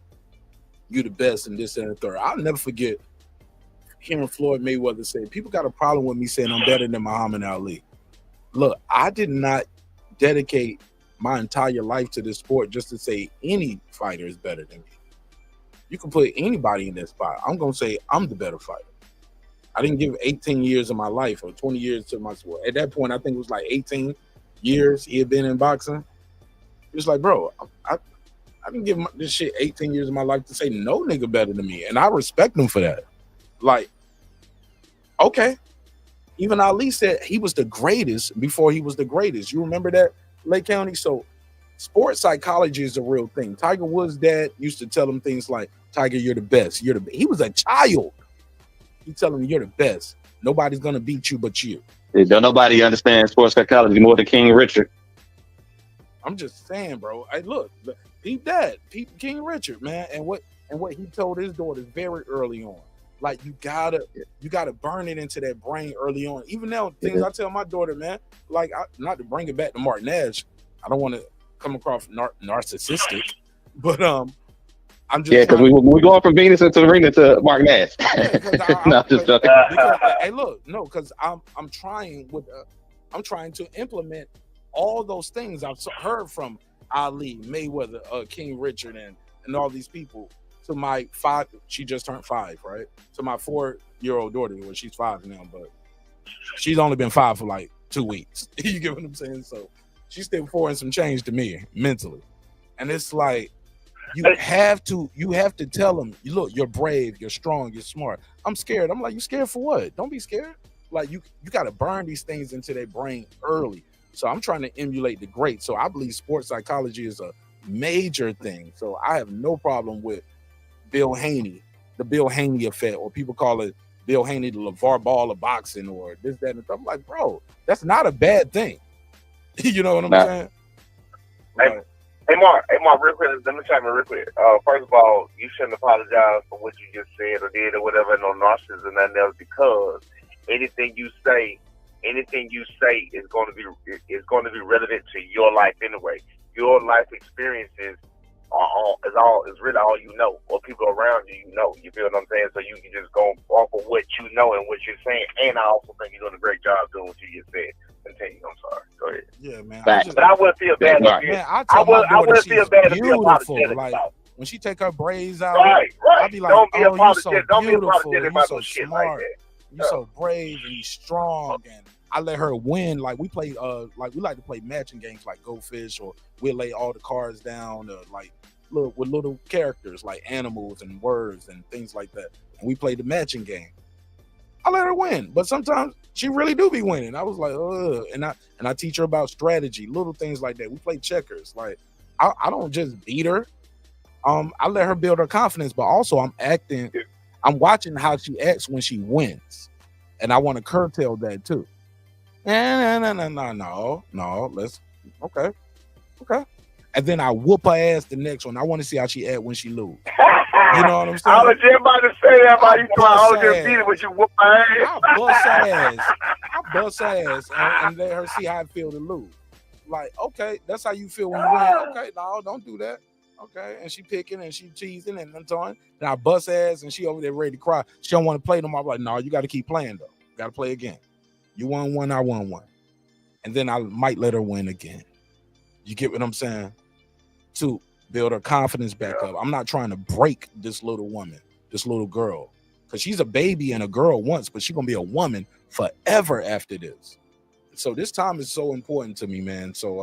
[SPEAKER 4] you the best and this and the third. I'll never forget hearing Floyd Mayweather say, people got a problem with me saying I'm better than Muhammad Ali. Look, I did not dedicate my entire life to this sport just to say any fighter is better than me. You can put anybody in that spot. I'm going to say I'm the better fighter. I didn't give 18 years of my life or 20 years to my sport. At that point, I think it was like 18 years he had been in boxing. He was like, bro, I didn't give this shit 18 years of my life to say no nigga better than me. And I respect him for that. Like, okay. Even Ali said he was the greatest before he was the greatest. You remember that, Lake County? So sports psychology is a real thing. Tiger Woods' dad used to tell him things like, Tiger, you're the best. He was a child. He tell him, you're the best. Nobody's going to beat you but you.
[SPEAKER 15] Don't nobody understand sports psychology more than King Richard.
[SPEAKER 4] I'm just saying, bro. Hey, look, peep that. Peep King Richard, man. And what he told his daughters very early on. Like, you gotta burn it into that brain early on. Even now, things I tell my daughter, man, like, not to bring it back to Mark Nash. I don't want to come across narcissistic, but I'm just
[SPEAKER 15] because we're going from Venus into Serena to Mark Nash. No, just joking.
[SPEAKER 4] Hey, look, no, because I'm trying to implement all those things I've heard from Ali, Mayweather, King Richard, and all these people to my 5. She just turned 5, right? To my 4-year-old daughter. Well, she's 5 now, but she's only been 5 for like 2 weeks. You get what I'm saying? So she's still 4 and some change to me mentally, and it's like you have to tell them, look, you're brave, you're strong, you're smart. I'm scared. I'm like, you scared for what? Don't be scared. Like, you got to burn these things into their brain early. So I'm trying to emulate the great. So I believe sports psychology is a major thing. So I have no problem with Bill Haney, the Bill Haney effect, or people call it Bill Haney, the LeVar Ball of boxing, or this, that, and I'm like, bro, that's not a bad thing. You know what I'm saying?
[SPEAKER 13] Hey, Mark, real quick, let me chime in real quick. First of all, you shouldn't apologize for what you just said or did or whatever, no narcissism or nothing else, because anything you say is going to be relevant to your life anyway. Your life experiences is really all you know, or people around you know. You feel what I'm saying? So you can just go off of what you know and what you're saying. And I also think you're doing a great job doing what you just said. Continue. I'm sorry. Go ahead.
[SPEAKER 4] Yeah, man.
[SPEAKER 13] But I would feel bad.
[SPEAKER 4] Man, I would feel bad to be apologetic like, about. When she take her braids out,
[SPEAKER 13] right.
[SPEAKER 4] I'd be like,
[SPEAKER 13] don't be
[SPEAKER 4] oh, you so
[SPEAKER 13] beautiful,
[SPEAKER 4] you so smart, you so brave and you strong. And I let her win. Like we play, like we like to play matching games like Go Fish, or we'll lay all the cards down, like with little characters like animals and words and things like that. And we play the matching game. I let her win, but sometimes she really do be winning. I was like, and I teach her about strategy, little things like that. We play checkers. Like I don't just beat her. I let her build her confidence, but also I'm watching how she acts when she wins, and I want to curtail that too. No, let's okay. And then I whoop her ass the next one. I want to see how she act when she lose. You know what I'm saying?
[SPEAKER 13] I was just about to say that about you. I was just beating when you whoop my ass.
[SPEAKER 4] I bust her ass and let her see how it feel to lose. Like, okay, that's how you feel when you win. Okay, no, don't do that. Okay, and she picking and she cheesing and I'm talking. And I bust ass and she over there ready to cry. She don't want to play no more. I'm like, no, you got to keep playing though. Got to play again. You won one, I won one. And then I might let her win again. You get what I'm saying? To build her confidence back up. I'm not trying to break this little woman, this little girl, because she's a baby and a girl once, but she's gonna be a woman forever after this. So this time is so important to me, man. So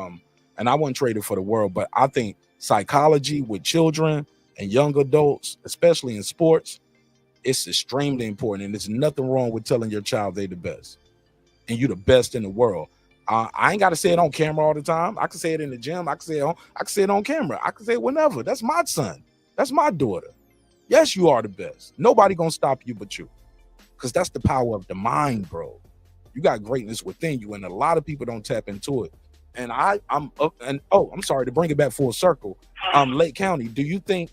[SPEAKER 4] and I wouldn't trade it for the world, but I think psychology with children and young adults, especially in sports, it's extremely important. And there's nothing wrong with telling your child they the best and you the best in the world. I ain't got to say it on camera all the time. I can say it in the gym. I can say it on camera. I can say it whenever. That's my son. That's my daughter. Yes, you are the best. Nobody gonna stop you but you, because that's the power of the mind, bro. You got greatness within you, and a lot of people don't tap into it. And I'm sorry to bring it back full circle. Lake County. Do you think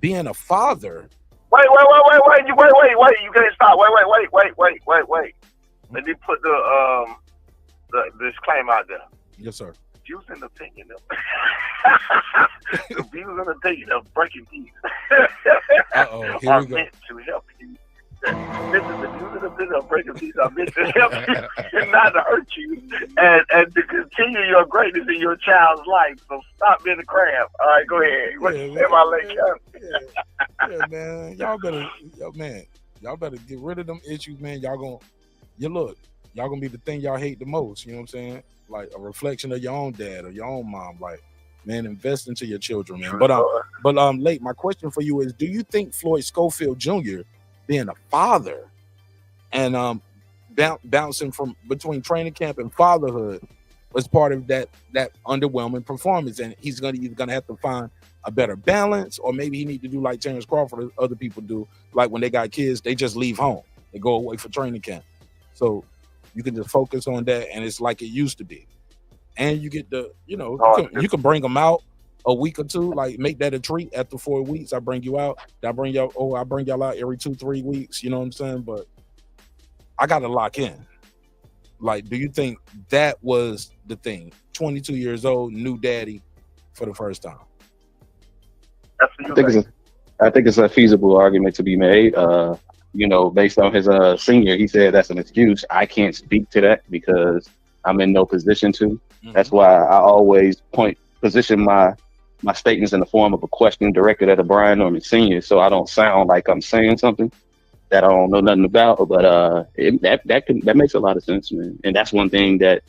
[SPEAKER 4] being a father?
[SPEAKER 13] Wait! You can't stop. Wait! Let me put the disclaimer out there.
[SPEAKER 4] Yes, sir.
[SPEAKER 13] Views and opinion the views and opinion of Breaking Peace
[SPEAKER 4] here we go.
[SPEAKER 13] Meant to help you. This is the views and opinion of Breaking Peace are meant to help you and not to hurt you, and to continue your greatness in your child's life. So stop being a crab. All right, go ahead. What you say about Lake County?
[SPEAKER 4] Yeah, man. Y'all better get rid of them issues, man. Y'all gonna be the thing y'all hate the most. You know what I'm saying? Like a reflection of your own dad or your own mom. Like, man, invest into your children, man. But Lake, my question for you is: do you think Floyd Schofield Jr. being a father and bouncing from between training camp and fatherhood was part of that underwhelming performance, and he's either gonna have to find a better balance, or maybe he need to do like Terence Crawford or other people do, like when they got kids, they just leave home, they go away for training camp, so you can just focus on that, and it's like it used to be. And you get you can bring them out a week or two, like make that a treat. After 4 weeks, I bring you out. I bring y'all out every 2-3 weeks. You know what I'm saying? But I got to lock in. Like, do you think that was the thing? 22 years old, new daddy for the first time.
[SPEAKER 15] I think it's a feasible argument to be made. Based on his senior, he said that's an excuse. I can't speak to that because I'm in no position to. Mm-hmm. That's why I always position my statements in the form of a question directed at a Brian Norman Sr. so I don't sound like I'm saying something that I don't know nothing about. But that makes a lot of sense, man. And that's one thing that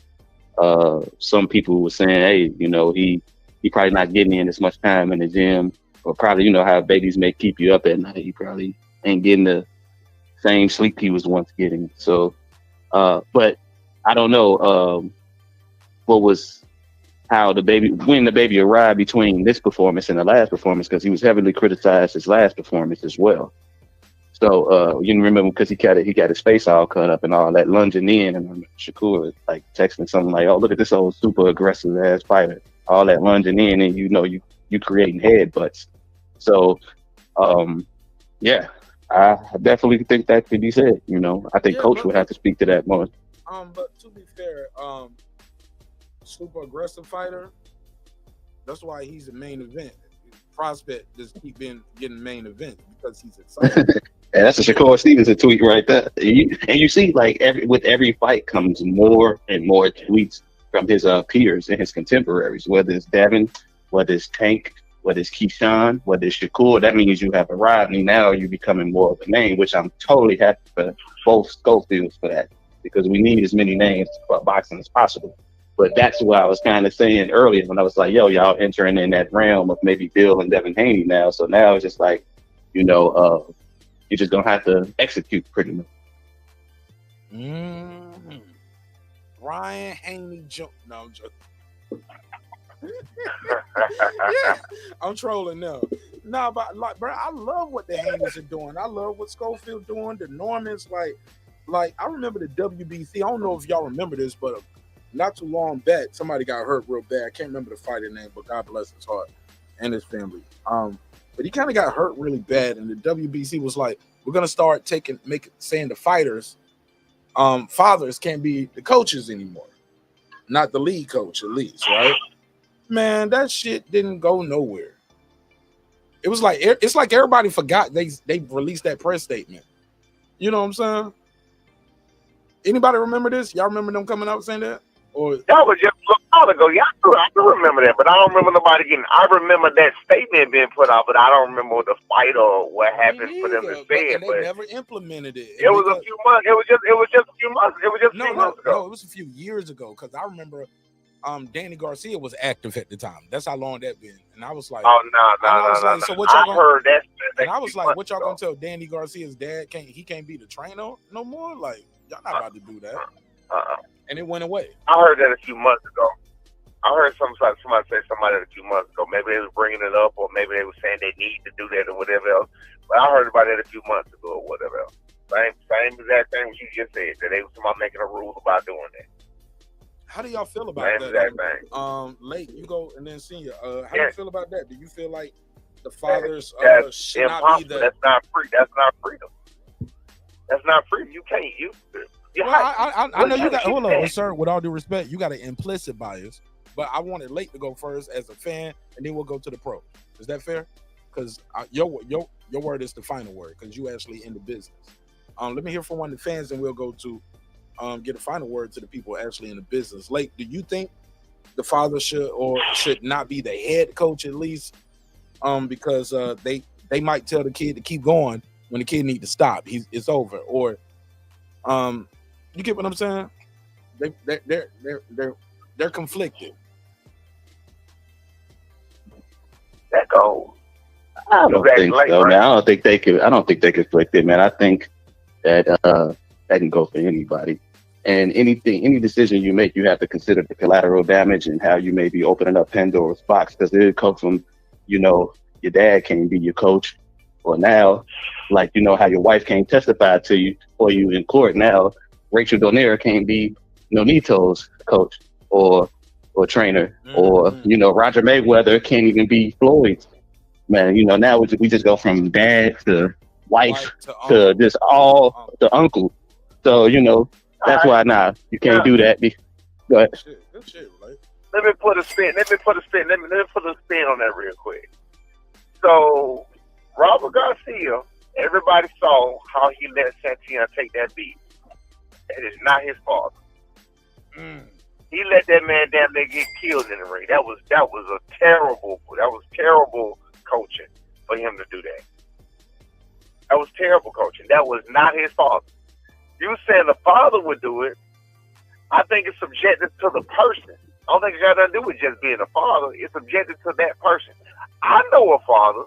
[SPEAKER 15] some people were saying, hey, he probably not getting in as much time in the gym, or probably, how babies may keep you up at night. He probably ain't getting the same sleep he was once getting. So, but I don't know when the baby arrived between this performance and the last performance, because he was heavily criticized his last performance as well. So you remember, because he got his face all cut up and all that, lunging in, and Shakur like texting something like, "Oh, look at this old super aggressive ass fighter," all that lunging in, and you you creating headbutts. So, yeah, I definitely think that could be said. You know, I think Coach would have to speak to that more.
[SPEAKER 4] But to be fair, super aggressive fighter. That's why he's the main event. Prospect just keep getting main event because he's excited.
[SPEAKER 15] And that's a Shakur Stevenson tweet right there. And you see, like with every fight comes more and more tweets from his peers and his contemporaries, whether it's Devin, whether it's Tank, whether it's KEYSHAWN, whether it's Shakur. That means you have arrived, and now you're becoming more of a name, which I'm totally happy for both Schofields for that, because we need as many names for boxing as possible. But that's what I was kind of saying earlier when I was like, yo, y'all entering in that realm of maybe Bill and Devin Haney now. So now it's just like, you know, you're just going to have to execute pretty much.
[SPEAKER 4] Brian Haney jump. No, I'm joking. Yeah, I'm trolling now. No, but like, bro, I love what the Haneys are doing. I love what Schofield doing. The Normans, like I remember the WBC. I don't know if y'all remember this, but not too long back, somebody got hurt real bad. I can't remember the fighter name, but God bless his heart and his family. But he kind of got hurt really bad, and the WBC was like, we're gonna start saying the fighters, fathers can't be the coaches anymore, not the lead coach at least, right? Man, that shit didn't go nowhere. It was like it's like everybody forgot they released that press statement. You know what I'm saying? Anybody remember this? Y'all remember them coming out saying that? Or
[SPEAKER 13] that was just a while ago. Yeah, I do remember that, but I don't remember nobody getting. I remember that statement being put out, but I don't remember the fight or what happened for them to say it.
[SPEAKER 4] They never implemented it.
[SPEAKER 13] It was a few months. It was just a few months. It was just a few months ago.
[SPEAKER 4] No, it was a few years ago because I remember Danny Garcia was active at the time. That's how long that been. And I was like,
[SPEAKER 13] oh no.
[SPEAKER 4] So what y'all
[SPEAKER 13] heard that.
[SPEAKER 4] And I was like, what y'all gonna tell Danny Garcia's dad? Can't be the trainer no more? Like, y'all not about to do that. And it went away.
[SPEAKER 13] I heard that a few months ago. I heard somebody say somebody a few months ago. Maybe they was bringing it up, or maybe they were saying they need to do that or whatever else. But I heard about it a few months ago or whatever else. Same exact thing you just said, that they was about making a rule about doing that.
[SPEAKER 4] How do y'all feel about that? Late, you go, and then Senior. How do you feel about that? Do you feel like the fathers should not be the?
[SPEAKER 13] That's not free. That's not freedom. That's not freedom. You can't.
[SPEAKER 4] I know you got. Hold on, sir. With all due respect, you got an implicit bias, but I wanted Late to go first as a fan, and then we'll go to the pro. Is that fair? Because your word is the final word, because you actually in the business. Let me hear from one of the fans, and we'll go to get a final word to the people actually in the business. Late, do you think the father should not be the head coach at least? Because they might tell the kid to keep going when the kid need to stop. It's over, or you get what I'm saying? They're conflicted.
[SPEAKER 13] That goes.
[SPEAKER 15] I don't think so, man. I don't think they could conflict it, man. I think that that can go for anybody. And any decision you make, you have to consider the collateral damage and how you may be opening up Pandora's box, because it comes from, your dad can't be your coach, or now, like, how your wife can't testify to you for you in court. Now, Rachel Donaire can't be Nonito's coach or trainer, or Roger Mayweather can't even be Floyd's. Man, now we just go from dad to wife to just all the uncle. So that's why you can't do that. Go ahead.
[SPEAKER 4] Good shit, right?
[SPEAKER 13] Let me put a spin on that real quick. So Robert Garcia, everybody saw how he let Santina take that beat. That is not his fault. He let that man damn near get killed in the ring. That was terrible coaching for him to do that. That was terrible coaching. That was not his fault. You saying the father would do it? I think it's subjective to the person. I don't think it got nothing to do with just being a father. It's subjective to that person. I know a father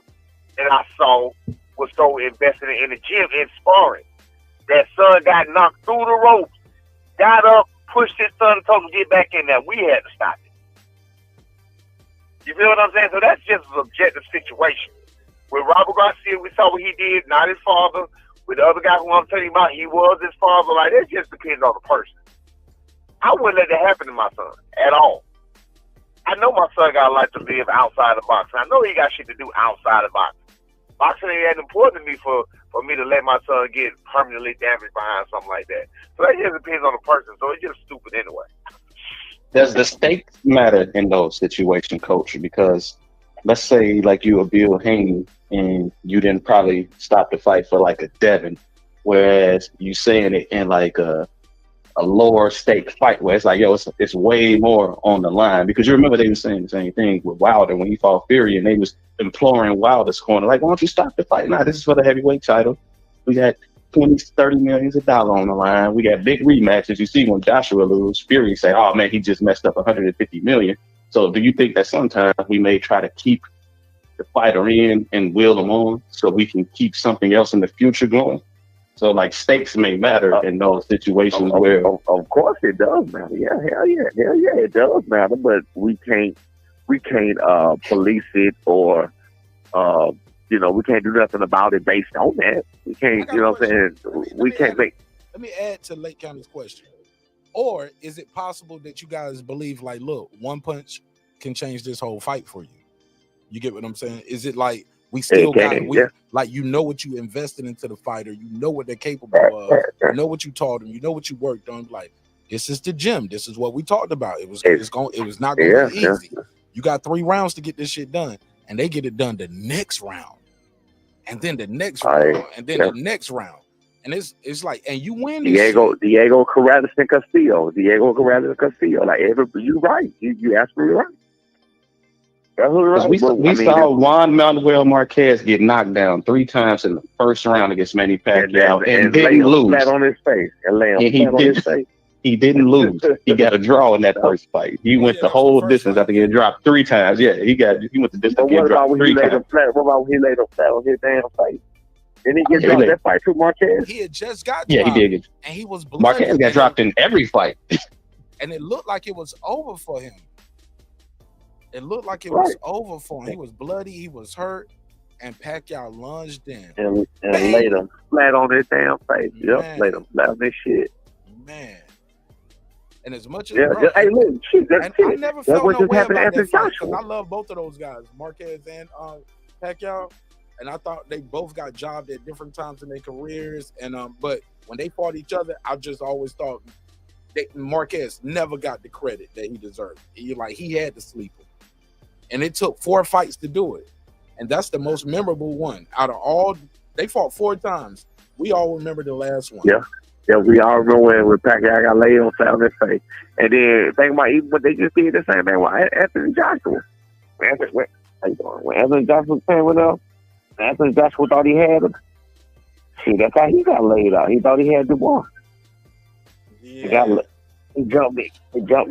[SPEAKER 13] that I saw was so invested in the gym in sparring. That son got knocked through the ropes, got up, pushed his son and told him to get back in there. We had to stop it. You feel what I'm saying? So that's just an objective situation. With Robert Garcia, we saw what he did, not his father. With the other guy who I'm telling you about, he was his father. Like, that just depends on the person. I wouldn't let that happen to my son at all. I know my son got a life to live outside of boxing. I know he got shit to do outside of boxing. Boxing ain't that important to me for me to let my son get permanently damaged behind something like that. So that just depends on the person. So it's just stupid anyway.
[SPEAKER 15] Does the stakes matter in those situations, Coach? Because let's say like you were Bill Haney and you didn't probably stop the fight for like a Devin, whereas you saying it in like a lower stake fight where it's like, yo, it's way more on the line. Because you remember they were saying the same thing with Wilder when he fought Fury, and they was imploring Wilder's corner, like, why don't you stop the fight? Nah, this is for the heavyweight title. We got 20, 30 millions of dollars on the line. We got big rematches. You see when Joshua lose, Fury say, oh man, he just messed up 150 million. So do you think that sometimes we may try to keep the fighter in and will them on so we can keep something else in the future going? So like stakes may matter in those situations where
[SPEAKER 10] of course it does matter. Yeah, hell yeah, it does matter. But we can't police it or we can't do nothing about it based on that. We can't, you know what I'm saying? We can't make.
[SPEAKER 4] Let me add to Lake County's question. Or is it possible that you guys believe like, look, one punch can change this whole fight for you? You get what I'm saying? Is it like we still like you know what you invested into the fighter, you know what they're capable of, you know what you taught them, you know what you worked on. Like, this is the gym. This is what we talked about. It was not going to be easy. You got 3 rounds to get this shit done, and they get it done the next round, and then the next round, and then the next round, and it's like, and you win.
[SPEAKER 10] Diego Corrales and Castillo. Like you're right. You absolutely right.
[SPEAKER 15] We saw Juan Manuel Marquez get knocked down 3 times in the first round against Manny Pacquiao and didn't lose.
[SPEAKER 10] Flat on his face.
[SPEAKER 15] He didn't lose. He got a draw in that first fight. He went the whole distance after getting dropped 3 times. Yeah, he went the distance.
[SPEAKER 10] What about when he laid him flat? What about when he laid him flat on his damn face? Didn't he get dropped that fight too, Marquez?
[SPEAKER 4] He had just got dropped.
[SPEAKER 15] Yeah, he did.
[SPEAKER 4] And he was bloody.
[SPEAKER 15] Marquez got dropped in every fight.
[SPEAKER 4] And it looked like it was over for him. It looked like it was over for him. He was bloody. He was hurt. And Pacquiao lunged in.
[SPEAKER 10] And laid him flat on his damn face. Yep, laid him flat on this shit.
[SPEAKER 4] Man. And as much as
[SPEAKER 10] hey, look, shit,
[SPEAKER 4] I never felt no way about that fight because I love both of those guys, Marquez and Pacquiao. And I thought they both got jobbed at different times in their careers. And but when they fought each other, I just always thought Marquez never got the credit that he deserved. He had to sleep him. And it took 4 fights to do it. And that's the most memorable one. Out of all, they fought 4 times. We all remember the last one.
[SPEAKER 10] Yeah, we all remember when Pacquiao got laid on his face. And then think about even what they just did the same thing with Anthony Joshua. When Anthony Joshua came with us, Anthony Joshua thought he had him. See, that's how he got laid out. He thought he had Dubois.
[SPEAKER 4] Yeah.
[SPEAKER 10] He jumped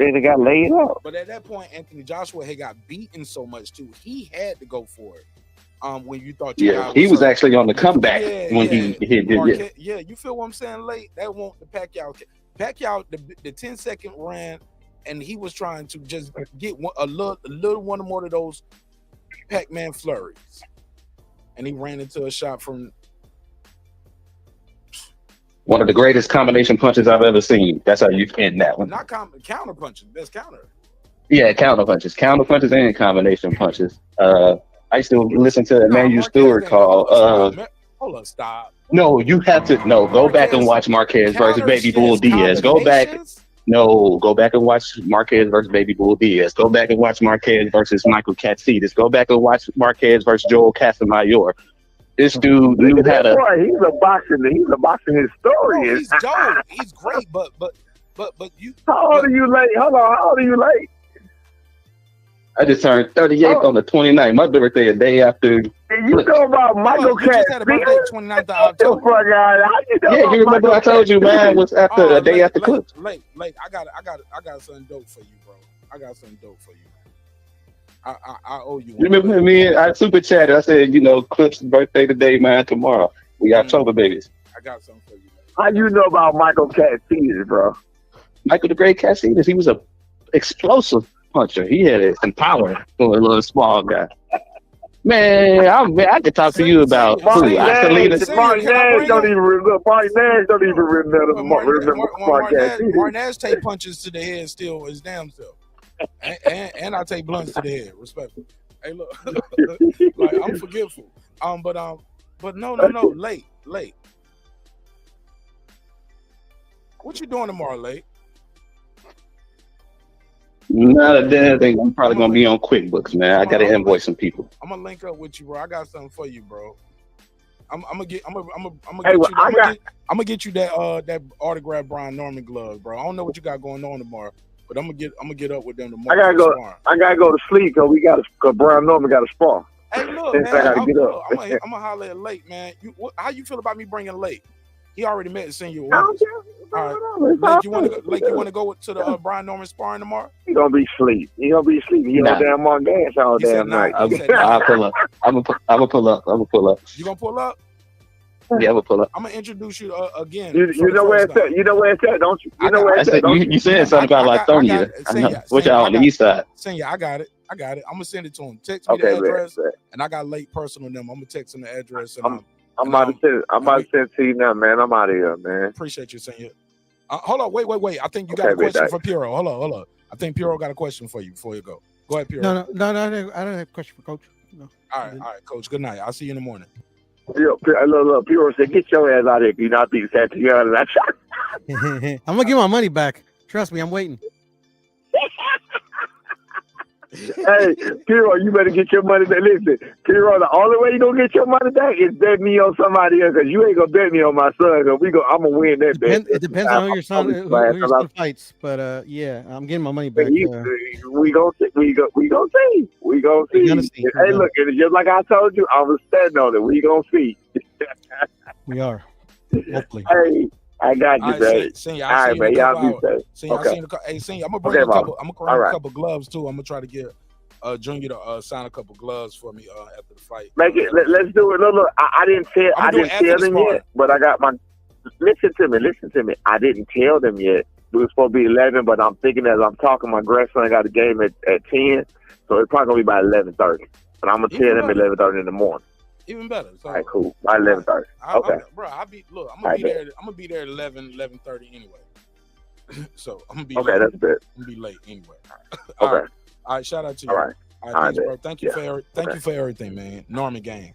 [SPEAKER 10] in and got laid out.
[SPEAKER 4] But at that point, Anthony Joshua had got beaten so much too. He had to go for it. When you thought
[SPEAKER 15] he was actually on the comeback when he did it.
[SPEAKER 4] Yeah, you feel what I'm saying? Late that won't the Pacquiao the 10-second ran, and he was trying to just get a little one more of those Pac-Man flurries, and he ran into a shot from
[SPEAKER 15] one of the greatest combination punches I've ever seen. That's how you end that one.
[SPEAKER 4] Not counter punches, best counter.
[SPEAKER 15] Yeah, counter punches and combination punches. I used to listen to Emmanuel Stewart call.
[SPEAKER 4] Hold on, stop.
[SPEAKER 15] No, you have to go back and watch Marquez versus Baby Bull Diaz. Go back and watch Marquez versus Baby Bull Diaz. Go back and watch Marquez versus Michael Katsidis. Go back and watch Marquez versus Joel Casamayor. This dude knew how to.
[SPEAKER 10] He's a boxing historian.
[SPEAKER 4] No, he's dope. He's great, but you.
[SPEAKER 10] How old are you late? Hold on, how old are you late?
[SPEAKER 15] I just turned 38 on the 29th. My birthday a day after.
[SPEAKER 10] You know about Michael Katsidis?
[SPEAKER 4] You just had a birthday 29th of October.
[SPEAKER 15] Yeah, you remember I told you mine was after a day after Clips.
[SPEAKER 4] Late. I got something dope for you, bro. I got something dope for you. I owe you.
[SPEAKER 15] You remember me? I super chatted. I said, Clips' birthday today, mine tomorrow. We October babies.
[SPEAKER 4] I got something for you.
[SPEAKER 10] How you know about Michael Katsidis, bro?
[SPEAKER 15] Michael the Great Katsidis. He was a explosive puncher. He had some power for a little small guy. Man, I could talk to you about
[SPEAKER 10] Marty Nash don't even remember Mark Nash
[SPEAKER 4] Mark Nash take punches to the head still his damn self. and I take blunts to the head, respectfully. Hey, look, like I'm forgetful. But no, late. What you doing tomorrow, late?
[SPEAKER 15] Not a damn thing. I'm probably gonna be on QuickBooks, man. I gotta invoice some people.
[SPEAKER 4] I'm gonna link up with you, bro. I got something for you, bro. I'm gonna get you that autographed Brian Norman glove, bro. I don't know what you got going on tomorrow, but I'm gonna get up with them tomorrow.
[SPEAKER 13] I gotta go to sleep because Brian Norman got a spar.
[SPEAKER 4] Hey, look, man, I'm gonna holler at Late, man. How you feel about me bringing Late? He already met and seen you. All right, Lake, you want to go to the Brian Norman sparring tomorrow?
[SPEAKER 13] He gonna be asleep. He on damn on gas all damn night.
[SPEAKER 15] I'll pull up. I'm gonna pull up.
[SPEAKER 4] You gonna pull up?
[SPEAKER 15] Yeah, I'm gonna pull up.
[SPEAKER 4] I'm gonna introduce you again.
[SPEAKER 13] You know where it's at. You know where it's at, don't you? You know where it's at.
[SPEAKER 15] You said something about like Lithonia. Which y'all on the east side?
[SPEAKER 4] Senya, I got it. I'm gonna send it to him. Text me the address, and I got Late personal them. I'm gonna text him the address, and
[SPEAKER 13] I'm about to send it to you now, man. I'm out of here, man.
[SPEAKER 4] Appreciate you, Senya. Hold on, wait. I think you got a question for Piero. Hold on. I think Piero got a question for you before you go. Go ahead, Piero.
[SPEAKER 5] No, I don't have a question for Coach. No.
[SPEAKER 4] All right, Coach. Good night. I'll see you in the morning.
[SPEAKER 13] Look, Piero said, "Get your ass out of here. You not be sad to you out of that shot."
[SPEAKER 5] I'm gonna get my money back. Trust me, I'm waiting.
[SPEAKER 13] Hey, Piero, you better get your money back. Listen, Piero, the only way you gonna get your money back is bet me on somebody else, because you ain't gonna bet me on my son. Cause I'm gonna win that bet.
[SPEAKER 5] It depends on who your son fights, but yeah, I'm getting my money back.
[SPEAKER 13] We gonna see. We gonna see. Hey, look, it's just like I told you, I was standing on it. We gonna see.
[SPEAKER 5] We are. Hopefully.
[SPEAKER 13] Hey, I got you, baby. All right, man. Y'all be safe.
[SPEAKER 4] I'm gonna bring a couple gloves too. I'm gonna try to get Junior to sign a couple gloves for me after the fight.
[SPEAKER 13] Let's do it. Look, I didn't tell them yet, but I got my. Listen to me. I didn't tell them yet. It was supposed to be 11, but I'm thinking as I'm talking, my grandson got a game at 10, so it's probably gonna be about 11:30. But I'm gonna tell them 11:30 in the morning.
[SPEAKER 4] Even better. So,
[SPEAKER 13] all right, cool. By 11:30. Okay.
[SPEAKER 4] I'm gonna be there at 11:30 anyway. So I'm gonna be
[SPEAKER 13] okay.
[SPEAKER 4] Late.
[SPEAKER 13] That's good.
[SPEAKER 4] I'm gonna be late anyway.
[SPEAKER 13] Okay.
[SPEAKER 4] All right. Shout out to you.
[SPEAKER 13] All right.
[SPEAKER 4] Thanks, bro. Thank you for everything, man. Norman gang.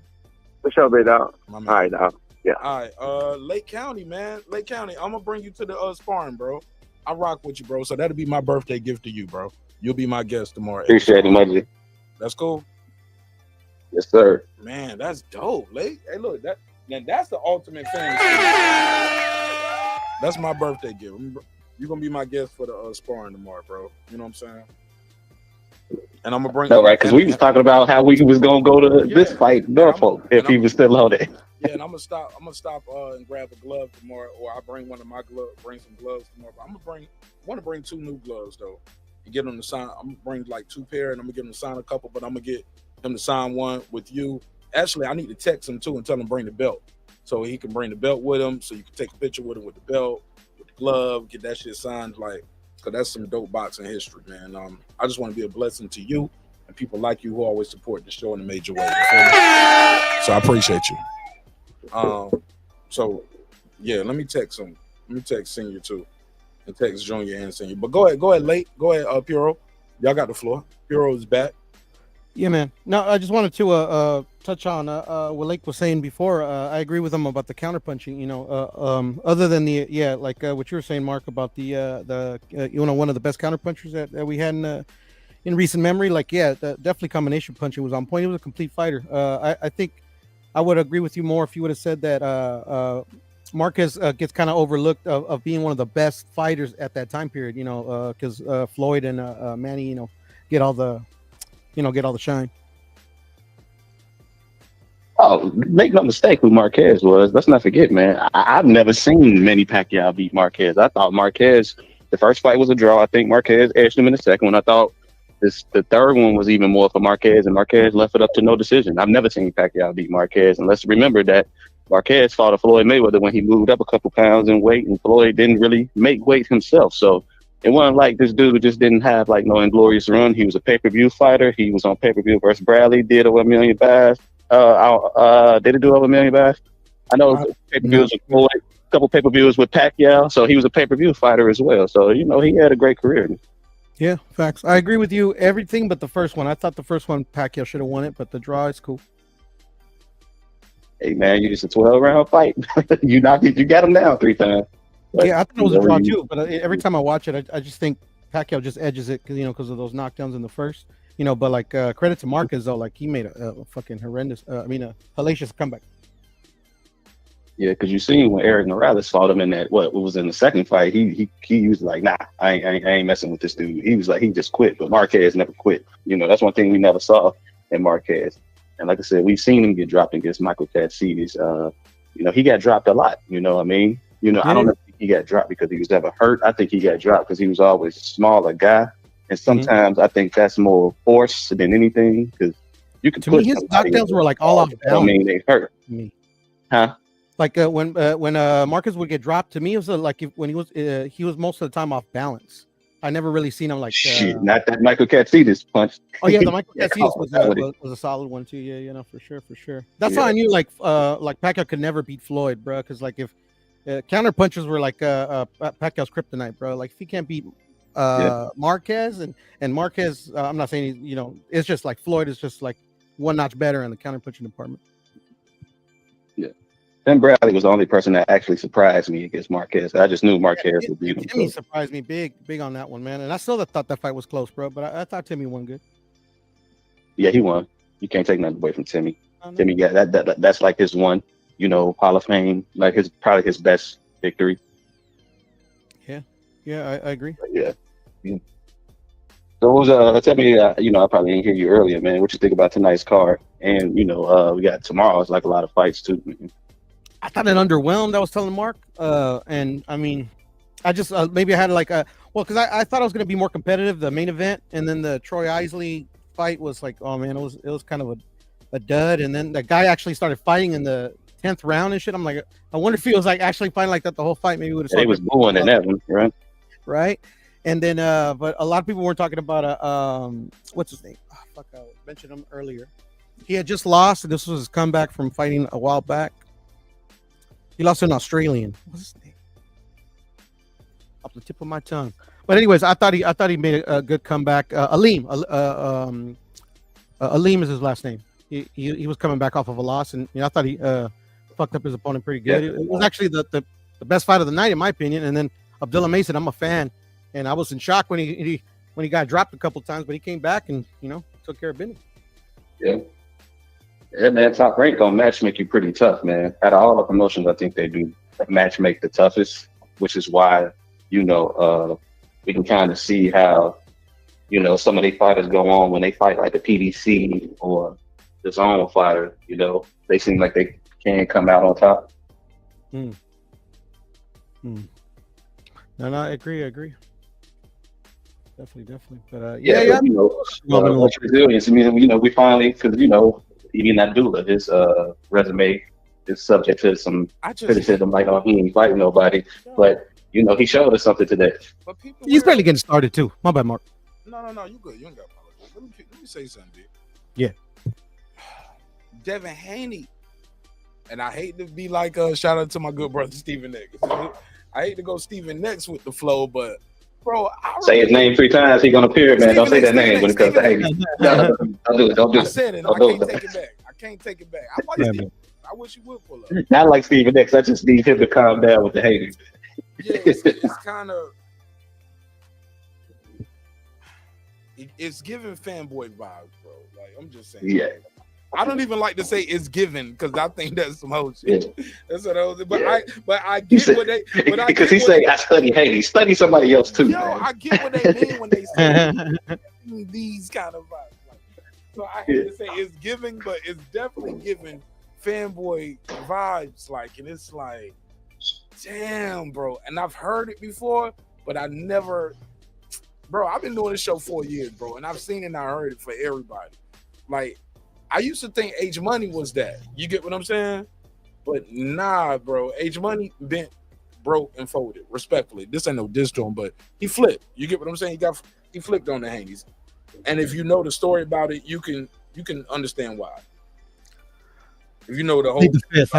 [SPEAKER 13] For sure, big dog. All right, dog. Yeah.
[SPEAKER 4] All right. Lake County, man. Lake County. I'm gonna bring you to the sparring, bro. I rock with you, bro. So that'll be my birthday gift to you, bro. You'll be my guest tomorrow.
[SPEAKER 15] Appreciate it, Mudley.
[SPEAKER 4] That's cool.
[SPEAKER 15] Yes, sir.
[SPEAKER 4] Man, that's dope, Lake. Hey, look, that's the ultimate fantasy. That's my birthday gift. You're gonna be my guest for the sparring tomorrow, bro. You know what I'm saying? And I'm gonna bring.
[SPEAKER 15] No, right? Because we was talking about how we was gonna go to this fight, Norfolk, if he was still on it.
[SPEAKER 4] Yeah, and I'm gonna stop and grab a glove tomorrow, or I bring one of my gloves, bring some gloves tomorrow. But I want to bring 2 new gloves though, and get them to sign. I'm gonna bring like 2 pair, and I'm gonna get them to sign a couple. But I'm gonna get him to sign one with you. Actually, I need to text him too and tell him bring the belt, so he can bring the belt with him, so you can take a picture with him with the belt, with the glove, get that shit signed, like, cause that's some dope boxing history, man. I just want to be a blessing to you and people like you who always support the show in a major way. So I appreciate you. So yeah, let me text him. Let me text Senior too, and text Junior and Senior. But go ahead, Late. Go ahead, Piero. Y'all got the floor. Piero is back.
[SPEAKER 5] Yeah, man. No, I just wanted to touch on what Lake was saying before. I agree with him about the counterpunching. You know, other than like what you were saying, Mark, about the one of the best counterpunchers that we had in recent memory. Like, definitely combination punching was on point. He was a complete fighter. I think I would agree with you more if you would have said that Marquez gets kind of overlooked of being one of the best fighters at that time period. You know, because Floyd and Manny, get all the shine.
[SPEAKER 15] Oh, make no mistake who Marquez was. Let's not forget, man. I've never seen Manny Pacquiao beat Marquez. I thought Marquez, the first fight was a draw. I think Marquez edged him in the second one. I thought the third one was even more for Marquez, and Marquez left it up to no decision. I've never seen Pacquiao beat Marquez. And let's remember that Marquez fought a Floyd Mayweather when he moved up a couple pounds in weight, and Floyd didn't really make weight himself. So it wasn't like this dude just didn't have like no inglorious run. He was a pay-per-view fighter. He was on pay-per-view versus Bradley, did over 1 million buys. Did it do over 1 million buys? I know pay-per-views with Floyd, a couple pay-per-views with Pacquiao, so he was a pay-per-view fighter as well. So, he had a great career.
[SPEAKER 5] Yeah, facts. I agree with you. Everything but the first one. I thought the first one Pacquiao should have won it, but the draw is cool.
[SPEAKER 15] Hey man, you just a 12-round fight. You got him down 3 times. But,
[SPEAKER 5] Yeah, I thought it was a draw too. But every time I watch it, I just think Pacquiao just edges it because of those knockdowns in the first. But like credit to Marquez though, like he made a fucking horrendous. A hellacious comeback.
[SPEAKER 15] Yeah, because you seen when Eric Morales fought him in that what was in the second fight, he used like, nah, I ain't messing with this dude. He was like, he just quit, but Marquez never quit. That's one thing we never saw in Marquez. And like I said, we've seen him get dropped against Michael Katsidis. He got dropped a lot. You know what I mean? I don't know if he got dropped because he was ever hurt. I think he got dropped because he was always a smaller guy. And sometimes I think that's more force than anything because you can. To me,
[SPEAKER 5] his knockdowns were like all off balance.
[SPEAKER 15] I mean, they hurt
[SPEAKER 5] me.
[SPEAKER 15] Huh?
[SPEAKER 5] Like when Marquez would get dropped, to me it was when he was most of the time off balance. I never really seen him like
[SPEAKER 15] shit. Not that Michael Katsidis punch.
[SPEAKER 5] Oh yeah, the Michael Katsidis was a solid one too. Yeah, for sure. That's how I knew like Pacquiao could never beat Floyd, bro. Because like if counter punches were like Pacquiao's kryptonite, bro. Like if he can't beat Marquez and Marquez, I'm not saying it's just like Floyd is just like one notch better in the counter punching department.
[SPEAKER 15] Yeah. Ben Bradley was the only person that actually surprised me against Marquez. I just knew Marquez would beat him.
[SPEAKER 5] Timmy surprised me big on that one, man. And I still thought that fight was close, bro. But I thought Timmy won good.
[SPEAKER 15] Yeah, he won. You can't take nothing away from Timmy. Timmy, yeah, that's like his one, Hall of Fame, like probably his best victory.
[SPEAKER 5] Yeah, I agree.
[SPEAKER 15] Yeah. So tell me, I probably didn't hear you earlier, man. What you think about tonight's card? And we got tomorrow. It's like a lot of fights too, man.
[SPEAKER 5] I thought it underwhelmed. I was telling Mark, and I mean, I just maybe I had like because I thought it was going to be more competitive, the main event, and then the Troy Isley fight was like, oh man, it was kind of a dud, and then the guy actually started fighting in the 10th round and shit. I'm like, I wonder if he was like actually fighting like that the whole fight. Maybe would have.
[SPEAKER 15] He was booing in that one, right?
[SPEAKER 5] Right, and then but a lot of people weren't talking about what's his name? Oh, fuck, I mentioned him earlier. He had just lost, and this was his comeback from fighting a while back. He lost to an Australian. What's his name? Off the tip of my tongue. But anyways, I thought he made a good comeback. Aleem is his last name. He was coming back off of a loss, and I thought he fucked up his opponent pretty good. Yeah. It was actually the best fight of the night, in my opinion. And then Abdullah Mason, I'm a fan, and I was in shock when he got dropped a couple times, but he came back and took care of business.
[SPEAKER 15] Yeah. Yeah, man, Top Rank gonna match make you pretty tough, man. Out of all the promotions, I think they do match make the toughest, which is why, we can kind of see how, some of these fighters go on when they fight like the PDC or the zone fighter, they seem like they can come out on top.
[SPEAKER 5] No, I agree. Definitely. But
[SPEAKER 15] what you're doing is, we finally, because, even Abdullah, his resume is subject to some criticism, like, oh, he ain't fighting nobody. But, he showed us something today.
[SPEAKER 5] He's barely getting started, too. My bad, Mark.
[SPEAKER 4] No, you good. You ain't got to apologize. Let me say something, dude.
[SPEAKER 5] Yeah.
[SPEAKER 4] Devin Haney. And I hate to be like, shout out to my good brother, Stephen Nex. I hate to go Stephen Nex with the flow, but, bro,
[SPEAKER 15] say his name 3 times, he's gonna appear, man. Don't say that name when it comes to Haney. Don't do it.
[SPEAKER 4] I said it. I can't take it back. I like Stephen. I wish you would pull up.
[SPEAKER 15] Not like Stephen Nex. I just need him to calm down with the Haney.
[SPEAKER 4] Yeah, it's kind of. It's giving fanboy vibes, bro. Like, I'm just saying.
[SPEAKER 15] Yeah.
[SPEAKER 4] I don't even like to say it's given because I think that's some whole shit. Yeah. That's what I was. But I get what they.
[SPEAKER 15] Because he say I study Haney. Study somebody else too.
[SPEAKER 4] Yo, man. I get what they mean when they say these kind of vibes. Like, so I hate to say it's giving, but it's definitely giving fanboy vibes. Like, and it's like, damn, bro. And I've heard it before, but I never. Bro, I've been doing this show 4 years, bro, and I've seen it and I heard it for everybody. Like, I used to think H Money was that. You get what I'm saying? But nah, bro. H Money bent, broke, and folded. Respectfully. This ain't no diss to him, but he flipped. You get what I'm saying? He flipped on the Haneys. And if you know the story about it, you can understand why. If you know the whole
[SPEAKER 5] I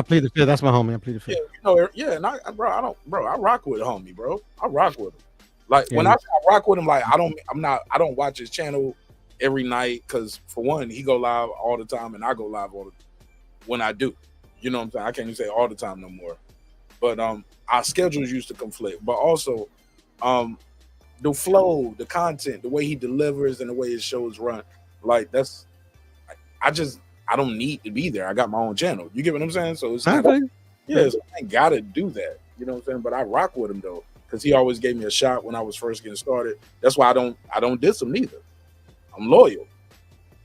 [SPEAKER 5] plead the fifth. That's my homie. I plead the fifth.
[SPEAKER 4] Yeah, and I rock with a homie, bro. I rock with him. Like when
[SPEAKER 5] Yeah.
[SPEAKER 4] I rock with him, like I don't watch his channel every night because for one, he go live all the time and I go live when I do. You know what I'm saying? I can't even say all the time no more. But our schedules used to conflict. But also, the flow, the content, the way he delivers and the way his shows run, like that's I don't need to be there. I got my own channel. You get what I'm saying? So it's not, yeah, so I ain't gotta do that. You know what I'm saying? But I rock with him though, because he always gave me a shot when I was first getting started. That's why I don't diss him neither. I'm loyal.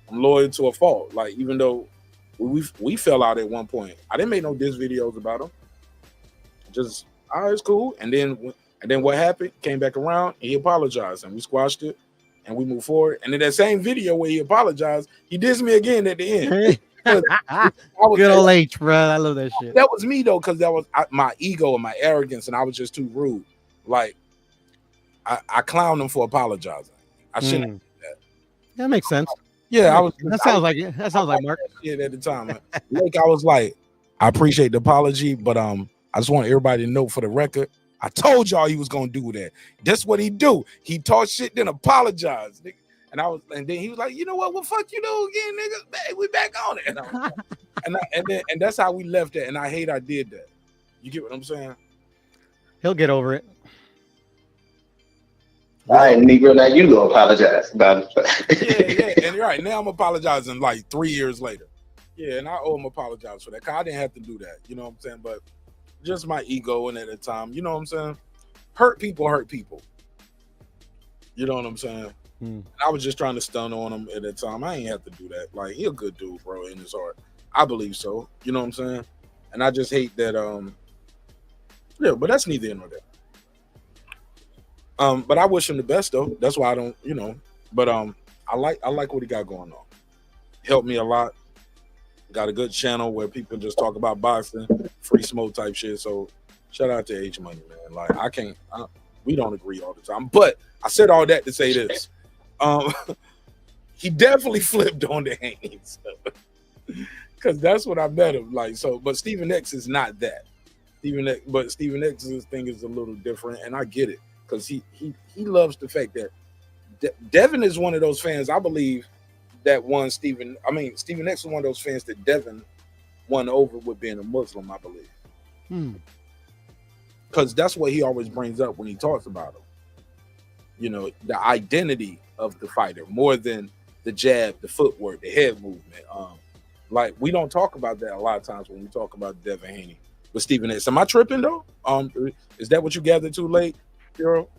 [SPEAKER 4] I'm loyal to a fault. Like even though we fell out at one point, I didn't make no diss videos about him. Just it's cool. And then what happened? Came back around and he apologized and we squashed it and we moved forward. And in that same video where he apologized, he dissed me again at the end.
[SPEAKER 5] Good old H, bro. I love that shit.
[SPEAKER 4] That was me though, because that was my ego and my arrogance, and I was just too rude. Like I clowned him for apologizing. I shouldn't have done that.
[SPEAKER 5] That makes sense.
[SPEAKER 4] Yeah,
[SPEAKER 5] That sounds like Mark.
[SPEAKER 4] Yeah, at the time, like I was like, I appreciate the apology, but I just want everybody to know for the record, I told y'all he was gonna do that. That's what he do. He talk shit, then apologize. Nigga. And then he was like, you know what? Well, fuck you know again, nigga. Hey, we back on it. And that's how we left it. And I hate I did that. You get what I'm saying?
[SPEAKER 5] He'll get over it.
[SPEAKER 15] All right, Negro, now you go apologize about it.
[SPEAKER 4] Yeah. And you're right. Now I'm apologizing like 3 years later. Yeah, and I owe him apologize for that. Cause I didn't have to do that. You know what I'm saying? But just my ego and at the time, you know what I'm saying? Hurt people. You know what I'm saying? And I was just trying to stun on him at the time. I ain't have to do that. Like, he a good dude, bro, in his heart. I believe so. You know what I'm saying? And I just hate that, yeah, but that's neither here nor there. But I wish him the best though. That's why I don't, you know, but I like what he got going on. Helped me a lot. Got a good channel where people just talk about boxing, free smoke type shit. So shout out to H Money, man. Like we don't agree all the time. But I said all that to say this. He definitely flipped on the Haneys. Because that's what I met him like. So, but Stephen X is not that. Stephen X's thing is a little different, and I get it. Because he loves the fact that Devin is one of those fans, I believe, that won Stephen X is one of those fans that Devin won over with being a Muslim, I believe. Because that's what he always brings up when he talks about him. You know, the identity of the fighter more than the jab, the footwork, the head movement. Like we don't talk about that a lot of times when we talk about Devin Haney with Stephen X. Am I tripping though? Is that what you gathered too late, Puro?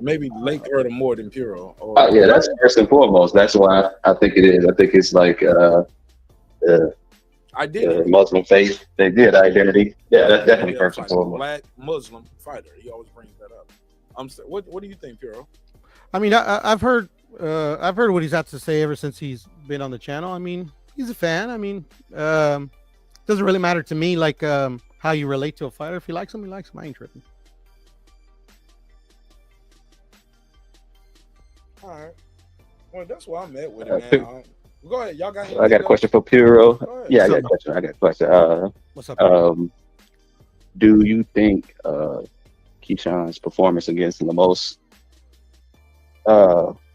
[SPEAKER 4] Maybe Lake heard him more than Puro.
[SPEAKER 15] Yeah, that's first and foremost. That's why I think it is. I think it's like Muslim faith. They did identity. Yeah, that's definitely first and foremost.
[SPEAKER 4] Black Muslim fighter. He always brings that up. What do you think, Puro?
[SPEAKER 5] I mean, I've heard what he's had to say ever since he's been on the channel. I mean, he's a fan. I mean, doesn't really matter to me like how you relate to a fighter. If he likes him, he likes him. I ain't tripping.
[SPEAKER 4] All right. Well, that's why I'm at with it, man. Go ahead. Y'all got
[SPEAKER 15] I got a question for Puro. Yeah, I got a question.
[SPEAKER 5] What's up?
[SPEAKER 15] Do you think KEYSHAWN's performance against LEMOS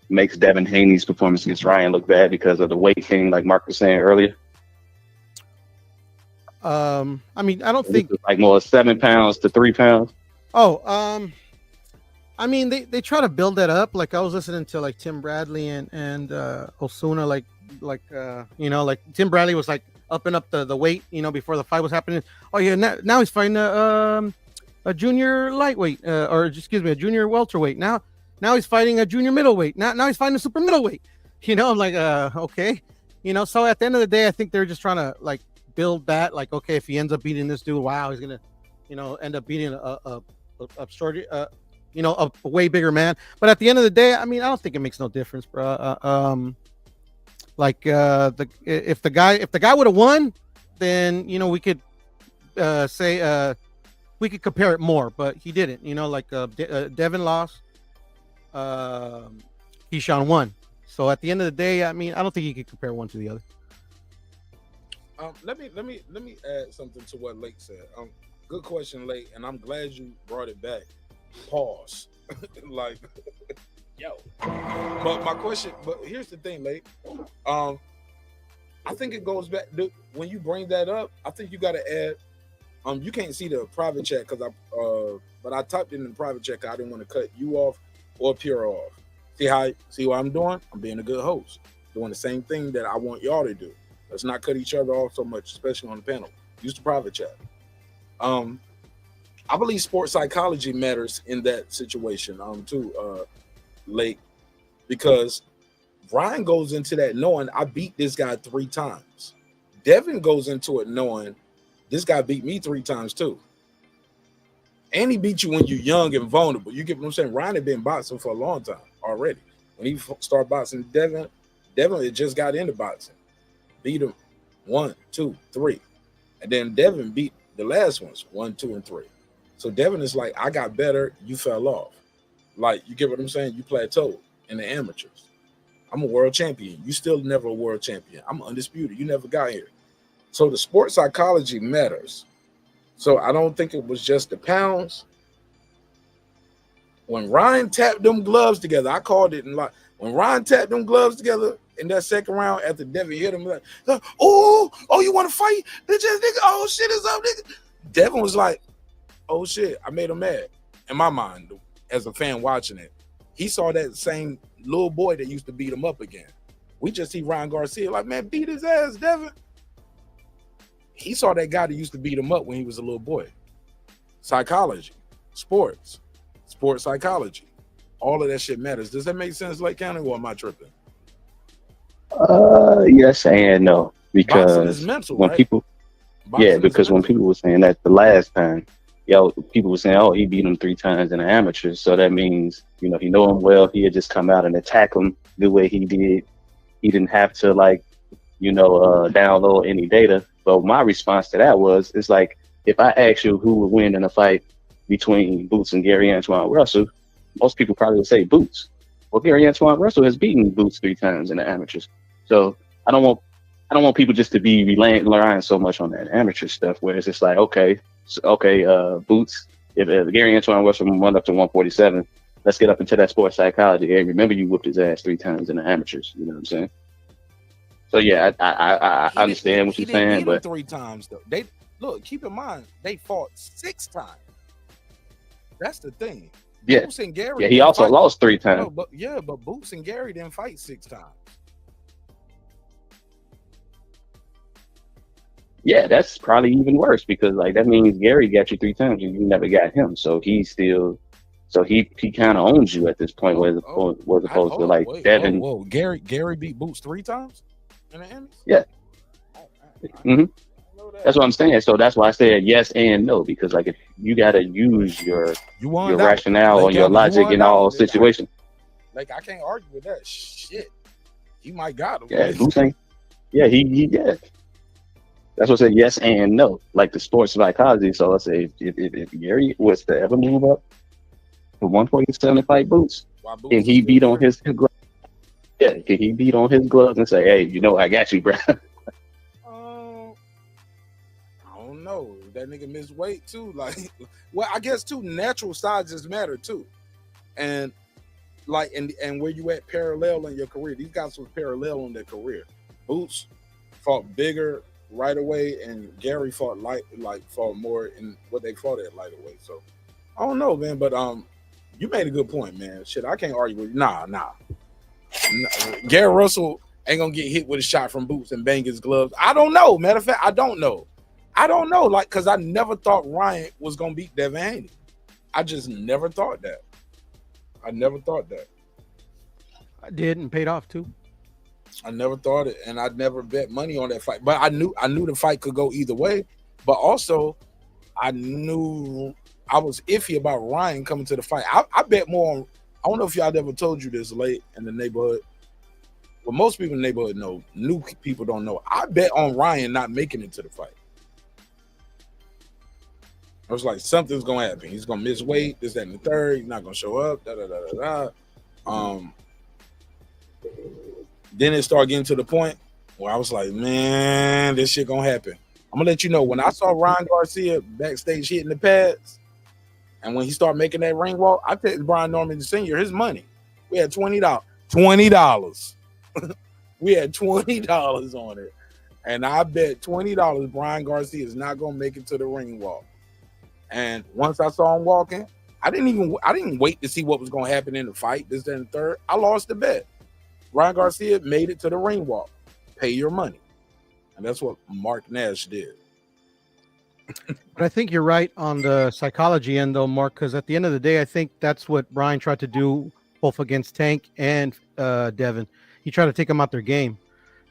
[SPEAKER 15] makes Devin Haney's performance against Ryan look bad because of the weight thing, like Mark was saying earlier?
[SPEAKER 5] I mean, I don't think
[SPEAKER 15] like more 7 pounds to 3 pounds.
[SPEAKER 5] I mean, they try to build that up. Like I was listening to like Tim Bradley and Osuna, like you know, like Tim Bradley was like upping up the weight, you know, before the fight was happening. Oh yeah, now he's fighting a junior lightweight, or excuse me, a junior welterweight. Now he's fighting a junior middleweight. Now he's fighting a super middleweight. You know, I'm like, okay, you know. So at the end of the day, I think they're just trying to like build that. Like, okay, if he ends up beating this dude, wow, he's gonna, you know, end up beating a short, you know, a way bigger man. But at the end of the day, I mean, I don't think it makes no difference, bro. Like if the guy would have won, then you know we could say we could compare it more, but he didn't. You know, like Devin lost, KEYSHAWN won. So at the end of the day, I mean, I don't think you could compare one to the other.
[SPEAKER 4] Let me add something to what Lake said. Good question, Lake, and I'm glad you brought it back. Pause. Like, yo. But my question, but here's the thing, mate. I think it goes back when you bring that up. I think you got to add. You can't see the private chat because but I typed it in the private chat. I didn't want to cut you off or Pure off. See what I'm doing? I'm being a good host, doing the same thing that I want y'all to do. Let's not cut each other off so much, especially on the panel. Use the private chat. I believe sports psychology matters in that situation, too, Lake, because Ryan goes into that knowing I beat this guy 3 times. Devin goes into it knowing this guy beat me 3 times too. And he beat you when you're young and vulnerable. You get what I'm saying? Ryan had been boxing for a long time already. When he started boxing Devin had just got into boxing. Beat him 1, 2, 3. And then Devin beat the last ones 1, 2, and 3. So Devin is like, I got better, you fell off. Like, you get what I'm saying? You plateaued in the amateurs. I'm a world champion. You still never a world champion. I'm undisputed. You never got here. So the sports psychology matters. So I don't think it was just the pounds. When Ryan tapped them gloves together, I called it in like when Ryan tapped them gloves together in that second round after Devin hit him, like, oh, you want to fight? Nigga, oh shit is up, nigga. Devin was like, oh shit, I made him mad. In my mind, as a fan watching it, he saw that same little boy that used to beat him up again. We just see Ryan Garcia like, man, beat his ass, Devin. He saw that guy that used to beat him up when he was a little boy. Psychology, sports psychology, all of that shit matters. Does that make sense, Lake County, or am I tripping?
[SPEAKER 16] Yes and no, because
[SPEAKER 4] mental,
[SPEAKER 16] when
[SPEAKER 4] right?
[SPEAKER 16] people, because when people were saying that the last time, people were saying, oh, he beat him 3 times in the amateurs, so that means he know him well. He had just come out and attack him the way he did. He didn't have to download any data. But my response to that was, it's like, if I ask you who would win in a fight between Boots and Gary Antoine Russell, most people probably would say Boots. Well, Gary Antoine Russell has beaten Boots 3 times in the amateurs. So I don't want people just to be relying so much on that amateur stuff, where it's just like, Boots, if Gary Antoine Russell won up to 147, let's get up into that sports psychology. Hey, remember you whooped his ass 3 times in the amateurs. You know what I'm saying? So yeah, I understand what you're saying, but
[SPEAKER 4] 3 times though. They look, keep in mind, they fought 6 times. That's the thing.
[SPEAKER 16] Yeah,
[SPEAKER 4] Boots and Gary
[SPEAKER 16] he also lost 3 times.
[SPEAKER 4] No, but Boots and Gary didn't fight 6 times.
[SPEAKER 16] Yeah, that's probably even worse, because like that means Gary got you 3 times and you never got him. So he kind of owns you at this point, was opposed to like Devin.
[SPEAKER 4] Whoa, Gary beat Boots 3 times in the Emmys?
[SPEAKER 16] Yeah. That's what I'm saying. So that's why I said yes and no, because like if you gotta use your rationale or your logic in all situations.
[SPEAKER 4] Like I can't argue with that shit. You might got him.
[SPEAKER 16] Yeah, Boots ain't. Yeah, he That's what I said yes and no, like the sports psychology. So I say if Gary was to ever move up to 147 to fight Boots, and he beat on his gloves, can he beat on his gloves and say, hey, I got you, bro?
[SPEAKER 4] I don't know. That nigga missed weight too. Like, well, I guess too, natural sizes matter too, and like and where you at parallel in your career. These guys was parallel in their career. Boots fought bigger right away, and Gary fought fought more in what they fought at light away. So I don't know, man, but you made a good point, man. Shit, I can't argue with you. Nah. Gary Russell ain't gonna get hit with a shot from Boots and bang his gloves. I don't know. Matter of fact, I don't know. Like, cause I never thought Ryan was gonna beat Devin Haney. I just never thought that. I
[SPEAKER 5] did, and paid off too.
[SPEAKER 4] I never thought it, and I never bet money on that fight. But I knew the fight could go either way. But also, I knew I was iffy about Ryan coming to the fight. I bet more on. I don't know if y'all ever told you this late in the neighborhood. Well, most people in the neighborhood know. New people don't know. I bet on Ryan not making it to the fight. I was like, something's gonna happen. He's gonna miss weight. This, that, and the third. He's not gonna show up. Then it started getting to the point where I was like, man, this shit gonna happen. I'm gonna let you know, when I saw Ryan Garcia backstage hitting the pads, And when he started making that ring walk, I paid Brian Norman Sr. his money. We had $20. $20. We had $20 on it. And I bet $20 Brian Garcia is not gonna make it to the ring walk. And once I saw him walking, I didn't wait to see what was gonna happen in the fight. This, then, the third. I lost the bet. Brian Garcia made it to the ring walk. Pay your money. And that's what Mark Nash did.
[SPEAKER 5] But I think you're right on the psychology end, though, Mark, because at the end of the day, I think that's what Brian tried to do both against Tank and Devin. He tried to take them out their game.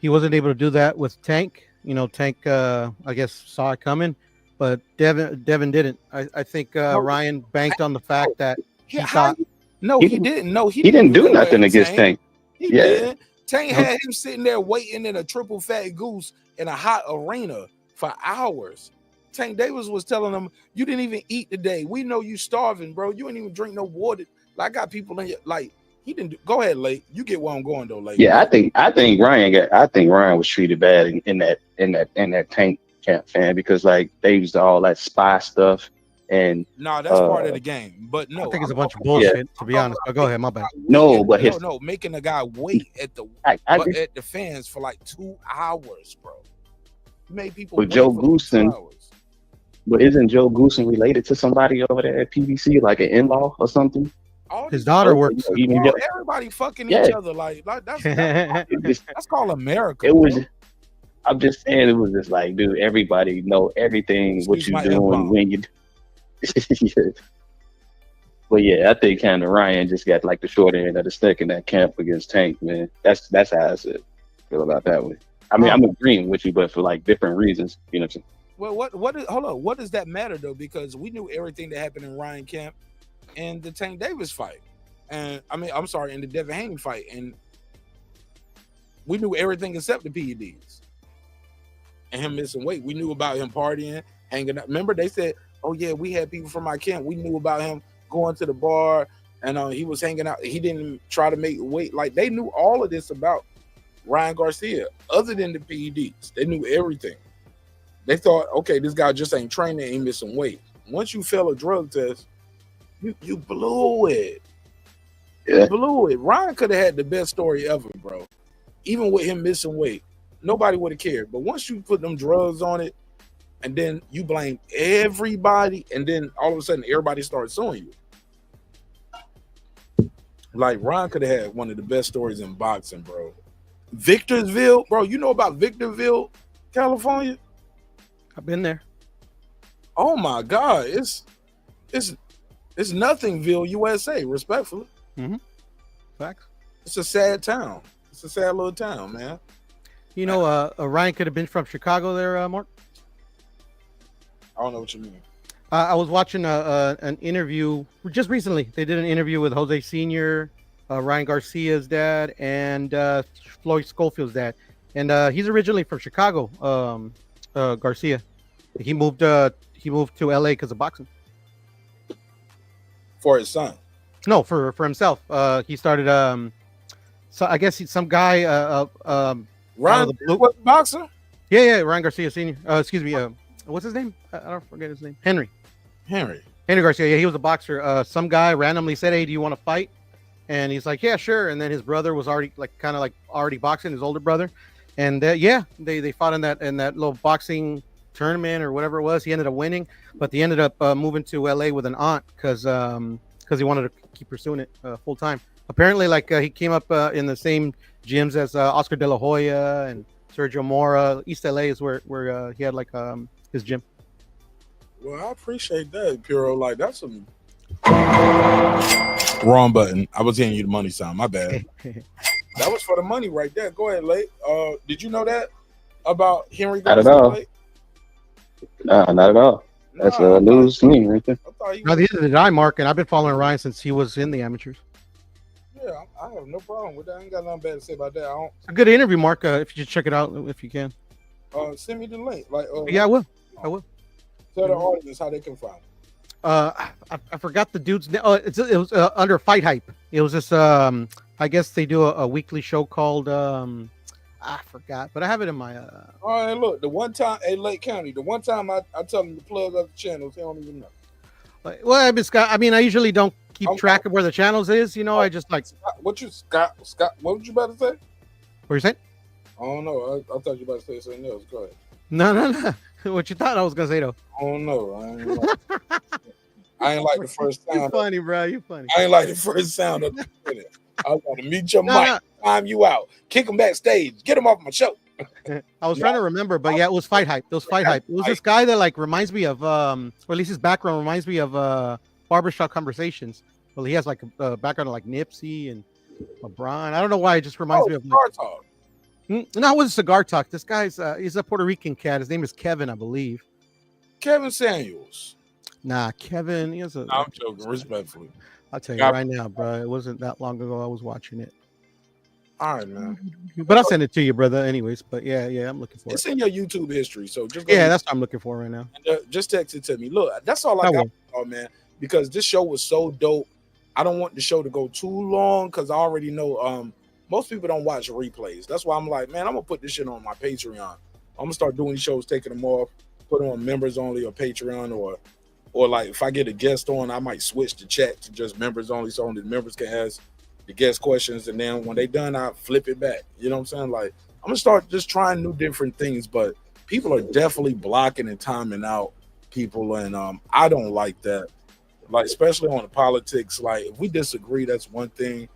[SPEAKER 5] He wasn't able to do that with Tank. You know, Tank, I guess, saw it coming, but Devin didn't. I think Ryan banked on the fact that he thought.
[SPEAKER 4] No, he didn't. No,
[SPEAKER 16] he didn't do nothing against Tank.
[SPEAKER 4] He did. Tank had him sitting there waiting in a triple fat goose in a hot arena for hours. Tank Davis was telling him, "You didn't even eat today. We know you starving, bro. You ain't even drink no water." Like, I got people in your, like, he didn't do, go ahead, Late. You get where I'm going though, Late.
[SPEAKER 16] Yeah, I think Ryan was treated bad in that Tank camp, fan, because like they used all that spy stuff. And
[SPEAKER 4] that's part of the game. But no,
[SPEAKER 5] I think it's a bunch of bullshit, to be honest. But go ahead, my bad.
[SPEAKER 16] No, but
[SPEAKER 4] making a guy wait at the at the fans for like 2 hours, bro. Made people.
[SPEAKER 16] But Joe Goosen, but isn't Joe Goosen related to somebody over there at PBC, like an in-law or something?
[SPEAKER 5] His daughter works.
[SPEAKER 4] Everybody fucking each other like that's called America.
[SPEAKER 16] It was. I'm just saying, it was just like, dude, everybody know everything what you're doing when you. But yeah, I think kind of Ryan just got like the short end of the stick in that camp against Tank, man. That's how I feel about that one. I mean, I'm agreeing with you, but for like different reasons, you know what I'm saying?
[SPEAKER 4] Well, hold on, what does that matter though? Because we knew everything that happened in Ryan camp and the Tank Davis fight, and in the Devin Haney fight, and we knew everything except the PEDs and him missing weight. We knew about him partying, hanging out. Remember, they said, "Oh yeah, we had people from my camp. We knew about him going to the bar, and he was hanging out. He didn't try to make weight." Like, they knew all of this about Ryan Garcia, other than the PEDs. They knew everything. They thought, okay, this guy just ain't training, ain't missing weight. Once you fail a drug test, you blew it.
[SPEAKER 16] Yeah.
[SPEAKER 4] You blew it. Ryan could have had the best story ever, bro. Even with him missing weight, nobody would have cared. But once you put them drugs on it, and then you blame everybody, and then all of a sudden everybody starts suing you. Like, Ryan could have had one of the best stories in boxing, bro. Victorsville, bro. You know about Victorville, California?
[SPEAKER 5] I've been there.
[SPEAKER 4] Oh my God, it's Nothingville, USA. Respectfully,
[SPEAKER 5] Facts.
[SPEAKER 4] It's a sad town. It's a sad little town, man.
[SPEAKER 5] You know, Ryan could have been from Chicago there, Mark.
[SPEAKER 4] I don't know what you mean.
[SPEAKER 5] I was watching an interview just recently. They did an interview with Jose Sr., Ryan Garcia's dad, and Floyd Schofield's dad. And he's originally from Chicago, Garcia. He moved to LA because of boxing.
[SPEAKER 4] For his son?
[SPEAKER 5] No, for himself. He started. So I guess he's some guy.
[SPEAKER 4] Ryan, what boxer?
[SPEAKER 5] Yeah, Ryan Garcia Sr. Excuse me. What's his name? I don't forget his name. Henry Garcia. Yeah, he was a boxer. Some guy randomly said, "Hey, do you want to fight?" And he's like, "Yeah, sure." And then his brother was already already boxing, his older brother. And they fought in that little boxing tournament or whatever it was. He ended up winning, but they ended up moving to LA with an aunt because he wanted to keep pursuing it full time. Apparently, he came up in the same gyms as Oscar De La Hoya and Sergio Mora. East LA is where he had his gym.
[SPEAKER 4] Well, I appreciate that, Puro. Like, that's some wrong button. I was getting you the money sign. My bad. That was for the money right there. Go ahead, Late. Did you know that about Henry Garcia?
[SPEAKER 16] Not at all. No, not at all. That's news to me right there.
[SPEAKER 5] No, neither did I, Mark, and I've been following Ryan since he was in the amateurs.
[SPEAKER 4] Yeah, I have no problem with that. I ain't got nothing bad to say about that.
[SPEAKER 5] It's a good interview, Mark. If you just check it out, if you can.
[SPEAKER 4] Send me the link.
[SPEAKER 5] Yeah, I will.
[SPEAKER 4] Tell the audience how they can find it.
[SPEAKER 5] I forgot the dude's name. Oh, it was under Fight Hype. It was this. I guess they do a weekly show called. I forgot, but I have it in my.
[SPEAKER 4] All right, look. The one time, Lake County. The one time I tell them to plug up the channels, they don't even know.
[SPEAKER 5] Well, I mean, Scott, I mean, I usually don't keep track of where the channels is. You know, I just like.
[SPEAKER 4] What you Scott? What would you about to say?
[SPEAKER 5] What you saying?
[SPEAKER 4] I don't know. I thought you about to say something else. Go ahead.
[SPEAKER 5] No. What you thought I was gonna say though?
[SPEAKER 4] I don't know. I ain't like the first sound.
[SPEAKER 5] You funny, bro. You funny.
[SPEAKER 4] I ain't like the first sound of the minute. I want to mute your mic, time you out, kick him backstage, get him off my show.
[SPEAKER 5] I was trying to remember, but yeah, it was Fight Hype. It was Fight Hype. It was this guy that like reminds me of, or at least his background reminds me of Barbershop Conversations. Well, he has like a background of like Nipsey and LeBron. I don't know why. It just reminds me of
[SPEAKER 4] Cigar Talk.
[SPEAKER 5] No, it wasn't Cigar Talk. This guy's he's a Puerto Rican cat. His name is Kevin, I believe.
[SPEAKER 4] Kevin Samuels.
[SPEAKER 5] Nah, Kevin. He has a.
[SPEAKER 4] I'm joking, respectfully.
[SPEAKER 5] I'll tell you right now, bro. It wasn't that long ago I was watching it.
[SPEAKER 4] All right, man.
[SPEAKER 5] But I'll send it to you, brother. Anyways, but yeah, I'm looking for
[SPEAKER 4] It's
[SPEAKER 5] it.
[SPEAKER 4] in your YouTube history, so just
[SPEAKER 5] That's what I'm looking for right now.
[SPEAKER 4] Just text it to me. Look, that's all I got, man. Because this show was so dope. I don't want the show to go too long because I already know most people don't watch replays. That's why I'm like, man, I'm gonna put this shit on my Patreon. I'm gonna start doing shows, taking them off, put them on members only or Patreon, or like if I get a guest on, I might switch the chat to just members only, so only the members can ask the guest questions, and then when they done, I flip it back. You know what I'm saying? Like I'm gonna start just trying new different things, but people are definitely blocking and timing out people, and I don't like that. Like especially on the politics. Like if we disagree, that's one thing.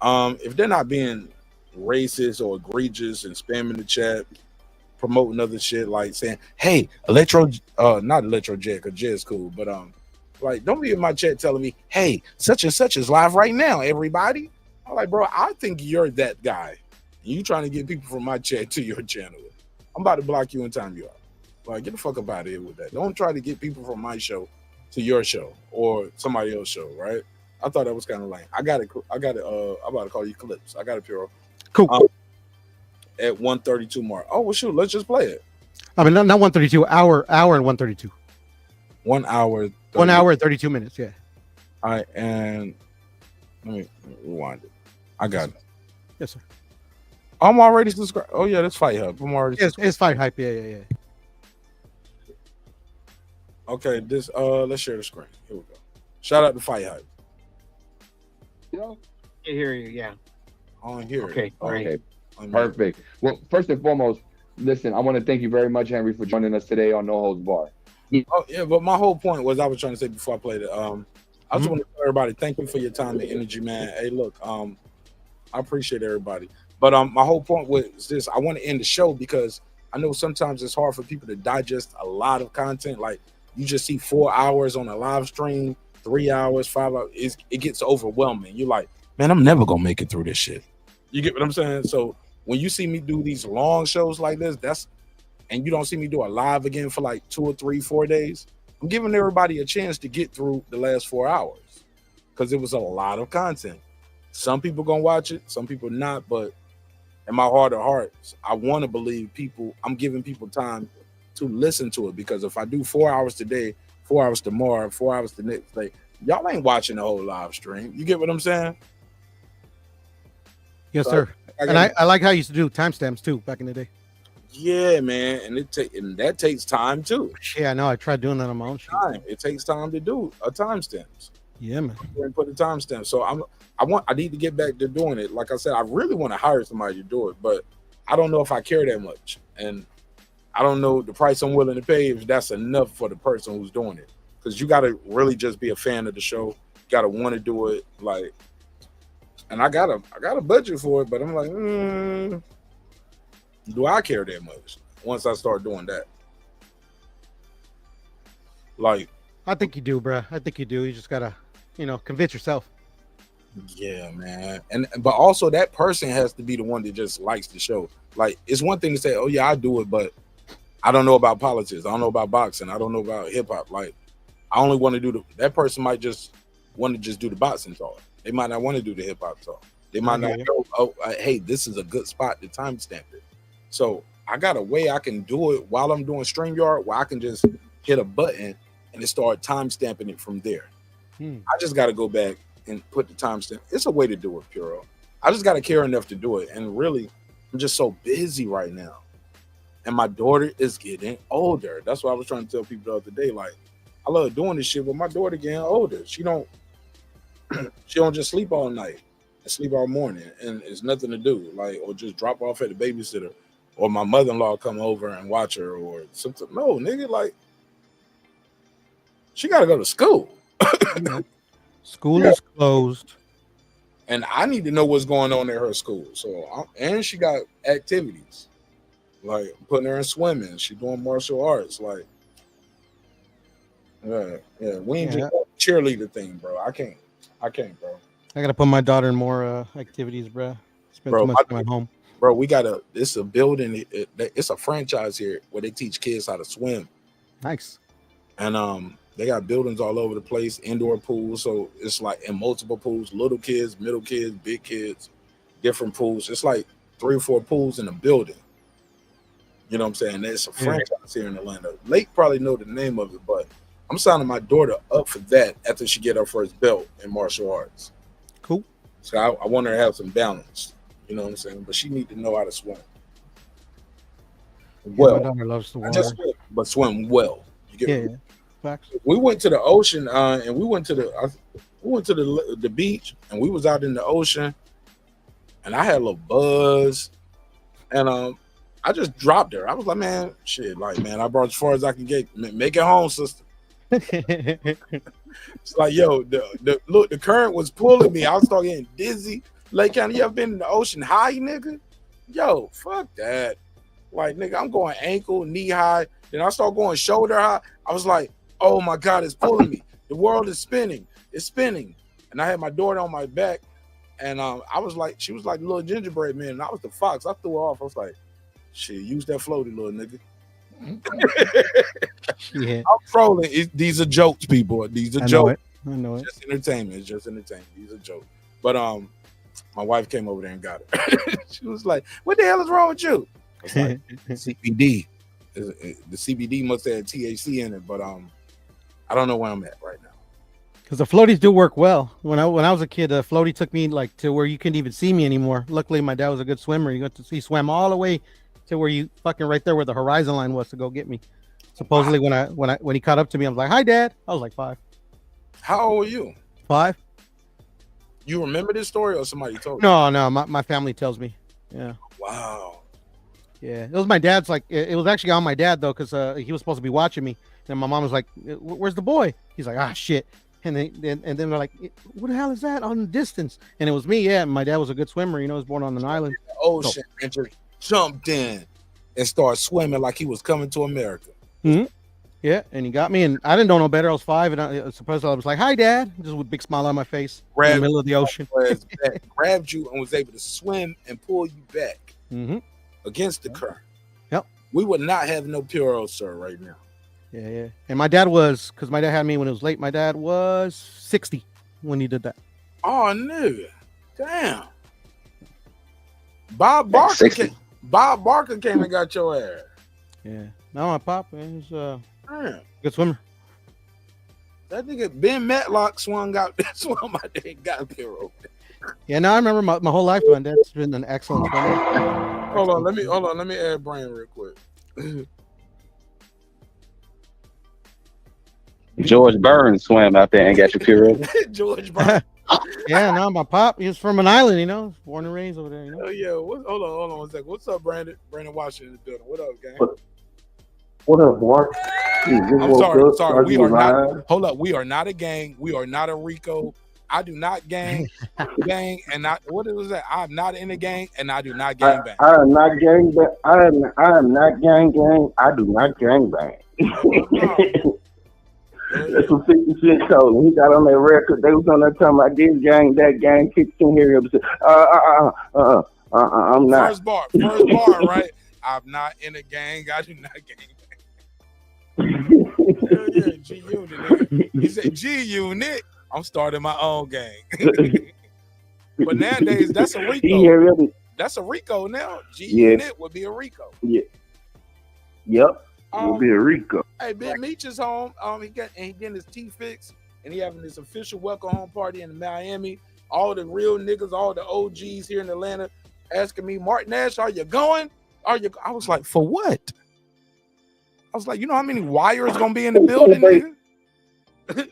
[SPEAKER 4] If they're not being racist or egregious and spamming the chat, promoting other shit, like saying, "Hey, not Electro Jet, because Jet's cool," but like don't be in my chat telling me, "Hey, such and such is live right now, everybody." I'm like, bro, I think you're that guy. You trying to get people from my chat to your channel. I'm about to block you and time you out. Like, get the fuck up out of here with that. Don't try to get people from my show to your show or somebody else's show, right? I thought that was kind of lame. I got it. I'm about to call you Clips. I got it, Puro.
[SPEAKER 5] Cool.
[SPEAKER 4] At 1:32 mark. Oh, well, shoot. Let's just play it.
[SPEAKER 5] I mean, not 132, hour and 132.
[SPEAKER 4] 1 hour.
[SPEAKER 5] 1 hour and 32 minutes. Yeah.
[SPEAKER 4] All right. And let me rewind it. I got it.
[SPEAKER 5] Yes, sir.
[SPEAKER 4] I'm already subscribed. Oh, yeah. That's Fight Hub. I'm already
[SPEAKER 5] It's Fight Hype. Yeah.
[SPEAKER 4] Okay. Let's share the screen. Here we go. Shout out to Fight Hype.
[SPEAKER 17] I hear you, yeah.
[SPEAKER 4] On here.
[SPEAKER 17] Okay, great.
[SPEAKER 18] Perfect. Well, first and foremost, listen, I want to thank you very much, Henry, for joining us today on No Holds Bar.
[SPEAKER 4] Oh, yeah, but my whole point was I was trying to say before I played it. I just want to tell everybody, thank you for your time and energy, man. Hey, look, I appreciate everybody. But my whole point was this: I want to end the show because I know sometimes it's hard for people to digest a lot of content. Like you just see 4 hours on a live stream, 3 hours, 5 hours. It gets overwhelming. You're like, man, I'm never gonna make it through this shit. You get what I'm saying? So when you see me do these long shows like this, and you don't see me do a live again for like 2 or 3, 4 days, I'm giving everybody a chance to get through the last 4 hours because it was a lot of content. Some people gonna watch it, some people not, but in my heart of hearts, I want to believe I'm giving people time to listen to it, because if I do 4 hours today, 4 hours tomorrow, 4 hours the next day, y'all ain't watching the whole live stream. You get what I'm saying?
[SPEAKER 5] Yes, sir. And I like how you used to do timestamps too back in the day.
[SPEAKER 4] Yeah, man, and that takes time too.
[SPEAKER 5] Yeah, I know. I tried doing that on my own shit.
[SPEAKER 4] It takes time to do a timestamps.
[SPEAKER 5] Yeah, man.
[SPEAKER 4] And put a timestamp. So I need to get back to doing it. Like I said, I really want to hire somebody to do it, but I don't know if I care that much, and I don't know the price I'm willing to pay if that's enough for the person who's doing it. Because you got to really just be a fan of the show. You got to want to do it, like. And I got a budget for it, but I'm like, do I care that much once I start doing that? Like,
[SPEAKER 5] I think you do, bro. I think you do. You just gotta, convince yourself.
[SPEAKER 4] Yeah, man. But also that person has to be the one that just likes the show. Like, it's one thing to say, oh yeah, I do it, but I don't know about politics. I don't know about boxing. I don't know about hip hop. Like, I only want to do that person might just want to just do the boxing talk. They might not want to do the hip hop talk. They might not know, hey, this is a good spot to timestamp it. So I got a way I can do it while I'm doing StreamYard, where I can just hit a button and it start timestamping it from there. I just got to go back and put the timestamp. It's a way to do it, Puro. I just got to care enough to do it. And really, I'm just so busy right now. And my daughter is getting older. That's what I was trying to tell people the other day. Like, I love doing this shit, but my daughter getting older. She don't just sleep all night and sleep all morning, and it's nothing to do, like, or just drop off at the babysitter, or my mother-in-law come over and watch her or something. No, nigga, like, she gotta go to school.
[SPEAKER 5] School is closed.
[SPEAKER 4] And I need to know what's going on at her school. So, and she got activities, like putting her in swimming. She's doing martial arts. Like, yeah. We ain't just cheerleader thing, bro. I can't, bro.
[SPEAKER 5] I gotta put my daughter in more activities, bro. Spend too much time at home.
[SPEAKER 4] Bro, it's a building. It's a franchise here where they teach kids how to swim.
[SPEAKER 5] Nice.
[SPEAKER 4] And they got buildings all over the place, indoor pools. So it's like in multiple pools, little kids, middle kids, big kids, different pools. It's like 3 or 4 pools in a building. You know what I'm saying? There's a franchise here in Atlanta. Lake probably know the name of it, but I'm signing my daughter up for that after she get her first belt in martial arts.
[SPEAKER 5] Cool.
[SPEAKER 4] So I want her to have some balance. You know what I'm saying? But she need to know how to swim. Well,
[SPEAKER 5] my daughter loves the water.
[SPEAKER 4] Just swim, but swim well. You get
[SPEAKER 5] me? Facts.
[SPEAKER 4] We went to the ocean, and we went to the beach, and we was out in the ocean, and I had a little buzz, and I just dropped her. I was like, man, shit, like, man, I brought as far as I can get. Make it home, sister. It's like, yo, the current was pulling me. I was starting getting dizzy. Lake County, you ever been in the ocean high, nigga? Yo, fuck that. Like, nigga, I'm going ankle, knee high. Then I start going shoulder high. I was like, oh my God, it's pulling me. The world is spinning. It's spinning. And I had my daughter on my back. And I was like, she was like the little gingerbread man. And I was the fox. I threw her off. I was like, shit, use that floaty, little nigga.
[SPEAKER 5] Yeah.
[SPEAKER 4] I'm trolling. These are jokes, people. These are jokes.
[SPEAKER 5] I know it.
[SPEAKER 4] Just entertainment. It's just entertainment. These are jokes. But my wife came over there and got her. She was like, what the hell is wrong with you? I was like, CBD. The CBD must have THC in it, but I don't know where I'm at right now.
[SPEAKER 5] Because the floaties do work well. When I was a kid, the floaty took me like to where you couldn't even see me anymore. Luckily, my dad was a good swimmer. He swam all the way to where you fucking right there where the horizon line was to go get me. Supposedly, when he caught up to me, I was like, "Hi, Dad." I was like 5.
[SPEAKER 4] How old were you?
[SPEAKER 5] 5.
[SPEAKER 4] You remember this story or somebody told you?
[SPEAKER 5] No, my family tells me. Yeah.
[SPEAKER 4] Wow.
[SPEAKER 5] Yeah, it was my dad's. Like, it was actually on my dad though, because he was supposed to be watching me. And my mom was like, "Where's the boy?" He's like, "Ah, shit." And then they're like, "What the hell is that on the distance?" And it was me. Yeah, and my dad was a good swimmer. You know, he was born on an island.
[SPEAKER 4] Ocean and just jumped in and started swimming like he was coming to America.
[SPEAKER 5] Mm-hmm. Yeah, and he got me, and I didn't know no better. I was 5, and I was like, "Hi, Dad," just with a big smile on my face, in the middle of the ocean.
[SPEAKER 4] Grabbed you and was able to swim and pull you back against the current.
[SPEAKER 5] Yep.
[SPEAKER 4] We would not have no Puro, sir, right now.
[SPEAKER 5] Yeah. And my dad was, because my dad had me when it was late. My dad was 60 when he did that.
[SPEAKER 4] Oh, nigga, damn. Bob Barker came and got your ass.
[SPEAKER 5] Yeah. No, my pop, man, he's
[SPEAKER 4] Damn.
[SPEAKER 5] good swimmer.
[SPEAKER 4] That nigga Ben Matlock swung my day, got Puro.
[SPEAKER 5] Yeah, no, I remember my whole life. My dad's been an excellent swimmer.
[SPEAKER 4] Hold on, let me add Brian real quick.
[SPEAKER 16] George Burns swam out there and got your Puro.
[SPEAKER 4] George Burns.
[SPEAKER 5] Yeah, no, my pop, he was from an island, you know, born and raised over there, you know.
[SPEAKER 4] Oh yeah, hold on 1 second. What's up, Brandon? Brandon Washington in the building. What up, gang?
[SPEAKER 19] What up, Mark?
[SPEAKER 4] I'm sorry. We are not. Hold up. We are not a gang. We are not a Rico. I do not gang, and not. What was that? I'm not in a gang, and I do not gang bang.
[SPEAKER 19] I am not gang bang. I am not gang. I do not gang bang. That's what 50 Cent told him. He got on that record. They was on there talking about this gang, that gang, kicks in here. I'm not.
[SPEAKER 4] First bar, right? I'm not in a gang. I do not gang bang. Yeah, G Unit. He said G Unit. I'm starting my own gang. But nowadays, that's a Rico. That's a Rico now. G Unit would be a Rico.
[SPEAKER 19] Yeah. Yep. It would be a Rico.
[SPEAKER 4] Hey, Ben Meach is home. He getting his teeth fixed, and he having this official welcome home party in Miami. All the real niggas, all the OGs here in Atlanta, asking me, Mark Nash, are you going? I was like, for what? I was like, you know how many wires gonna be in the building, nigga?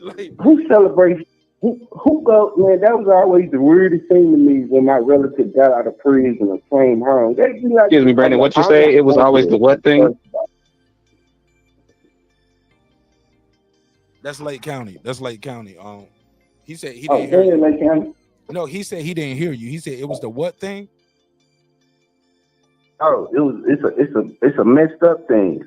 [SPEAKER 4] Like,
[SPEAKER 19] who celebrates? Who go? Man, that was always the weirdest thing to me when my relative got out of prison and came home. They'd be like,
[SPEAKER 16] Excuse me, Brandon. What you say? It was always the what thing?
[SPEAKER 4] that's Lake County. That's Lake County. He said he
[SPEAKER 19] Oh,
[SPEAKER 4] didn't hear you.
[SPEAKER 19] Lake County.
[SPEAKER 4] No, he said he didn't hear you. He said it was the what thing?
[SPEAKER 19] Oh, it's a messed up thing.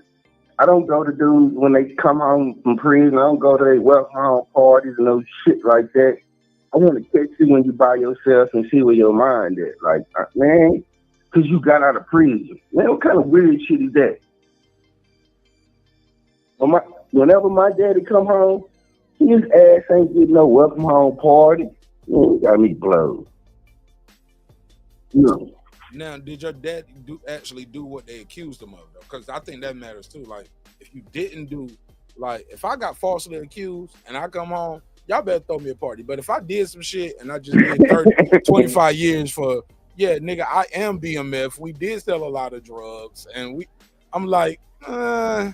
[SPEAKER 19] I don't go to dudes when they come home from prison. I don't go to their welcome home parties and no shit like that. I want to catch you when you by yourself and see where your mind is. Like, man, because you got out of prison. Man, what kind of weird shit is that? Whenever my daddy come home, his ass ain't getting no welcome home party. Got me blowed. No.
[SPEAKER 4] Now, did your dad actually do what they accused him of, though? Because I think that matters too. Like, if you didn't do, like, if I got falsely accused and I come home, y'all better throw me a party. But if I did some shit and I just did 30, 25 years for, yeah, nigga, I am BMF. We did sell a lot of drugs, and I'm like, I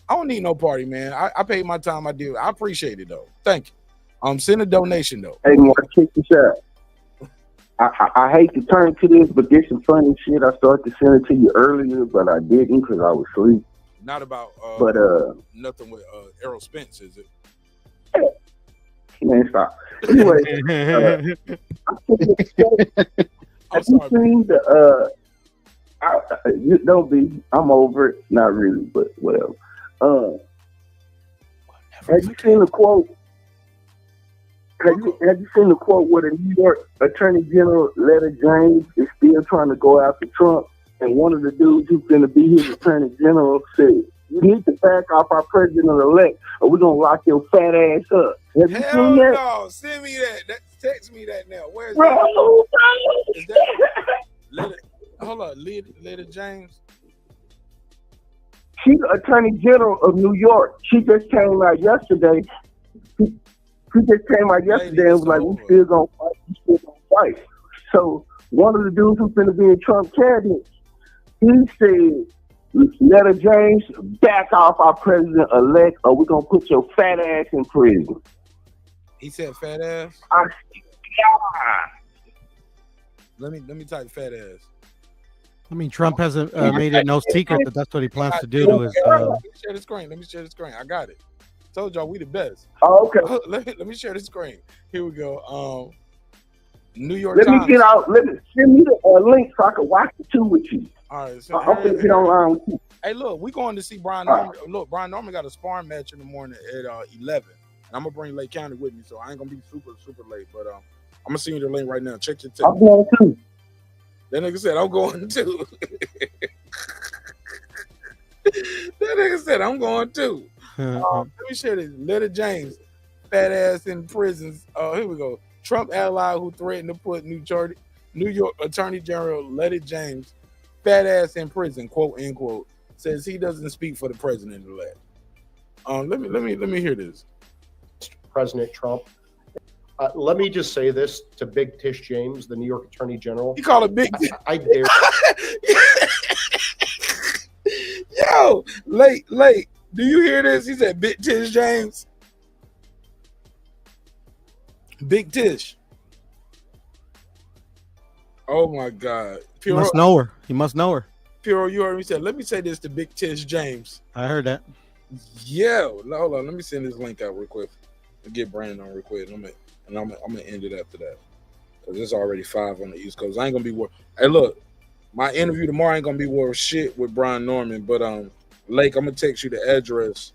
[SPEAKER 4] don't need no party, man. I paid my time. I did. I appreciate it though. Thank you. Send a donation though.
[SPEAKER 19] Hey, Mark, check this out. I hate to turn to this, but there's some funny shit. I started to send it to you earlier, but I didn't because I was asleep.
[SPEAKER 4] Not about nothing with Errol Spence, is it?
[SPEAKER 19] Man, stop. Anyway, have you seen the don't be, I'm over it. Not really, but well. Have you seen the quote? Have you seen the quote where the New York Attorney General Letta James is still trying to go after Trump, and one of the dudes who's going to be his Attorney General said, "You need to back off our president-elect, or we're gonna lock your fat ass up." Have you seen that?
[SPEAKER 4] No, send me that. Text me that now. Where's
[SPEAKER 19] Bro,
[SPEAKER 4] that? Is that hold on, Letta James?
[SPEAKER 19] She's the Attorney General of New York. She just came out yesterday. She just came out yesterday and was like, "We still gonna fight. We still gonna fight." So one of the dudes who's gonna be in Trump cabinet, he said, "Letta James, back off our president-elect, or we're gonna put your fat ass in prison."
[SPEAKER 4] He said fat ass. Let me type fat ass.
[SPEAKER 5] I mean, Trump hasn't made it no secret that that's what he plans to do to his.
[SPEAKER 4] Let me share the screen. Let me share the screen. I got it. Told y'all we the best.
[SPEAKER 19] Oh, okay.
[SPEAKER 4] Let me share the screen. Here we go. New York
[SPEAKER 19] Let
[SPEAKER 4] Times.
[SPEAKER 19] me get out. Send me the link so I can watch the two with you.
[SPEAKER 4] All right. So
[SPEAKER 19] I'm gonna get online with you.
[SPEAKER 4] Hey, look, we going to see Brian Norman. Look, Brian Norman got a sparring match in the morning at 11. And I'm gonna bring Lake County with me, so I ain't gonna be super late. But I'm gonna send you the link right now. Check your text.
[SPEAKER 19] I'm going too.
[SPEAKER 4] That nigga said I'm going too. That nigga said I'm going too. Let me share this. Letta James, fat ass in prisons. Here we go. Trump ally who threatened to put New York Attorney General Letta James, fat ass in prison, quote end quote, says he doesn't speak for the president-elect. Let me hear this.
[SPEAKER 20] President Trump. Let me just say this to Big Tish James, the New York Attorney General.
[SPEAKER 4] You call it Big Tish?
[SPEAKER 20] I dare.
[SPEAKER 4] Yo, late. Do you hear this? He said Big Tish James. Big Tish. Oh my God.
[SPEAKER 5] He must know her. He must know her.
[SPEAKER 4] Puro, you heard me say, let me say this to Big Tish James.
[SPEAKER 5] I heard that.
[SPEAKER 4] Yeah. Hold on. Let me send this link out real quick. Get Brandon on real quick. I'm gonna end it after that. Because it's already 5 on the East Coast. I ain't gonna be worth. Hey, look, my interview tomorrow ain't gonna be worth shit with Brian Norman, but Lake, I'm gonna text you the address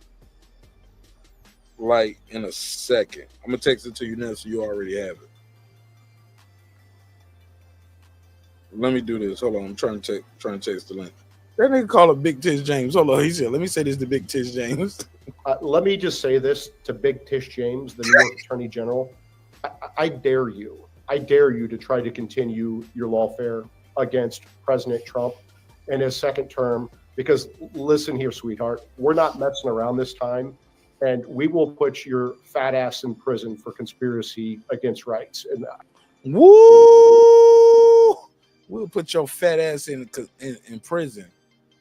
[SPEAKER 4] like in a second. I'm gonna text it to you now so you already have it. Let me do this. Hold on, I'm trying to text the link. That nigga call it Big Tish James. Hold on, he said, let me say this to Big Tish James.
[SPEAKER 20] Let me just say this to Big Tish James, the New York Attorney General. I dare you. I dare you to try to continue your lawfare against President Trump in his second term. Because listen here, sweetheart, we're not messing around this time, and we will put your fat ass in prison for conspiracy against rights. And
[SPEAKER 4] woo, we'll put your fat ass in prison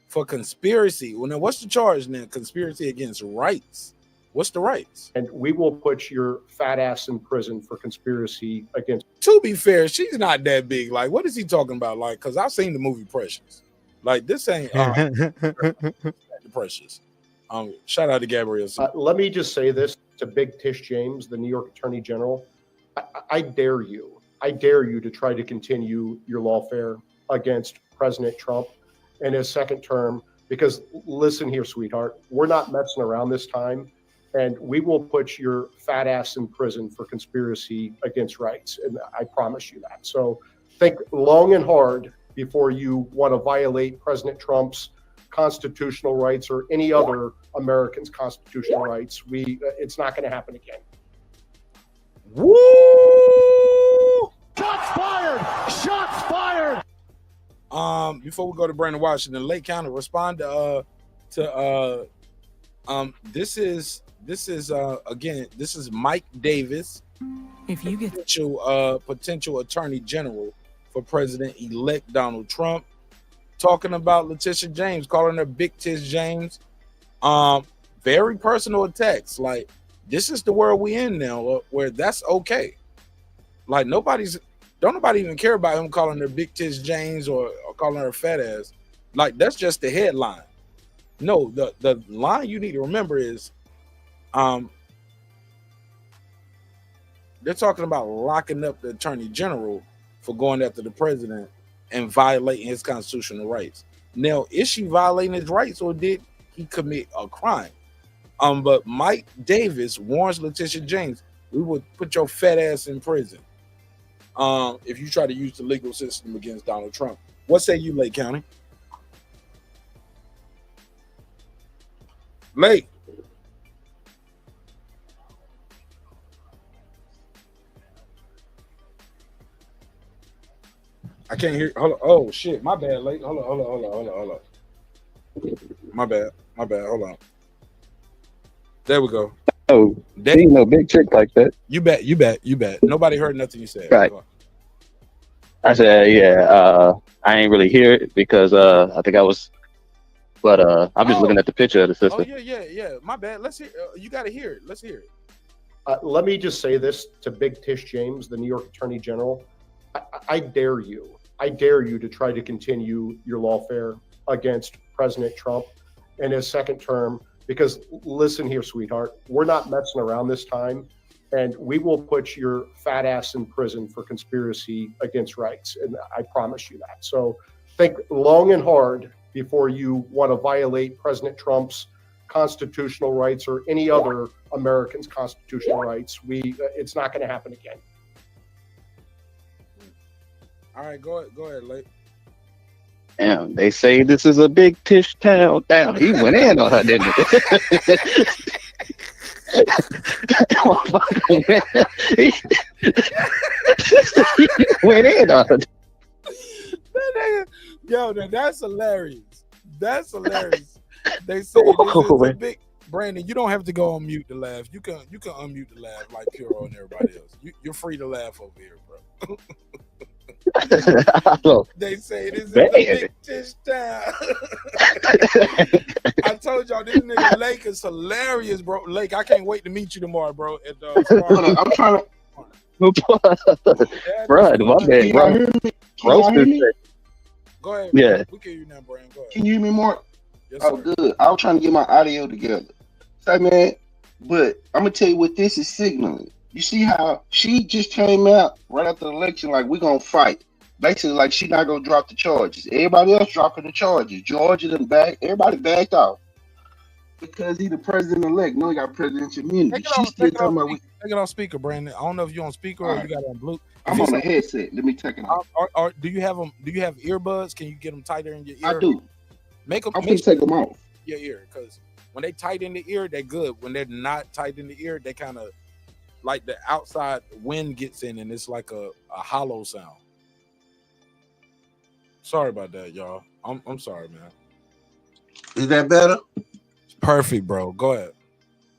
[SPEAKER 4] for conspiracy. Well, now what's the charge now? Conspiracy against rights. What's the rights?
[SPEAKER 20] And we will put your fat ass in prison for conspiracy against.
[SPEAKER 4] To be fair, she's not that big. Like, what is he talking about? Like, because I've seen the movie Precious. Like, this ain't Precious. Shout out to Gabrielle.
[SPEAKER 20] Let me just say this to Big Tish James, the New York Attorney General. I dare you. I dare you to try to continue your lawfare against President Trump in his second term. Because listen here, sweetheart, we're not messing around this time. And we will put your fat ass in prison for conspiracy against rights. And I promise you that. So think long and hard before you want to violate President Trump's constitutional rights or any other American's constitutional rights. It's not going to happen again.
[SPEAKER 4] Woo!
[SPEAKER 12] Shots fired! Shots fired!
[SPEAKER 4] Before we go to Brandon Washington, Lake County, respond to this is Mike Davis,
[SPEAKER 7] if you get
[SPEAKER 4] potential attorney general for President-elect Donald Trump, talking about Letitia James, calling her Big Tish James. Very personal attacks. Like, this is the world we in now, where that's okay. Like, don't nobody even care about him calling her Big Tish James or calling her fat ass. Like, that's just the headline. No, the line you need to remember is, they're talking about locking up the attorney general for going after the president and violating his constitutional rights. Now, is she violating his rights or did he commit a crime? But Mike Davis warns Letitia James, we will put your fat ass in prison if you try to use the legal system against Donald Trump. What say you, Lake County? Lake. I can't hear. Hold on. Oh shit, my bad, Lake. Hold on. My bad. Hold on. There we go.
[SPEAKER 16] Oh, there ain't no big trick like that.
[SPEAKER 4] You bet. Nobody heard nothing you said.
[SPEAKER 16] Right. I said, I ain't really hear it because I think I was, but I'm just looking at the picture of the sister.
[SPEAKER 4] Oh yeah. My bad. Let's hear. You got to hear it. Let's hear it.
[SPEAKER 20] Let me just say this to Big Tish James, the New York Attorney General. I dare you. I dare you to try to continue your lawfare against President Trump in his second term. Because listen here, sweetheart, we're not messing around this time. And we will put your fat ass in prison for conspiracy against rights. And I promise you that. So think long and hard before you want to violate President Trump's constitutional rights or any other American's constitutional rights. It's not going to happen again.
[SPEAKER 4] All right, go ahead, Lake.
[SPEAKER 16] Damn, they say this is a big Tish town. Damn, he went in on her, didn't he? He went in on her.
[SPEAKER 4] Yo, that's hilarious. That's hilarious. They say this is a big. Brandon, you don't have to go on mute to laugh. You can unmute to laugh like Puro and everybody else. You're free to laugh over here, bro. They say this is a big Tish town. I told y'all this nigga Lake is hilarious, bro. Lake, I can't wait to meet you tomorrow, bro.
[SPEAKER 21] I'm trying to.
[SPEAKER 16] Bro, my bad, bro.
[SPEAKER 4] Go ahead.
[SPEAKER 16] Yeah.
[SPEAKER 4] We can hear you now, Brandon. Go ahead.
[SPEAKER 21] Can you hear me more?
[SPEAKER 4] Yes,
[SPEAKER 21] oh,
[SPEAKER 4] sir.
[SPEAKER 21] Good. I was trying to get my audio together. Say, man, but I'm gonna tell you what this is signaling. You see how she just came out right after the election, like we're gonna fight. Basically, like she not gonna drop the charges. Everybody else dropping the charges. Georgia and everybody backed off because he the president-elect. No, he got presidential immunity. She's still talking about.
[SPEAKER 4] Take it on speaker, Brandon. I don't know if you're on speaker or you got it on Bluetooth.
[SPEAKER 21] I'm on a headset. Let me take it off.
[SPEAKER 4] Or do you have them? Do you have earbuds? Can you get them tighter in your ear?
[SPEAKER 21] I do.
[SPEAKER 4] I'm
[SPEAKER 21] gonna take them off.
[SPEAKER 4] Your ear, because when they tight in the ear, they're good. When they're not tight in the ear, they kind of like the outside wind gets in and it's like a hollow sound. Sorry about that, y'all. I'm sorry, man.
[SPEAKER 21] Is that better?
[SPEAKER 4] Perfect, bro. Go ahead.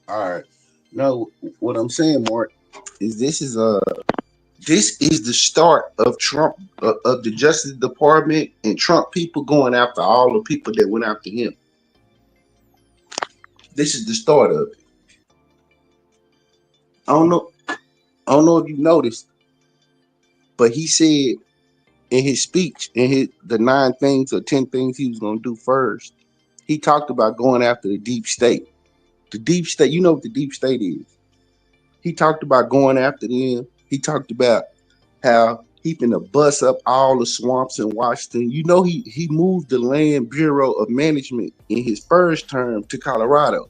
[SPEAKER 21] All right. No, what I'm saying, Mark, is this is the start of Trump of the Justice Department and Trump people going after all the people that went after him. This is the start of it. I don't know if you noticed, but he said in his speech, the 9 things or 10 things he was gonna do first, he talked about going after the deep state. The deep state, you know what the deep state is. He talked about going after them. He talked about how he finna bust up all the swamps in Washington. You know, he moved the Land Bureau of Management in his first term to Colorado.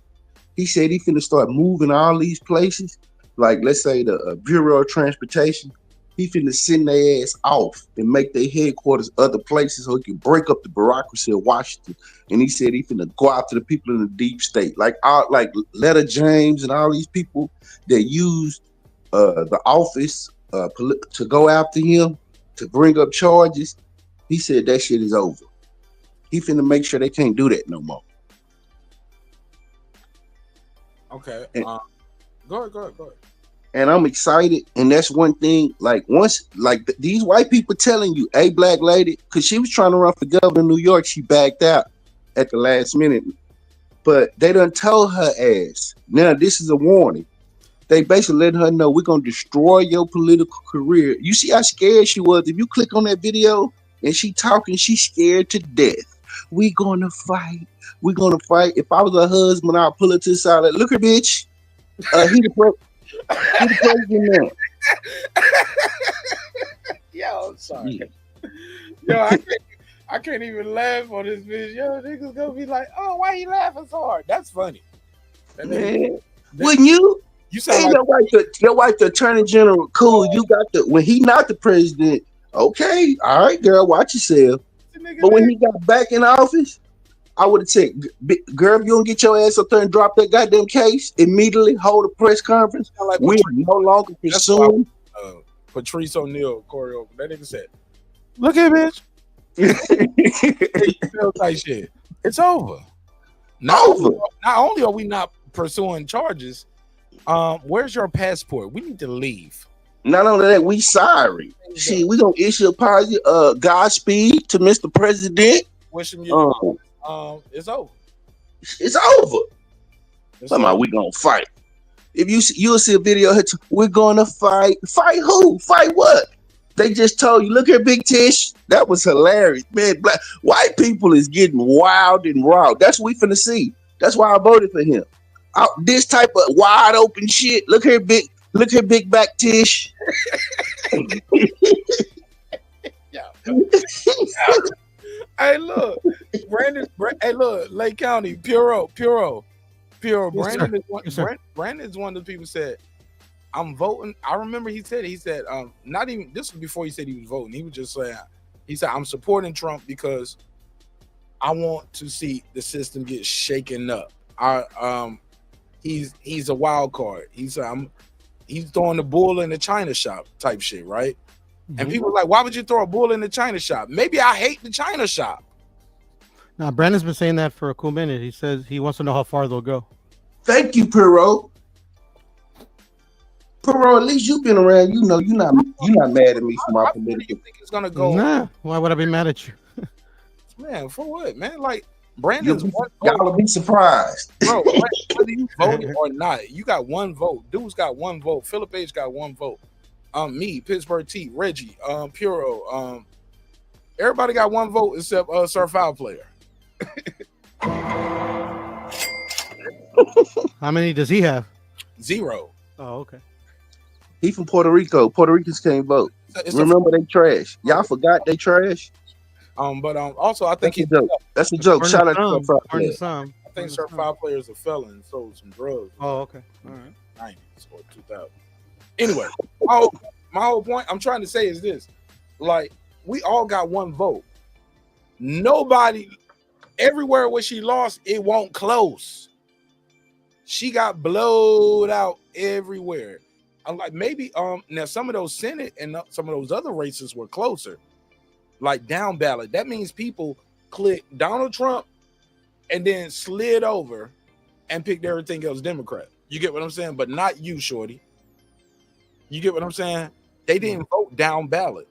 [SPEAKER 21] He said he finna start moving all these places, like let's say the Bureau of Transportation. He finna send their ass off and make their headquarters other places so he can break up the bureaucracy of Washington. And he said he finna go after the people in the deep state, like Letta James and all these people that used the office to go after him, to bring up charges. He said that shit is over. He finna make sure they can't do that no more.
[SPEAKER 4] Okay.
[SPEAKER 21] And,
[SPEAKER 4] Go ahead.
[SPEAKER 21] and I'm excited. And that's one thing. Like once, these white people telling you, "Hey, black lady," because she was trying to run for governor in New York, she backed out at the last minute. But they done told her ass. Now this is a warning. They basically letting her know we're gonna destroy your political career. You see how scared she was? If you click on that video and she talking, she's scared to death. We gonna fight. We're gonna fight. If I was her husband, I'll pull her to the side. Like, look her, bitch. He the president now.
[SPEAKER 4] Yo, I'm sorry. Yo, I can't even laugh on this bitch. Yo, niggas gonna be like, "Oh, why you laughing so hard?" That's funny.
[SPEAKER 21] Man, wouldn't you?
[SPEAKER 4] You sound
[SPEAKER 21] like your wife, the attorney general. Cool. You got when he not the president. Okay, all right, girl, watch yourself. But when he got back in office, I would have said, "Girl, if you don't get your ass up there and drop that goddamn case immediately, hold a press conference.
[SPEAKER 4] Like
[SPEAKER 21] we are no longer pursuing."
[SPEAKER 4] Patrice O'Neal choreographer. That nigga said, "Look at bitch." Type shit. It's over. Not only are we not pursuing charges, where's your passport? We need to leave.
[SPEAKER 21] Not only that, we sorry. See, we gonna issue a policy, Godspeed to Mr. President.
[SPEAKER 4] Wish him you. It's over.
[SPEAKER 21] It's over. Somehow we gonna fight. If you'll see a video, we're gonna fight. Fight who? Fight what? They just told you, look here, Big Tish. That was hilarious, man. White people is getting wild and raw. That's what we finna see. That's why I voted for him. This type of wide open shit. Look here, big back Tish.
[SPEAKER 4] Hey, look, Brandon. Hey, look, Lake County, Puro. Brandon is one of the people who said, "I'm voting." I remember he said, not even this was before he said he was voting. He was just saying, he said, "I'm supporting Trump because I want to see the system get shaken up." He's a wild card. He's throwing the bull in the China shop type shit, right? Mm-hmm. And people are like, "Why would you throw a bull in the China shop?" Maybe I hate the China shop.
[SPEAKER 5] Now, Brandon's been saying that for a cool minute. He says he wants to know how far they'll go.
[SPEAKER 21] Thank you, Perot. Perot, at least you've been around. You know, you're not mad at me for my political.
[SPEAKER 4] You think it's gonna go?
[SPEAKER 5] Nah, why would I be mad at you?
[SPEAKER 4] Man, for what, man? Like Brandon's
[SPEAKER 21] y'all be surprised,
[SPEAKER 4] bro. Whether you voted or not, you got one vote. Dude's got one vote. Philip H got one vote. Me, Pittsburgh T, Reggie, Puro, everybody got one vote except Sir Foul Player.
[SPEAKER 5] How many does he have?
[SPEAKER 4] 0.
[SPEAKER 5] Oh, okay.
[SPEAKER 21] He from Puerto Rico. Puerto Ricans can't vote. Remember they trash. Y'all forgot they trash.
[SPEAKER 4] But also I think
[SPEAKER 21] that's a joke. Shout out to Sir Foul Player.
[SPEAKER 4] I think Sir Foul Player is a felon and sold some drugs.
[SPEAKER 5] Oh, okay. All right.
[SPEAKER 4] 90s or 2000. Anyway, my whole point I'm trying to say is this: like, we all got one vote. Nobody, everywhere where she lost, it won't close. She got blowed out everywhere. I'm like, maybe now some of those Senate and some of those other races were closer, like down ballot. That means people clicked Donald Trump and then slid over and picked everything else Democrat. You get what I'm saying? But not you, shorty. You get what I'm saying? They didn't vote down ballot.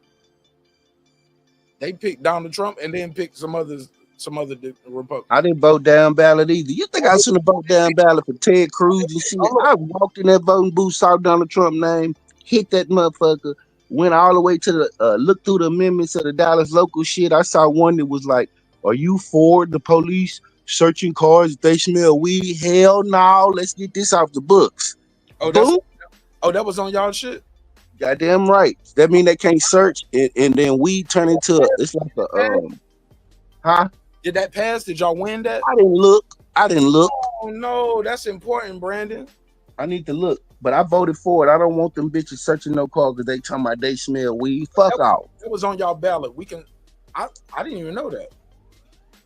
[SPEAKER 4] They picked Donald Trump and then picked some others some other Republicans.
[SPEAKER 21] I didn't vote down ballot either. You think I should have voted down ballot for Ted Cruz and shit? I walked in that voting booth, saw Donald Trump name, hit that motherfucker, went all the way to the looked through the amendments of the Dallas local shit. I saw one that was like, "Are you for the police searching cars if they smell weed?" Hell no, let's get this off the books.
[SPEAKER 4] Oh,
[SPEAKER 21] Boom.
[SPEAKER 4] that was on y'all shit.
[SPEAKER 21] Goddamn right. That mean they can't search and then weed turn into it's like a huh?
[SPEAKER 4] Did that pass? Did y'all win that?
[SPEAKER 21] I didn't look.
[SPEAKER 4] Oh no, that's important, Brandon.
[SPEAKER 21] I need to look, but I voted for it. I don't want them bitches searching no car because they talking about they smell weed. Fuck off.
[SPEAKER 4] It was on y'all ballot. We can. I didn't even know that.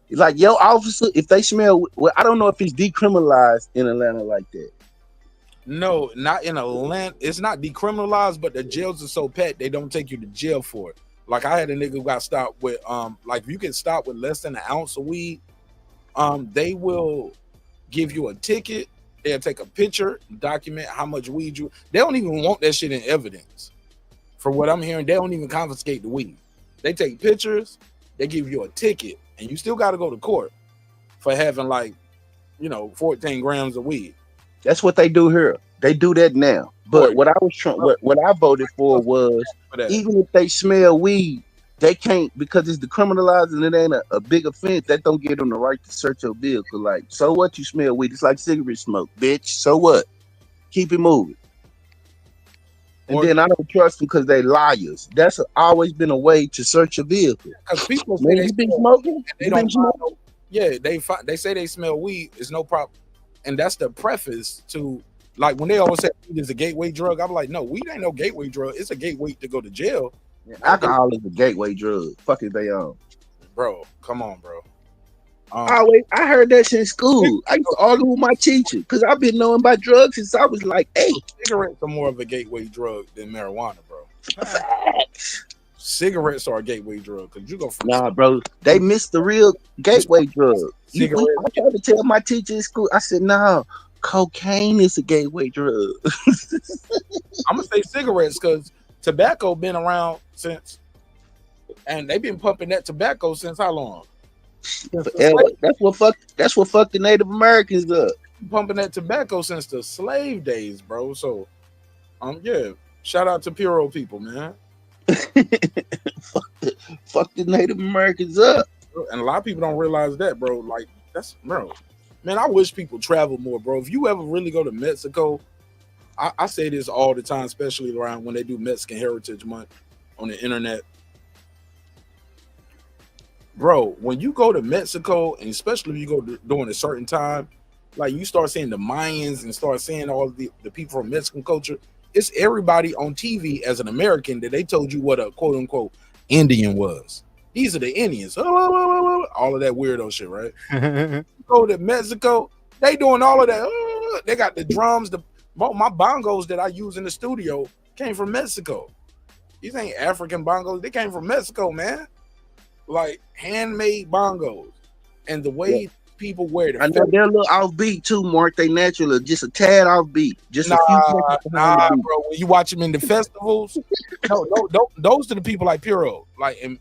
[SPEAKER 21] It's like, yo, officer, if they smell, well, I don't know if it's decriminalized in Atlanta like that.
[SPEAKER 4] No, not in Atlanta. It's not decriminalized, but the jails are so packed they don't take you to jail for it. Like I had a nigga who got stopped with like if you get stopped with less than an ounce of weed, they will give you a ticket. They'll take a picture, document how much weed you. They don't even want that shit in evidence. From what I'm hearing, they don't even confiscate the weed. They take pictures, they give you a ticket, and you still got to go to court for having 14 grams of weed.
[SPEAKER 21] That's what they do here. They do that now. But what I was trying, what I voted for was even if they smell weed, they can't because it's decriminalized and it ain't a big offense. That don't give them the right to search your vehicle. Like, so what? You smell weed? It's like cigarette smoke, bitch. So what? Keep it moving. And then I don't trust them because they liars. That's always been a way to search a vehicle.
[SPEAKER 4] Because people say
[SPEAKER 21] Man,
[SPEAKER 4] they
[SPEAKER 21] you been
[SPEAKER 4] smell-
[SPEAKER 21] smoking?
[SPEAKER 4] They
[SPEAKER 21] You
[SPEAKER 4] don't
[SPEAKER 21] been smoking?
[SPEAKER 4] know. Yeah, they say they smell weed. It's no problem, and that's the preface to like when they always say weed is a gateway drug. I'm like, no, weed ain't no gateway drug. It's a gateway to go to jail.
[SPEAKER 21] Alcohol is a gateway drug. Fuck it, they on.
[SPEAKER 4] Bro, come on, bro.
[SPEAKER 21] I heard that since school. I used to argue with my teacher because I've been knowing about drugs since I was like 8.
[SPEAKER 4] Cigarettes are more of a gateway drug than marijuana, bro.
[SPEAKER 21] Facts.
[SPEAKER 4] Cigarettes are a gateway drug because you go from
[SPEAKER 21] Nah, bro, they missed the real gateway drug.
[SPEAKER 4] Cigarettes.
[SPEAKER 21] I tried to tell my teacher in school. I said, "No, cocaine is a gateway drug."
[SPEAKER 4] I'm gonna say cigarettes because tobacco been around since, and they've been pumping that tobacco since how long?
[SPEAKER 21] Forever. That's what fucked the Native Americans up.
[SPEAKER 4] Pumping that tobacco since the slave days, bro. So, yeah, shout out to Puro people, man.
[SPEAKER 21] Fuck the Native Americans up.
[SPEAKER 4] And a lot of people don't realize that, bro. Like that's bro. Man, I wish people travel more, bro. If you ever really go to Mexico, I say this all the time, especially around when they do Mexican Heritage Month on the internet. Bro, when you go to Mexico, and especially if you go during a certain time, like you start seeing the Mayans and start seeing all the people from Mexican culture, it's everybody on TV as an American that they told you what a quote unquote Indian was. These are the Indians. All of that weirdo shit, right? Go to Mexico, they doing all of that. They got the drums, my bongos that I use in the studio came from Mexico. These ain't African bongos, they came from Mexico, man. Like handmade bongos, and the way people wear them.
[SPEAKER 21] I know they're a little offbeat too, Mark. They naturally just a tad offbeat. Just a few seconds behind the beat.
[SPEAKER 4] Bro. When you watch them in the festivals, no, those are the people like Puro. Like, and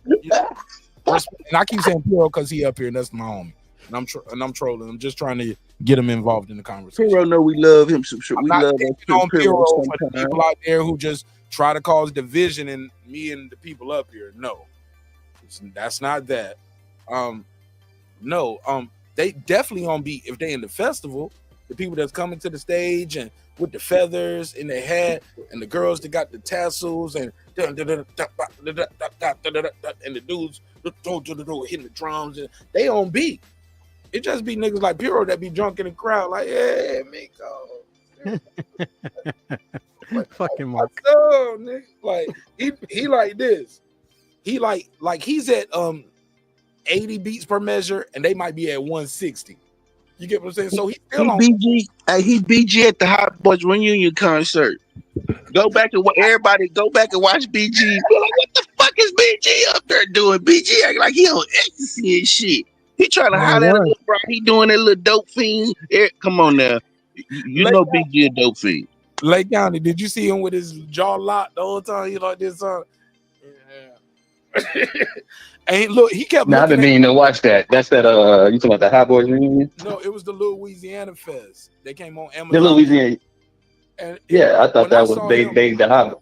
[SPEAKER 4] I keep saying Puro because he up here, and that's my homie. And I'm trolling. I'm just trying to get him involved in the conversation.
[SPEAKER 21] Puro know we love him. We love
[SPEAKER 4] on Puro for the people out there who just try to cause division in me and the people up here. No. That's not that. They definitely on beat if they in the festival. The people that's coming to the stage and with the feathers in their hat, and the girls that got the tassels and the dudes hitting the drums, and they on beat. It just be niggas like Puro that be drunk in the crowd, like, yeah, Miko.
[SPEAKER 5] Fucking Mark.
[SPEAKER 4] So, nigga, like he like this. He like he's at 80 beats per measure, and they might be at 160. You get what I'm saying? So he's still on
[SPEAKER 21] BG. He BG at the Hot Boys reunion concert. Go back and watch BG. Be like, what the fuck is BG up there doing? BG acting like he on ecstasy and shit. He trying to holler at a little bro. He doing that little dope fiend. Come on now. You know BG a dope fiend.
[SPEAKER 4] Lake County, did you see him with his jaw locked the whole time? He like this song? And look, he kept
[SPEAKER 16] Now I've been
[SPEAKER 4] looking at.
[SPEAKER 16] meaning to watch that. That's that. You talking about the Hot Boys reunion?
[SPEAKER 4] No, it was the Louisiana Fest. They came on
[SPEAKER 16] The
[SPEAKER 4] Amazon.
[SPEAKER 16] Louisiana.
[SPEAKER 4] And
[SPEAKER 16] Yeah, I thought
[SPEAKER 4] when I
[SPEAKER 16] that was
[SPEAKER 4] saw
[SPEAKER 16] they
[SPEAKER 4] him,
[SPEAKER 16] the Hot.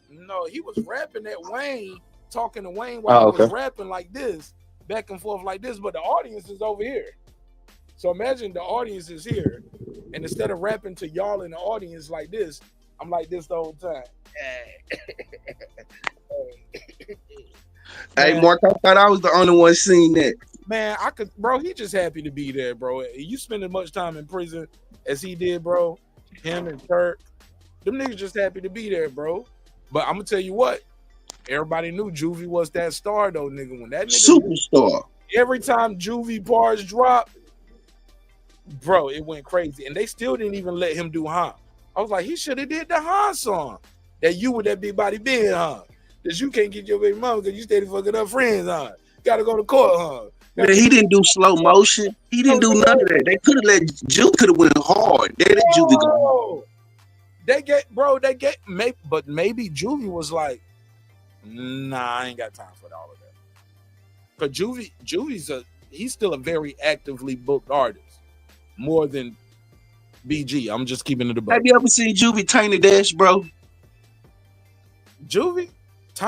[SPEAKER 4] no, he was rapping at Wayne, talking to Wayne while
[SPEAKER 16] Oh,
[SPEAKER 4] he was
[SPEAKER 16] okay.
[SPEAKER 4] rapping like this, back and forth like this, but the audience is over here. So imagine the audience is here, and instead of rapping to y'all in the audience like this, I'm like this the whole time.
[SPEAKER 21] Hey,
[SPEAKER 4] Man.
[SPEAKER 21] Mark, I thought I was the only one seeing that.
[SPEAKER 4] Man, I could, bro. He just happy to be there, bro. You spend as much time in prison as he did, bro. Him and Turk, them niggas just happy to be there, bro. But I'm gonna tell you what, everybody knew Juvie was that star, though, nigga. When that nigga
[SPEAKER 21] Superstar.
[SPEAKER 4] every time Juvie bars dropped, bro, it went crazy, and they still didn't even let him do Han. I was like, he should have did the Han song that you with that big body being Han. That you can't get your baby mama because you steady fucking up friends, huh? Gotta go to court, huh?
[SPEAKER 21] Man, he didn't do slow motion. He didn't do none of that. They could have let Juve could have went hard. They let Juvie go.
[SPEAKER 4] They get but maybe Juvie was like, nah, I ain't got time for all of that. But Juvie's he's still a very actively booked artist, more than BG. I'm just keeping it a buck.
[SPEAKER 21] Have you ever seen Juvie Tiny Dash, bro?
[SPEAKER 4] Juvie?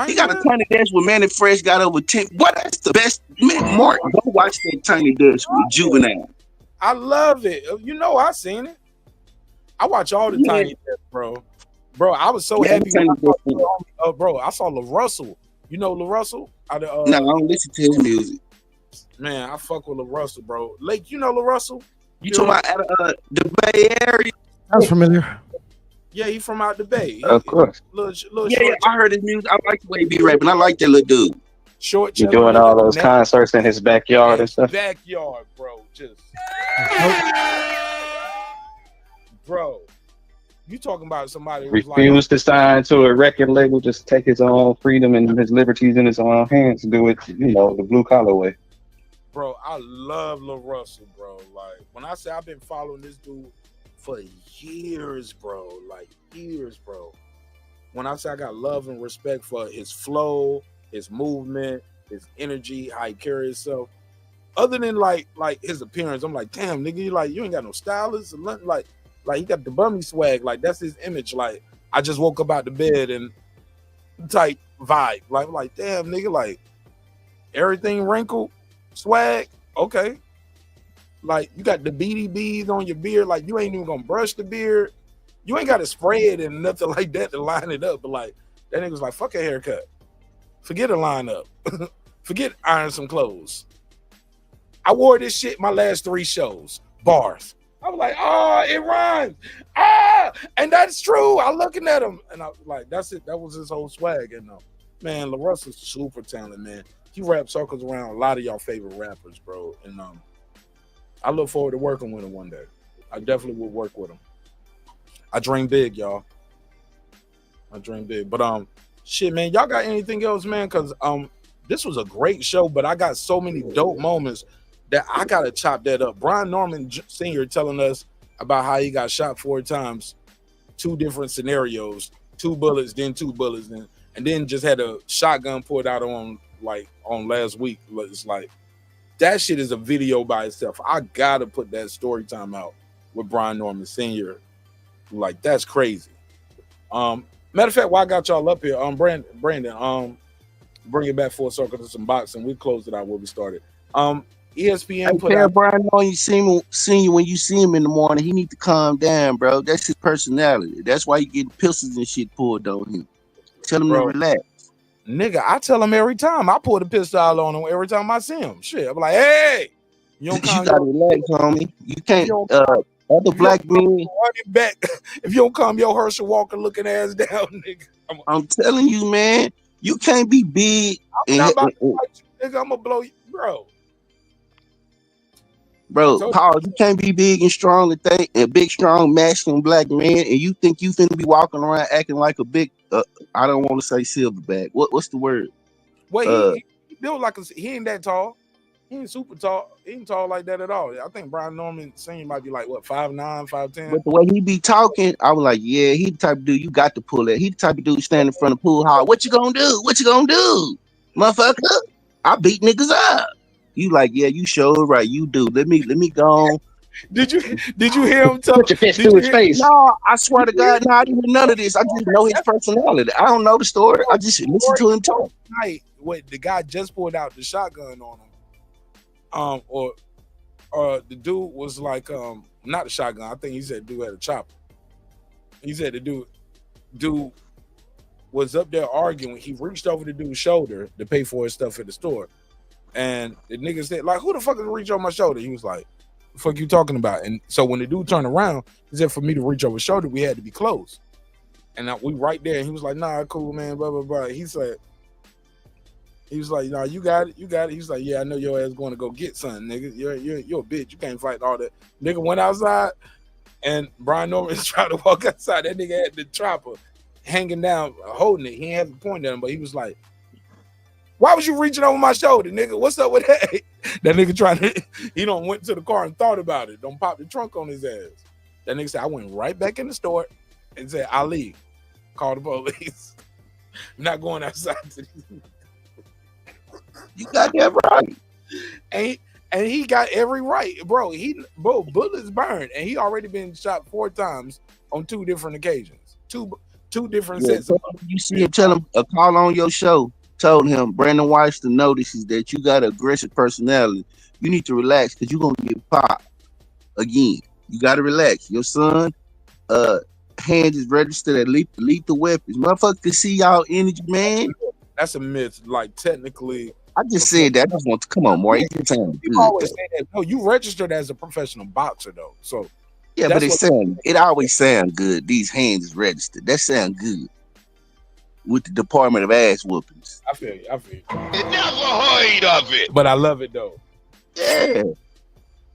[SPEAKER 21] He got a Tiny Dash with Manny Fresh got over 10. What? That's the best. Man, Mark, go watch that Tiny Dash with Juvenile.
[SPEAKER 4] I love it. You know, I seen it. I watch all the Tiny Dash, bro. Bro, I was so happy. When I saw LaRussell. You know LaRussell?
[SPEAKER 21] No, I don't listen to his music.
[SPEAKER 4] Man, I fuck with LaRussell, bro. Lake, you know LaRussell?
[SPEAKER 21] You talking about the Bay Area?
[SPEAKER 5] Sounds familiar.
[SPEAKER 4] Yeah, he from out the Bay.
[SPEAKER 16] Of course.
[SPEAKER 21] Yeah, I heard his music. I like the way he be rapping. I like that little dude.
[SPEAKER 4] Short.
[SPEAKER 16] He doing all those concerts in his backyard and stuff.
[SPEAKER 4] Backyard, bro. Just. Bro, you talking about somebody who's
[SPEAKER 16] Refused to sign to a record label, just take his own freedom and his liberties in his own hands, do it, the blue collar way.
[SPEAKER 4] Bro, I love LaRussell, bro. Like, when I say I've been following this dude for years, bro. Like, years, bro. When I say I got love and respect for his flow, his movement, his energy, how he carries himself. Other than, like his appearance, I'm like, damn, nigga, you ain't got no stylist or nothing. Like, he got the bummy swag. Like, that's his image. Like, I just woke up out the bed and type vibe. Like, damn, nigga, like, everything wrinkled. Swag, okay. Like, you got the BDBs on your beard. Like, you ain't even gonna brush the beard. You ain't got to spray it and nothing like that to line it up. But like, that nigga's like, fuck a haircut. Forget a line up. Forget iron some clothes. I wore this shit my last 3 shows. Bars. I was like, oh, it rhymes. And that's true. I'm looking at him. And I was like, that's it. That was his whole swag. And man, LaRussell's super talented, man. He rap circles around a lot of y'all favorite rappers, bro. And I look forward to working with him one day. I definitely will work with him. I dream big, y'all. I dream big. But shit, man, y'all got anything else, man? Because this was a great show, but I got so many dope moments that I gotta chop that up. Brian Norman Sr. telling us about how he got shot 4 times, 2 different scenarios, 2 bullets, then 2 bullets, and then just had a shotgun pulled out on last week. It's like, that shit is a video by itself. I gotta put that story time out with Brian Norman Sr. Like, that's crazy. Matter of fact, while I got y'all up here, Brandon, bring it back full circle to some boxing. We closed it out where we started. ESPN put out.
[SPEAKER 21] Brian, know you see you when you see him in the morning. He need to calm down, bro. That's his personality. That's why you getting pistols and shit pulled on him. Tell him to relax.
[SPEAKER 4] Nigga, I tell him every time. I pull the pistol out on him every time I see him. Shit, I'm like, hey, you
[SPEAKER 21] gotta relax, homie. You can't. Other black men.
[SPEAKER 4] Back. If you don't calm your Herschel Walker looking ass down, nigga.
[SPEAKER 21] I'm telling you, man. You can't be big.
[SPEAKER 4] I'm not about to fight you, nigga. I'm gonna blow you, bro.
[SPEAKER 21] Bro, Paul, you can't be big and strong and think a big, strong, masculine black man, and you think you finna be walking around acting like a big. I don't want to say silverback. What's the word?
[SPEAKER 4] Well, he built like he ain't that tall. He ain't super tall. He ain't tall like that at all. I think Brian Norman Sr. might be like, what, 5'9", 5'10"?
[SPEAKER 21] But the way he be talking, I was like, yeah, he the type of dude you got to pull that. He the type of dude stand in front of pool hall. What you gonna do? What you gonna do? motherfucker. I beat niggas up. You like, yeah, you sure right. You do. Let me go on.
[SPEAKER 4] Did you hear him tell?
[SPEAKER 16] Put your fist through his face.
[SPEAKER 21] No, I swear to God, no, I didn't hear none of this. I just know his personality. I don't know the story. I just listen to him talk.
[SPEAKER 4] Night, what the guy just pulled out the shotgun on him. Or the dude was like, not a shotgun. I think he said dude had a chopper. He said the dude was up there arguing. He reached over the dude's shoulder to pay for his stuff at the store. And the nigga said, like, who the fuck is reach over my shoulder? He was like, the fuck you talking about? And so when the dude turned around, he said for me to reach over his shoulder, we had to be close. And we right there. And he was like, nah, cool, man, blah, blah, blah. He was like, nah, you got it. He was like, yeah, I know your ass going to go get something, nigga. You're a bitch. You can't fight all that. Nigga went outside, and Brian Norman tried to walk outside. That nigga had the chopper hanging down, holding it. He ain't having to point at him, but he was like, why was you reaching over my shoulder, nigga? What's up with that? That nigga he went to the car and thought about it. Don't pop the trunk on his ass. That nigga said, I went right back in the store and said, I'll leave. Call the police. I'm not going outside to
[SPEAKER 21] You got that right.
[SPEAKER 4] And he got every right, bro. Bullets burned, and he already been shot 4 times on 2 different occasions. Two different sets.
[SPEAKER 21] You see him tell him a call on your show. Told him Brandon Weiss notices that you got an aggressive personality. You need to relax because you're gonna get popped again. You gotta relax. Your son, hands is registered at lethal weapons. Motherfucker can see y'all energy, man.
[SPEAKER 4] That's a myth. Like technically,
[SPEAKER 21] I just said that. I just want to come on, more. You
[SPEAKER 4] always say that. No, you registered as a professional boxer though. So
[SPEAKER 21] yeah, but it always sound good. These hands is registered. That sound good. With the Department of Ass Whoopings.
[SPEAKER 4] I feel you.
[SPEAKER 14] You never heard of it.
[SPEAKER 4] But I love it though.
[SPEAKER 21] Yeah.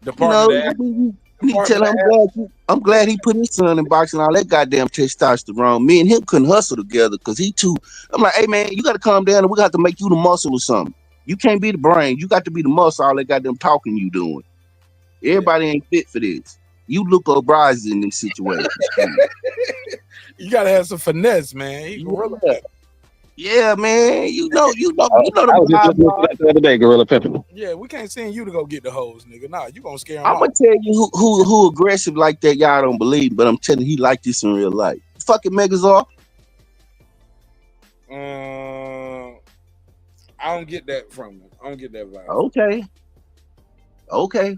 [SPEAKER 4] Department
[SPEAKER 21] I'm glad he put his son in boxing, all that goddamn testosterone. Me and him couldn't hustle together because I'm like, hey man, you gotta calm down and we got to make you the muscle or something. You can't be the brain, you got to be the muscle, all that goddamn talking you doing. Everybody ain't fit for this. You look O'Brien in this situation.
[SPEAKER 4] You gotta have some finesse, man. Yeah,
[SPEAKER 21] man. You know
[SPEAKER 16] I was just looking at the other day, Gorilla Pimpin'.
[SPEAKER 4] Yeah, we can't send you to go get the hoes, nigga. Nah, you gonna scare him.
[SPEAKER 21] I'm gonna tell you who aggressive like that. Y'all don't believe, but I'm telling you, he like this in real life. Fucking Megazord.
[SPEAKER 4] I don't get that from him. I don't get that vibe.
[SPEAKER 21] Okay.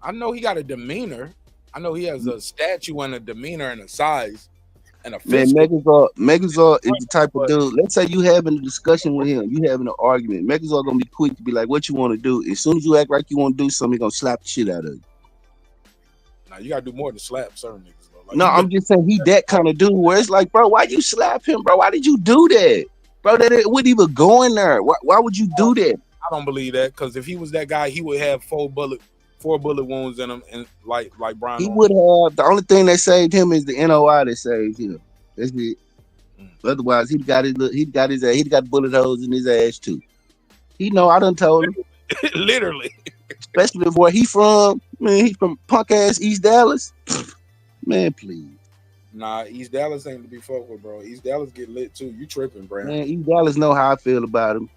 [SPEAKER 4] I know he got a demeanor. I know he has a statue and a demeanor and a size and a
[SPEAKER 21] man. Megazord is the type of dude. Let's say you having a discussion with him, you having an argument. Megazord gonna be quick to be like, "What you want to do?" As soon as you act like you want to do something, he gonna slap the shit out of you.
[SPEAKER 4] Now you gotta do more to slap certain niggas. Like,
[SPEAKER 21] no, I'm just saying he that kind of dude where it's like, bro, why you slap him, bro? Why did you do that, bro? That it wouldn't even go in there. Why would you do that?
[SPEAKER 4] I don't believe that because if he was that guy, he would have 4 bullet wounds in him, and like Brian.
[SPEAKER 21] He would have. The only thing that saved him is the NOI that saved him. That's it. Otherwise, he got bullet holes in his ass too. He know. I done told him.
[SPEAKER 4] Literally.
[SPEAKER 21] Especially if where he from. Man, he from punk ass East Dallas. Man, please.
[SPEAKER 4] Nah, East Dallas ain't to be fucked with, bro. East Dallas get lit too. You tripping, bro?
[SPEAKER 21] Man, East Dallas know how I feel about him.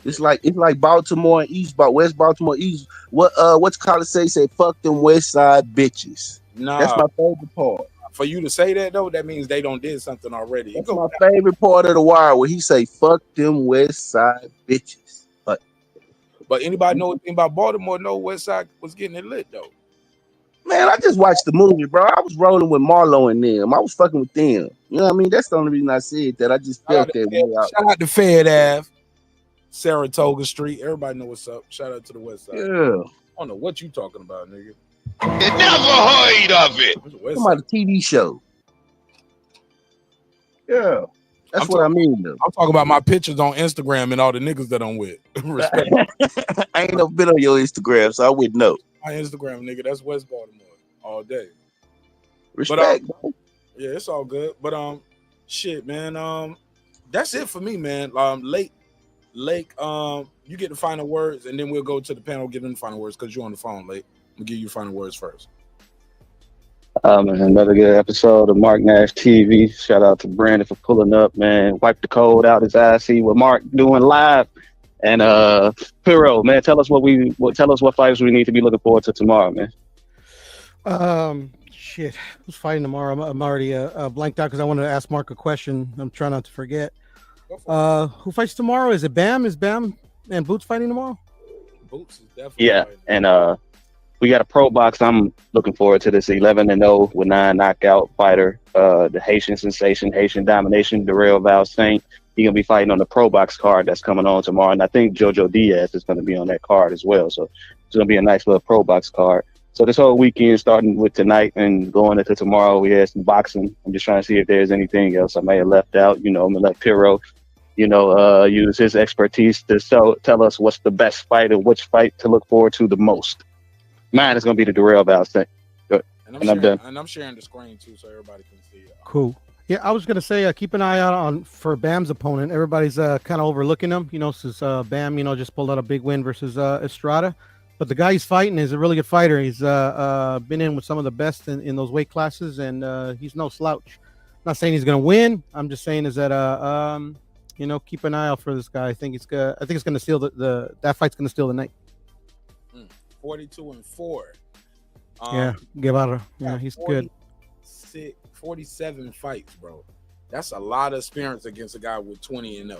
[SPEAKER 21] It's like Baltimore and West Baltimore East. What's College say fuck them West Side bitches.
[SPEAKER 4] Nah,
[SPEAKER 21] that's my favorite part.
[SPEAKER 4] For you to say that though, that means they don't did something already.
[SPEAKER 21] That's my favorite part of The Wire where he say fuck them West Side bitches.
[SPEAKER 4] But anybody know anything about Baltimore? Know West Side was getting it lit though.
[SPEAKER 21] Man, I just watched the movie, bro. I was rolling with Marlo and them. I was fucking with them. You know what I mean? That's the only reason I said that. I just felt that way out.
[SPEAKER 4] Shout out to Fed Ave. Saratoga Street. Everybody know what's up. Shout out to the West Side.
[SPEAKER 21] Yeah.
[SPEAKER 4] I don't know what you talking about, nigga.
[SPEAKER 14] You never heard of it.
[SPEAKER 21] Talking about a TV show. Yeah. That's what I mean, though.
[SPEAKER 4] I'm talking about my pictures on Instagram and all the niggas that I'm with. Respect.
[SPEAKER 21] I ain't never been on your Instagram, so I wouldn't know.
[SPEAKER 4] My Instagram, nigga, that's West Baltimore all day.
[SPEAKER 21] Respect.
[SPEAKER 4] But, yeah, it's all good. But shit, man. That's it for me, man. Lake, you get the final words, and then we'll go to the panel, get in the final words because you're on the phone, Lake. I'm gonna give you final words first.
[SPEAKER 16] Another good episode of Mark Nash TV. Shout out to Brandon for pulling up, man. Wipe the cold out his eyes. See what Mark doing live. And Piro, man, tell us what fights we need to be looking forward to tomorrow, man.
[SPEAKER 5] Shit, who's fighting tomorrow? I'm already blanked out because I wanted to ask Mark a question. I'm trying not to forget. Who fights tomorrow? Is it Bam? Is Bam and Boots fighting tomorrow?
[SPEAKER 4] Boots is definitely
[SPEAKER 16] Yeah, and we got a pro box. I'm looking forward to this 11-0 with 9 knockout fighter, the Haitian sensation, Haitian domination, Darrell Val Saint. He's gonna be fighting on the pro box card that's coming on tomorrow, and I think Jojo Diaz is gonna be on that card as well. So it's gonna be a nice little pro box card. So this whole weekend, starting with tonight and going into tomorrow, we had some boxing. I'm just trying to see if there's anything else I may have left out. You know, I'm gonna let Piro, use his expertise to tell us what's the best fight and which fight to look forward to the most. Mine is gonna be the Darrell Val thing. And I'm done.
[SPEAKER 4] And I'm sharing the screen too, so everybody can see it.
[SPEAKER 5] Cool. Yeah, I was gonna say keep an eye out for Bam's opponent. Everybody's kind of overlooking him, since Bam, just pulled out a big win versus Estrada. But the guy he's fighting is a really good fighter. He's been in with some of the best in those weight classes, and he's no slouch. I'm not saying he's gonna win. I'm just saying is that keep an eye out for this guy. I think it's gonna steal that fight's gonna steal the night.
[SPEAKER 4] 42-4.
[SPEAKER 5] Yeah, Guevara. Yeah, he's good.
[SPEAKER 4] 47 fights, bro. That's a lot of experience against a guy with 20-0.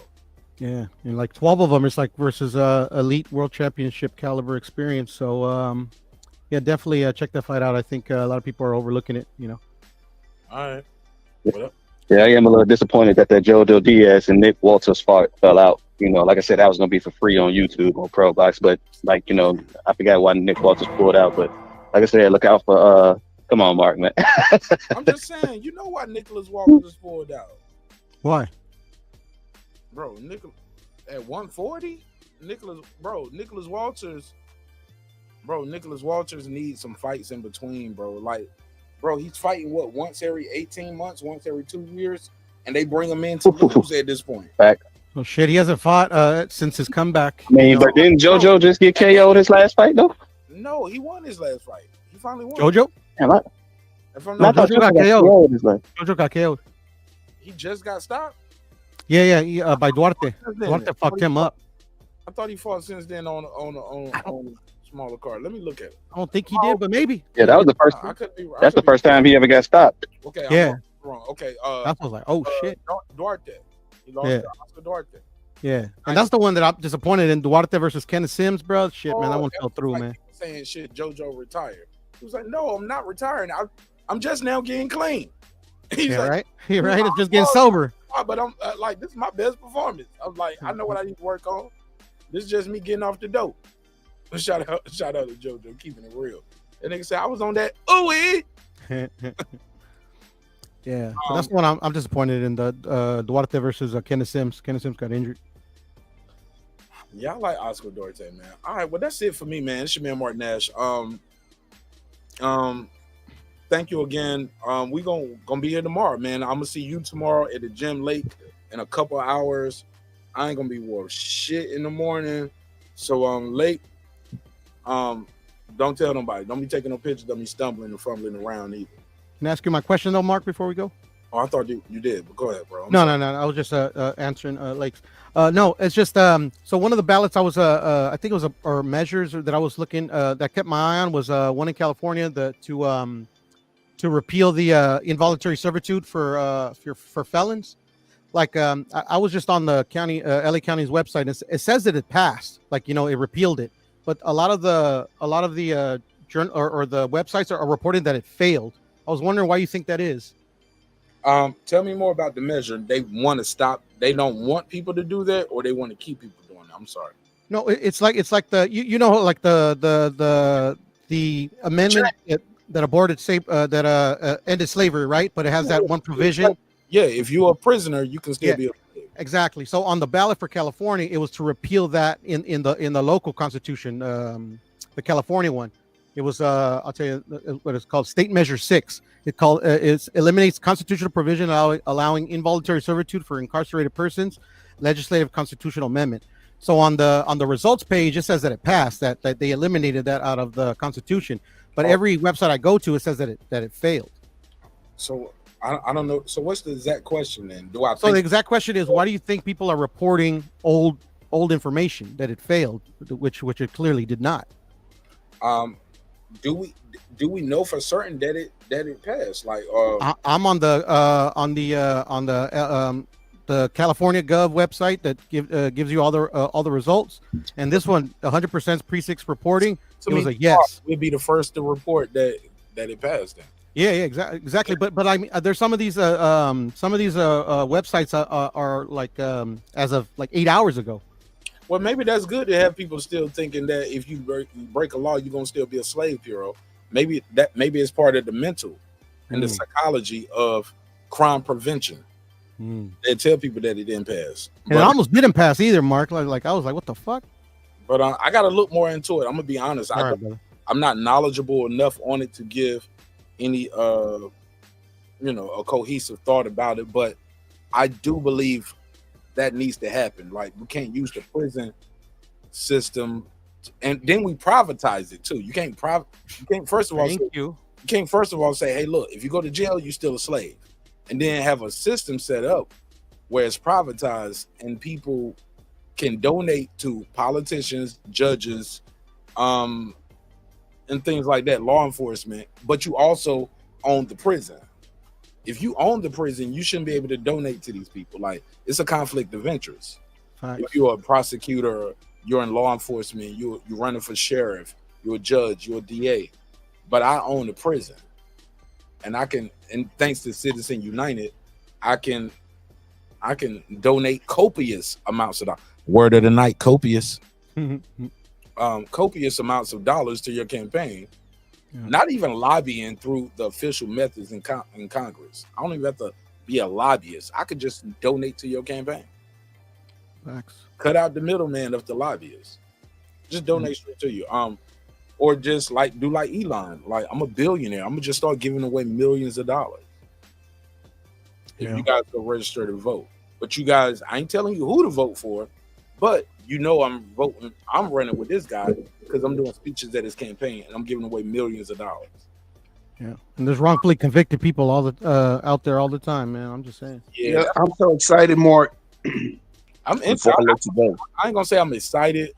[SPEAKER 5] Yeah, and like 12 of them is like versus elite world championship caliber experience. So yeah, definitely check that fight out. I think a lot of people are overlooking it.
[SPEAKER 4] All right.
[SPEAKER 16] What up? Yeah, I am a little disappointed that Jojo Diaz and Nick Walters fight fell out. Like I said, that was gonna be for free on YouTube on Pro Box, but I forgot why Nick Walters pulled out. But like I said, look out for come on, Mark, man.
[SPEAKER 4] I'm just saying, you know why Nicholas Walters pulled out?
[SPEAKER 5] Why?
[SPEAKER 4] Bro, at 140, Nicholas Walters needs some fights in between, bro. Like, bro, he's fighting once every 18 months, once every 2 years, and they bring him in to lose at this point.
[SPEAKER 16] Back.
[SPEAKER 5] Oh shit, he hasn't fought since his comeback.
[SPEAKER 16] But didn't JoJo just get KO'd his last fight though?
[SPEAKER 4] No, he won his last fight. He finally won.
[SPEAKER 5] JoJo?
[SPEAKER 16] Damn,
[SPEAKER 5] JoJo got KO'd. JoJo got KO'd.
[SPEAKER 4] He just got stopped?
[SPEAKER 5] Yeah, by Duarte. Duarte fucked him up.
[SPEAKER 4] I thought he fought since then on a smaller card. Let me look at it.
[SPEAKER 5] I don't think he did, but maybe.
[SPEAKER 16] Yeah, that was the first. That's the first time he ever got stopped.
[SPEAKER 4] Okay.
[SPEAKER 5] Yeah.
[SPEAKER 4] I'm wrong. Okay.
[SPEAKER 5] I was like, oh shit.
[SPEAKER 4] Duarte. He lost to Oscar Duarte.
[SPEAKER 5] Yeah, and that's the one that I'm disappointed in. Duarte versus Kenneth Sims, bro. Shit, man, that one fell through, man.
[SPEAKER 4] Saying shit, JoJo retired. He was like, no, I'm not retiring. I'm just now getting clean. He's like,
[SPEAKER 5] right. You're right. It's just getting sober.
[SPEAKER 4] But I'm this is my best performance. I'm like, I know what I need to work on. This is just me getting off the dope. Shout out to JoJo, keeping it real. And nigga said I was on that. Ooh.
[SPEAKER 5] Yeah, so that's the one I'm disappointed in. The Duarte versus Kenneth Sims. Kenneth Sims got injured.
[SPEAKER 4] Yeah, I like Oscar Duarte, man. All right, well that's it for me, man. It's your man Mark Nash. Thank you again. We gonna be here tomorrow, man. I'm gonna see you tomorrow at the gym late in a couple of hours. I ain't gonna be worth shit in the morning. So late. Don't tell nobody. Don't be taking no pictures of me stumbling and fumbling around either.
[SPEAKER 5] Can I ask you my question though, Mark, before we go?
[SPEAKER 4] Oh, I thought you did, but go ahead, bro.
[SPEAKER 5] No. I was just answering Lake's. No, it's just so one of the ballots I was I think it was or measures that I was looking that kept my eye on was one in California to repeal the involuntary servitude for felons. Like I was just on the county LA County's website. And it says that it passed, like it repealed it, but a lot of the journal or the websites are reporting that it failed. I was wondering why you think that is.
[SPEAKER 4] Tell me more about the measure. They want to stop. They don't want people to do that, or they want to keep people doing that. I'm sorry.
[SPEAKER 5] No, it's like the like the amendment that aborted ended slavery, right? But it has that one provision.
[SPEAKER 4] Yeah, if you're a prisoner, you can still be a slave.
[SPEAKER 5] Exactly. So on the ballot for California, it was to repeal that in the local constitution, the California one. It was I'll tell you what it's called, State Measure 6. It eliminates constitutional provision allowing involuntary servitude for incarcerated persons, legislative constitutional amendment. So on the results page, it says that it passed, that they eliminated that out of the Constitution. but every website I go to, it says that it failed.
[SPEAKER 4] So I don't know. So what's the exact question then? Do I?
[SPEAKER 5] So the exact question is, why do you think people are reporting old information that it failed, which it clearly did not?
[SPEAKER 4] Do we know for certain that it passed? Like,
[SPEAKER 5] I'm on the California Gov website that gives you all the results, and this one 100% pre-6 reporting. It was a yes.
[SPEAKER 4] We'd be the first to report that it passed. Then.
[SPEAKER 5] Yeah, exactly. But I mean, there's some of these websites are like as of like 8 hours ago.
[SPEAKER 4] Well, maybe that's good to have people still thinking that if you break a law, you're gonna still be a slave, Puro. Maybe it's part of the mental and the psychology of crime prevention. They tell people that it didn't pass.
[SPEAKER 5] And it almost didn't pass either, Mark. Like I was like, what the fuck?
[SPEAKER 4] But I got to look more into it. I'm gonna be honest. I'm not knowledgeable enough on it to give any a cohesive thought about it. But I do believe that needs to happen. Like, we can't use the prison system, and then we privatize it too. You can't first of all say, hey, look, if you go to jail, you're still a slave, and then have a system set up where it's privatized and people can donate to politicians, judges, and things like that, law enforcement, but you also own the prison. If you own the prison, you shouldn't be able to donate to these people. Like, it's a conflict of interest. If you're a prosecutor, you're in law enforcement, you're running for sheriff, you're a judge, you're a DA, but I own the prison, and thanks to Citizen United, I can donate copious amounts of dollars. Word of the night, copious. Copious amounts of dollars to your campaign. Not even lobbying through the official methods in Congress. I don't even have to be a lobbyist. I could just donate to your campaign.
[SPEAKER 5] Facts.
[SPEAKER 4] Cut out the middleman of the lobbyists. Just donate straight to you. Or just do like Elon. Like, I'm a billionaire. I'm gonna just start giving away millions of dollars. If you guys go register to vote. But you guys, I ain't telling you who to vote for, but I'm running with this guy because I'm doing speeches at his campaign and I'm giving away millions of dollars.
[SPEAKER 5] Yeah, and there's wrongfully convicted people out there all the time, man. I'm just saying.
[SPEAKER 21] Yeah, I'm so excited, Mark.
[SPEAKER 4] I'm excited. I ain't gonna say I'm excited,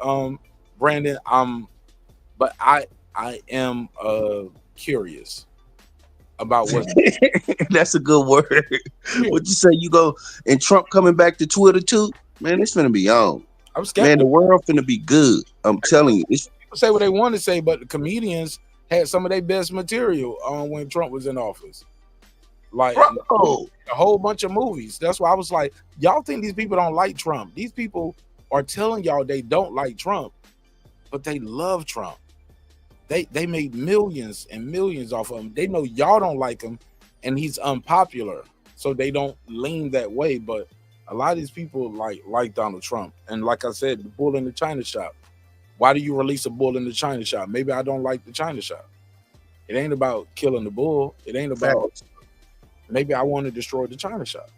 [SPEAKER 4] Brandon. But I am curious about what.
[SPEAKER 21] That's a good word. What you say? You go and Trump coming back to Twitter too, man. It's gonna be on.
[SPEAKER 4] I'm scared.
[SPEAKER 21] Man, the world finna be good. I'm telling you.
[SPEAKER 4] People say what they want to say, but the comedians had some of their best material when Trump was in office. Like a whole bunch of movies. That's why I was like, y'all think these people don't like Trump. These people are telling y'all they don't like Trump, but they love Trump. They made millions and millions off of him. They know y'all don't like him and he's unpopular, so they don't lean that way. But a lot of these people like Donald Trump. And like I said, the bull in the China shop. Why do you release a bull in the China shop? Maybe I don't like the China shop. It ain't about killing the bull. It ain't about, maybe I want to destroy the China shop.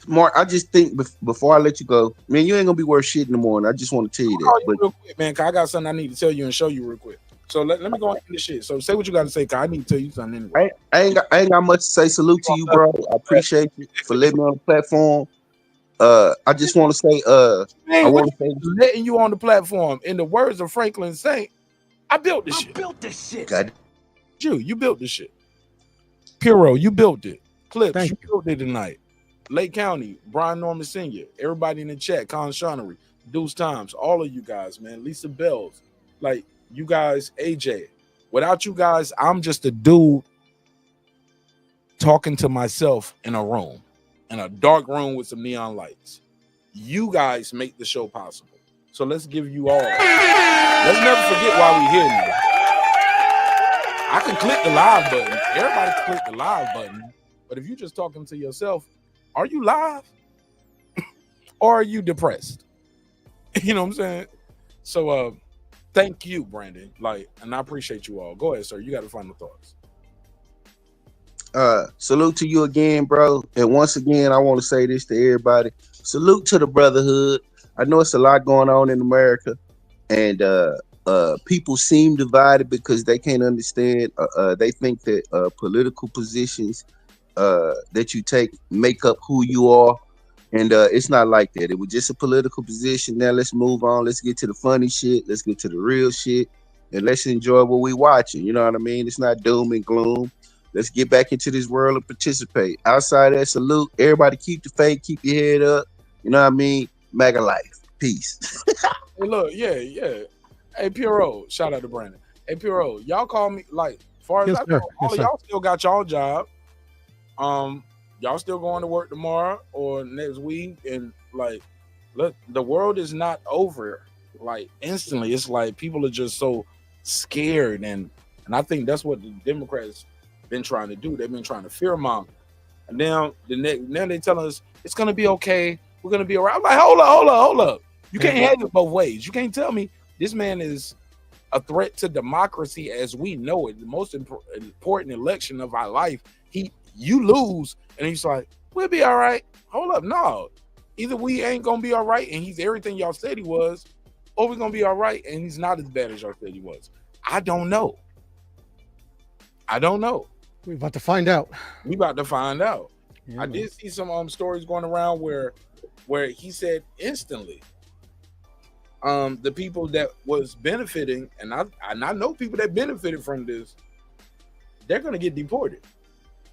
[SPEAKER 21] Mark, I just think before I let you go, man, you ain't gonna be worth shit in the morning. I just want to tell you that.
[SPEAKER 4] Real quick, man, cause I got something I need to tell you and show you real quick. So let me go into this shit. So say what you got to say, cause I need to tell you something anyway.
[SPEAKER 21] I ain't got much to say. Salute to you, bro. I appreciate you for letting me on the platform. I just want to say, I want to say,
[SPEAKER 4] letting you on the platform. In the words of Franklin Saint, I built this shit.
[SPEAKER 21] God.
[SPEAKER 4] You built this shit. Puro, you built it. Clips, you built it tonight. Lake County, Brian Norman Sr., everybody in the chat, Con Shonery, Deuce Times, all of you guys, man, Lisa Bells, like you guys, AJ. Without you guys, I'm just a dude talking to myself in a room, in a dark room with some neon lights. You guys make the show possible. So let's give you all. Let's never forget why we're here now. I can click the live button. Everybody can click the live button. But if you're just talking to yourself, are you live or are you depressed? You know what I'm saying? So thank you, Brandon. And I appreciate you all. Go ahead, sir. You got the final thoughts.
[SPEAKER 21] Salute to you again, bro. And once again, I want to say this to everybody. Salute to the brotherhood. I know it's a lot going on in America. And people seem divided because they can't understand. They think that political positions that you take make up who you are, and it's not like that. It was just a political position. Now let's move on. Let's get to the funny shit. Let's get to the real shit, and let's enjoy what we watching. You know what I mean? It's not doom and gloom. Let's get back into this world and participate. Outside of that, salute everybody. Keep the faith. Keep your head up. You know what I mean? Mega life. Peace.
[SPEAKER 4] Hey, look, yeah. Hey, Puro, shout out to Brandon. Hey, Puro, y'all call me like far as
[SPEAKER 5] Yes,
[SPEAKER 4] I
[SPEAKER 5] sir.
[SPEAKER 4] know, all of y'all still got y'all job. Y'all still going to work tomorrow or next week, and like, look, the world is not over like instantly. It's like people are just so scared, and I think that's what the Democrats been trying to do. They've been trying to fear monger, and now they telling us it's gonna be okay. We're gonna be all right. I'm like, hold up. You can't have it both ways. You can't tell me this man is a threat to democracy as we know it. The most important election of our life. You lose, and he's like, we'll be all right. Hold up, no. Either we ain't gonna be all right, and he's everything y'all said he was, or we're gonna be all right, and he's not as bad as y'all said he was. I don't know.
[SPEAKER 5] We're about to find out.
[SPEAKER 4] Yeah, I did see some stories going around where he said instantly, the people that was benefiting, and I know people that benefited from this, they're gonna get deported.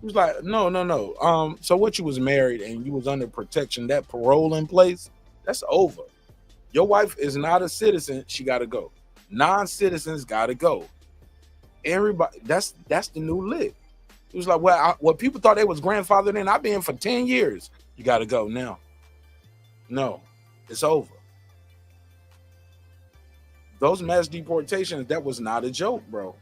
[SPEAKER 4] He was like, no. So what, you was married and you was under protection, that parole in place, that's over. Your wife is not a citizen, she gotta go. Non-citizens gotta go. Everybody, that's the new lit. It was like, what people thought they was grandfathered in, I've been for 10 years. You gotta go now. No, it's over. Those mass deportations, that was not a joke, bro.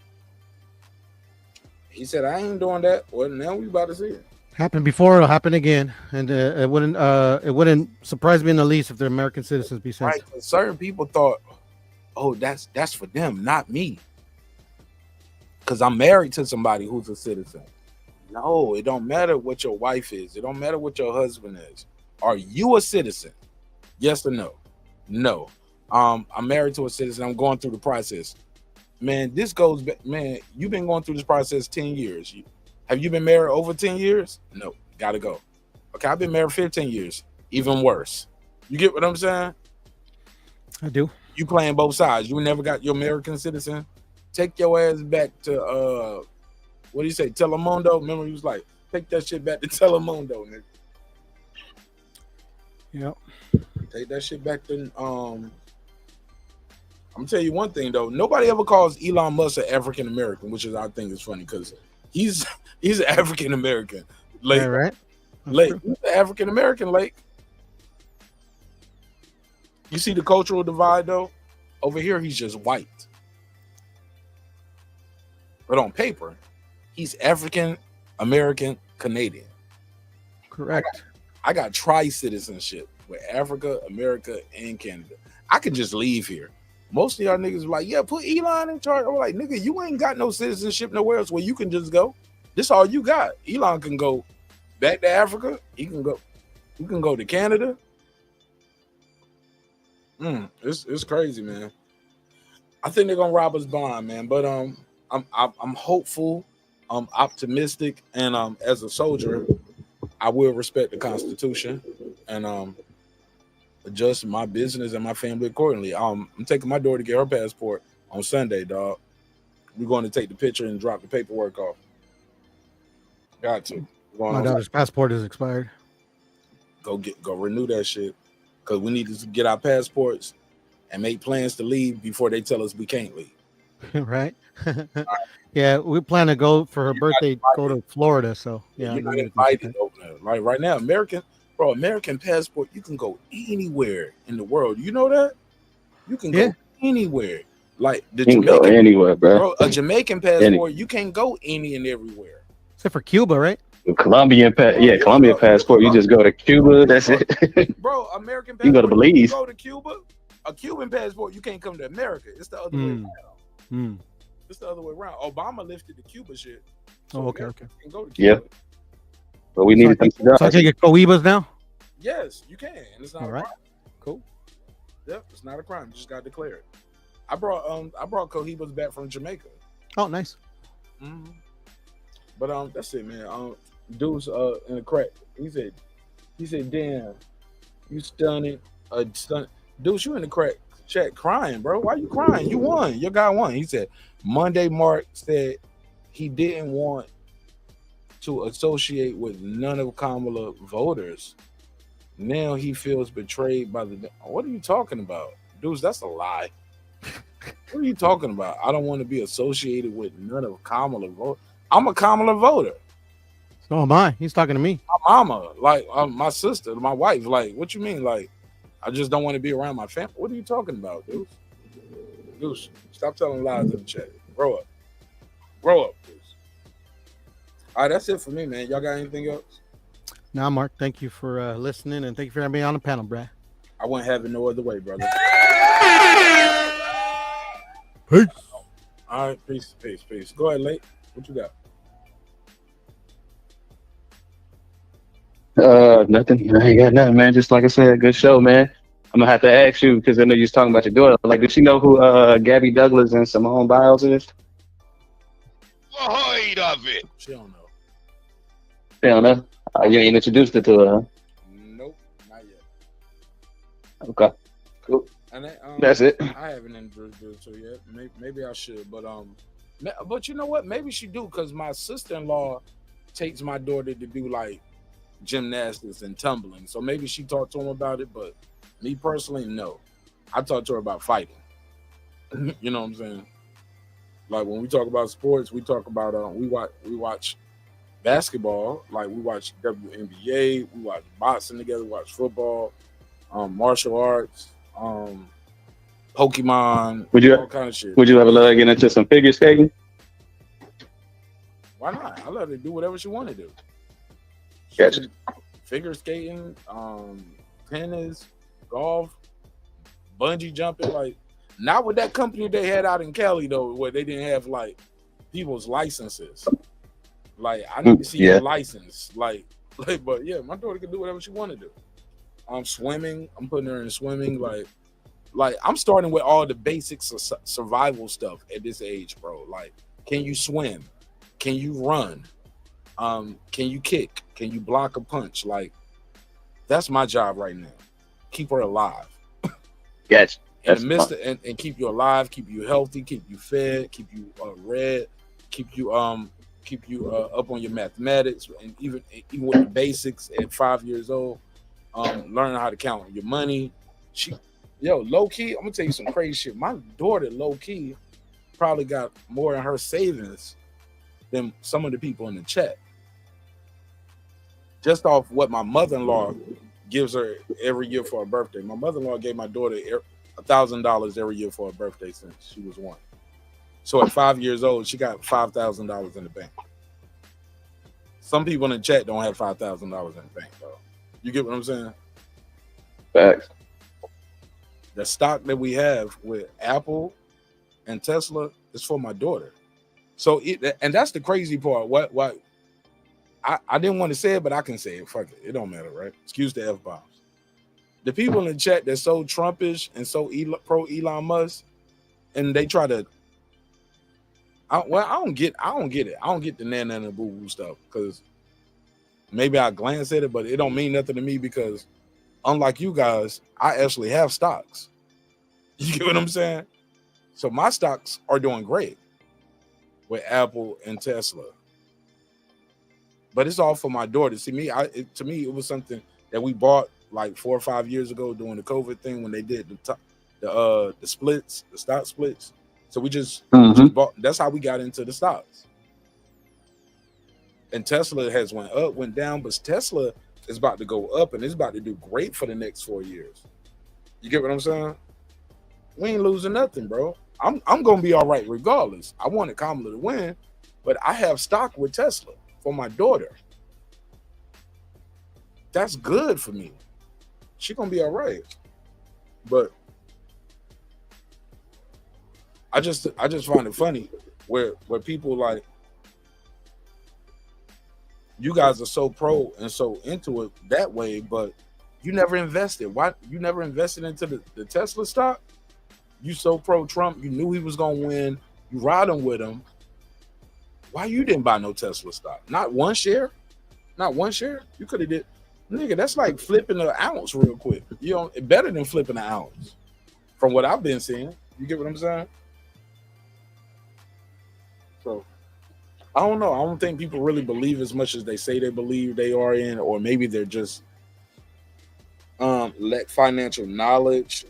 [SPEAKER 4] He said, I ain't doing that. Well, now we about to see it.
[SPEAKER 5] Happened before, it'll happen again, and it wouldn't surprise me in the least if they're American citizens be sent.
[SPEAKER 4] Right. Certain people thought, oh, that's for them, not me. Because I'm married to somebody who's a citizen. No, it don't matter what your wife is. It don't matter what your husband is. Are you a citizen? Yes or no? No. I'm married to a citizen. I'm going through the process. Man, this goes back. Man, you've been going through this process 10 years. Have you been married over 10 years? No, gotta go. Okay, I've been married 15 years. Even worse. You get what I'm saying?
[SPEAKER 5] I do.
[SPEAKER 4] You playing both sides. You never got your American citizen. Take your ass back to what do you say, Telemundo? Remember, he was like, take that shit back to Telemundo, nigga.
[SPEAKER 5] Yep.
[SPEAKER 4] Take that shit back to I'm gonna tell you one thing though. Nobody ever calls Elon Musk an African American, which is I think is funny because he's an African American. Lake,
[SPEAKER 5] yeah, right?
[SPEAKER 4] Lake, he's an African American. Lake. You see the cultural divide though. Over here, he's just white, but on paper, he's African American Canadian.
[SPEAKER 5] Correct.
[SPEAKER 4] I got tri-citizenship with Africa, America, and Canada. I could just leave here. Most of y'all niggas are like, yeah, put Elon in charge. I'm like, nigga, you ain't got no citizenship nowhere else where you can just go. This all you got. Elon can go back to Africa. He can go to Canada. It's crazy, man. I think they're gonna rob us blind, man. But I'm hopeful, I'm optimistic, and as a soldier, I will respect the Constitution and adjust my business and my family accordingly. I'm taking my daughter to get her passport on Sunday, dog. We're going to take the picture and drop the paperwork off. Got to.
[SPEAKER 5] My daughter's passport is expired.
[SPEAKER 4] Go renew that shit, because we need to get our passports and make plans to leave before they tell us we can't leave.
[SPEAKER 5] Right? Yeah, we plan to go for her birthday, go to Florida. So yeah,
[SPEAKER 4] you're not invited over there. Like right now, American passport, you can go anywhere in the world. You know that? You can go anywhere. Like the
[SPEAKER 16] you can go anywhere, bro.
[SPEAKER 4] A Jamaican passport, you can't go any and everywhere.
[SPEAKER 5] Except for Cuba, right?
[SPEAKER 16] Colombian passport. You just go to Cuba. That's it.
[SPEAKER 4] Bro, American passport.
[SPEAKER 16] You go to Belize.
[SPEAKER 4] You go to Cuba. A Cuban passport, you can't come to America. It's the other way around. It's the other way around. Obama lifted the Cuba shit. So
[SPEAKER 5] okay.
[SPEAKER 4] Can go to Cuba.
[SPEAKER 16] Yep. But we need to.
[SPEAKER 5] So I can get coibas now.
[SPEAKER 4] Yes, you can. And it's not
[SPEAKER 5] all right.
[SPEAKER 4] Cool. Yep, it's not a crime. You just got to declare it. I brought Cohibas back from Jamaica.
[SPEAKER 5] Oh, nice.
[SPEAKER 4] Mm-hmm. But that's it, man. Dude's in the crack. He said, damn, you stunning, Deuce, you in the crack chat crying, bro. Why you crying? You won. Your guy won. He said Monday Mark said he didn't want to associate with none of Kamala voters. Now he feels betrayed by the. What are you talking about, dudes? That's a lie. What are you talking about? I don't want to be associated with none of Kamala voters. I'm a Kamala voter.
[SPEAKER 5] So am I. He's talking to me.
[SPEAKER 4] My mama, like my sister, my wife. Like, what you mean? Like, I just don't want to be around my family. What are you talking about, dude? Deuce, stop telling lies in the chat. Grow up. Grow up, Deuce. All right, that's it for me, man. Y'all got anything else?
[SPEAKER 5] Nah, Mark, thank you for listening, and thank you for having me on the panel, Brad.
[SPEAKER 4] I wouldn't have it no other way, brother.
[SPEAKER 5] Peace.
[SPEAKER 4] All right, peace. Go ahead, Late. What you got?
[SPEAKER 16] Nothing. I ain't got nothing, man. Just like I said, good show, man. I'm gonna have to ask you because I know you was talking about your daughter. Like, did she know who Gabby Douglas and Simone Biles is?
[SPEAKER 14] Avoid of it.
[SPEAKER 4] She don't know.
[SPEAKER 16] She don't know. You ain't introduced her to her, huh?
[SPEAKER 4] Nope, not yet.
[SPEAKER 16] Okay, cool.
[SPEAKER 4] And
[SPEAKER 16] that's it.
[SPEAKER 4] I haven't introduced her yet. Maybe I should, but you know what? Maybe she do because my sister-in-law takes my daughter to do like gymnastics and tumbling. So maybe she talked to him about it, but me personally, no. I talked to her about fighting. You know what I'm saying? Like when we talk about sports, we talk about we watch basketball, like we watch WNBA, we watch boxing together, we watch football, martial arts, Pokemon, all kind of shit.
[SPEAKER 16] Would you ever let her get into some figure skating?
[SPEAKER 4] Why not? I let her do whatever she want to do.
[SPEAKER 16] Gotcha.
[SPEAKER 4] Figure skating, tennis, golf, bungee jumping. Like, not with that company they had out in Cali though, where they didn't have like people's licenses. Like, I need to see your license. Like, but yeah, my daughter can do whatever she want to do. Swimming, I'm putting her in swimming. Like I'm starting with all the basics of survival stuff at this age, bro. Like, can you swim? Can you run? Can you kick? Can you block a punch? Like, that's my job right now. Keep her alive.
[SPEAKER 16] Yes.
[SPEAKER 4] And keep you alive, keep you healthy, keep you fed, keep you read, keep you up on your mathematics, and even with the basics at 5 years old, learning how to count your money. Low key, I'm gonna tell you some crazy shit. My daughter, low key, probably got more in her savings than some of the people in the chat. Just off what my mother-in-law gives her every year for her birthday. My mother-in-law gave my daughter $1,000 every year for her birthday since she was 1. So at 5 years old, she got $5,000 in the bank. Some people in the chat don't have $5,000 in the bank, though. You get what I'm saying?
[SPEAKER 16] Facts.
[SPEAKER 4] The stock that we have with Apple and Tesla is for my daughter. So, and that's the crazy part. What I didn't want to say it, but I can say it. Fuck it. It don't matter, right? Excuse the F-bombs. The people in the chat that's so Trumpish and so pro Elon Musk, and they try to. I don't get it. I don't get the nana and the boo boo stuff because maybe I glance at it, but it don't mean nothing to me because, unlike you guys, I actually have stocks. You get what I'm saying? So my stocks are doing great with Apple and Tesla. But it's all for my daughter. See, to me, it was something that we bought like 4 or 5 years ago during the COVID thing when they did the splits, the stock splits. So we just bought. That's how we got into the stocks. And Tesla has went down, but Tesla is about to go up, and it's about to do great for the next 4 years. You get what I'm saying? We ain't losing nothing, bro. I'm gonna be all right regardless. I wanted Kamala to win, but I have stock with Tesla for my daughter. That's good for me. She gonna be all right. But I just find it funny where people like you guys are so pro and so into it that way, but you never invested. Why you never invested into the Tesla stock? You so pro Trump, you knew he was gonna win. You riding with him. Why you didn't buy no Tesla stock? Not one share. Not one share. You could have did, nigga. That's like flipping an ounce real quick. You know, better than flipping an ounce. From what I've been seeing, you get what I'm saying? So I don't know. I don't think people really believe as much as they say they believe they are in, or maybe they're just lack financial knowledge.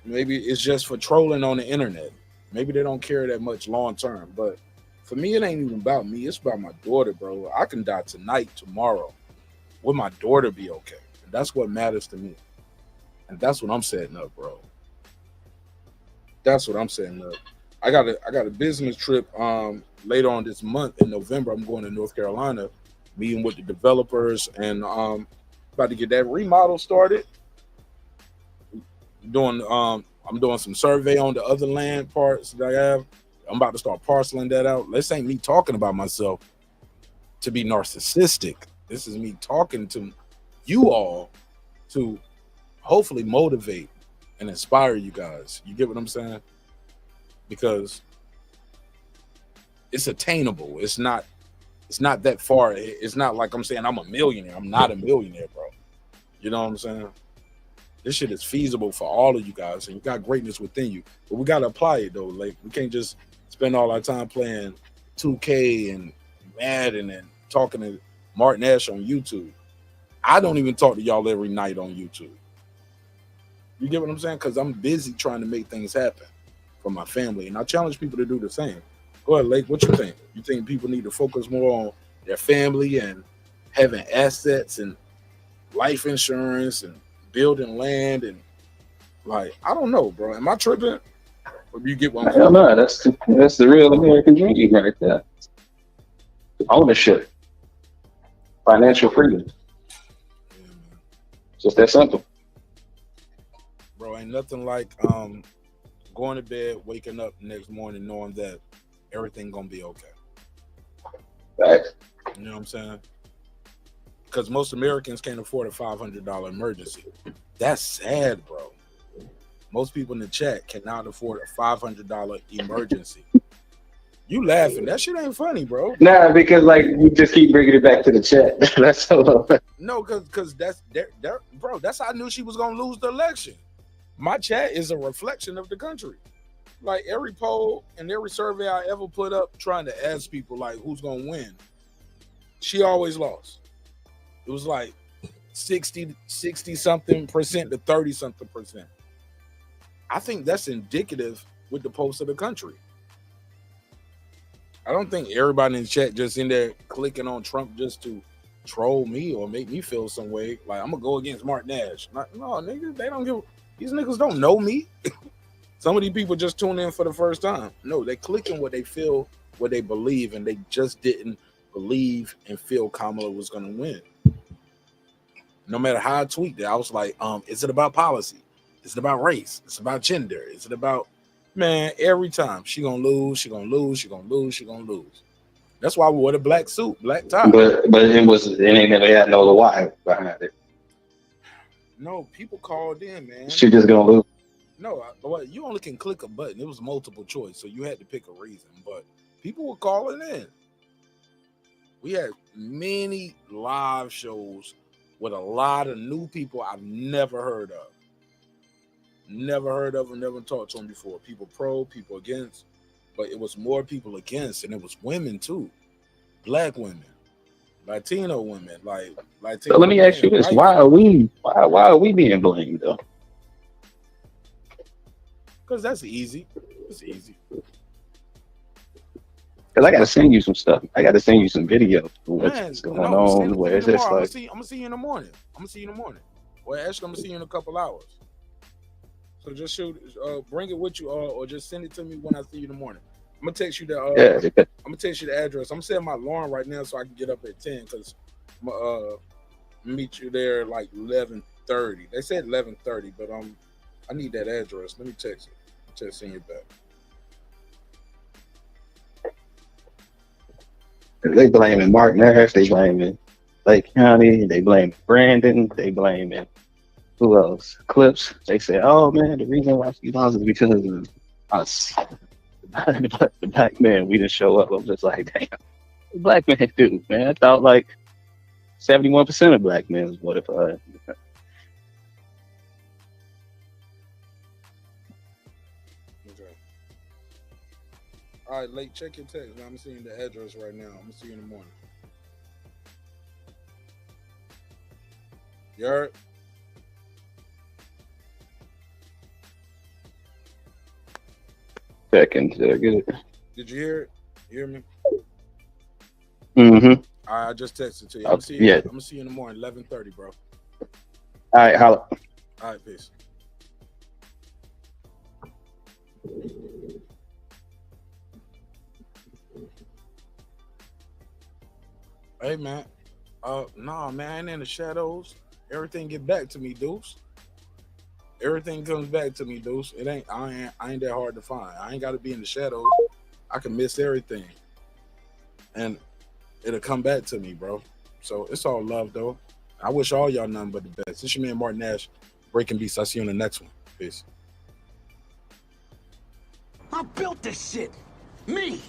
[SPEAKER 4] Maybe it's just for trolling on the internet. Maybe they don't care that much long term. But for me, it ain't even about me. It's about my daughter, bro. I can die tonight, tomorrow. Will my daughter be okay? And that's what matters to me. And that's what I'm setting up, bro. That's what I'm setting up. I got a business trip later on this month in November. I'm going to North Carolina, meeting with the developers, and about to get that remodel started. I'm doing some survey on the other land parts that I have. I'm about to start parceling that out. This ain't me talking about myself to be narcissistic. This is me talking to you all to hopefully motivate and inspire you guys. You get what I'm saying? Because it's attainable. It's not that far. It's not like I'm saying I'm a millionaire. I'm not a millionaire, bro. You know what I'm saying? This shit is feasible for all of you guys, and you got greatness within you. But we gotta apply it though. Like, we can't just spend all our time playing 2K and Madden and talking to Martin Ash on YouTube. I don't even talk to y'all every night on YouTube. You get what I'm saying? Because I'm busy trying to make things happen for my family, and I challenge people to do the same. Go ahead, Lake. What you think? You think people need to focus more on their family and having assets and life insurance and building land and, like, I don't know, bro. Am I tripping? Or do you get what I'm saying?
[SPEAKER 16] Hell no, that's the real American dream right there. Ownership, financial freedom. Just that simple.
[SPEAKER 4] Bro, ain't nothing like going to bed, waking up the next morning knowing that everything gonna be okay.
[SPEAKER 16] Right.
[SPEAKER 4] You know what I'm saying? Because most Americans can't afford a $500 emergency. That's sad, bro. Most people in the chat cannot afford a $500 emergency. You laughing? That shit ain't funny, bro.
[SPEAKER 16] Nah, because like you just keep bringing it back to the chat. That's all.
[SPEAKER 4] No, because that's bro. That's how I knew she was gonna lose the election. My chat is a reflection of the country. Like, every poll and every survey I ever put up trying to ask people like who's gonna win, she always lost. It was like 60 something percent to 30 something percent. I think that's indicative with the pulse of the country. I don't think everybody in the chat just in there clicking on Trump just to troll me or make me feel some way. Like, I'm gonna go against Martin Ash. No, niggas, they don't give. These niggas don't know me. Some of these people just tune in for the first time. No, they clicking what they feel, what they believe, and they just didn't believe and feel Kamala was gonna win. No matter how I tweeted, I was like, is it about policy? Is it about race? Is it about gender? Is it about, man, every time she gonna lose, she gonna lose, she gonna lose, she gonna lose. That's why we wore the black suit, black tie.
[SPEAKER 16] But it ain't never had no why behind it.
[SPEAKER 4] No, people called in, man.
[SPEAKER 16] She just gonna lose.
[SPEAKER 4] No, you only can click a button. It was multiple choice, so you had to pick a reason. But people were calling in. We had many live shows with a lot of new people I've never heard of. Never heard of them, never talked to them before. People pro, people against. But it was more people against, and it was women too. Black women, Latino women, like Latino.
[SPEAKER 16] So let me ask you this: why are we being blamed though?
[SPEAKER 4] Because that's easy. It's easy.
[SPEAKER 16] Because I gotta send you some stuff. I gotta send you some videos.
[SPEAKER 4] What's
[SPEAKER 16] going on? Where it's just like,
[SPEAKER 4] I'm gonna see you in the morning. Well, actually, I'm gonna see you in a couple hours. So just shoot, bring it with you, or just send it to me when I see you in the morning. I'm gonna text you the. I'm gonna text you the address. I'm setting my alarm right now so I can get up at 10 because I'm meet you there like 11:30. They said 11:30, but I need that address. Let me text it. Just send it back.
[SPEAKER 16] They blaming Martin Ash, they blaming Lake County, they blaming Brandon, they blaming Who else? Clips. They say, "Oh man, the reason why she lost is because of us." The black man, we didn't show up. I'm just like, damn, the black man do, man. I thought like 71% of black men was mortified.
[SPEAKER 4] Okay. All right, Lake, check your text. I'm seeing the address right now. I'm gonna see you in the morning. You heard?
[SPEAKER 16] Second, get it.
[SPEAKER 4] Did you hear it? You hear me?
[SPEAKER 16] Mm-hmm.
[SPEAKER 4] All right, I just texted to you. I'm gonna see you in the morning, 11:30, bro.
[SPEAKER 16] All right, holla.
[SPEAKER 4] All right, peace. Hey man, nah, man, I ain't in the shadows. Everything get back to me, Deuce. Everything comes back to me, Deuce. I ain't that hard to find. I ain't got to be in the shadows. I can miss everything, and it'll come back to me, bro. So it's all love, though. I wish all y'all nothing but the best. This your man Martin Nash, Breaking Beats. I'll see you on the next one. Peace.
[SPEAKER 1] I built this shit. Me.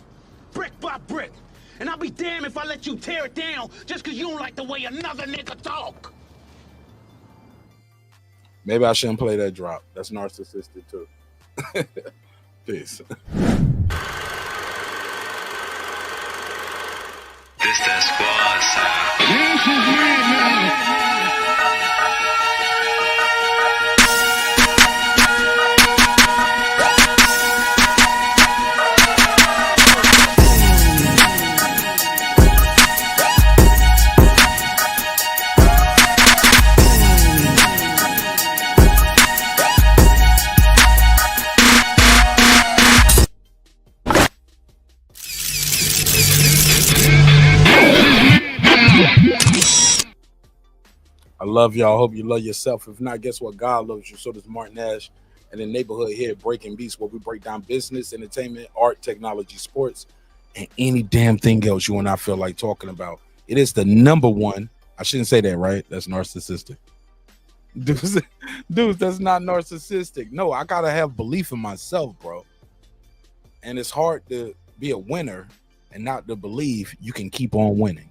[SPEAKER 1] Brick by brick. And I'll be damned if I let you tear it down just because you don't like the way another nigga talk.
[SPEAKER 4] Maybe I shouldn't play that drop. That's narcissistic, too. Peace.
[SPEAKER 3] This that squad sound.
[SPEAKER 4] I love y'all. Hope you love yourself. If not, guess what? God loves you. So does Martin Nash and the neighborhood here at Breaking Beats, where we break down business, entertainment, art, technology, sports, and any damn thing else you and I feel like talking about. It is the number one. I shouldn't say that, right? That's narcissistic. Dude, that's not narcissistic. No, I gotta have belief in myself, bro. And it's hard to be a winner and not to believe you can keep on winning,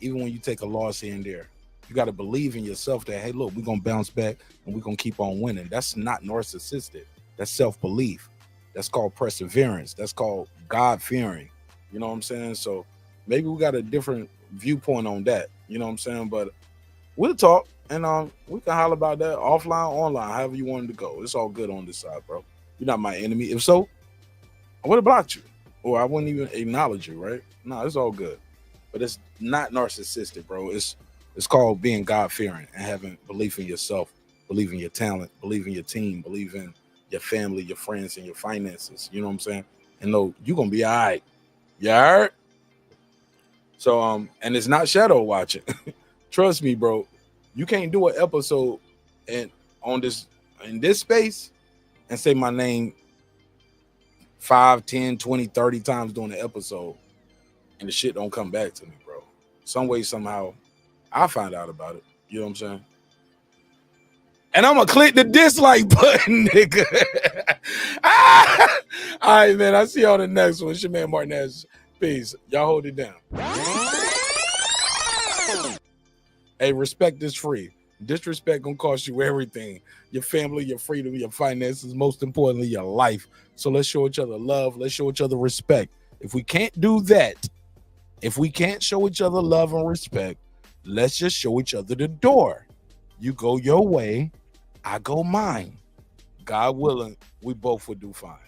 [SPEAKER 4] even when you take a loss here and there. You got to believe in yourself that, hey, look, we're going to bounce back and we're going to keep on winning. That's not narcissistic. That's self-belief. That's called perseverance. That's called God-fearing. You know what I'm saying? So maybe we got a different viewpoint on that. You know what I'm saying? But we'll talk and we can holler about that offline, online, however you want it to go. It's all good on this side, bro. You're not my enemy. If so, I would have blocked you or I wouldn't even acknowledge you, right? No, it's all good. But it's not narcissistic, bro. It's called being God-fearing and having belief in yourself, believe in your talent, believe in your team, believe in your family, your friends, and your finances. You know what I'm saying? And know you're going to be all right. You heard? So, and it's not shadow watching. Trust me, bro. You can't do an episode in this space and say my name 5, 10, 20, 30 times during the episode and the shit don't come back to me, bro. Some way, somehow, I find out about it. You know what I'm saying? And I'm going to click the dislike button, nigga. All right, man. I'll see y'all on the next one. It's your man, Martin Nash. Peace. Y'all hold it down. Hey, respect is free. Disrespect going to cost you everything. Your family, your freedom, your finances, most importantly, your life. So let's show each other love. Let's show each other respect. If we can't do that, if we can't show each other love and respect, let's just show each other the door. You go your way, I go mine. God willing, we both would do fine.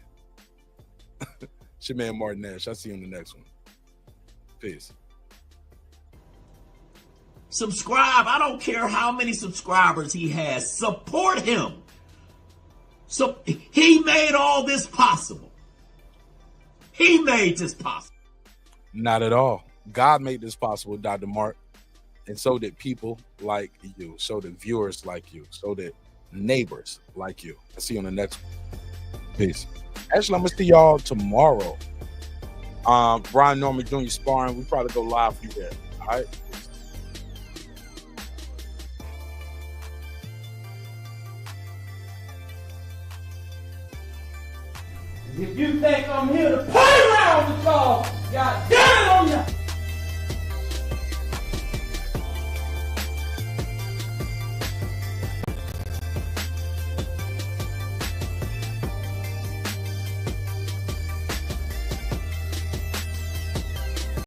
[SPEAKER 4] It's your man Martin Nash. I'll see you in the next one. Peace.
[SPEAKER 22] Subscribe. I don't care how many subscribers he has. Support him. So he made all this possible. He made this possible.
[SPEAKER 4] Not at all. God made this possible, Dr. Mark. And so did people like you. So did viewers like you. So did neighbors like you. I'll see you on the next one. Peace. Actually, I'm going to see y'all tomorrow. Brian Norman Jr. sparring. We probably go live for you there. All right?
[SPEAKER 12] If you think I'm here to play around with y'all, God damn it on ya!